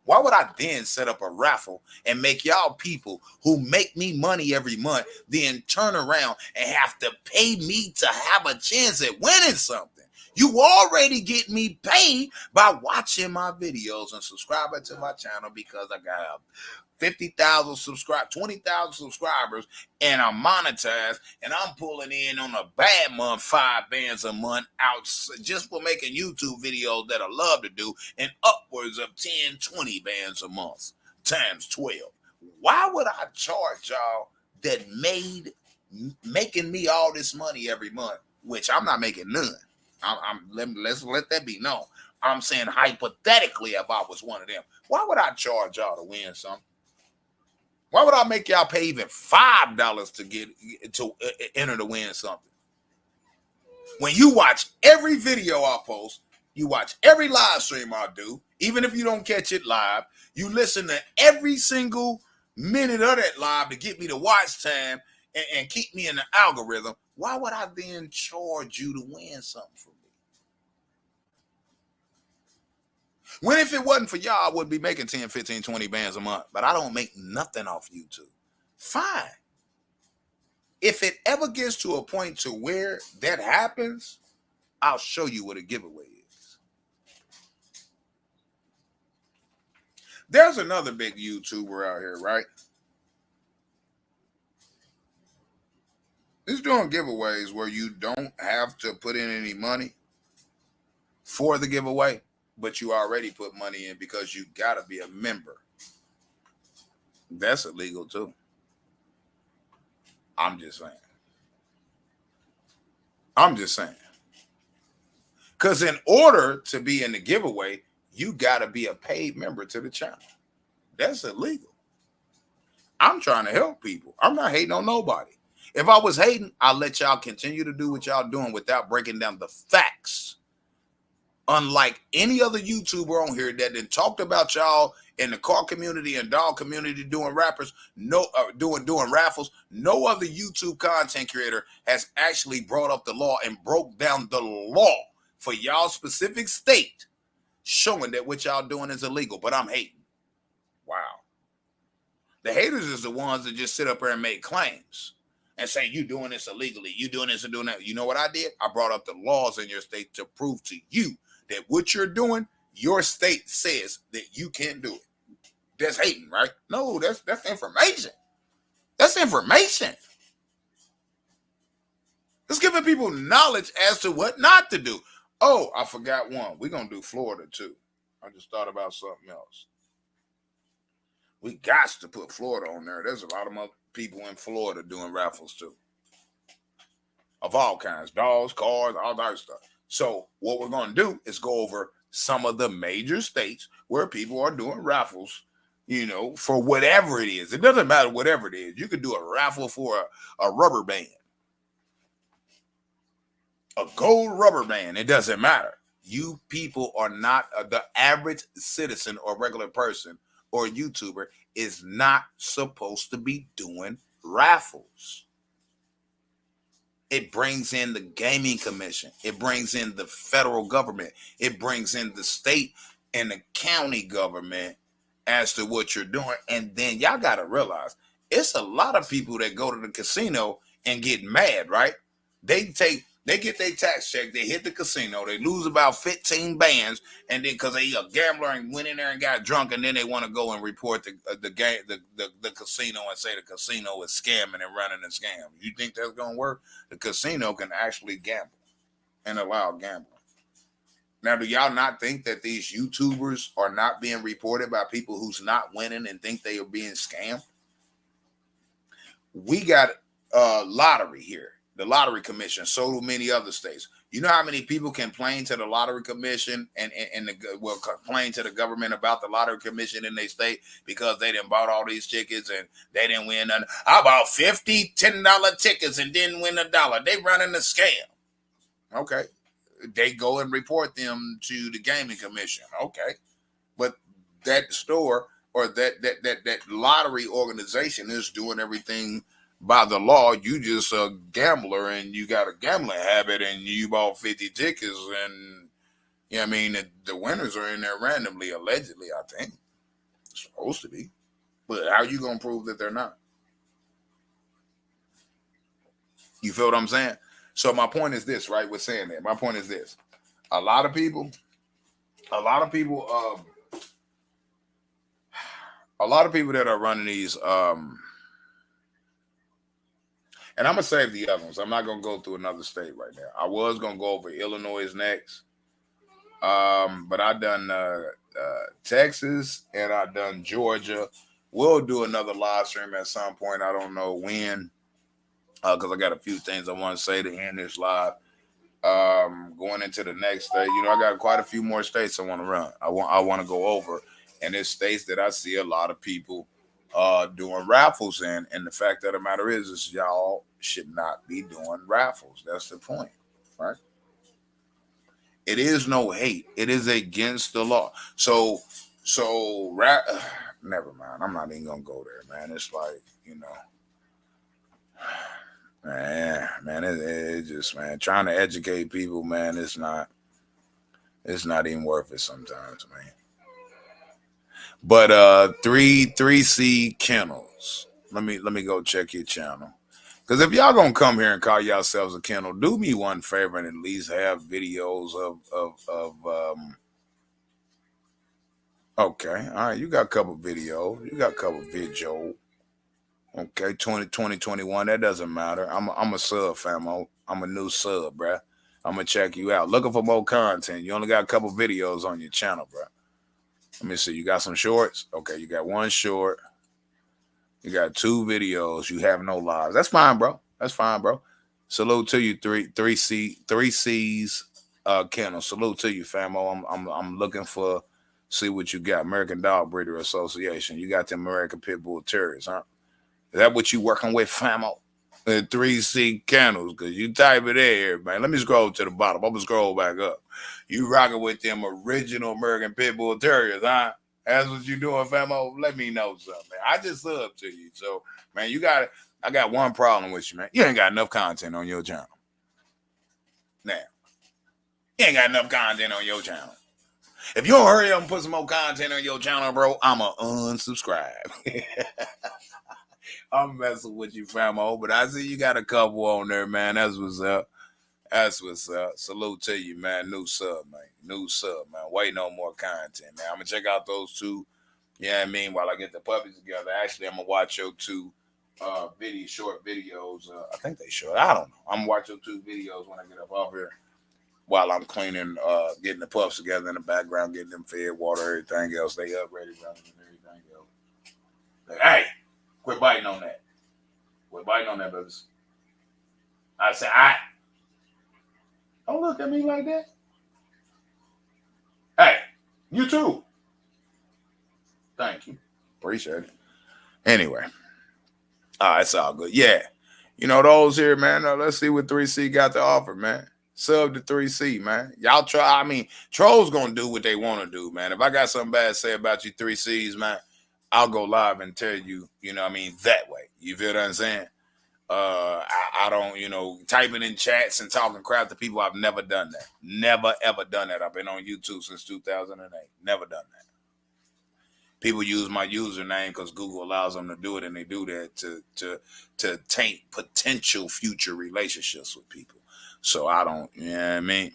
Why would I then set up a raffle and make y'all people who make me money every month then turn around and have to pay me to have a chance at winning something? You already get me paid by watching my videos and subscribing to my channel, because I got 50,000 subscribers, 20,000 subscribers, and I'm monetized, and I'm pulling in on a bad month $5 a month out just for making YouTube videos that I love to do, and upwards of 10, 20 bands a month times 12. Why would I charge y'all that making me all this money every month, which I'm not making none? Let's let that be known. I'm saying hypothetically, if I was one of them, why would I charge y'all to win something? Why would I make y'all pay even $5 to get to enter to win something? When you watch every video I post, you watch every live stream I do, even if you don't catch it live, you listen to every single minute of that live to get me the watch time, and keep me in the algorithm, why would I then charge you to win something from me? When if it wasn't for y'all, I would be making 10, 15, 20 bands a month, but I don't make nothing off YouTube. Fine. If it ever gets to a point to where that happens, I'll show you what a giveaway is. There's another big YouTuber out here, right? He's doing giveaways where you don't have to put in any money for the giveaway, but you already put money in because you got to be a member. That's illegal too. I'm just saying. Because in order to be in the giveaway, you got to be a paid member to the channel. That's illegal. I'm trying to help people. I'm not hating on nobody. If I was hating, I'll let y'all continue to do what y'all doing without breaking down the facts. Unlike any other YouTuber on here that then talked about y'all in the car community and dog community doing rappers, doing raffles, no other YouTube content creator has actually brought up the law and broke down the law for y'all specific state, showing that what y'all doing is illegal. But I'm hating. Wow. The haters is the ones that just sit up there and make claims and say, you doing this illegally, you doing this and doing that. You know what I did? I brought up the laws in your state to prove to you that what you're doing, your state says that you can't do it. That's hating, right? No, that's information. That's information. It's giving people knowledge as to what not to do. Oh, I forgot one. We're going to do Florida too. I just thought about something else. We got to put Florida on there. There's a lot of people in Florida doing raffles too. Of all kinds. Dogs, cars, all that stuff. So what we're going to do is go over some of the major states where people are doing raffles, you know, for whatever it is. It doesn't matter whatever it is. You could do a raffle for a rubber band. A gold rubber band. It doesn't matter. You people are not the average citizen or regular person or YouTuber is not supposed to be doing raffles. It brings in the gaming commission. It brings in the federal government. It brings in the state and the county government as to what you're doing. And then y'all got to realize it's a lot of people that go to the casino and get mad, right? They get their tax check, they hit the casino, they lose about 15 bands, and then because they a gambler and went in there and got drunk, and then they want to go and report the casino and say the casino is scamming and running a scam. You think that's gonna work? The casino can actually gamble and allow gambling. Now, do y'all not think that these YouTubers are not being reported by people who's not winning and think they are being scammed? We got lottery here. The lottery commission, so do many other states. You know how many people complain to the lottery commission and complain to the government about the lottery commission in their state because they done bought all these tickets and they didn't win none. I bought 50 $10 tickets and didn't win $1. They running a scam. Okay. They go and report them to the gaming commission. Okay. But that store or that lottery organization is doing everything by the law. You just a gambler and you got a gambling habit and you bought 50 tickets and you know what I mean, the winners are in there randomly, allegedly, I think. It's supposed to be. But how you gonna prove that they're not? You feel what I'm saying? So my point is this, right? With saying that, my point is this. A lot of people that are running these and I'm going to save the other ones. I'm not going to go through another state right now. I was going to go over Illinois next. But I done Texas and I done Georgia. We'll do another live stream at some point. I don't know when. Because I got a few things I want to say to end this live. Going into the next state. You know, I got quite a few more states I want to run. I want to go over. And it's states that I see a lot of people doing raffles in, and the fact of the matter is y'all should not be doing raffles. That's the point, right? It is no hate. It is against the law. So never mind. I'm not even gonna go there, man. It's like, you know, Man, it just, man, trying to educate people, man, it's not even worth it sometimes, man. But 3C Kennels. Let me go check your channel. Cause if y'all gonna come here and call yourselves a kennel, do me one favor and at least have videos of. Okay, all right, you got a couple videos. You got a couple video. Okay, 2021. That doesn't matter. I'm a sub, famo. I'm a new sub, bruh. I'm gonna check you out. Looking for more content. You only got a couple videos on your channel, bruh. Let me see. You got some shorts. Okay, you got one short. You got two videos. You have no lives. That's fine, bro. That's fine, bro. Salute to you, three C's, Kennel. Salute to you, famo. I'm looking for, see what you got. American Dog Breeder Association. You got the American Pit Bull Terriers, huh? Is that what you working with, famo? 3C Kennels, because you type it in here, man. Let me scroll to the bottom. I'm gonna scroll back up. You rocking with them original American Pit Bull Terriers, huh? That's what you doing, famo. Let me know something, man. I just sub to you. So, man, you got it. I got one problem with you, man. You ain't got enough content on your channel. Now, you ain't got enough content on your channel. If you don't hurry up and put some more content on your channel, bro, I'ma unsubscribe. I'm messing with you, famo, but I see you got a couple on there, man. That's what's up. That's what's up. Salute to you, man. New sub, man. New sub, man. Waiting on more content, man. I'm gonna check out those two. Yeah, I mean, while I get the puppies together. Actually, I'm gonna watch your two short videos. I think they short. I don't know. I'm gonna watch your two videos when I get up off here while I'm cleaning, getting the pups together in the background, getting them fed, water, everything else. They up ready running and everything else. Like, hey, quit biting on that. Quit biting on that, babies. I said, don't look at me like that. Hey, you too. Thank you. Appreciate it. Anyway, it's all good. Yeah. You know, those here, man. Let's see what 3C got to offer, man. Sub to 3C, man. Y'all try. I mean, trolls gonna do what they want to do, man. If I got something bad to say about you 3Cs, man, I'll go live and tell you, you know what I mean, that way. You feel what I'm saying? I don't, typing in chats and talking crap to people. I've never done that. Never, ever done that. I've been on YouTube since 2008. Never done that. People use my username because Google allows them to do it, and they do that to taint potential future relationships with people. So I don't, you know what I mean?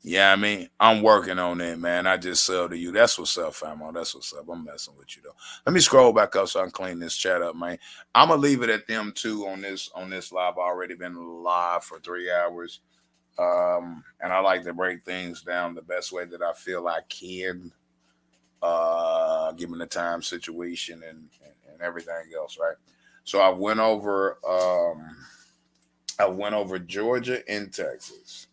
Yeah, I mean, I'm working on it, man. I just sell to you. That's what's up, famo. That's what's up. I'm messing with you though. Let me scroll back up so I can clean this chat up, man. I'm gonna leave it at them too on this live. I've already been live for 3 hours. And I like to break things down the best way that I feel I can, given the time situation and everything else, right? So I went over Georgia and Texas.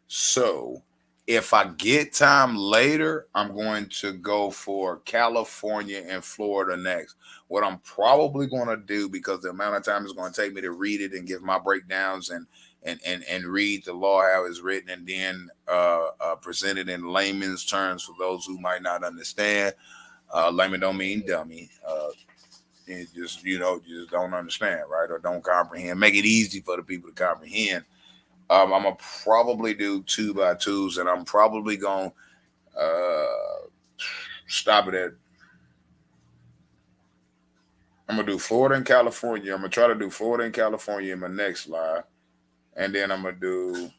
So if I get time later, I'm going to go for California and Florida next. What I'm probably going to do, because the amount of time it's going to take me to read it and give my breakdowns and read the law how it's written, and then present it in layman's terms for those who might not understand. Layman don't mean dummy. It just, you just don't understand, right? Or don't comprehend. Make it easy for the people to comprehend. I'm gonna probably do 2x2s, and I'm probably gonna stop it at. I'm gonna do Florida and California. I'm gonna try to do Florida and California in my next live, and then I'm gonna do.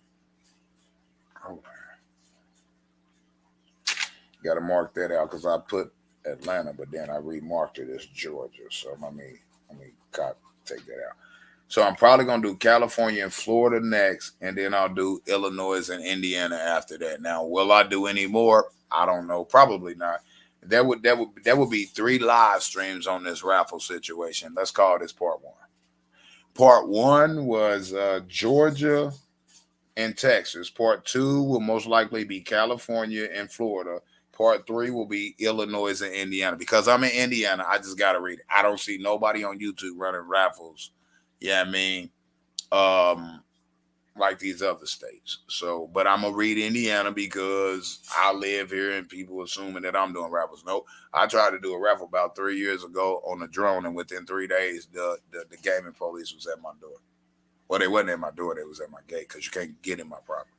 Oh, gotta mark that out because I put Atlanta, but then I remarked it as Georgia. So let me take that out. So I'm probably gonna do California and Florida next, and then I'll do Illinois and Indiana after that. Now, will I do any more? I don't know. Probably not. That would be 3 live streams on this raffle situation. Let's call this part 1. Part 1 was Georgia and Texas. Part 2 will most likely be California and Florida. Part 3 will be Illinois and Indiana. Because I'm in Indiana, I just gotta read it. I don't see nobody on YouTube running raffles. Yeah, I mean, like these other states. So, but I'm gonna read Indiana because I live here and people assuming that I'm doing raffles. No, I tried to do a raffle about 3 years ago on a drone, and within 3 days, the gaming police was at my door. Well, they wasn't at my door; they was at my gate because you can't get in my property.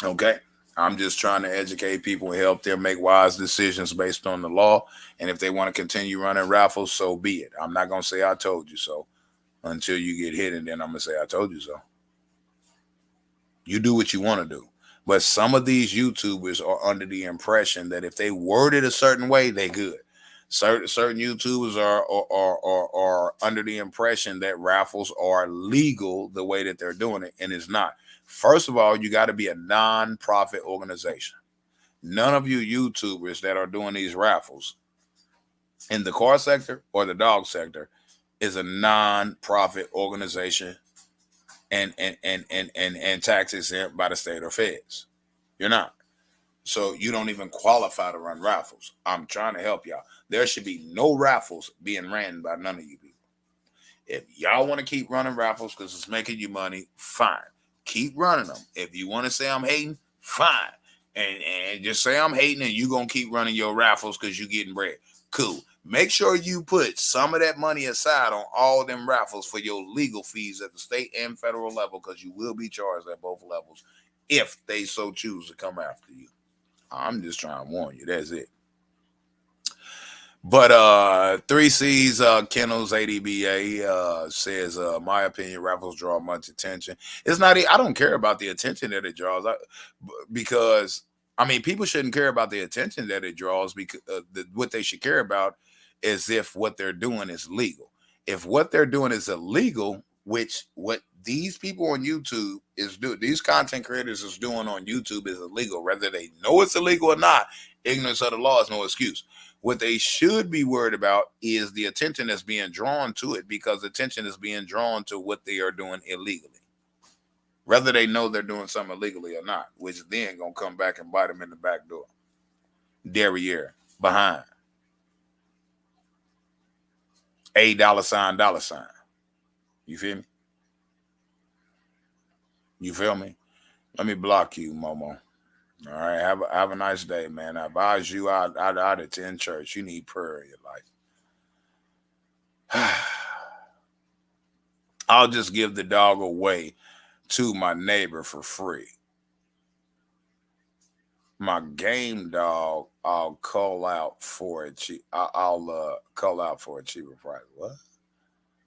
Okay. I'm just trying to educate people and help them make wise decisions based on the law. And if they want to continue running raffles, so be it. I'm not gonna say I told you so until you get hit, and then I'm gonna say I told you so. You do what you want to do. But some of these YouTubers are under the impression that if they word it a certain way, they good. Certain YouTubers are under the impression that raffles are legal the way that they're doing it, and it's not. First of all, you got to be a non-profit organization. None of you YouTubers that are doing these raffles in the car sector or the dog sector is a non-profit organization and tax exempt by the state or feds. You're not. So you don't even qualify to run raffles. I'm trying to help y'all. There should be no raffles being ran by none of you people. If y'all want to keep running raffles because it's making you money, fine. Keep running them. If you want to say I'm hating, fine. And just say I'm hating and you're going to keep running your raffles because you're getting bread. Cool. Make sure you put some of that money aside on all them raffles for your legal fees at the state and federal level because you will be charged at both levels if they so choose to come after you. I'm just trying to warn you. That's it. But 3C's Kennels ADBA says, my opinion, raffles draw much attention. It's not. I don't care about the attention that it draws, because I mean, people shouldn't care about the attention that it draws. Because what they should care about is if what they're doing is legal. If what they're doing is illegal, which what these people on YouTube is doing, these content creators is doing on YouTube is illegal, whether they know it's illegal or not. Ignorance of the law is no excuse. What they should be worried about is the attention that's being drawn to it, because attention is being drawn to what they are doing illegally, whether they know they're doing something illegally or not, which then gonna come back and bite them in the back door, derriere, behind. $$. You feel me? You feel me? Let me block you, Momo. All right, have a nice day, man. I advise you, I'd attend church. You need prayer in your life. I'll just give the dog away to my neighbor for free. My game dog, I'll call out for a cheap. I'll call out for a cheaper price. What?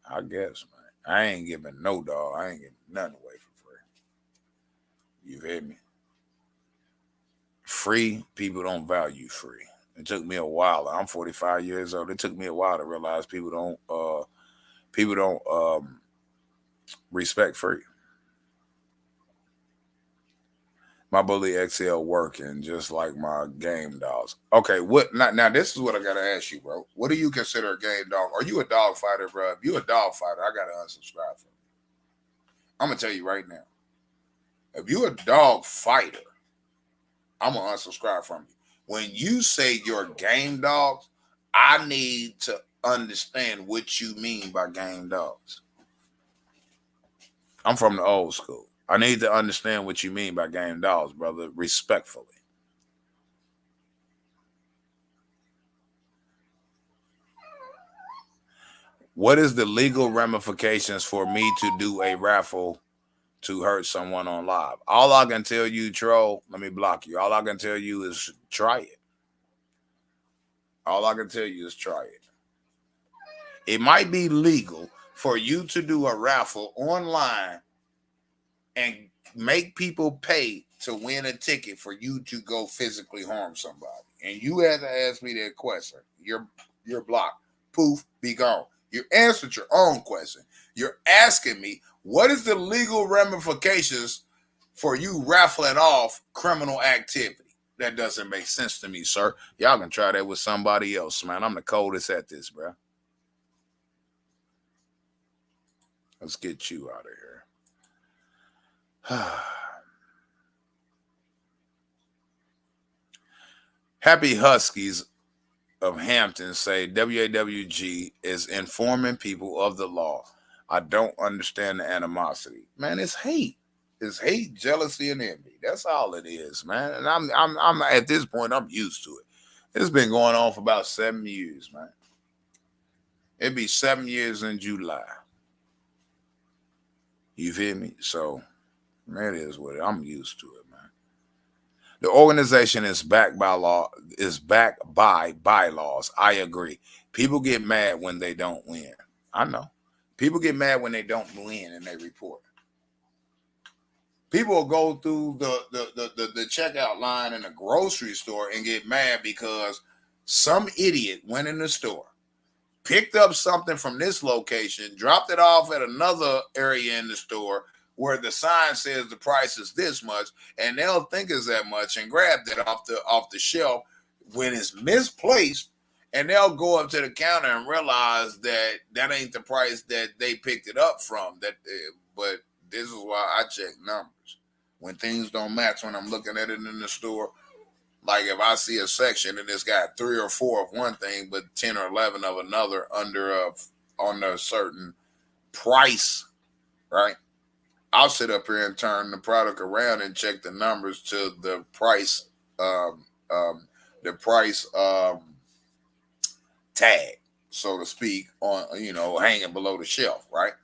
I guess, man. I ain't giving no dog. I ain't giving nothing away for free. You hear me? Free people don't value free. It took me a while. I'm 45 years old. It took me a while to realize people don't respect free. My bully XL working just like my game dogs. Okay, what now this is what I gotta ask you, bro. What do you consider a game dog? Are you a dog fighter, bro? If you a dog fighter, I gotta unsubscribe from you. I'm gonna tell you right now. If you a dog fighter, I'm gonna unsubscribe from you. When you say you're game dogs, I need to understand what you mean by game dogs. I'm from the old school. I need to understand what you mean by game dogs, brother, respectfully. What is the legal ramifications for me to do a raffle to hurt someone on live? All I can tell you, troll, let me block you. All I can tell you is try it. All I can tell you is try it. It might be legal for you to do a raffle online and make people pay to win a ticket for you to go physically harm somebody. And you had to ask me that question. You're blocked. Poof, be gone. You answered your own question. You're asking me, what is the legal ramifications for you raffling off criminal activity? That doesn't make sense to me, sir. Y'all can try that with somebody else, man. I'm the coldest at this, bro. Let's get you out of here. Happy Huskies of Hampton say W.A.W.G is informing people of the law. I don't understand the animosity. Man, it's hate. It's hate, jealousy, and envy. That's all it is, man. And I'm at this point, I'm used to it. It's been going on for about 7 years, man. It'd be 7 years in July. You feel me? So that is what I'm used to it, man. The organization is backed by law, is backed by bylaws. I agree. People get mad when they don't win. I know. People get mad when they don't win and they report. People will go through the checkout line in a grocery store and get mad because some idiot went in the store, picked up something from this location, dropped it off at another area in the store where the sign says the price is this much, and they'll think it's that much and grab that off the shelf when it's misplaced, and they'll go up to the counter and realize that that ain't the price that they picked it up from. But this is why I check numbers. When things don't match when I'm looking at it in the store, like if I see a section and it's got 3 or 4 of one thing, but 10 or 11 of another on a certain price, right? I'll sit up here and turn the product around and check the numbers to the price, the price tag, so to speak, on hanging below the shelf, right?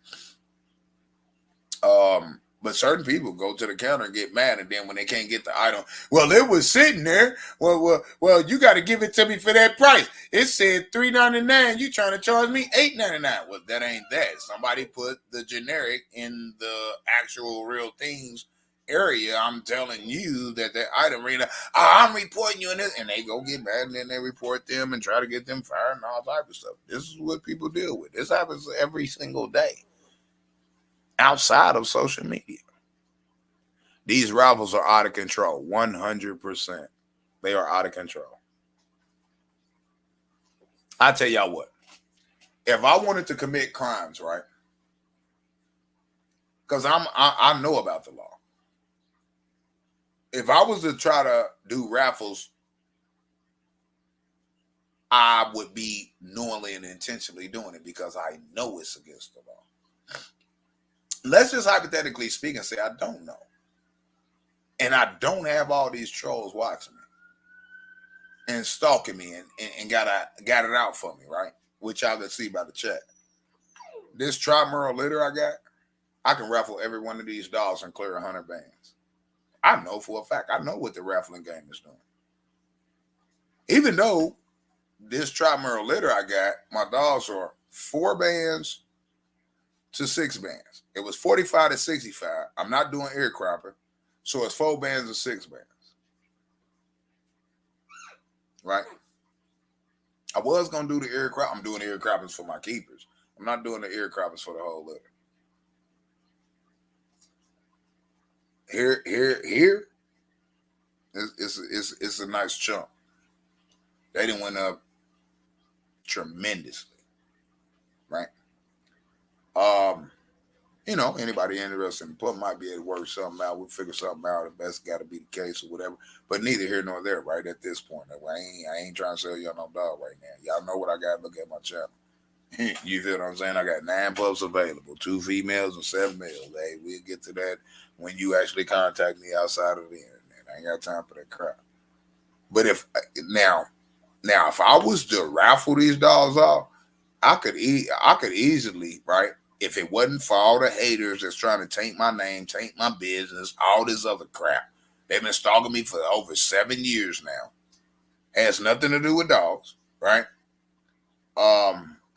But certain people go to the counter and get mad, and then when they can't get the item, well, it was sitting there. Well, you got to give it to me for that price. It said $3.99. You trying to charge me $8.99? Well, that ain't that. Somebody put the generic in the actual real things area. I'm telling you that item I'm reporting you in this, and they go get mad, and then they report them and try to get them fired and all type of stuff. This is what people deal with. This happens every single day. Outside of social media, these Raffles are out of control. 100%. They are out of control. I tell y'all what, if I wanted to commit crimes, right? Because I know about the law. If I was to try to do Raffles, I would be knowingly and intentionally doing it because I know it's against the law. Let's just hypothetically speak and say I don't know. And I don't have all these trolls watching me and stalking me and got it out for me, right? Which y'all can see by the chat. This tri-mural litter I can raffle every one of these dolls and clear 100 bands. I know for a fact. I know what the raffling game is doing. Even though this tri-mural litter my dolls are 4 bands to 6 bands. It was 45 to 65. I'm not doing ear cropper. So it's 4 bands to 6 bands. Right? I was going to do the ear crop. I'm doing the ear croppers for my keepers. I'm not doing the ear croppers for the whole litter. Here. It's a nice chunk. They done went up tremendously. Right? Anybody interested in the put might be able to work something out. We'll figure something out if that's got to be the case or whatever. But neither here nor there, right, at this point. I ain't trying to sell y'all no dog right now. Y'all know what I got to look at my channel. You feel what I'm saying? I got 9 pups available, 2 females and 7 males. Hey, we'll get to that when you actually contact me outside of the internet. I ain't got time for that crap. But if I was to raffle these dogs off, I could easily, right? If it wasn't for all the haters that's trying to taint my name, taint my business, all this other crap. They've been stalking me for over 7 years now. Has nothing to do with dogs, right?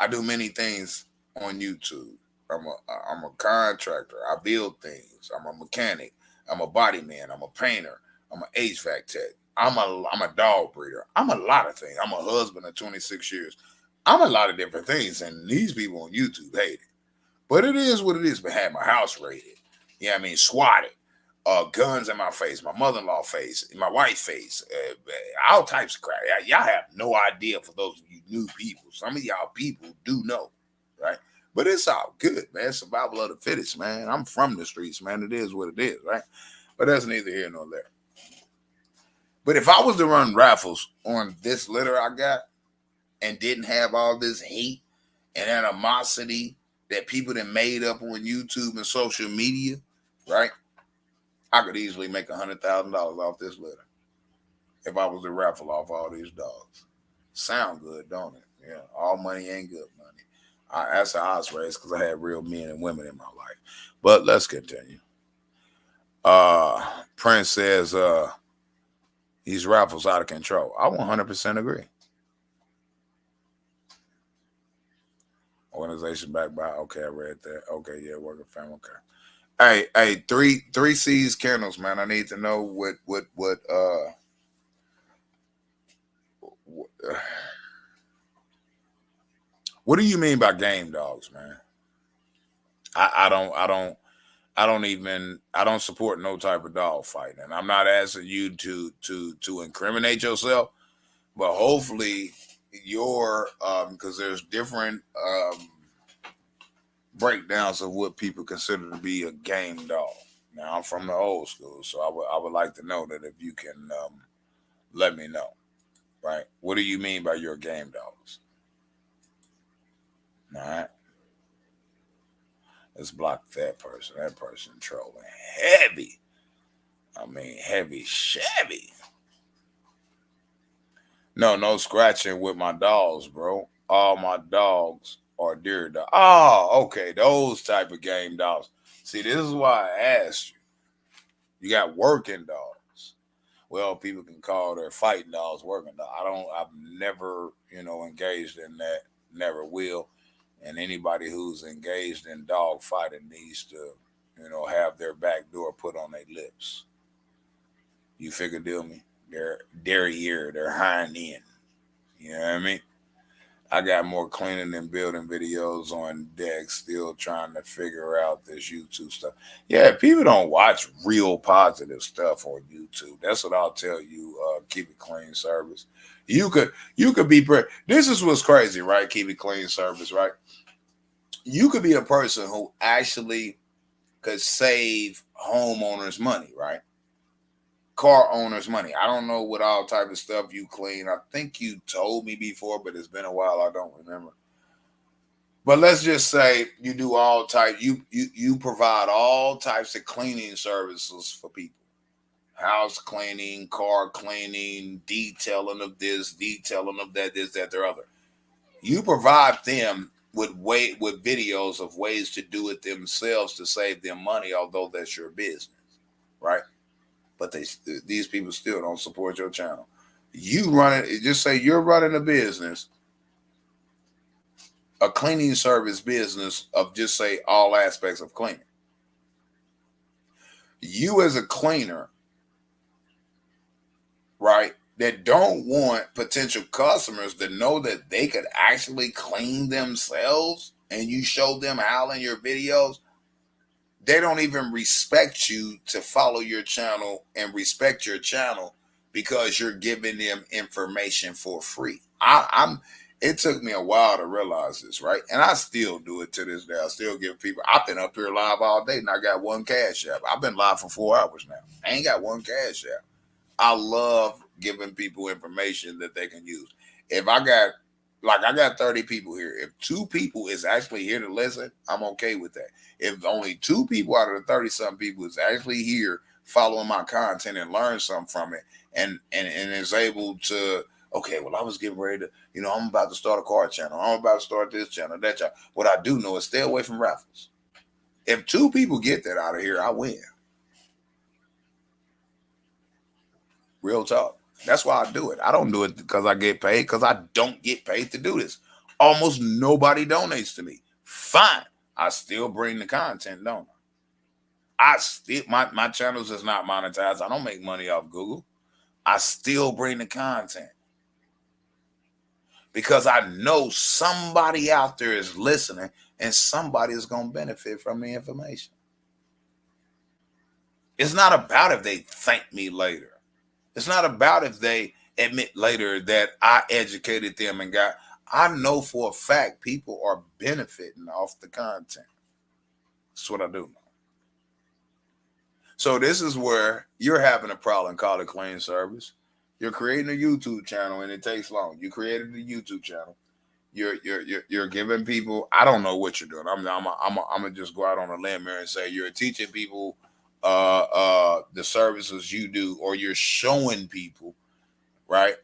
I do many things on YouTube. I'm a contractor. I build things. I'm a mechanic. I'm a body man. I'm a painter. I'm an HVAC tech. I'm a dog breeder. I'm a lot of things. I'm a husband of 26 years. I'm a lot of different things, and these people on YouTube hate it. But it is what it is. But had my house raided. You know what I mean? Swatted. Guns in my face, my mother-in-law face, my wife's face, all types of crap. Y'all have no idea for those of you new people. Some of y'all people do know, right? But it's all good, man. Survival of the fittest, man. I'm from the streets, man. It is what it is, right? But that's neither here nor there. But if I was to run raffles on this litter I got and didn't have all this hate and animosity that people that made up on YouTube and social media, right? I could easily make $100,000 off this litter if I was to raffle off all these dogs. Sound good, don't it? Yeah, all money ain't good money. That's how I was raised because I had real men and women in my life. But let's continue. Prince says these raffles out of control. I 100% agree. Organization backed by, okay, I read that. Okay, yeah, working family. Okay. Hey, three C's candles, man. I need to know what do you mean by game dogs, man? I don't support no type of dog fighting. And I'm not asking you to incriminate yourself, but hopefully your because there's different breakdowns of what people consider to be a game dog. Now I'm from the old school, so I would like to know that if you can let me know, right? What do you mean by your game dogs? All right, let's block that person. That person trolling heavy. I mean, heavy Chevy. No scratching with my dogs, bro. All my dogs are deer dogs. Oh, okay, those type of game dogs. See, this is why I asked you. You got working dogs. Well, people can call their fighting dogs working dogs. I've never, engaged in that. Never will. And anybody who's engaged in dog fighting needs to, have their back door put on their lips. You figure deal me? Their derriere, their hind end. You know what I mean? I got more cleaning and building videos on deck, still trying to figure out this YouTube stuff. Yeah, people don't watch real positive stuff on YouTube. That's what I'll tell you. Keep it clean service. You could be. This is what's crazy, right? Keep it clean service, right? You could be a person who actually could save homeowners money, right? Car owners money. I don't know what all type of stuff you clean. I think you told me before, but it's been a while. I don't remember. But let's just say you do all type. You provide all types of cleaning services for people. House cleaning, car cleaning, detailing of this, detailing of that, this, that, the other. You provide them with videos of ways to do it themselves to save them money, although that's your business, right? But these people still don't support your channel. You run it. Just say you're running a business, a cleaning service business of just say all aspects of cleaning. You as a cleaner, right, that don't want potential customers to know that they could actually clean themselves, and you show them how in your videos, they don't even respect you to follow your channel and respect your channel because you're giving them information for free. It took me a while to realize this, right? And I still do it to this day. I still give people, I've been up here live all day and I got one cash app. I've been live for 4 hours now. I ain't got one cash app. I love giving people information that they can use. If I got 30 people here. If 2 people is actually here to listen, I'm okay with that. If only 2 people out of the 30-something people is actually here following my content and learn something from it and is able to, okay, well, I was getting ready to, I'm about to start a car channel. I'm about to start this channel, that channel. What I do know is stay away from Raffles. If 2 people get that out of here, I win. Real talk. That's why I do it. I don't do it because I get paid, because I don't get paid to do this. Almost nobody donates to me. Fine. I still bring the content, don't I? My channels is not monetized. I don't make money off Google. I still bring the content because I know somebody out there is listening and somebody is going to benefit from the information. It's not about if they thank me later. It's not about if they admit later that I educated them and I know for a fact people are benefiting off the content. That's what I do. So this is where you're having a problem, call it clean service. You're creating a YouTube channel and it takes long. You created a YouTube channel. You're giving people. I don't know what you're doing. I'm gonna just go out on a limb here and say you're teaching people the services you do, or you're showing people, right?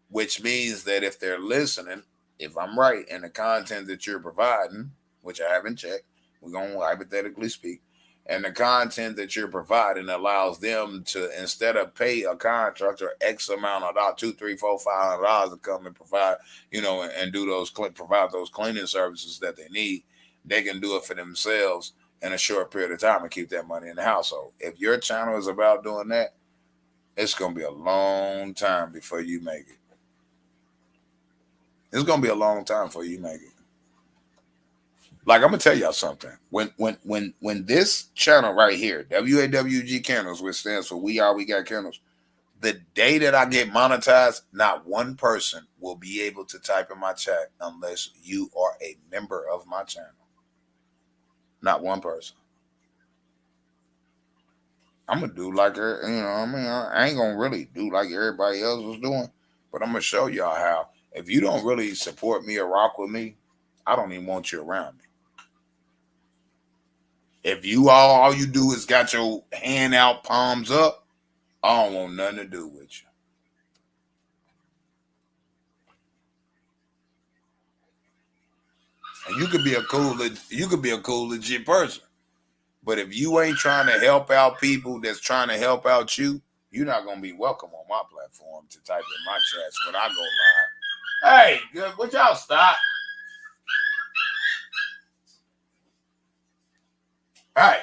Which means that if they're listening, if I'm right, and the content that you're providing, which I haven't checked, we're gonna hypothetically speak, and the content that you're providing allows them to, instead of pay a contractor X amount of dollars, $2, $3, $4, $500 to come and provide, and do those provide those cleaning services that they need, they can do it for themselves in a short period of time and keep that money in the household. If your channel is about doing that, it's gonna be a long time before you make it. It's gonna be a long time before you make it. Like, I'm gonna tell y'all something. When this channel right here, W.A.W.G Candles, which stands for We Got Candles, the day that I get monetized, not one person will be able to type in my chat unless you are a member of my channel. Not one person. I'm gonna do like I ain't gonna really do like everybody else was doing, but I'm gonna show y'all how. If you don't really support me or rock with me, I don't even want you around me. If you all you do is got your hand out, palms up, I don't want nothing to do with you. And you could be a cool legit person. But if you ain't trying to help out people that's trying to help out you, you're not gonna be welcome on my platform to type in my chats when I go live. Hey, good, would y'all stop? Hey.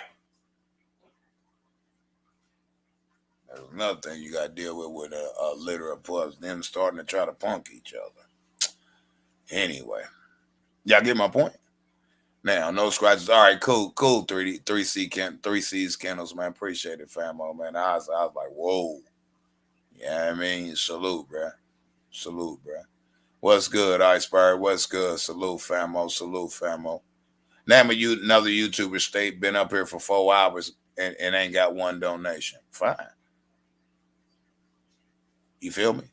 There's another thing you gotta deal with a litter of pups, them starting to try to punk each other. Anyway. Y'all get my point? Now, no scratches. All right, cool. 3C's candles, man. Appreciate it, famo, man. I was like, whoa. Yeah, I mean, salute, bruh. Salute, bruh. What's good, Iceberg? What's good? Salute, famo. Salute, famo. Name of another YouTuber state been up here for 4 hours and ain't got one donation. Fine. You feel me?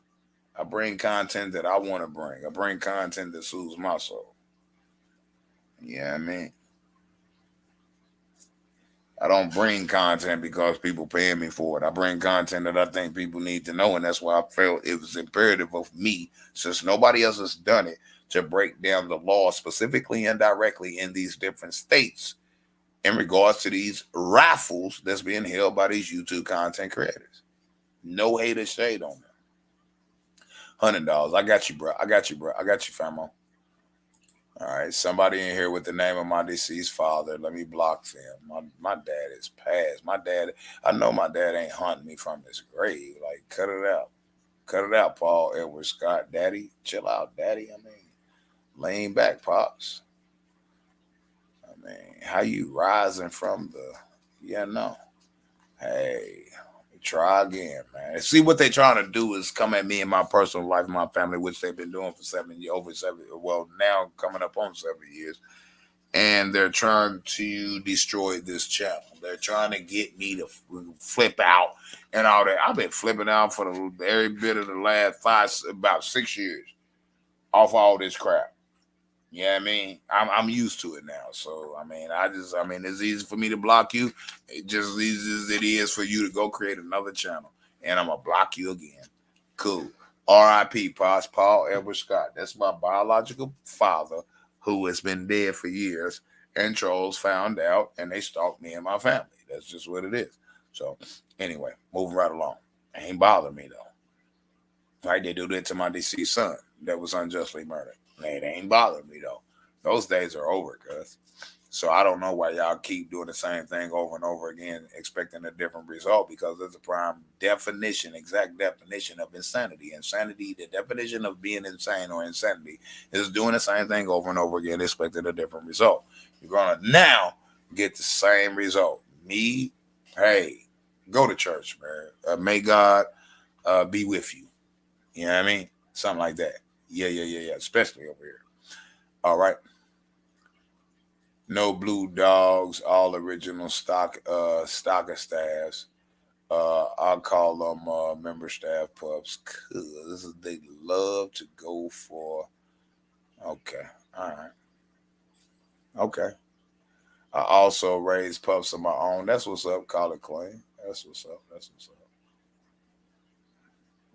I bring content that I want to bring. I bring content that soothes my soul. Yeah, I mean, I don't bring content because people paying me for it. I bring content that I think people need to know, and that's why I felt it was imperative of me, since nobody else has done it, to break down the law specifically and directly in these different states in regards to these raffles that's being held by these YouTube content creators. No hate or shade on them. $100. I got you, bro. I got you, famo. All right, somebody in here with the name of my deceased father. Let me block them. My dad is passed. My dad, I know my dad ain't hunting me from his grave. Like, cut it out. Cut it out, Paul Edward Scott. Daddy, chill out, daddy. I mean, lean back, pops. I mean, how you rising from the, no. Hey, try again, man. See, what they trying to do is come at me in my personal life, my family, which they've been doing for over 7, well, now coming up on 7 years. And they're trying to destroy this channel. They're trying to get me to flip out and all that. I've been flipping out for every bit of the last about 6 years off all this crap. Yeah, I mean, I'm used to it now. So I mean, it's easy for me to block you. It's just as easy as it is for you to go create another channel, and I'm gonna block you again. Cool. R.I.P. Paul Edward Scott. That's my biological father, who has been dead for years. And trolls found out, and they stalked me and my family. That's just what it is. So anyway, moving right along. Ain't bother me though. Right? They do that to my deceased son that was unjustly murdered. It ain't bothering me though. Those days are over, cuz. So I don't know why y'all keep doing the same thing over and over again, expecting a different result, because there's a prime definition, exact definition of insanity. Insanity, the definition of being insane or insanity, is doing the same thing over and over again, expecting a different result. You're gonna now get the same result. Me, hey, go to church, man. May God be with you. You know what I mean? Something like that. Yeah. Especially over here. All right. No blue dogs, all original stocker staffs. I'll call them member staff pups, cause they love to go for Okay. All right. Okay. I also raise pups of my own. That's what's up. Call it clean. That's what's up. That's what's up.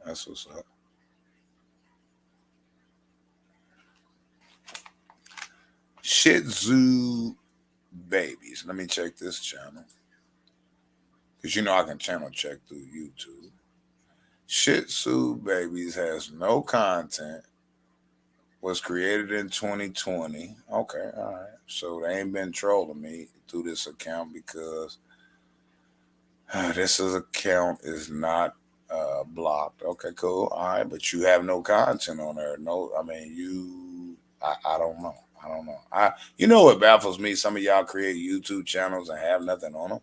That's what's up. Shih Tzu babies. Let me check this channel. Because you know I can channel check through YouTube. Shih Tzu babies has no content. Was created in 2020. Okay, all right. So they ain't been trolling me through this account because this account is not blocked. Okay, cool. All right, but you have no content on there. No, I mean you. I don't know. I don't know. You know what baffles me? Some of y'all create YouTube channels and have nothing on them.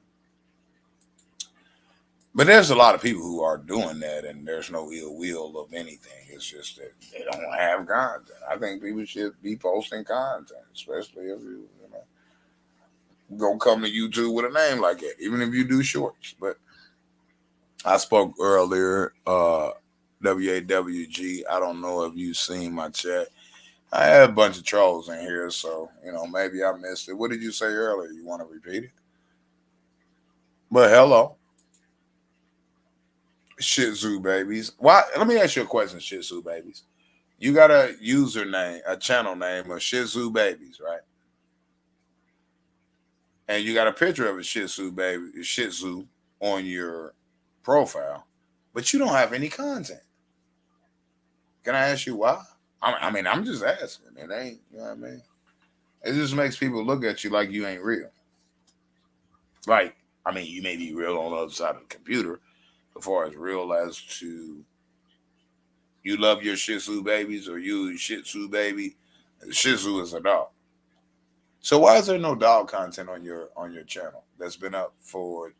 But there's a lot of people who are doing that, and there's no ill will of anything. It's just that they don't have content. I think people should be posting content, especially if you know go come to YouTube with a name like that, even if you do shorts. But I spoke earlier, W.A.W.G. I don't know if you've seen my chat. I had a bunch of trolls in here, so you know maybe I missed it. What did you say earlier? You want to repeat it? But hello, Shih Tzu babies. Why? Let me ask you a question, Shih Tzu babies. You got a username, a channel name of Shih Tzu babies, right? And you got a picture of a Shih Tzu baby, Shih Tzu on your profile, but you don't have any content. Can I ask you why? I mean, I'm just asking. It ain't, you know what I mean? It just makes people look at you like you ain't real. Like, I mean, you may be real on the other side of the computer, as far as real as to you love your Shih Tzu babies or you Shih Tzu baby. Shih Tzu is a dog. So why is there no dog content on your channel that's been up for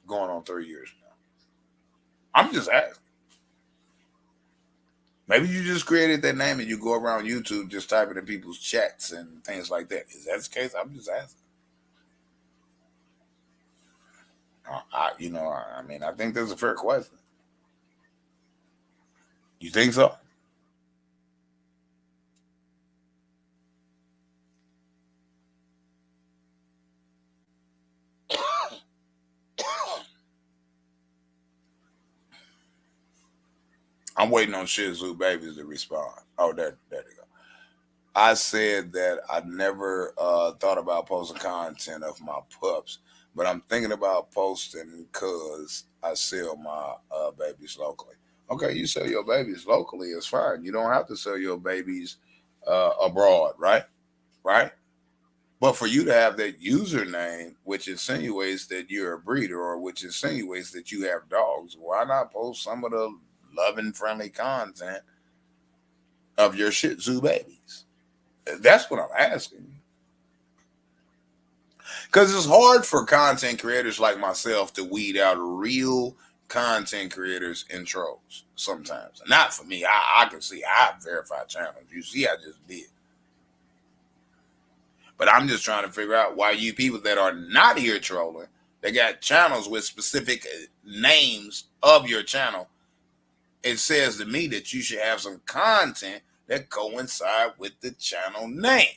going on 3 years now? I'm just asking. Maybe you just created that name and you go around YouTube just typing in people's chats and things like that. Is that the case? I'm just asking. I mean, I think that's a fair question. You think so? I'm waiting on Shih Tzu babies to respond. Oh, there they go. I said that I never thought about posting content of my pups, but I'm thinking about posting because I sell my babies locally. Okay, you sell your babies locally, it's fine. You don't have to sell your babies abroad, right? Right? But for you to have that username, which insinuates that you're a breeder or which insinuates that you have dogs, why not post some of the loving, friendly content of your Shih Tzu babies? That's what I'm asking. Because it's hard for content creators like myself to weed out real content creators and trolls sometimes. Not for me. I can see I have verified channels. You see, I just did. But I'm just trying to figure out why you people that are not here trolling, they got channels with specific names of your channel. It says to me that you should have some content that coincide with the channel name.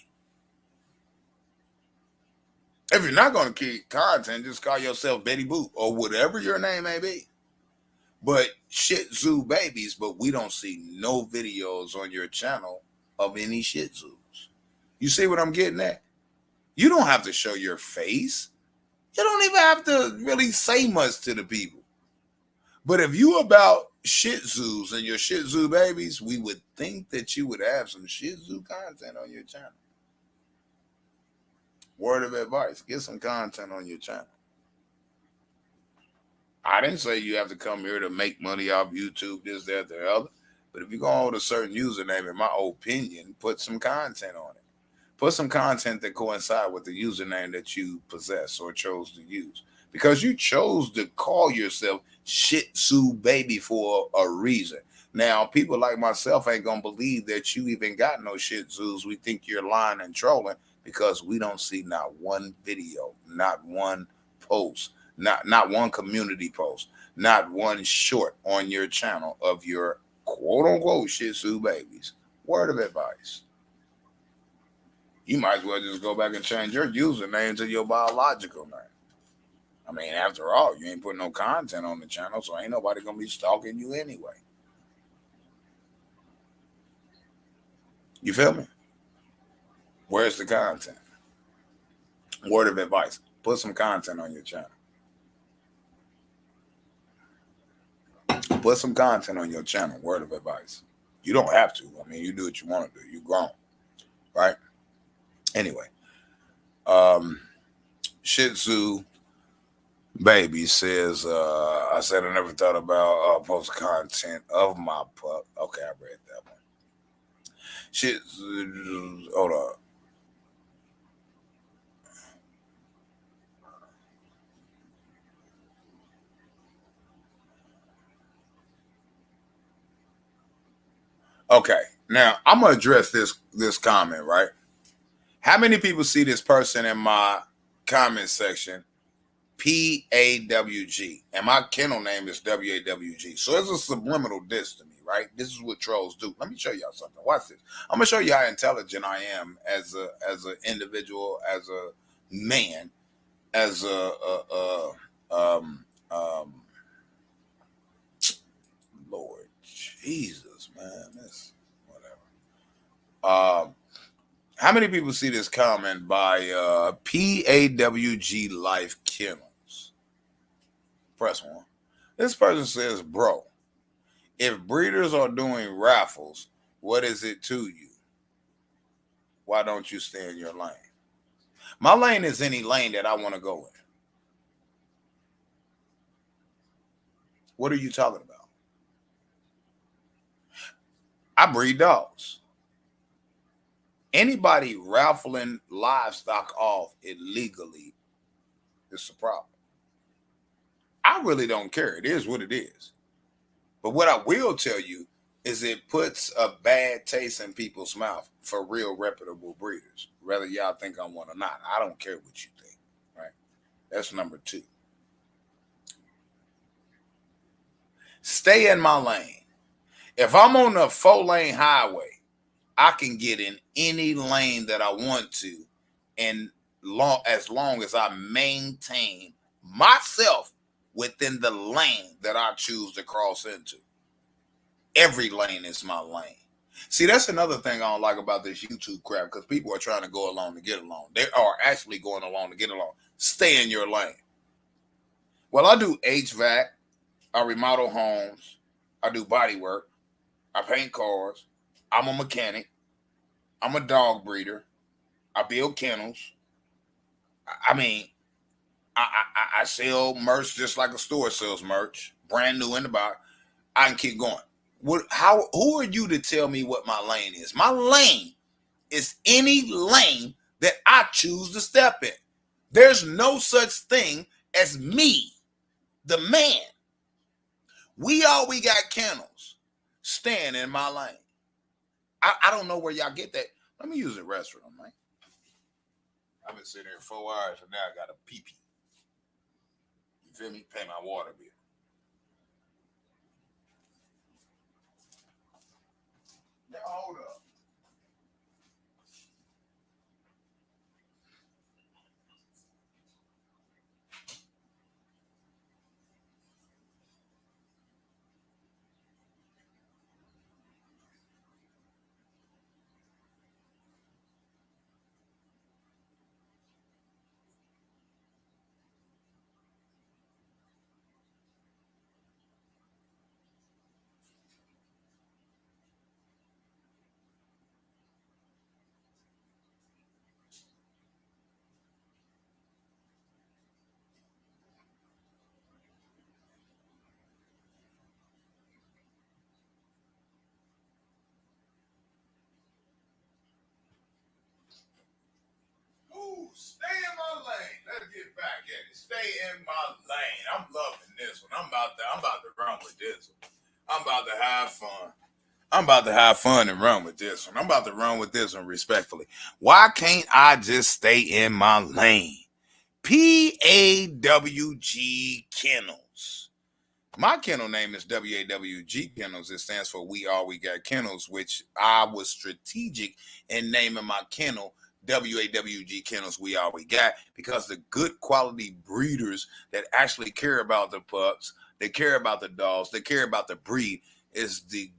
If you're not going to keep content, just call yourself Betty Boop or whatever your name may be. But Shih Tzu babies, but we don't see no videos on your channel of any Shih Tzus. You see what I'm getting at? You don't have to show your face. You don't even have to really say much to the people. But if you about Shih Tzus and your Shih Tzu babies, we would think that you would have some Shih Tzu content on your channel. Word of advice, get some content on your channel. I didn't say you have to come here to make money off YouTube, this, that, the other. But if you're going with a certain username, in my opinion, put some content on it. Put some content that coincide with the username that you possess or chose to use. Because you chose to call yourself Shih Tzu Baby for a reason. Now, people like myself ain't going to believe that you even got no Shih Tzus. We think you're lying and trolling because we don't see not one video, not one post, not one community post, not one short on your channel of your quote unquote Shih Tzu babies. Word of advice. You might as well just go back and change your username to your biological name. I mean, after all, you ain't putting no content on the channel, so ain't nobody gonna be stalking you anyway. You feel me? Where's the content? Word of advice: put some content on your channel. Put some content on your channel. Word of advice. You don't have to. I mean, you do what you want to do. You grown, right? Anyway, Shih Tzu Baby says, I said I never thought about post content of my pup. Okay, I read that one. Shit, hold on. Okay, now I'm gonna address this comment, right? How many people see this person in my comment section? P.A.W.G. and my kennel name is W.A.W.G. So it's a subliminal diss to me, right? This is what trolls do. Let me show y'all something. Watch this. I'm gonna show you how intelligent I am as an individual, as a man, as Lord Jesus, man, this whatever. How many people see this comment by P.A.W.G. Life Kennels? Press 1. This person says, bro, if breeders are doing raffles, what is it to you? Why don't you stay in your lane? My lane is any lane that I want to go in. What are you talking about? I breed dogs. Anybody raffling livestock off illegally is a problem. I really don't care. It is what it is. But what I will tell you is it puts a bad taste in people's mouth for real reputable breeders, whether y'all think I'm one or not. I don't care what you think, right? That's number 2. Stay in my lane. If I'm on a 4-lane highway, I can get in any lane that I want to, and as long as I maintain myself within the lane that I choose to cross into. Every lane is my lane. See, that's another thing I don't like about this YouTube crap, because people are trying to go along to get along. They are actually going along to get along. Stay in your lane. Well, I do HVAC, I remodel homes, I do body work, I paint cars, I'm a mechanic, I'm a dog breeder, I build kennels. I mean, I sell merch just like a store sells merch, brand new in the box. I can keep going. Who are you to tell me what my lane is? My lane is any lane that I choose to step in. There's no such thing as me, the man. We got kennels. Stand in my lane. I don't know where y'all get that. Let me use the restroom, man. I've been sitting here 4 hours and now I got a pee-pee. You feel me? Pay my water bill. Now, hold up. Ooh, stay in my lane. Let's get back at it. Stay in my lane. I'm loving this one. I'm about to run with this one. I'm about to have fun. I'm about to have fun and run with this one. I'm about to run with this one respectfully. Why can't I just stay in my lane? P.A.W.G. Kennels. My kennel name is W.A.W.G. Kennels. It stands for We Got Kennels, which I was strategic in naming my kennel W.A.W.G kennels we always got, because the good quality breeders that actually care about the pups, they care about the dogs, they care about the breed, is the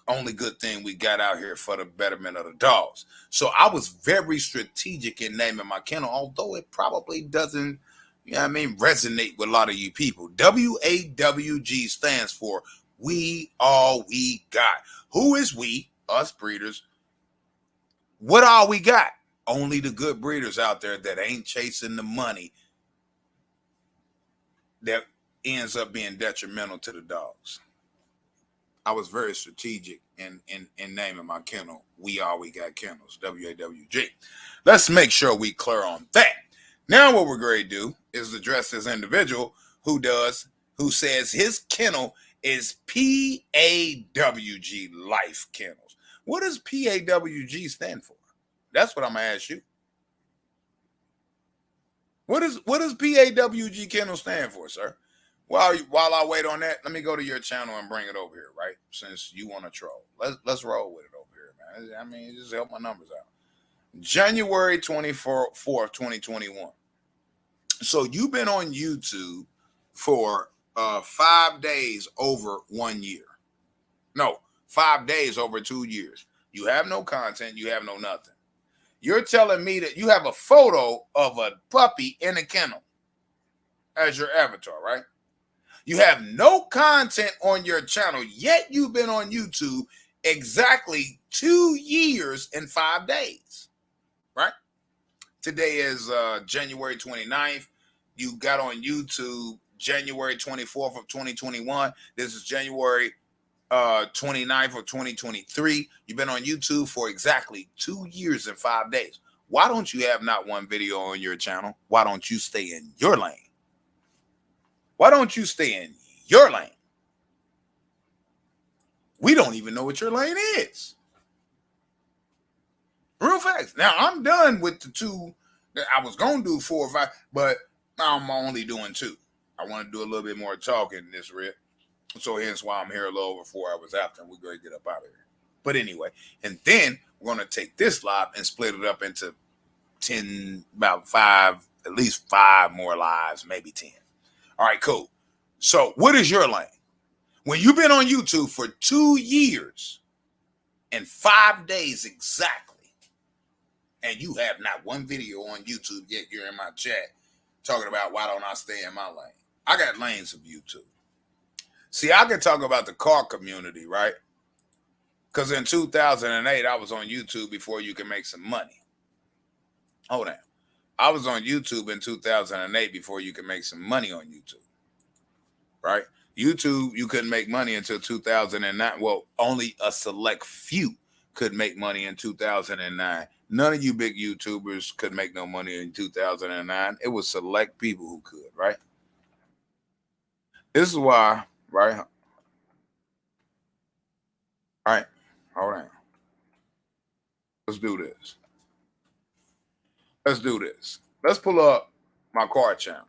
only good thing we got out here for the betterment of the dogs. So I was very strategic in naming my kennel, although it probably doesn't, resonate with a lot of you people. W.A.W.G stands for We All We Got. Who is we? Us breeders. What all we got? Only the good breeders out there that ain't chasing the money that ends up being detrimental to the dogs. I was very strategic in naming my kennel We All We Got Kennels, W.A.W.G. Let's make sure we clear on that. Now what we're going to do is address this individual who says his kennel is P.A.W.G Life Kennels. What does P.A.W.G stand for? That's what I'm going to ask you. What does P.A.W.G kennel stand for, sir? While I wait on that, let me go to your channel and bring it over here, right? Since you want to troll. Let's roll with it over here, man. I mean, just help my numbers out. January 24th, 2021. So you've been on YouTube for 5 days over 1 year. No, 5 days over 2 years. You have no content, you have no nothing. You're telling me that you have a photo of a puppy in a kennel as your avatar, right? You have no content on your channel, yet you've been on YouTube exactly 2 years and 5 days, right? Today is January 29th. You got on YouTube January 24th of 2021. This is January 29th of 2023. You've been on YouTube for exactly 2 years and 5 days. Why don't you have not one video on your channel? Why don't you stay in your lane? Why don't you stay in your lane? We don't even know what your lane is. Real facts. Now, I'm done with the 2 that I was going to do 4 or 5, but I'm only doing 2. I want to do a little bit more talking in this rip. So hence why I'm here a little over 4 hours after, and we're going to get up out of here. But anyway, and then we're going to take this live and split it up into 10, about 5, at least 5 more lives, maybe 10. All right, cool. So what is your lane? When you've been on YouTube for 2 years and 5 days exactly, and you have not one video on YouTube yet, you're in my chat talking about why don't I stay in my lane? I got lanes of YouTube. See, I can talk about the car community, right? Because in 2008, I was on YouTube before you can make some money. Hold on. I was on YouTube in 2008 before you can make some money on YouTube, right? YouTube, you couldn't make money until 2009. Well, only a select few could make money in 2009. None of you big YouTubers could make no money in 2009. It was select people who could, right? This is why, right? All right, hold on. Let's do this. Let's do this. Let's pull up my car channel.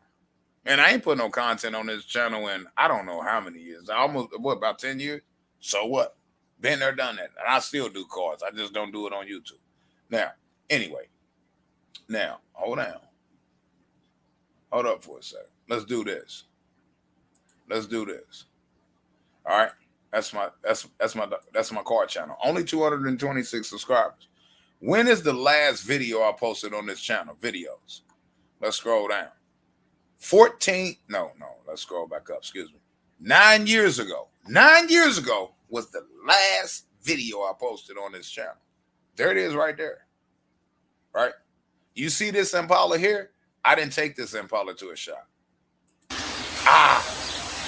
And I ain't put no content on this channel in I don't know how many years. About 10 years? So what? Been there, done that. And I still do cars. I just don't do it on YouTube. Now, anyway. Now, hold on. Hold up for a second. Let's do this. Let's do this. All right. That's my car channel. Only 226 subscribers. When is the last video I posted on this channel? Videos. Let's scroll down. Let's scroll back up. Excuse me. 9 years ago. 9 years ago was the last video I posted on this channel. There it is right there. Right? You see this Impala here? I didn't take this Impala to a shop. I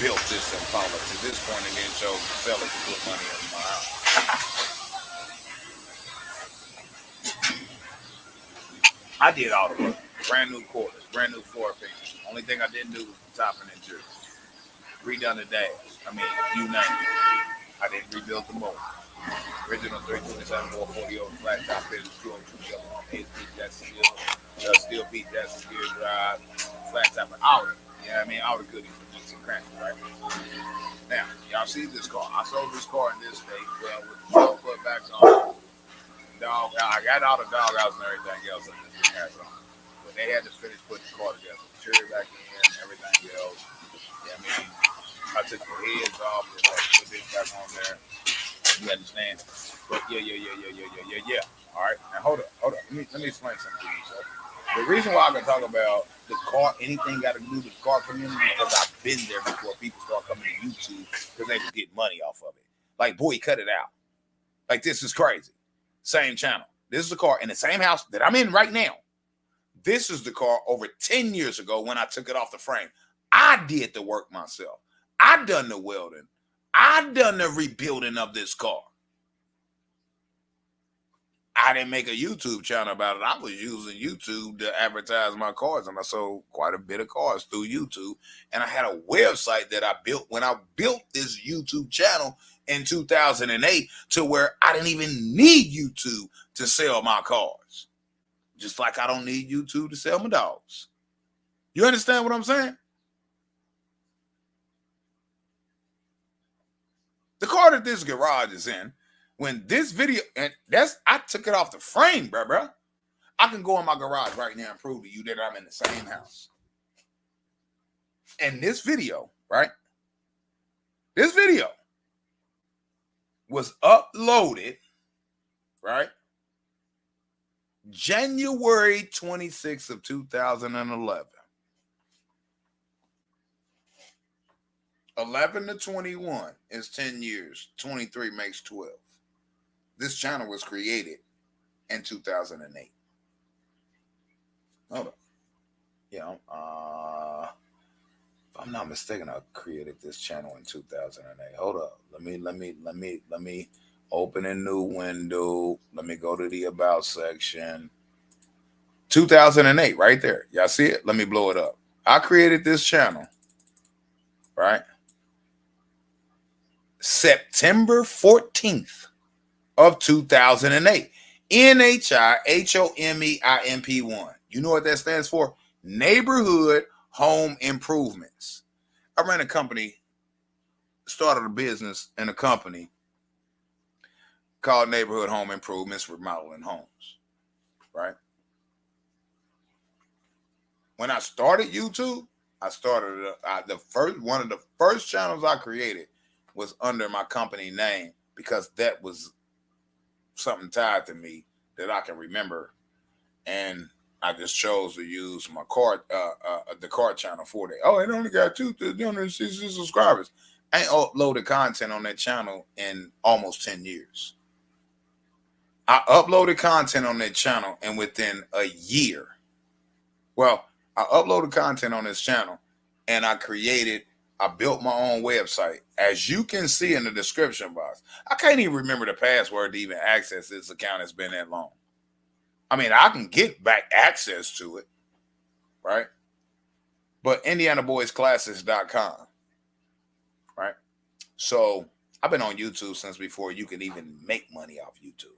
built this Impala to this point and then chose to sell it to put money in my house. I did all the work. Brand new quarters, brand new floor paintings. Only thing I didn't do was the top and interior. Redone the dash. I mean, you name it. I didn't rebuild the motor. Original 327 440 over flat top pitch, 202 yellow, ASP Jackson steel Pete Jackson gear drive, flat top and outer. You know what I mean? Outer goodies for nooks and crannies, right? Now, y'all see this car. I sold this car in this state, well, with the 12 foot back on. dog. I got all the dog house and everything else in this big house on. But they had to finish putting the car together, cherry back in, everything else. Yeah, I mean, I took the heads off and had to put this back on there. You understand? But yeah. All right, now hold up. Let me explain something to you, sir. The reason why I can talk about the car, anything got to do with the car community, because I've been there before people start coming to YouTube because they was getting money off of it. Like, boy, cut it out. Like, this is crazy. Same channel. This is the car in the same house that I'm in right now. This is the car over 10 years ago when I took it off the frame. I did the work myself. I done the welding. I done the rebuilding of this car. I didn't make a YouTube channel about it. I was using YouTube to advertise my cars, and I sold quite a bit of cars through YouTube. And I had a website that I built when I built this YouTube channel in 2008 to where I didn't even need YouTube to sell my cars. Just like I don't need YouTube to sell my dogs. You understand what I'm saying? The car that this garage is in, when this video, and I took it off the frame, bro. I can go in my garage right now and prove to you that I'm in the same house. And this video, right? This video was uploaded, right? January 26th of 2011. 11 to 21 is 10 years. 23 makes 12. This channel was created in 2008. Hold on. Yeah, if I'm not mistaken, I created this channel in 2008. Hold up. Let me open a new window. Let me go to the about section. 2008, right there. Y'all see it? Let me blow it up. I created this channel, right? September 14th of 2008. NHIHOMEIMP1. You know what that stands for? Neighborhood Home Improvements. I ran a company, started a business in a company called Neighborhood Home Improvements, remodeling homes, right? When I started YouTube, I started one of the first channels I created was under my company name because that was something tied to me that I can remember, and I just chose to use my card, the card channel for that. Oh, it only got 260 subscribers. I ain't uploaded content on that channel in almost 10 years. I uploaded content on that channel, and within a year, well, I uploaded content on this channel, and I built my own website. As you can see in the description box, I can't even remember the password to even access this account. It's been that long. I mean, I can get back access to it, right? But IndianaBoysClassics.com, right? So I've been on YouTube since before you can even make money off YouTube.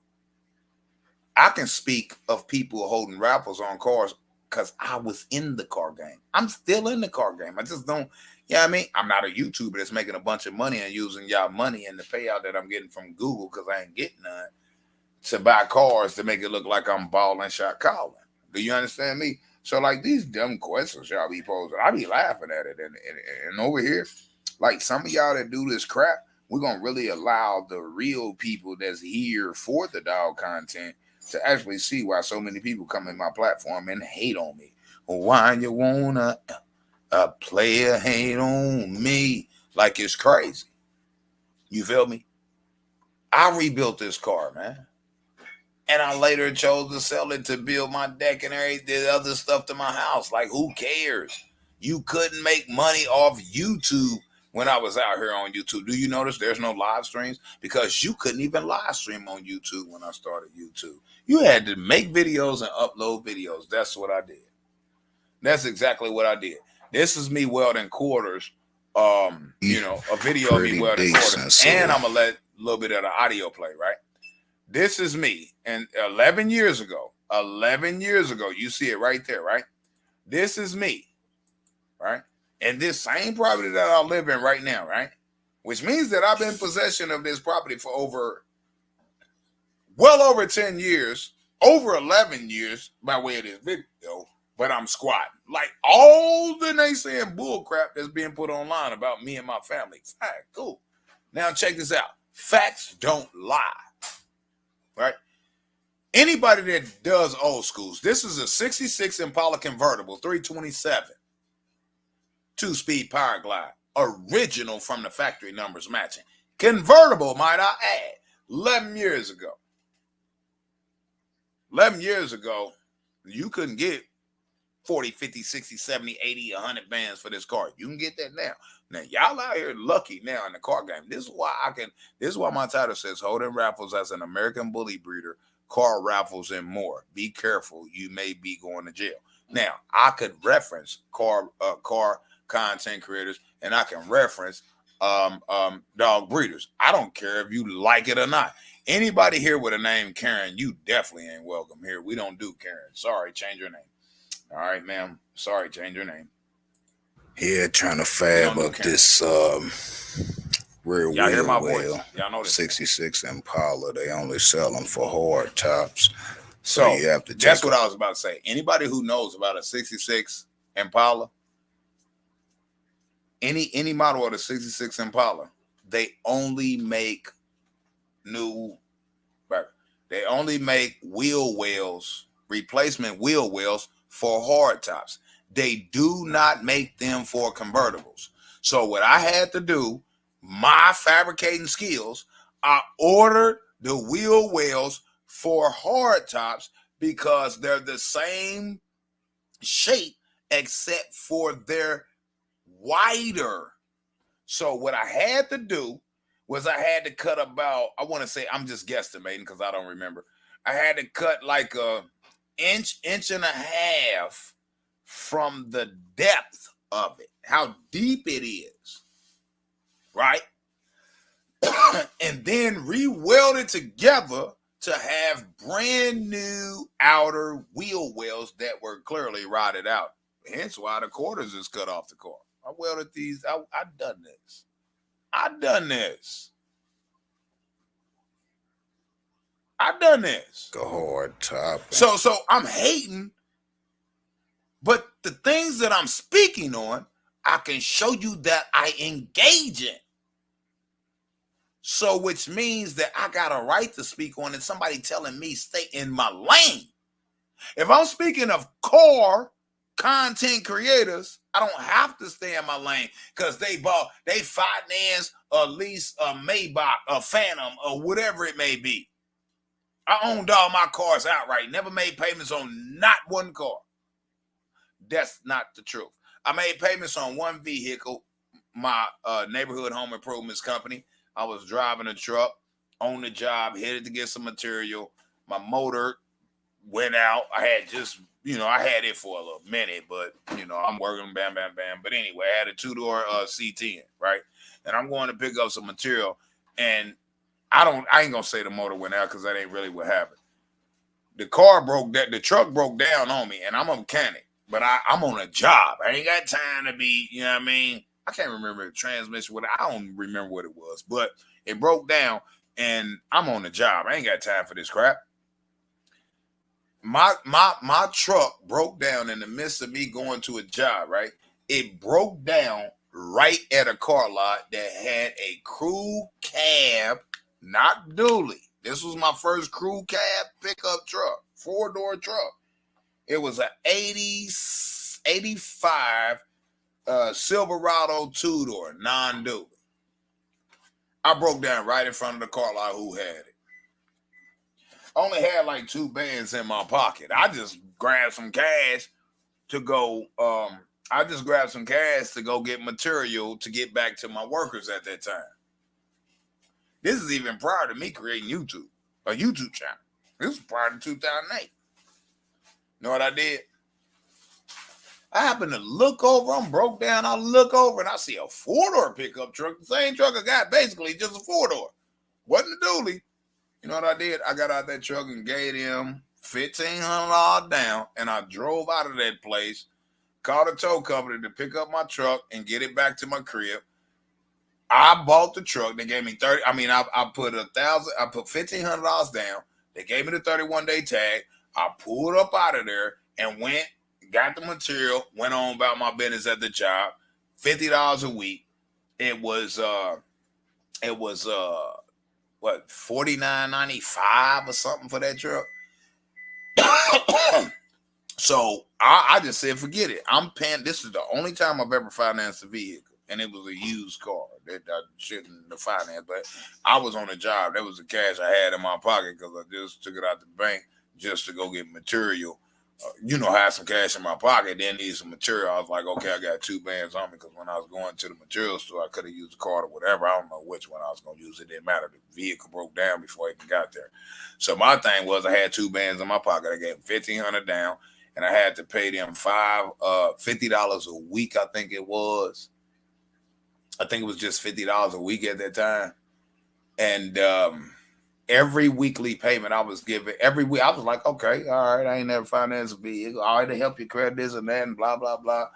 I can speak of people holding raffles on cars because I was in the car game. I'm still in the car game. I just don't, you know what I mean? I'm not a YouTuber that's making a bunch of money and using y'all money and the payout that I'm getting from Google because I ain't getting none to buy cars to make it look like I'm balling shot calling. Do you understand me? So like these dumb questions y'all be posing, I be laughing at it. And over here, like some of y'all that do this crap, we're going to really allow the real people that's here for the dog content to actually see why so many people come in my platform and hate on me. Why you wanna a player hate on me? Like it's crazy. You feel me? I rebuilt this car, man. And I later chose to sell it to build my deck and everything, other stuff to my house. Like, who cares? You couldn't make money off YouTube when I was out here on YouTube. Do you notice there's no live streams? Because you couldn't even live stream on YouTube when I started YouTube. You had to make videos and upload videos. That's what I did. That's exactly what I did. This is me welding quarters. A video of me welding quarters. And I'm going to let a little bit of the audio play, right? This is me. And 11 years ago, you see it right there, right? This is me, right? And this same property that I live in right now, right? Which means that I've been in possession of this property for over well over 10 years, over 11 years by way of this video, but I'm squatting. Like all the naysaying bull crap that's being put online about me and my family. All right, cool. Now check this out. Facts don't lie, right? Anybody that does old schools, this is a 66 Impala convertible, 327, 2-speed power glide, original from the factory numbers matching. Convertible, might I add, 11 years ago. 11 years ago, you couldn't get 40, 50, 60, 70, 80, 100 bands for this car. You can get that now. Now, y'all out here lucky now in the car game. This is why my title says holding Raffles as an American bully breeder, car raffles and more. Be careful, you may be going to jail. Now, I could reference car content creators, and I can reference dog breeders. I don't care if you like it or not. Anybody here with a name Karen, you definitely ain't welcome here. We don't do Karen. Sorry, change your name. All right, ma'am. Sorry, change your name. Here trying to fab up this rear y'all hear my wheel voice. Y'all know this 66 Impala. They only sell them for hard tops. So you have to that's what I was about to say. Anybody who knows about a 66 Impala, any model of the 66 Impala, they only make they only make wheel wells, replacement wheel wells for hard tops. They do not make them for convertibles. So what I had to do, my fabricating skills, I ordered the wheel wells for hard tops because they're the same shape except for they're wider. So what I had to do was I had to cut about, I want to say, I'm just guesstimating because I don't remember. I had to cut like a inch and a half from the depth of it, how deep it is, right? And then re-weld it together to have brand new outer wheel wells that were clearly rotted out. Hence why the quarters is cut off the car. I welded these. I've done this. I've done this. Go hard top. So I'm hating, but the things that I'm speaking on, I can show you that I engage in. So which means that I got a right to speak on it. Somebody telling me stay in my lane. If I'm speaking of car content creators, I don't have to stay in my lane because they finance a lease, a Maybach, a Phantom, or whatever it may be. I owned all my cars outright, never made payments on not one car. That's not the truth. I made payments on one vehicle, my neighborhood home improvements company. I was driving a truck on the job, headed to get some material. My motor went out. I had just, I had it for a little minute, but, I'm working, bam, bam, bam. But anyway, I had a 2-door C10, right? And I'm going to pick up some material. And I ain't going to say the motor went out because that ain't really what happened. The truck broke down on me, and I'm a mechanic, but I'm on a job. I ain't got time to be, you know what I mean? I can't remember the transmission. I don't remember what it was, but it broke down, and I'm on the job. I ain't got time for this crap. My truck broke down in the midst of me going to a job, right? It broke down right at a car lot that had a crew cab, not dually. This was my first crew cab pickup truck, 4-door truck. It was an 85 Silverado 2-door, non-dually. I broke down right in front of the car lot who had it. I only had like 2 bands in my pocket. I just grabbed some cash to go. I just grabbed some cash to go get material to get back to my workers at that time. This is even prior to me creating a YouTube channel. This was prior to 2008. You know what I did? I happened to look over. I'm broke down. I look over and I see a 4-door pickup truck. The same truck I got, basically just a 4-door. Wasn't a dually. You know what I did? I got out that truck and gave him $1,500 down, and I drove out of that place, called a tow company to pick up my truck and get it back to my crib. I bought the truck. They gave me I put $1,500 down. They gave me the 31-day tag. I pulled up out of there and went, got the material, went on about my business at the job. $50 a week. It was what, $49.95 or something for that truck. So I just said, forget it. I'm paying. This is the only time I've ever financed a vehicle, and it was a used car that I shouldn't have financed. But I was on a job. That was the cash I had in my pocket because I just took it out the bank just to go get material. Had some cash in my pocket, then need some material. I was like, okay, I got 2 bands on me because when I was going to the material store, I could have used a card or whatever. I don't know which one I was going to use. It didn't matter. The vehicle broke down before I even got there. So my thing was I had 2 bands in my pocket. I gave them $1,500 down, and I had to pay them $50 a week, I think it was. I think it was just $50 a week at that time. And every weekly payment I was given, every week, I was like, okay, all right, I ain't never financed a vehicle. All right, to help you credit this and that and blah, blah, blah.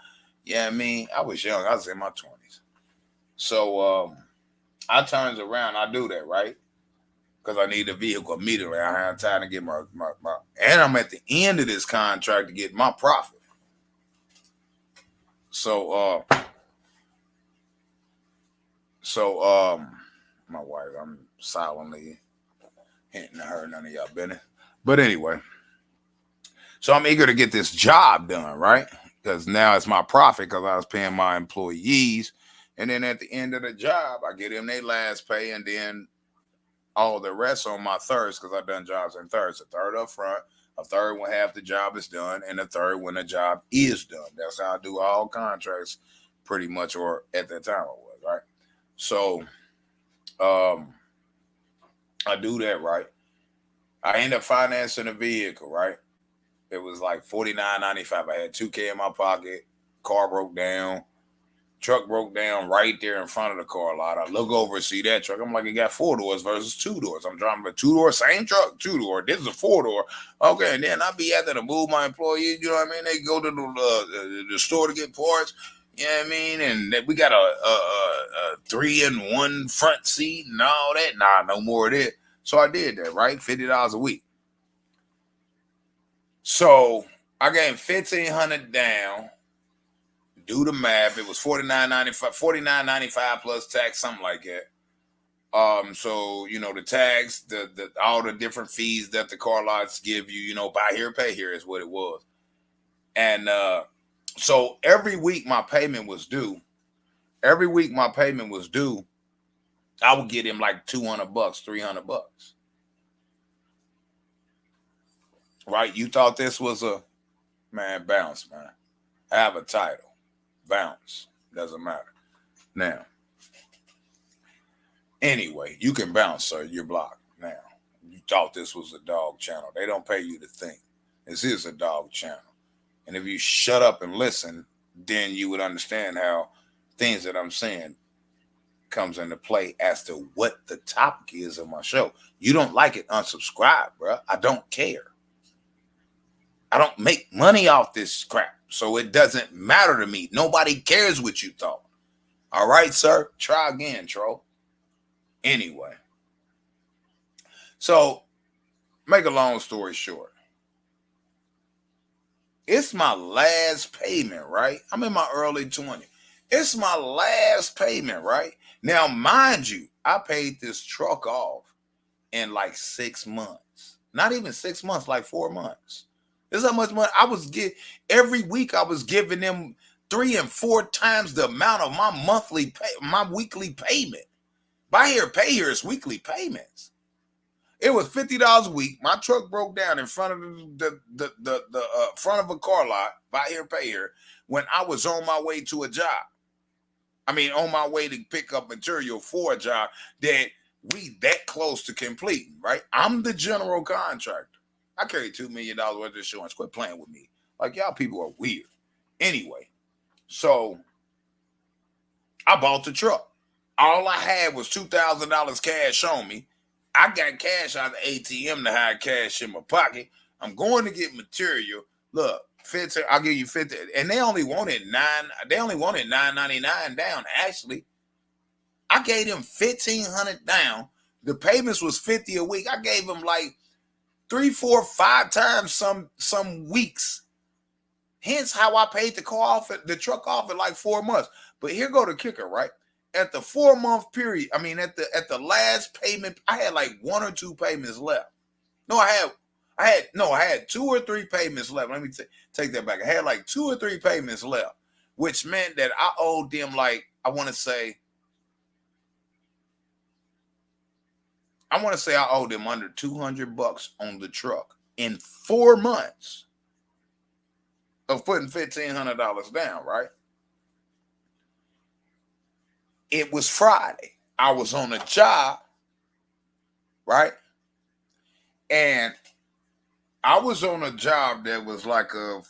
Yeah, I mean, I was young. I was in my 20s. So I turns around, I do that, right? Because I need a vehicle immediately. I have time to get my and I'm at the end of this contract to get my profit. So my wife, I'm silently hinting at her, none of y'all business. But anyway, so I'm eager to get this job done, right? Because now it's my profit because I was paying my employees. And then at the end of the job, I get them their last pay and then all the rest on my thirds because I've done jobs in thirds. A third up front, a third when half the job is done, and a third when the job is done. That's how I do all contracts pretty much, or at that time it was, right? So I do that, right? I end up financing a vehicle, right? It was like $49.95. I had $2K in my pocket. Car broke down. Truck broke down right there in front of the car lot. I look over and see that truck. I'm like, it got 4 doors versus 2 doors. I'm driving a 2-door, same truck, 2-door. This is a 4-door. Okay, and then I be having to move my employees. You know what I mean? They go to the store to get parts. You know what I mean? And we got a 3-in-1 front seat and all that. Nah, no more of that. So I did that, right? $50 a week. So I gave $1,500 down. Do the math. It was $49.95 plus tax, something like that. So the tax, the all the different fees that the car lots give you, buy here, pay here is what it was. And so every week my payment was due. Every week my payment was due. I would get him like $200, $300. Right? You thought this was a bounce, man. I have a title. Bounce. Doesn't matter. Now, anyway, you can bounce, sir. You're blocked. Now, you thought this was a dog channel. They don't pay you to think. This is a dog channel. And if you shut up and listen, then you would understand how things that I'm saying comes into play as to what the topic is of my show. You don't like it, unsubscribe, bro. I don't care. I don't make money off this crap. So it doesn't matter to me. Nobody cares what you thought. All right, sir? Try again, troll. Anyway. So, make a long story short. It's my last payment, right? I'm in my early 20s. It's my last payment, right? Now, mind you, I paid this truck off in like 6 months. Not even 6 months, like 4 months. This is how much money I was getting. Every week I was giving them 3 and 4 times the amount of my weekly payment. Buy here, pay here is weekly payments. It was $50 a week. My truck broke down in front of the front of a car lot. Buy here, pay here. When I was on my way to a job. I mean, on my way to pick up material for a job that we that close to completing. Right? I'm the general contractor. I carry $2 million worth of insurance. Quit playing with me. Like, y'all people are weird. Anyway, so I bought the truck. All I had was $2,000 cash on me. I got cash out of the ATM to hide cash in my pocket. I'm going to get material. Look, 50, I'll give you 50. And they only wanted $9.99 down, actually. I gave them $1,500 down. The payments was $50 a week. I gave them like 3, 4, 5 times some weeks. Hence how I paid the truck off in like 4 months. But here go the kicker, right? At the 4-month period, I mean at the last payment, I had like 1 or 2 payments left. No, I had 2 or 3 payments left. Let me take that back. I had like 2 or 3 payments left, which meant that I owed them like I want to say I owed them under $200 on the truck in 4 months of putting $1,500 down, right? It was Friday. I was on a job, right? And I was on a job that was like a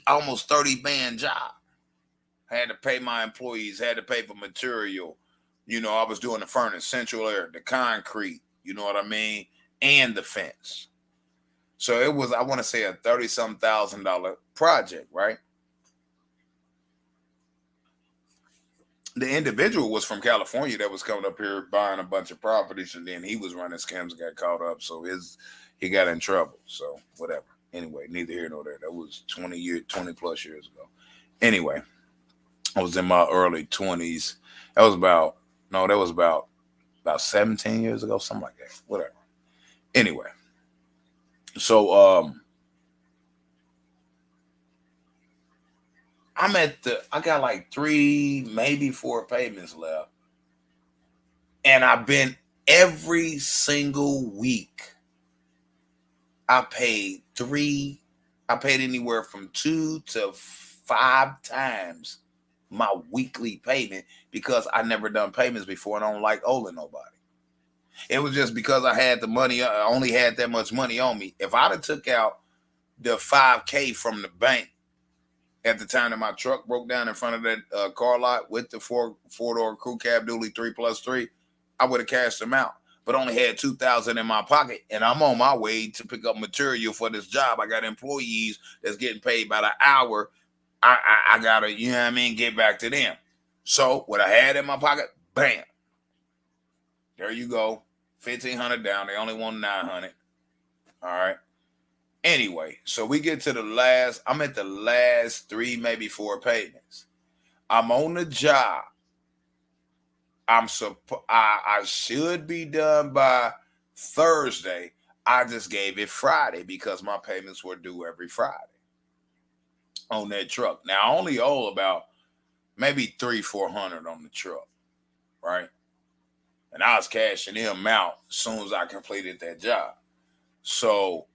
almost 30 man job. Had to pay my employees, had to pay for material. You know, I was doing the furnace, central air, the concrete, you know what I mean? And the fence. So it was, I want to say, a $30-some thousand project, right? The individual was from California that was coming up here buying a bunch of properties, and then he was running scams and got caught up. So he got in trouble. So whatever. Anyway, neither here nor there. That was 20 plus years ago. Anyway, I was in my early 20s. That was about 17 years ago, something like that. Whatever. Anyway, so I got like 3, maybe 4 payments left. And I've been every single week. I paid anywhere from 2 to 5 times my weekly payment because I never done payments before and I don't like owing nobody. It was just because I had the money. I only had that much money on me. If I'd have took out the $5K from the bank at the time that my truck broke down in front of that car lot with the four-door crew cab dually 3+3, I would have cashed them out. But only had $2,000 in my pocket, and I'm on my way to pick up material for this job. I got employees that's getting paid by the hour. I gotta, you know what I mean, get back to them. So what I had in my pocket, bam, there you go, $1,500 down. They only want $900. All right. Anyway, so we get to I'm at the last 3, maybe 4 payments. I'm on the job. I should be done by Thursday. I just gave it Friday because my payments were due every Friday on that truck. Now I only owe about maybe $300-400 on the truck, right? And I was cashing them out as soon as I completed that job. So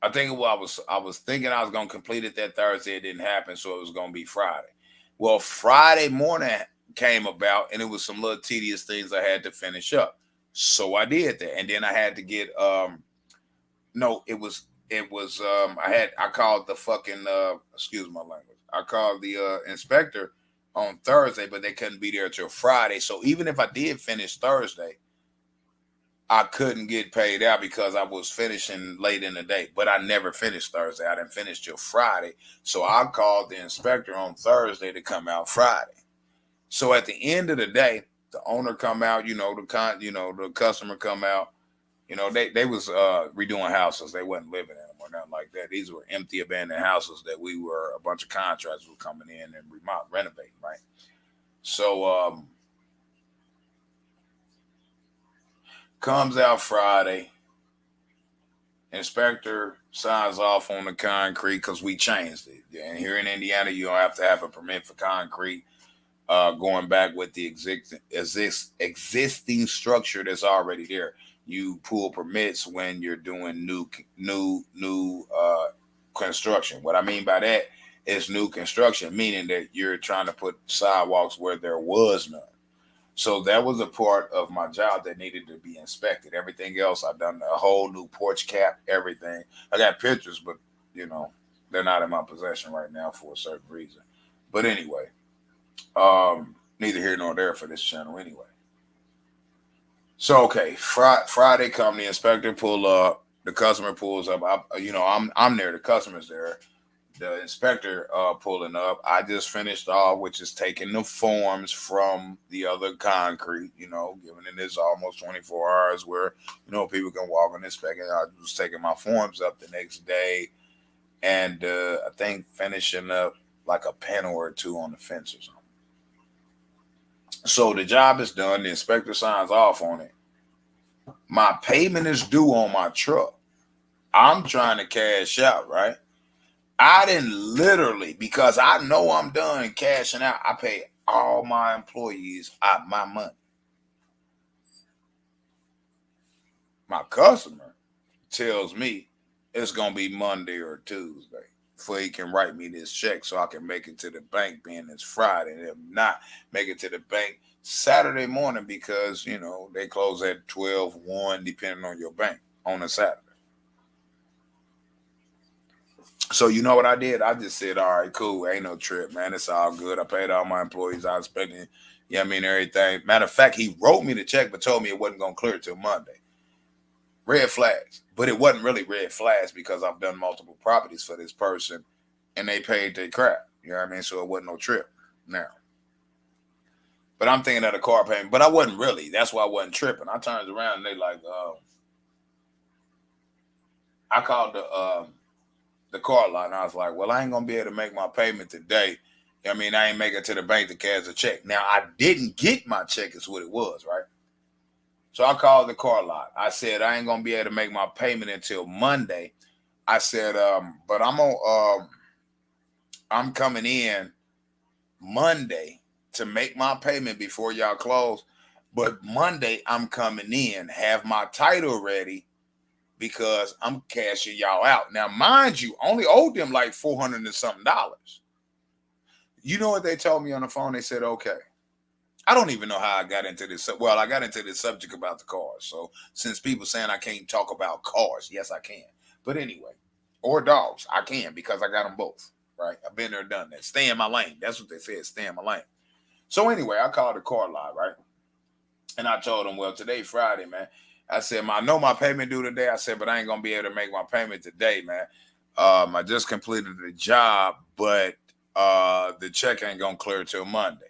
I think I was thinking I was gonna complete it that Thursday. It didn't happen, so it was gonna be Friday. Well, Friday morning came about, and it was some little tedious things I had to finish up. So I did that, and then I had to get I called the fucking excuse my language. I called the inspector on Thursday, but they couldn't be there till Friday. So even if I did finish Thursday, I couldn't get paid out because I was finishing late in the day. But I never finished Thursday. I didn't finish till Friday. So I called the inspector on Thursday to come out Friday. So at the end of the day, the owner come out, the customer come out. They was redoing houses. They wasn't living in them or nothing like that. These were empty, abandoned houses that a bunch of contractors were coming in and renovating, right? So comes out Friday. Inspector signs off on the concrete because we changed it. And here in Indiana, you don't have to have a permit for concrete. Going back with the existing structure that's already there. You pull permits when you're doing new construction. What I mean by that is new construction, meaning that you're trying to put sidewalks where there was none. So that was a part of my job that needed to be inspected. Everything else, I've done a whole new porch cap, everything. I got pictures, but they're not in my possession right now for a certain reason. But anyway, neither here nor there for this channel anyway. So okay, Friday come, the inspector pull up, the customer pulls up. I'm there, the customer's there. the inspector pulling up. I just finished off, which is taking the forms from the other concrete, giving it this almost 24 hours where, people can walk and inspect it. I was taking my forms up the next day and I think finishing up like a panel or two on the fence or something. So the job is done. The inspector signs off on it. My payment is due on my truck. I'm trying to cash out, right? I didn't literally, because I know I'm done cashing out, I pay all my employees out my money. My customer tells me it's going to be Monday or Tuesday before he can write me this check so I can make it to the bank, being it's Friday. And if not, make it to the bank Saturday morning because, they close at 12, 1, depending on your bank on a Saturday. So you know what I did? I just said, all right, cool. Ain't no trip, man. It's all good. I paid all my employees. I was spending, everything. Matter of fact, he wrote me the check but told me it wasn't going to clear till Monday. Red flags. But it wasn't really red flags because I've done multiple properties for this person and they paid their crap. You know what I mean? So it wasn't no trip now. But I'm thinking of the car payment. But I wasn't really. That's why I wasn't tripping. I turned around and they like, I called the car lot, and I was like, well, I ain't gonna be able to make my payment today. I ain't make it to the bank to cash a check. Now, I didn't get my check is what it was, right? So I called the car lot. I said, I ain't gonna be able to make my payment until Monday. I said, but I'm coming in Monday to make my payment before y'all close. But Monday I'm coming in, have my title ready, because I'm cashing y'all out. Now, mind you, I only owed them like $400 and something. You know what they told me on the phone? They said, okay. I don't even know how I got into this. Well, I got into this subject about the cars. So since people saying I can't talk about cars, yes, I can. But anyway, or dogs, I can because I got them both, right? I've been there, done that. Stay in my lane. That's what they said, stay in my lane. So anyway, I called the car lot, right? And I told them, well, today's Friday, man. I said, I know my payment due today. I said, but I ain't going to be able to make my payment today, man. I just completed the job, but the check ain't going to clear till Monday.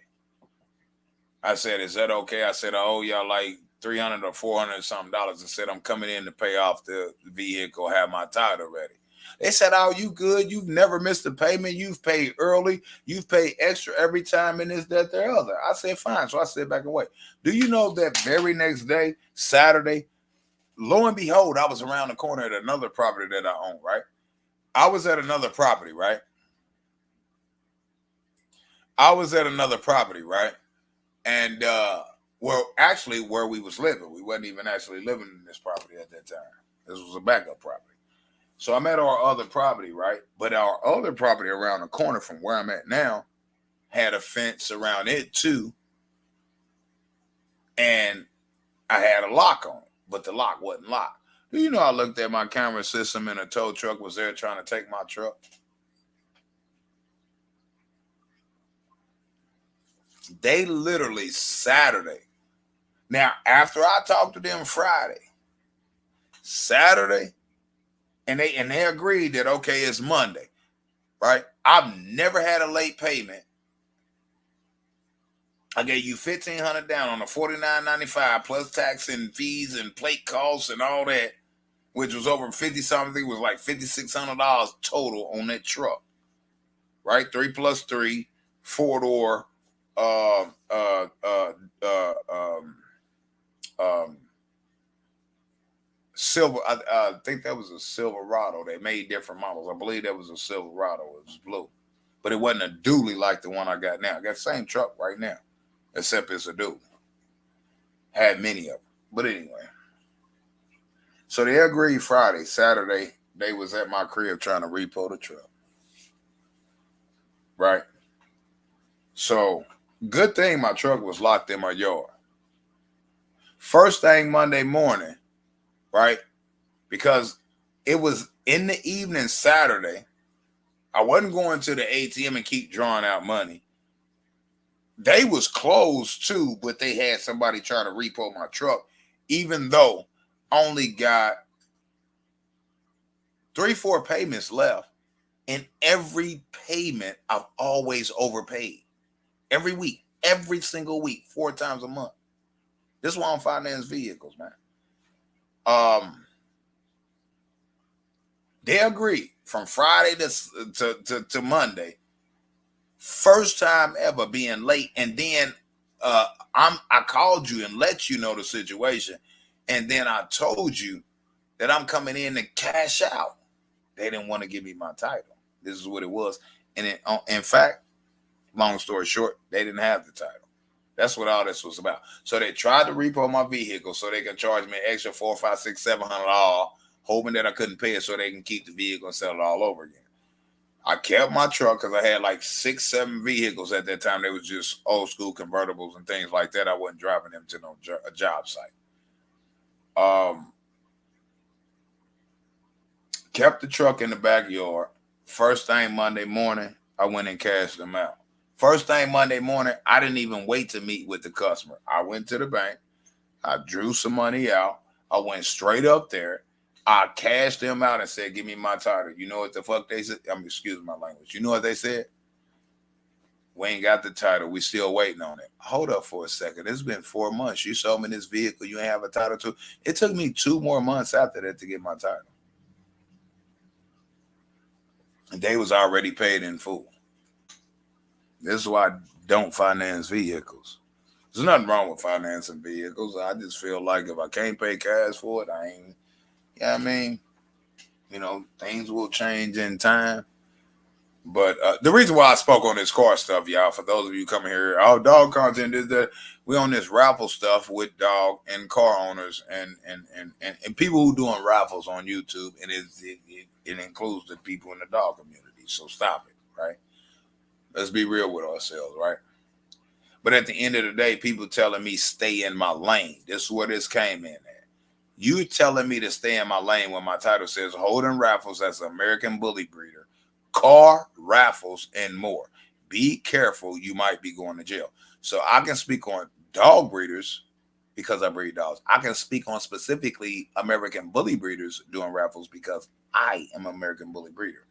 I said, is that okay? I said, I owe y'all like $300 or $400 something. I said, I'm coming in to pay off the vehicle, have my title ready. They said, oh, you good. You've never missed a payment. You've paid early. You've paid extra every time in this, that, the other. I said, fine. So I sit back and wait. Do you know that very next day, Saturday, lo and behold, I was around the corner at another property that I own, right? I was at another property, right? And where we was living. We wasn't even actually living in this property at that time. This was a backup property. So I'm at our other property, right? But our other property around the corner from where I'm at now had a fence around it too. And I had a lock on it, but the lock wasn't locked. Do you know I looked at my camera system and a tow truck was there trying to take my truck? They literally Saturday. Now, after I talked to them Friday, Saturday, and they agreed that, okay, it's Monday, right? I've never had a late payment. I gave you $1,500 down on the $49.95 plus tax and fees and plate costs and all that, which was over 50 something. It was like $5,600 total on that truck, right? 3+3, 4-door, silver. I think that was a Silverado. They made different models. I believe that was a Silverado. It was blue, but it wasn't a dually like the one I got now. I got the same truck right now, except it's a dually. Had many of them, but anyway. So they agreed Friday. Saturday, they was at my crib trying to repo the truck. Right? So, good thing my truck was locked in my yard. First thing Monday morning, right? Because it was in the evening Saturday. I wasn't going to the ATM and keep drawing out money. They was closed too, but they had somebody trying to repo my truck, even though I only got 3-4 payments left. In every payment, I've always overpaid. Every week, every single week, 4 times a month. This is why I'm financing vehicles, man. They agreed from Friday to Monday. First time ever being late, and then I called you and let you know the situation, and then I told you that I'm coming in to cash out. They didn't want to give me my title. This is what it was, and in fact, long story short, they didn't have the title. That's what all this was about. So they tried to repo my vehicle so they could charge me extra $400, $500, $600, $700, hoping that I couldn't pay it so they can keep the vehicle and sell it all over again. I kept my truck because I had like 6, 7 vehicles at that time. They was just old school convertibles and things like that. I wasn't driving them to no job site. Kept the truck in the backyard. First thing Monday morning, I went and cashed them out. First thing Monday morning, I didn't even wait to meet with the customer. I went to the bank. I drew some money out. I went straight up there. I cashed them out and said, give me my title. You know what the fuck they said? Excuse my language. You know what they said? We ain't got the title. We still waiting on it. Hold up for a second. It's been 4 months. You sold me this vehicle. You ain't have a title to. It took me 2 more months after that to get my title. And they was already paid in full. This is why I don't finance vehicles. There's nothing wrong with financing vehicles. I just feel like if I can't pay cash for it, I ain't. Yeah, I mean, things will change in time. But the reason why I spoke on this car stuff, y'all, for those of you coming here, our dog content is that we on this raffle stuff with dog and car owners and people who doing raffles on YouTube, and it includes the people in the dog community. So stop it, right? Let's be real with ourselves, right? But at the end of the day, people telling me stay in my lane. This is where this came in at. You telling me to stay in my lane when my title says Holden Raffles as an American bully breeder, car, raffles, and more. Be careful, you might be going to jail. So I can speak on dog breeders because I breed dogs. I can speak on specifically American bully breeders doing raffles because I am an American bully breeder.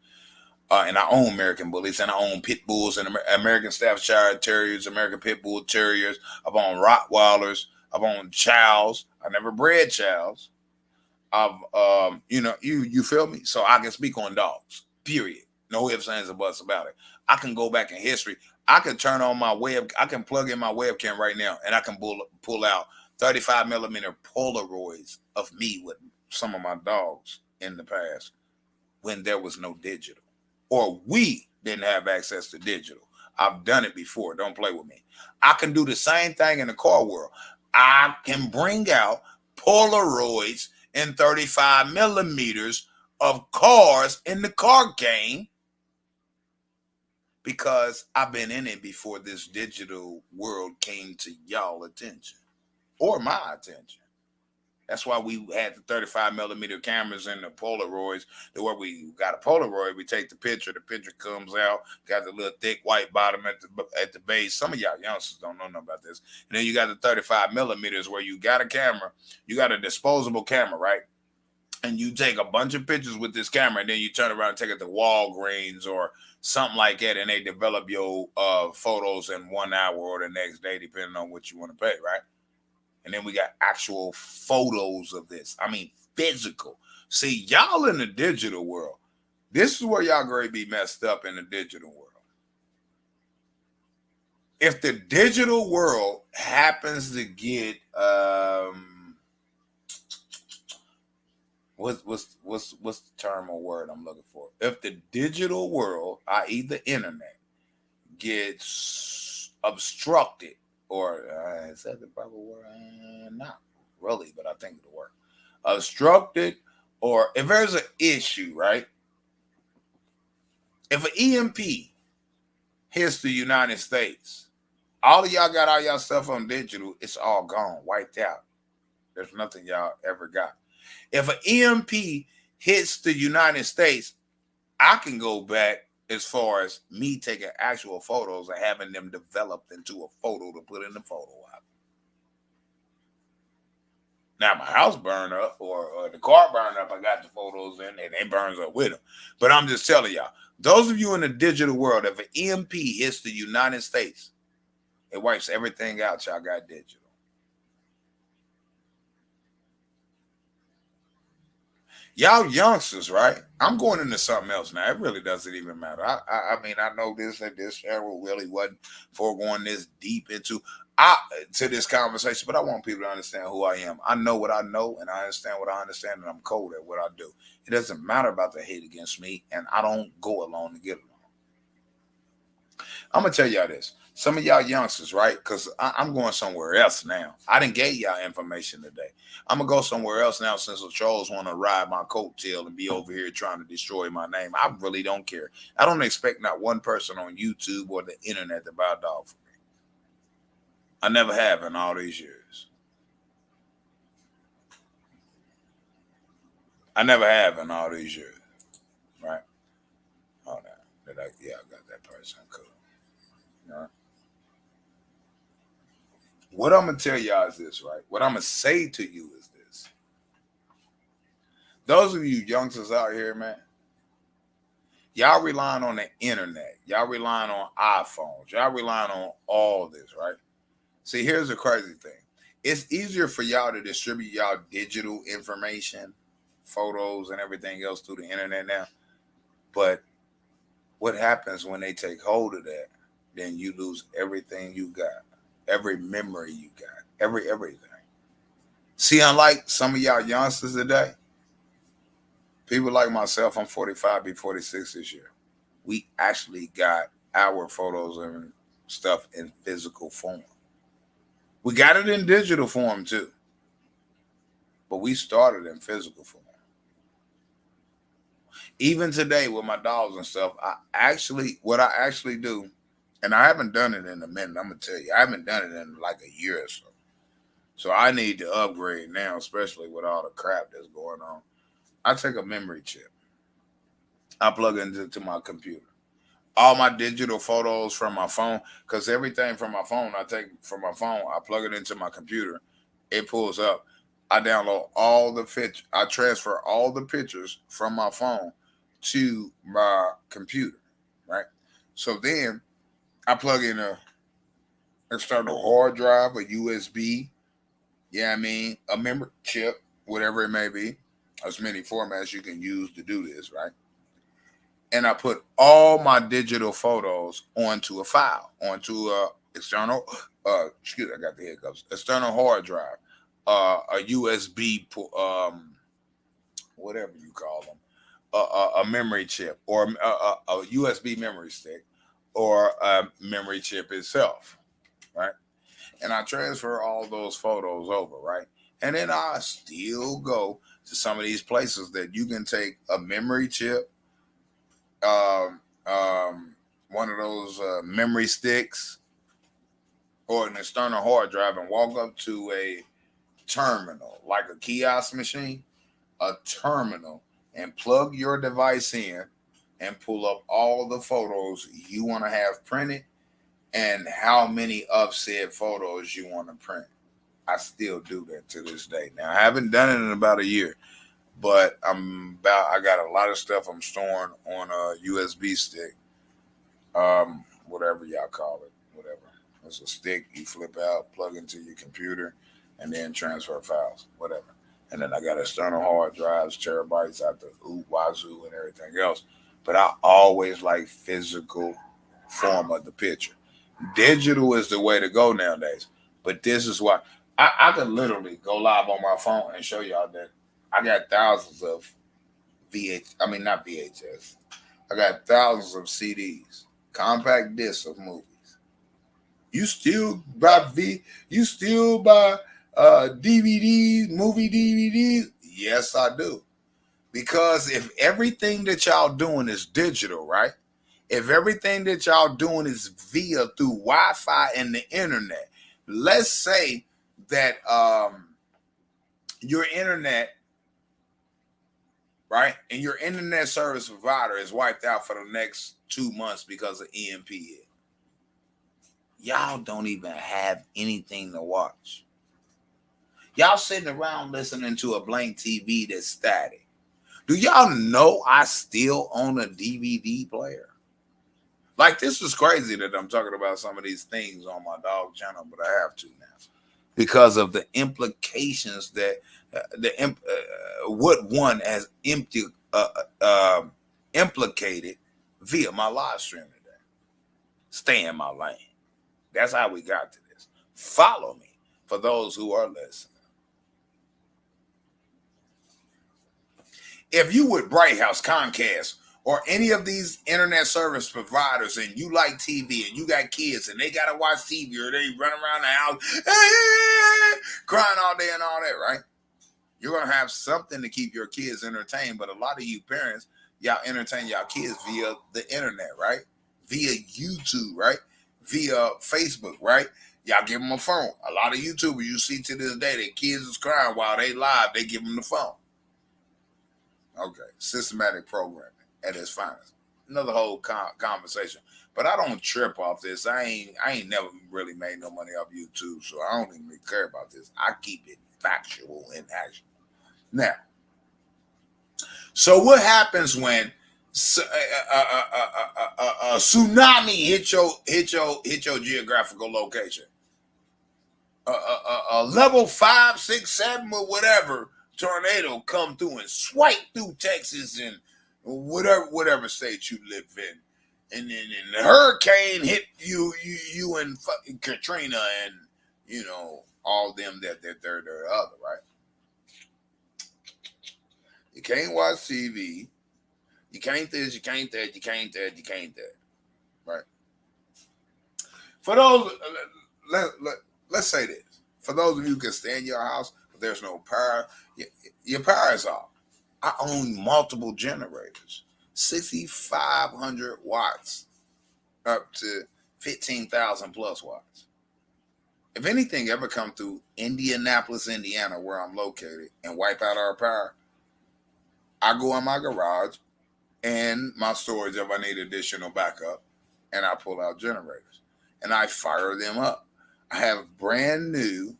And I own American bullies, and I own pit bulls and American Staffordshire Terriers, American Pit Bull Terriers. I've owned Rottweilers. I've owned Chows. I never bred Chows. I've, you feel me? So I can speak on dogs, period. No ifs, ands, or buts about it. I can go back in history. I can turn on my I can plug in my webcam right now, and I can pull out 35 millimeter Polaroids of me with some of my dogs in the past when there was no digital. Or we didn't have access to digital. I've done it before. Don't play with me. I can do the same thing in the car world. I can bring out Polaroids and 35 millimeters of cars in the car game because I've been in it before this digital world came to y'all attention or my attention. That's why we had the 35 millimeter cameras and the Polaroids. The way we got a Polaroid, we take the picture comes out, got the little thick white bottom at the base. Some of y'all youngsters don't know nothing about this. And then you got the 35 millimeters where you got a camera, you got a disposable camera, right? And you take a bunch of pictures with this camera, and then you turn around and take it to Walgreens or something like that, and they develop your photos in 1 hour or the next day, depending on what you want to pay, right? And then we got actual photos of this. I mean, physical. See, y'all in the digital world, this is where y'all going to be messed up in the digital world. If the digital world happens to get what's the term or word I'm looking for? If the digital world, i.e. the internet, gets obstructed, or is that the proper word? Not really, but I think it'll work. Obstructed, or if there's an issue, right? If an EMP hits the United States, all of y'all got all y'all stuff on digital, it's all gone, wiped out. There's nothing y'all ever got. If an EMP hits the United States, I can go back as far as me taking actual photos and having them developed into a photo to put in the photo album. Now my house burned up or the car burned up. I got the photos in and it burns up with them. But I'm just telling y'all, those of you in the digital world, if an EMP hits the United States, it wipes everything out. Y'all got digital. Y'all youngsters, right? I'm going into something else now. It really doesn't even matter. I mean, I know this and this channel really wasn't for going this deep into to this conversation, but I want people to understand who I am. I know what I know, and I understand what I understand, and I'm cold at what I do. It doesn't matter about the hate against me, and I don't go alone to get along. I'm gonna tell y'all this. Some of y'all youngsters, right? Because I'm going somewhere else now. I didn't get y'all information today. I'm gonna go somewhere else now since the trolls want to ride my coattail and be over here trying to destroy my name. I really don't care. I don't expect not one person on YouTube or the internet to buy a dog for me. I never have in all these years. I never have in all these years. Right? Hold on. Yeah, I got that person. Cool. All right. What I'm gonna tell y'all is this, right? What I'm gonna say to you is this. Those of you youngsters out here, man, y'all relying on the internet. Y'all relying on iPhones. Y'all relying on all this, right? See, here's the crazy thing. It's easier for y'all to distribute y'all digital information, photos, and everything else through the internet now. But what happens when they take hold of that? Then you lose everything you got, every memory you got, everything. See, unlike some of y'all youngsters today, people like myself, I'm 45, be 46 this year. We actually got our photos and stuff in physical form. We got it in digital form too, but we started in physical form. Even today with my dogs and stuff, what I actually do, and I haven't done it in a minute, I'm gonna tell you, I haven't done it in like a year or so. So I need to upgrade now, especially with all the crap that's going on. I take a memory chip. I plug it into my computer. All my digital photos from my phone, because everything from my phone, I take from my phone, I plug it into my computer. It pulls up. I download all the pictures. I transfer all the pictures from my phone to my computer, right? So then I plug in a external hard drive, a USB, yeah, I mean, a memory chip, whatever it may be. As many formats you can use to do this, right? And I put all my digital photos onto a file, onto a external, I got the hiccups, external hard drive, a USB, whatever you call them, a memory chip, or a USB memory stick, or a memory chip itself, right? And I transfer all those photos over, right? And then I still go to some of these places that you can take a memory chip, um, one of those memory sticks, or an external hard drive, and walk up to a terminal, like a kiosk machine, a terminal, and plug your device in and pull up all the photos you want to have printed and how many of said photos you want to print. I still do that to this day. Now, I haven't done it in about a year, but I got a lot of stuff I'm storing on a USB stick, whatever y'all call it, whatever. It's a stick you flip out, plug into your computer, and then transfer files, whatever. And then I got external hard drives, terabytes out the W.A.W.G and everything else. But I always like physical form of the picture. Digital is the way to go nowadays. But this is why I could literally go live on my phone and show y'all that I got thousands of not VHS. I got thousands of CDs, compact discs of movies. You still buy DVDs, movie DVDs? Yes, I do. Because if everything that y'all doing is digital, right? If everything that y'all doing is via through Wi-Fi and the internet, let's say that your internet, right, and your internet service provider is wiped out for the next 2 months because of EMP. Y'all don't even have anything to watch. Y'all sitting around listening to a blank TV that's static. Do y'all know I still own a DVD player? Like, this is crazy that I'm talking about some of these things on my dog channel, but I have to now because of the implications that what one has implicated via my live stream today. Stay in my lane. That's how we got to this. Follow me for those who are listening. If you with Bright House, Comcast, or any of these internet service providers, and you like TV, and you got kids, and they gotta watch TV, or they run around the house crying all day and all that, right? You're gonna have something to keep your kids entertained. But a lot of you parents, y'all entertain y'all kids via the internet, right? Via YouTube, right? Via Facebook, right? Y'all give them a phone. A lot of YouTubers you see to this day, their kids is crying while they live, they give them the phone. Okay, systematic programming at its finest. Another whole conversation, but I don't trip off this. I ain't never really made no money off YouTube, so I don't even really care about this. I keep it factual in action. Now, so what happens when a tsunami hit your geographical location? A level 5, 6, 7, or whatever tornado come through and swipe through Texas and whatever state you live in, and then the hurricane hit you and fucking Katrina and all them that they're the other, right? You can't watch TV. You can't this. You can't that. You can't that. You can't that. Right? For those, let's say this. For those of you who can stay in your house, but there's no power, your power is off. I own multiple generators, 6,500 watts up to 15,000 plus watts. If anything ever come through Indianapolis, Indiana, where I'm located, and wipe out our power, I go in my garage and my storage if I need additional backup, and I pull out generators and I fire them up. I have brand new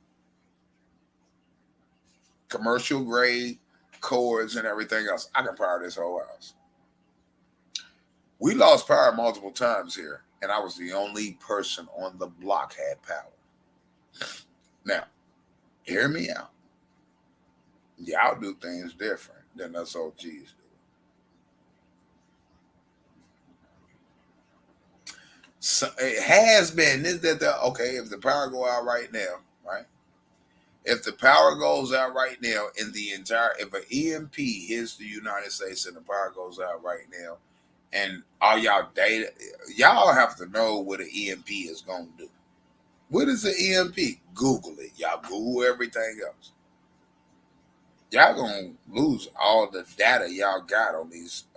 commercial grade cords and everything else. I can power this whole house. We lost power multiple times here, and I was the only person on the block had power. Now, hear me out. Y'all do things different than us OGs do. So it has been this that okay, if the power go out right now, right? If the power goes out right now in the entire, if an EMP hits the United States and the power goes out right now, and all y'all data, y'all have to know what an EMP is going to do. What is an EMP? Google it. Y'all Google everything else. Y'all going to lose all the data y'all got on these,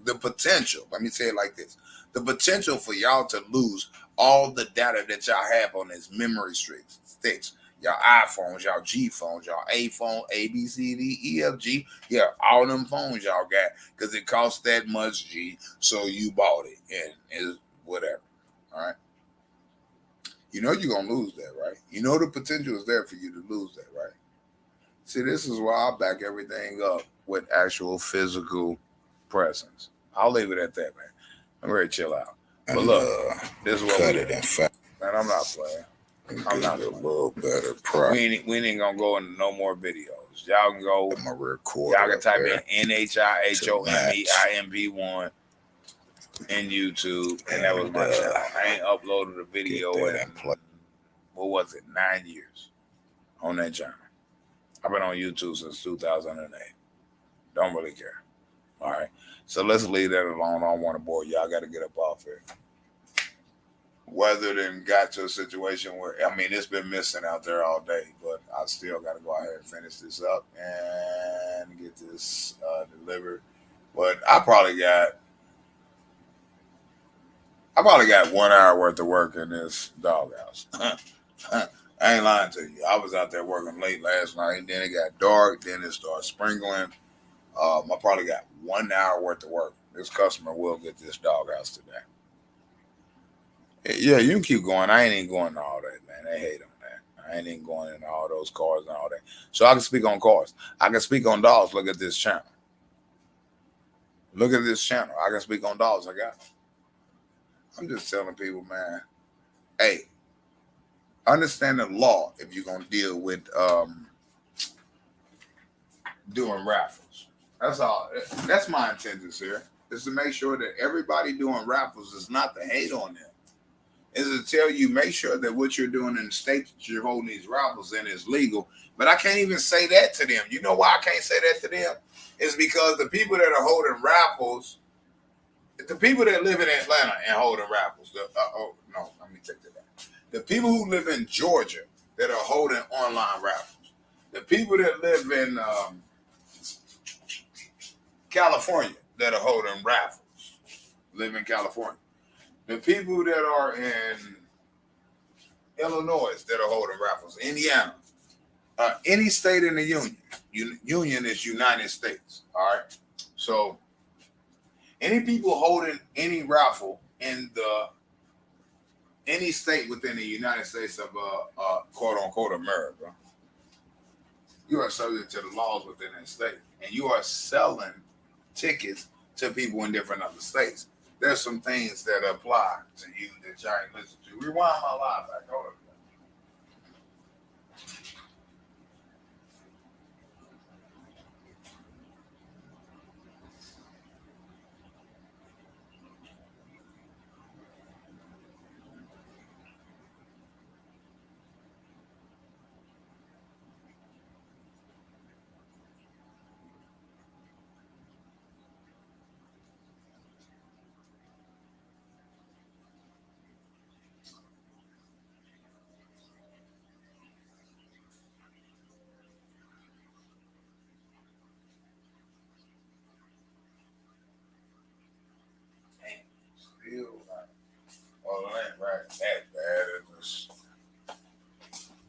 the potential, let me say it like this. The potential for y'all to lose all the data that y'all have on these memory sticks. Y'all iPhones, y'all G phones, y'all A phone, A, B, C, D, E, F, G. Yeah, all them phones y'all got because it costs that much G, so you bought it and it's whatever. All right. You know you're going to lose that, right? You know the potential is there for you to lose that, right? See, this is why I back everything up with actual physical presence. I'll leave it at that, man. I'm ready to chill out. But look, this is what cut we it in fact. Man, I'm not playing. I'm not a little better price. We ain't gonna go into no more videos. Y'all can go. I'm a recorder. Y'all can type in NHIHOMEIMP1 in YouTube, and that was my channel. I ain't uploaded a video in what was it, 9 years on that channel. I've been on YouTube since 2008. Don't really care. All right. So let's leave that alone. I don't want to bore y'all. Got to get up off here. Weathered and got to a situation where, I mean, it's been missing out there all day, but I still got to go ahead and finish this up and get this delivered. But I probably got 1 hour worth of work in this doghouse. I ain't lying to you. I was out there working late last night, and then it got dark, then it started sprinkling. I probably got 1 hour worth of work. This customer will get this doghouse today. Yeah, you can keep going. I ain't even going to all that, man. They hate on that. I ain't even going into all those cars and all that. So I can speak on cars. I can speak on dogs. Look at this channel. Look at this channel. I can speak on dogs. I got. I'm just telling people, man. Hey, understand the law if you're gonna deal with doing raffles. That's all. That's my intentions here. Is to make sure that everybody doing raffles is not to hate on them. Is to tell you, make sure that what you're doing in the state that you're holding these raffles in is legal. But I can't even say that to them. You know why I can't say that to them? It's because the people that are holding raffles, the people that live in Atlanta and holding raffles, let me take that back. The people who live in Georgia that are holding online raffles, the people that live in California that are holding raffles, live in California. The people that are in Illinois that are holding raffles, Indiana, any state in the union. Union is United States. All right. So any people holding any raffle in any state within the United States of quote unquote America, you are subject to the laws within that state, and you are selling tickets to people in different other states. There's some things that apply to you that y'all ain't listen to. Rewind my live back. Hold on. Still, well, it ain't right that bad. It's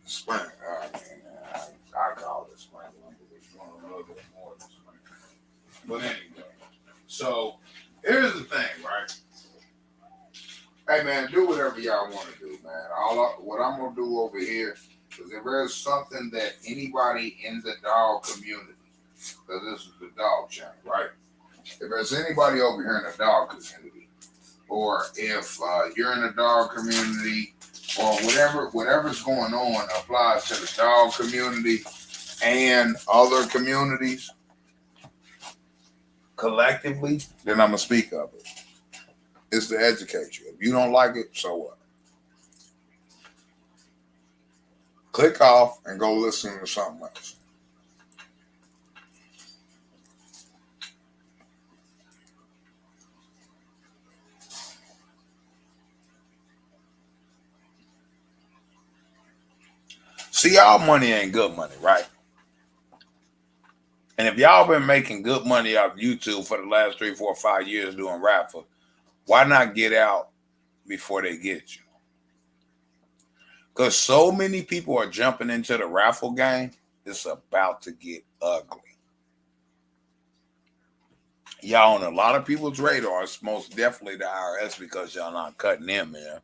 spring. I call it spring. It's doing a little bit more than spring. But anyway, so here's the thing, right? Hey man, do whatever y'all want to do, man. What I'm gonna do over here is if there's something that anybody in the dog community, because this is the dog channel, right? If there's anybody over here in the dog community, or if you're in the dog community, or whatever's going on applies to the dog community and other communities collectively, then I'm gonna speak of it. It's to educate you. If you don't like it, so what? Click off and go listen to something else. See, y'all money ain't good money, right? And if y'all been making good money off YouTube for the last 3, 4, 5 years doing Raffle, why not get out before they get you? Because so many people are jumping into the raffle game, it's about to get ugly. Y'all on a lot of people's radars, most definitely the IRS, because y'all not cutting them, man.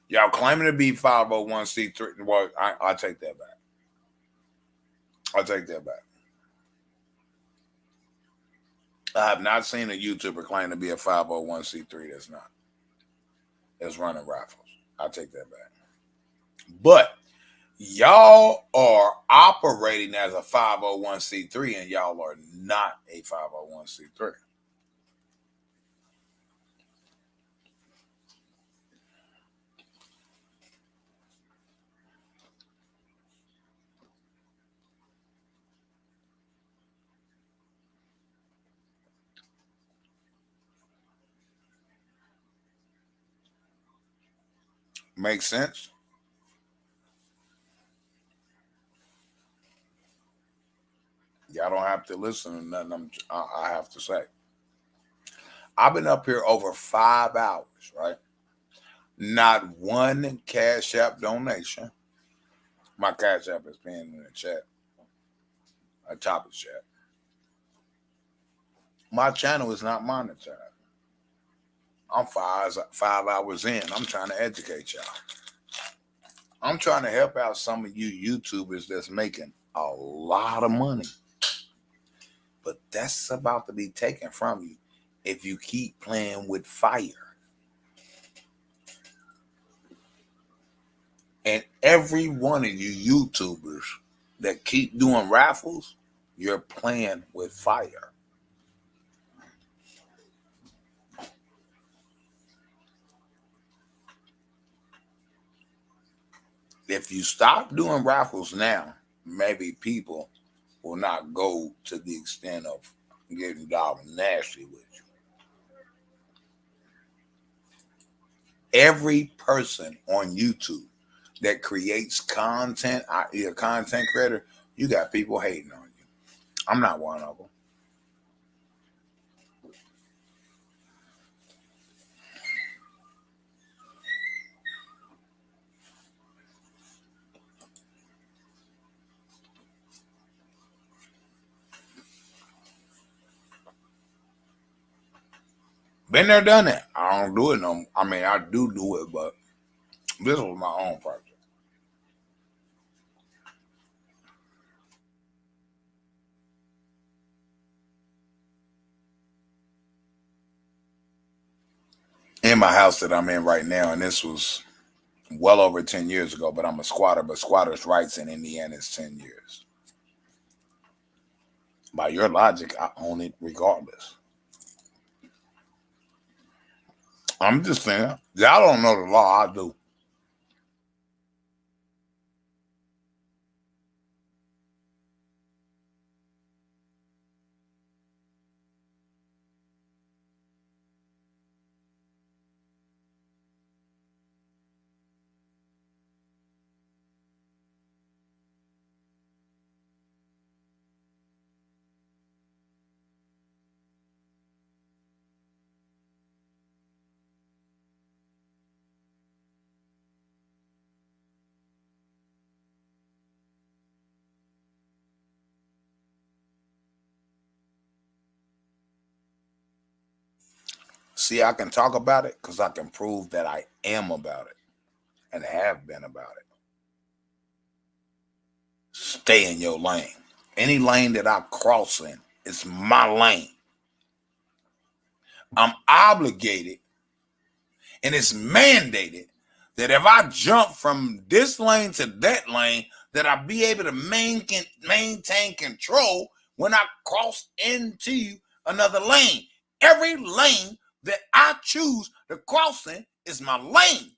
Y'all claiming to be 501c3. Well, I take that back. I take that back. I have not seen a YouTuber claim to be a 501c3 that's not. That's running raffles. I take that back. But y'all are operating as a 501c3 and y'all are not a 501c3. Makes sense? Y'all don't have to listen to nothing I have to say. I've been up here over 5 hours, right? Not one Cash App donation. My Cash App is pinned in the chat. A topic chat. My channel is not monetized. I'm 5 hours in. I'm trying to educate y'all. I'm trying to help out some of you YouTubers that's making a lot of money. But that's about to be taken from you if you keep playing with fire. And every one of you YouTubers that keep doing raffles, you're playing with fire. If you stop doing raffles now, maybe people will not go to the extent of getting dog nasty with you. Every person on YouTube that creates content, you're a content creator, you got people hating on you. I'm not one of them. Been there, done that. I don't do it no. I mean, I do it, but this was my own project. In my house that I'm in right now, and this was well over 10 years ago, but I'm a squatter, but squatters' rights in Indiana is 10 years. By your logic, I own it regardless. I'm just saying, y'all don't know the law, I do. See, I can talk about it because I can prove that I am about it and have been about it. Stay in your lane. Any lane that I cross in, it's my lane. I'm obligated and it's mandated that if I jump from this lane to that lane, that I be able to maintain control when I cross into another lane. Every lane that I choose to cross in is my lane.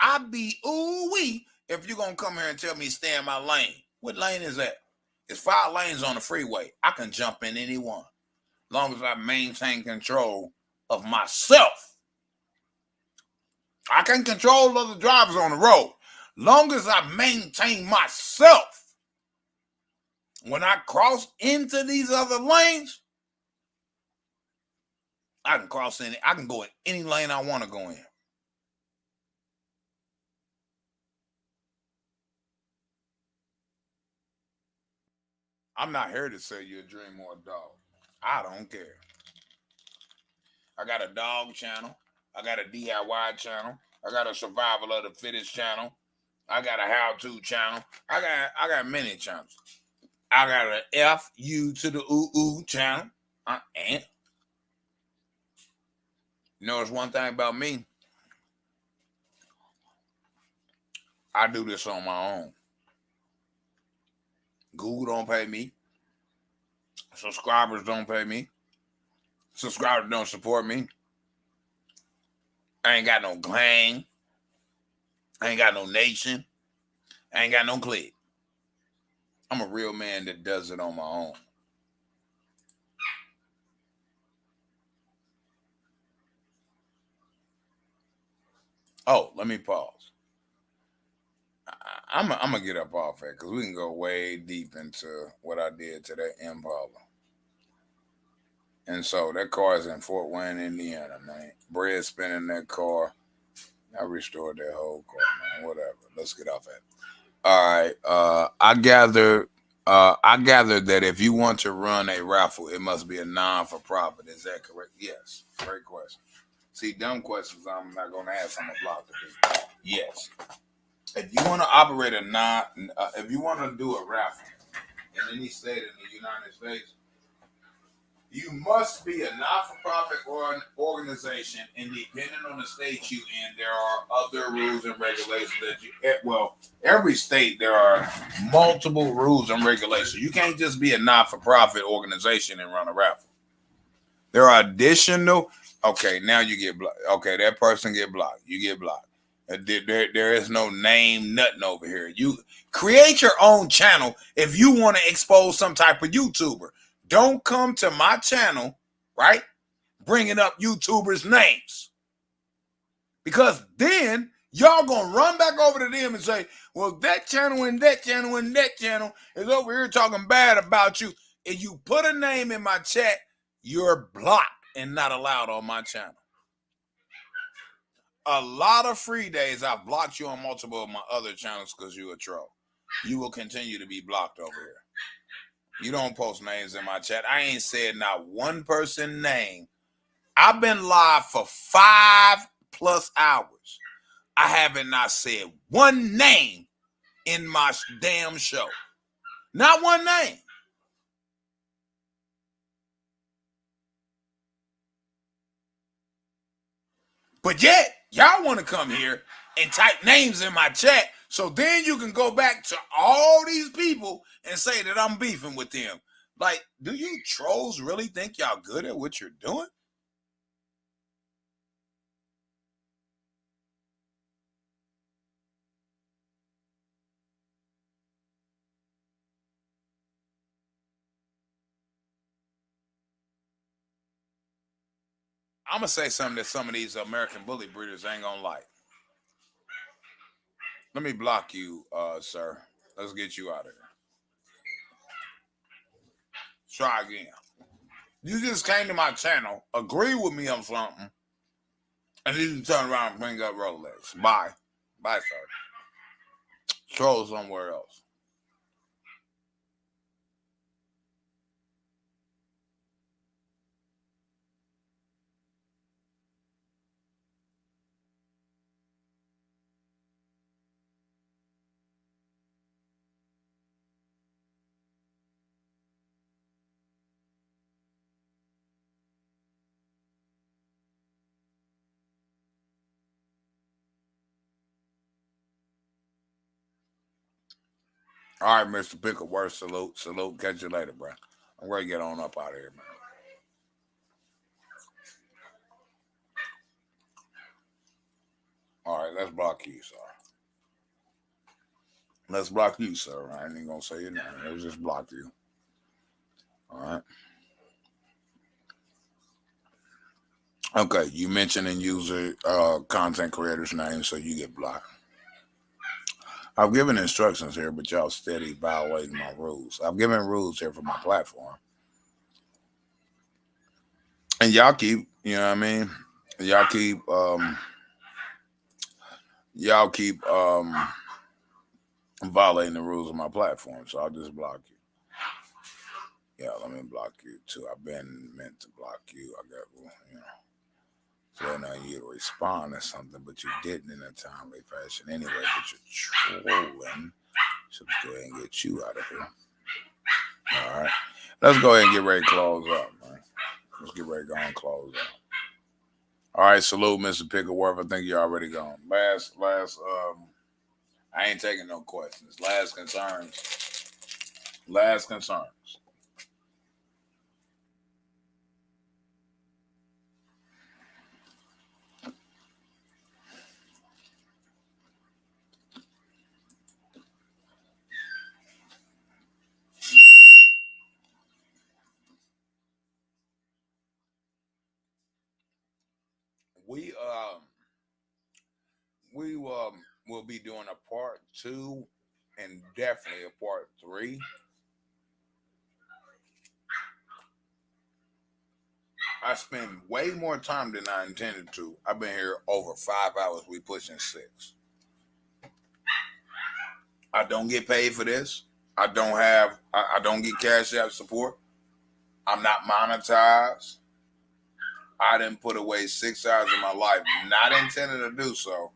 I'd be ooh-wee if you're going to come here and tell me stay in my lane. What lane is that? It's 5 lanes on the freeway. I can jump in any one, as long as I maintain control of myself. I can control other drivers on the road, long as I maintain myself. When I cross into these other lanes, I can cross in. I can go in any lane I want to go in. I'm not here to sell you a dream or a dog. I don't care. I got a dog channel. I got a DIY channel. I got a survival of the fittest channel. I got a how-to channel. I got many channels. I got an FU to the ooh channel. And you know, there's one thing about me. I do this on my own. Google don't pay me. Subscribers don't pay me. Subscribers don't support me. I ain't got no gang. I ain't got no nation. I ain't got no clique. I'm a real man that does it on my own. Oh, let me pause. I'm gonna get up off it because we can go way deep into what I did to that Impala. And so that car is in Fort Wayne, Indiana, man. Bread spinning that car. I restored that whole car, man. Whatever. Let's get off that. All right. I gathered that if you want to run a raffle, it must be a non-for-profit. Is that correct? Yes. Great question. See, dumb questions I'm not going to ask. I'm going to block the people. Yes. If you want to operate if you want to do a raffle in any state in the United States, you must be a not-for-profit or an organization, and depending on the state you in, there are other rules and regulations every state there are multiple rules and regulations. You can't just be a not-for-profit organization and run a raffle. There are additional. Okay, now you get blocked. Okay, that person get blocked. You get blocked. There is no name, nothing over here. You create your own channel if you want to expose some type of YouTuber. Don't come to my channel, right? Bringing up YouTubers' names. Because then y'all going to run back over to them and say, well, that channel and that channel and that channel is over here talking bad about you. If you put a name in my chat, you're blocked and not allowed on my channel. A lot of free days, I've blocked you on multiple of my other channels because you're a troll. You will continue to be blocked over here. You don't post names in my chat. I ain't said not one person name. I've been live for 5+ hours. I haven't not said one name in my damn show. Not one name. But yet, y'all want to come here and type names in my chat so then you can go back to all these people and say that I'm beefing with them. Like, do you trolls really think y'all good at what you're doing? I'm going to say something that some of these American bully breeders ain't going to like. Let me block you, sir. Let's get you out of here. Try again. You just came to my channel, agree with me on something, and then you turn around and bring up Rolex. Bye. Bye, sir. Troll somewhere else. All right, Mr. Pickleworth, salute. Salute. Catch you later, bro. I'm going to get on up out of here, man. All right, let's block you, sir. Let's block you, sir. I ain't even going to say your name. Let's just block you. All right. Okay, you mentioning user content creator's name, so you get blocked. I've given instructions here, but y'all steady violating my rules. I've given rules here for my platform. And y'all keep, you know what I mean? Y'all keep violating the rules of my platform, so I'll just block you. Yeah, let me block you too. I've been meant to block you. I got, so I know you to respond to something, but you didn't in a timely fashion anyway. But you're trolling, so let's go ahead and get you out of here. All right, let's go ahead and get ready to close up, man. Let's get ready to go and close up. All right, salute, Mr. Pickleworth. I think you're already gone. Last, I ain't taking no questions. Last concerns. We will be doing a part 2 and definitely a part 3. I spend way more time than I intended to. I've been here over 5 hours. We pushing 6. I don't get paid for this. I don't get Cash App support. I'm not monetized. I didn't put away 6 hours of my life, not intending to do so.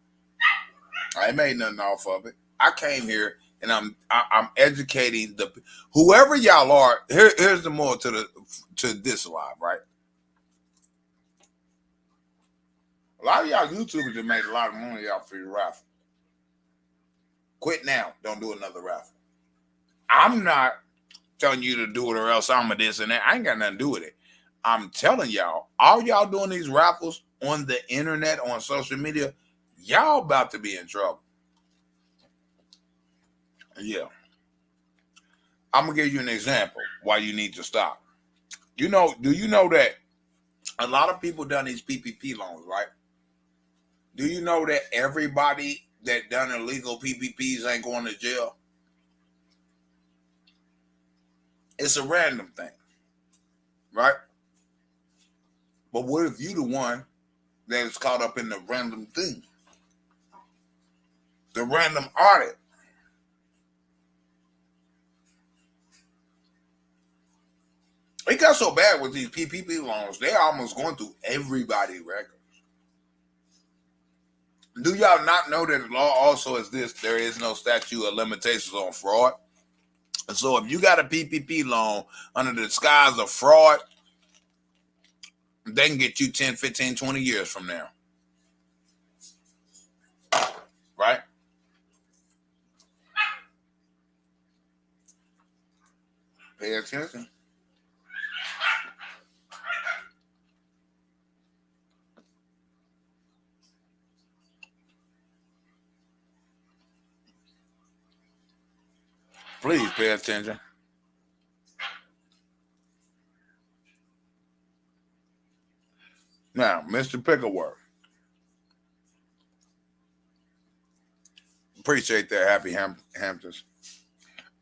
I ain't made nothing off of it. I came here and I'm educating the whoever y'all are. Here's the more to this live, right? A lot of y'all YouTubers that made a lot of money off of your raffle. Quit now. Don't do another raffle. I'm not telling you to do it or else I'm a this and that. I ain't got nothing to do with it. I'm telling y'all, all y'all doing these raffles on the internet, on social media, y'all about to be in trouble. Yeah. I'm gonna give you an example why you need to stop. Do you know that a lot of people done these PPP loans, right? Do you know that everybody that done illegal PPPs ain't going to jail? It's a random thing, right? But what if you the one that is caught up in the random thing? The random audit. It got so bad with these PPP loans, they're almost going through everybody's records. Do y'all not know that the law also is this? There is no statute of limitations on fraud. So if you got a PPP loan under the disguise of fraud, they can get you 10, 15, 20 years from now. Right? Pay attention. Please pay attention. Now, Mr. Pickleworth. Appreciate that, Happy Hamptons.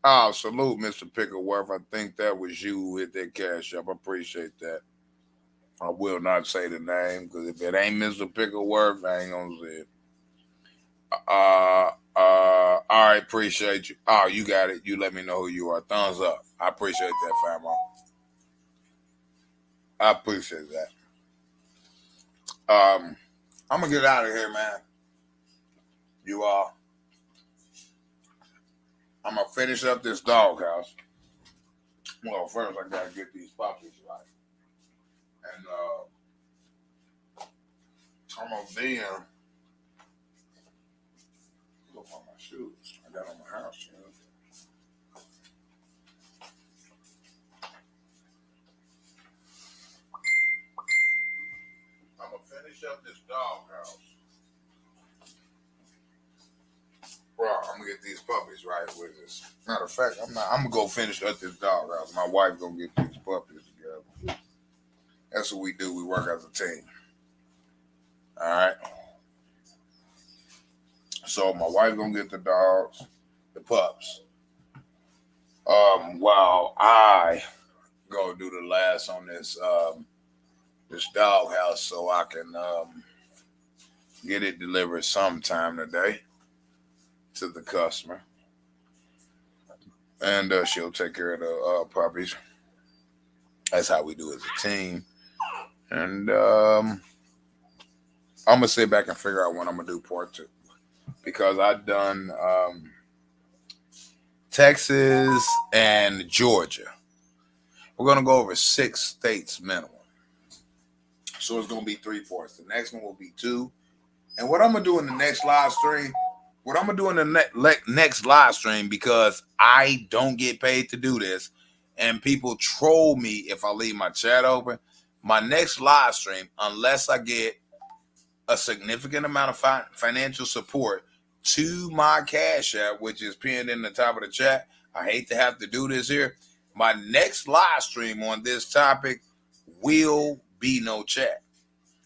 Oh, salute, Mr. Pickleworth. I think that was you who hit that cash up. I appreciate that. I will not say the name because if it ain't Mr. Pickleworth, I ain't gonna say it. All right, appreciate you. Oh, you got it. You let me know who you are. Thumbs up. I appreciate that, famo. I appreciate that. I'm gonna get out of here, man. You all. I'm gonna finish up this doghouse. Well, first I gotta get these puppies right, and I'm gonna then look on my shoes. I got on my house shoes. I'm gonna finish up this doghouse. Bro, I'm gonna get these puppies right with this. Matter of fact, I'm gonna go finish up this doghouse. My wife gonna get these puppies together. That's what we do. We work as a team. All right. So my wife gonna get the dogs, the pups. While I go do the last on this this doghouse, so I can get it delivered sometime today to the customer, and she'll take care of the puppies. That's how we do as a team, and I'm gonna sit back and figure out when I'm gonna do part 2 because I've done Texas and Georgia. We're gonna go over 6 states minimum, so it's gonna be 3 parts. The next one will be 2, and what I'm gonna do in the next live stream. What I'm gonna do in the next live stream, because I don't get paid to do this, and people troll me if I leave my chat open. My next live stream, unless I get a significant amount of financial support to my Cash App, which is pinned in the top of the chat. I hate to have to do this here. My next live stream on this topic will be no chat,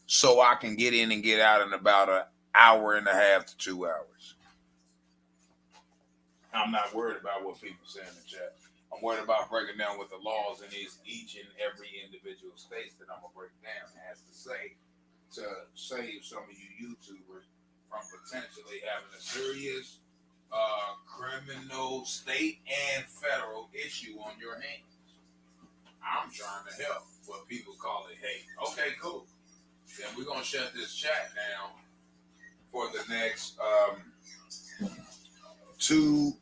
so I can get in and get out in about an hour and a half to 2 hours. I'm not worried about what people say in the chat. I'm worried about breaking down what the laws in each and every individual state that I'm gonna break down has to say to save some of you YouTubers from potentially having a serious criminal state and federal issue on your hands. I'm trying to help what people call it hate. Okay, cool. then we're gonna shut this chat down for the next two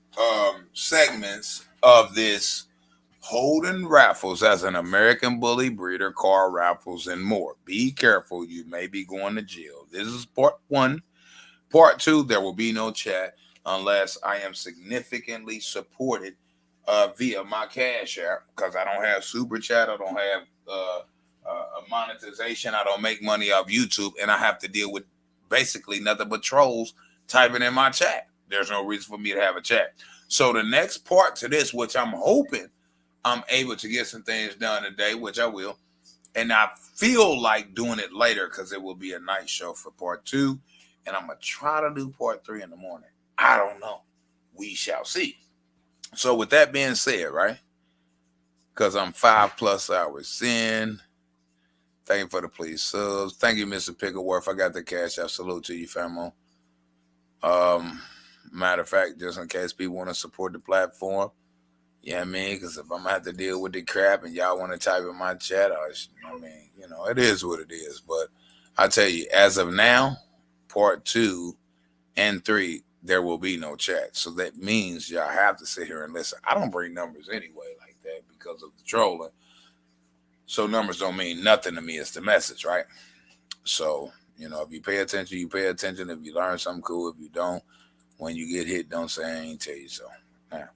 segments of this holding Raffles as an American bully breeder, car Raffles, and more. Be careful, you may be going to jail. This is part one. Part two, there will be no chat unless I am significantly supported via my Cash App, because I don't have super chat, I don't have monetization, I don't make money off YouTube, and I have to deal with basically nothing but trolls typing in my chat. There's no reason for me to have a chat. So the next part to this, which I'm hoping I'm able to get some things done today, which I will, and I feel like doing it later because it will be a night show for part two, and I'm gonna try to do part three in the morning. I don't know. We shall see. So with that being said, right? Because I'm 5+ hours in. Thank you for the please subs. Thank you, Mr. Pickleworth. I got the Cash App. Salute to you, famo. Matter of fact, just in case people want to support the platform, yeah, I mean, because if I'm gonna have to deal with the crap and y'all want to type in my chat, I mean, you know, it is what it is. But I tell you, as of now, part 2 and 3, there will be no chat. So that means y'all have to sit here and listen. I don't bring numbers anyway like that because of the trolling. So numbers don't mean nothing to me. It's the message, right? So, you know, if you pay attention, you pay attention. If you learn something cool, if you don't, when you get hit, don't say I ain't tell you so. Now,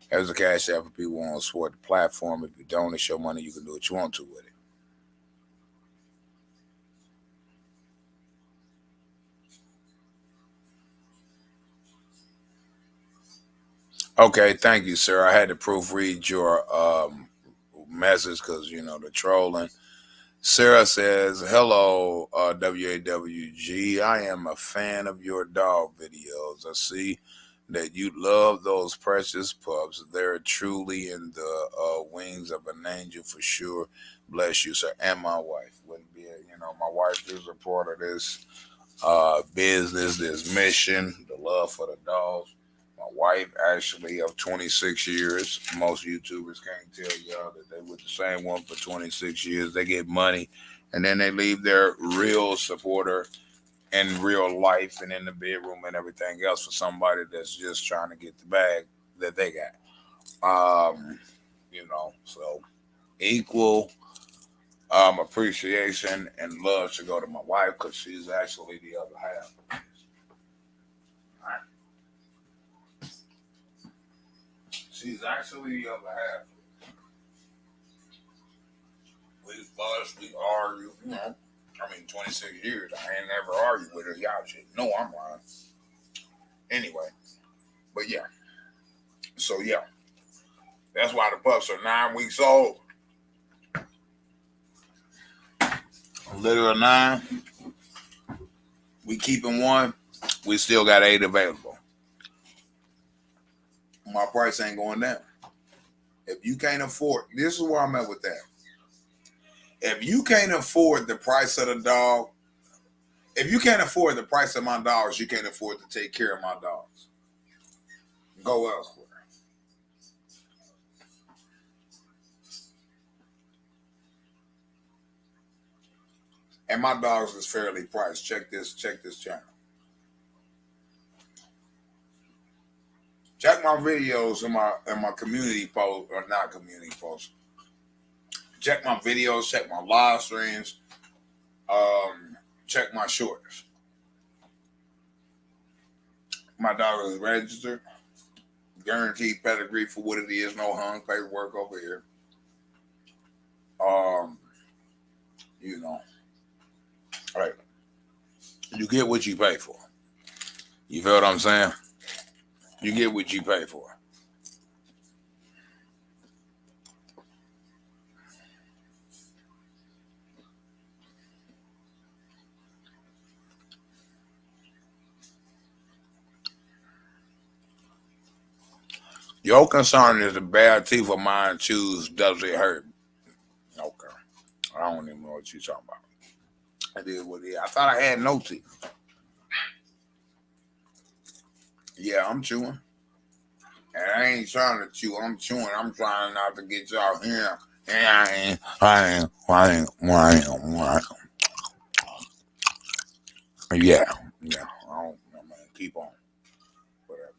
there's a Cash App for people who want to support the platform. If you don't, it's your money. You can do what you want to with it. Okay, thank you, sir. I had to proofread your message because, you know, the trolling. Sarah says, hello, W.A.W.G. I am a fan of your dog videos. I see that you love those precious pups. They're truly in the wings of an angel for sure. Bless you, sir. And my wife. Wouldn't be, you know, my wife is a part of this business, this mission, the love for the dogs. My wife, actually, of 26 years. Most YouTubers can't tell y'all that they with the same one for 26 years. They get money, and then they leave their real supporter in real life and in the bedroom and everything else for somebody that's just trying to get the bag that they got. You know, so equal appreciation and love should go to my wife because she's actually the other half. She's actually the other half. We fuss, we argue, you know. I mean, 26 years, I ain't never argued with her. Y'all should know I'm lying. Anyway, but yeah. So yeah, that's why the pups are 9 weeks old. Little or 9, we keeping one. We still got 8 available. My price ain't going down. If you can't afford, this is where I'm at with that. If you can't afford the price of the dog, if you can't afford the price of my dogs, you can't afford to take care of my dogs. Go elsewhere. And my dogs is fairly priced. Check this channel. Check my videos in my community post, or not community posts. Check my videos, check my live streams, check my shorts. My dog is registered, guaranteed pedigree for what it is, no hung paperwork over here. You know, right. You get what you pay for. You feel what I'm saying? You get what you pay for. Your concern is the bad teeth of mine choose, does it hurt? Okay. I don't even know what you're talking about. I did what it is. I thought I had no teeth. Yeah, I'm chewing. And I ain't trying to chew. I'm chewing. I'm trying not to get y'all here. And I ain't. Yeah. Keep on. Whatever.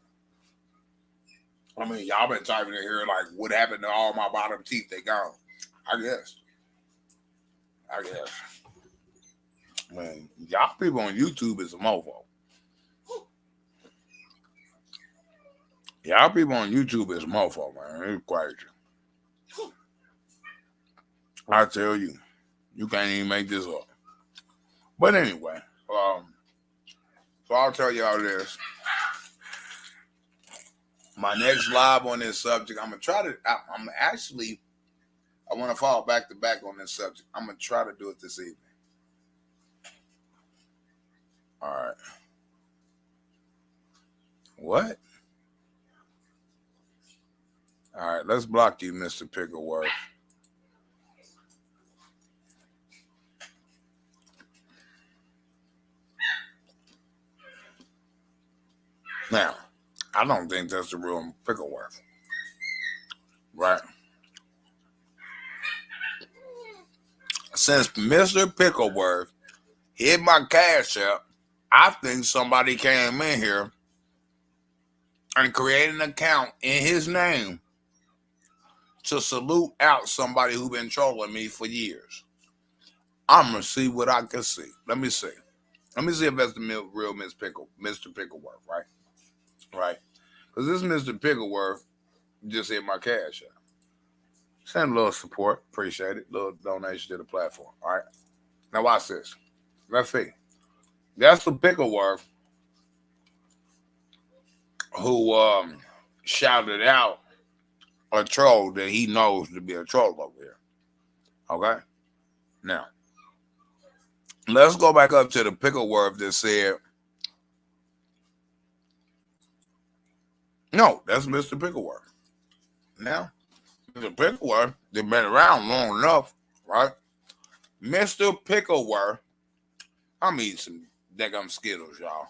I mean, y'all been typing in here like, what happened to all my bottom teeth? They gone. I guess. Man, y'all people on YouTube is a mofo. Y'all people on YouTube is a mofo, man. It's crazy. I tell you, you can't even make this up. But anyway, so I'll tell y'all this. My next live on this subject, I'm gonna try to. I want to fall back to back on this subject. I'm gonna try to do it this evening. All right. What? All right, let's block you, Mr. Pickleworth. Now, I don't think that's the real Pickleworth. Right? Since Mr. Pickleworth hit my cash app, I think somebody came in here and created an account in his name to salute out somebody who been trolling me for years. I'm gonna see what I can see. Let me see if that's the real Mr. Pickleworth, right? Right? Because this Mr. Pickleworth just hit my cash app. Send a little support, appreciate it. Little donation to the platform. All right. Now watch this. Let's see. That's the Pickleworth who shouted out a troll that he knows to be a troll over here. Okay? Now, let's go back up to the Pickleworth that said, no, that's Mr. Pickleworth. Now, Mr. Pickleworth, they've been around long enough, right? Mr. Pickleworth, I'm eating some daggum Skittles, y'all.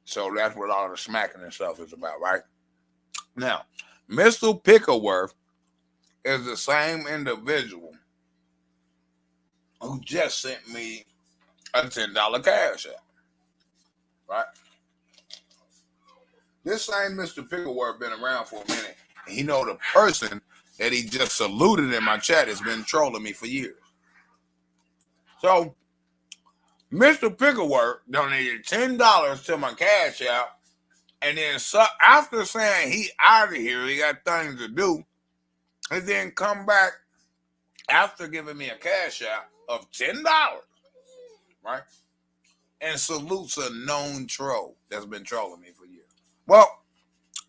So that's what all the smacking and stuff is about, right? Now, Mr. Pickleworth is the same individual who just sent me a $10 cash app, right? This same Mr. Pickleworth been around for a minute, and he know the person that he just saluted in my chat has been trolling me for years. So, Mr. Pickleworth donated $10 to my cash app, and then after saying he out of here, he got things to do, and then come back after giving me a cash app of $10, right? And salutes a known troll that's been trolling me for years. Well,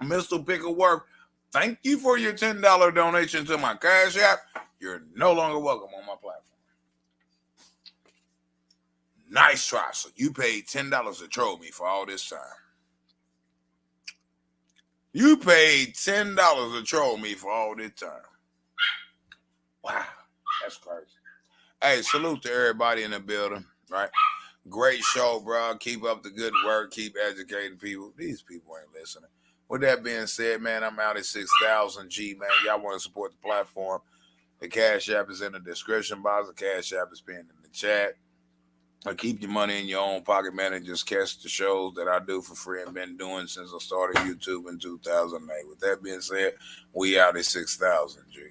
Mr. Pickleworth, thank you for your $10 donation to my cash app. You're no longer welcome on my platform. Nice try. So you paid $10 to troll me for all this time. You paid $10 to troll me for all this time. Wow, that's crazy. Hey, salute to everybody in the building, right? Great show, bro. Keep up the good work. Keep educating people. These people ain't listening. With that being said, man, I'm out at 6,000 G, man. Y'all want to support the platform. The Cash App is in the description box. The Cash App is pinned in the chat. Keep your money in your own pocket, man, and just catch the shows that I do for free and been doing since I started YouTube in 2008. With that being said, we out at 6,000 G.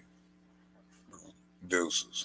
Deuces.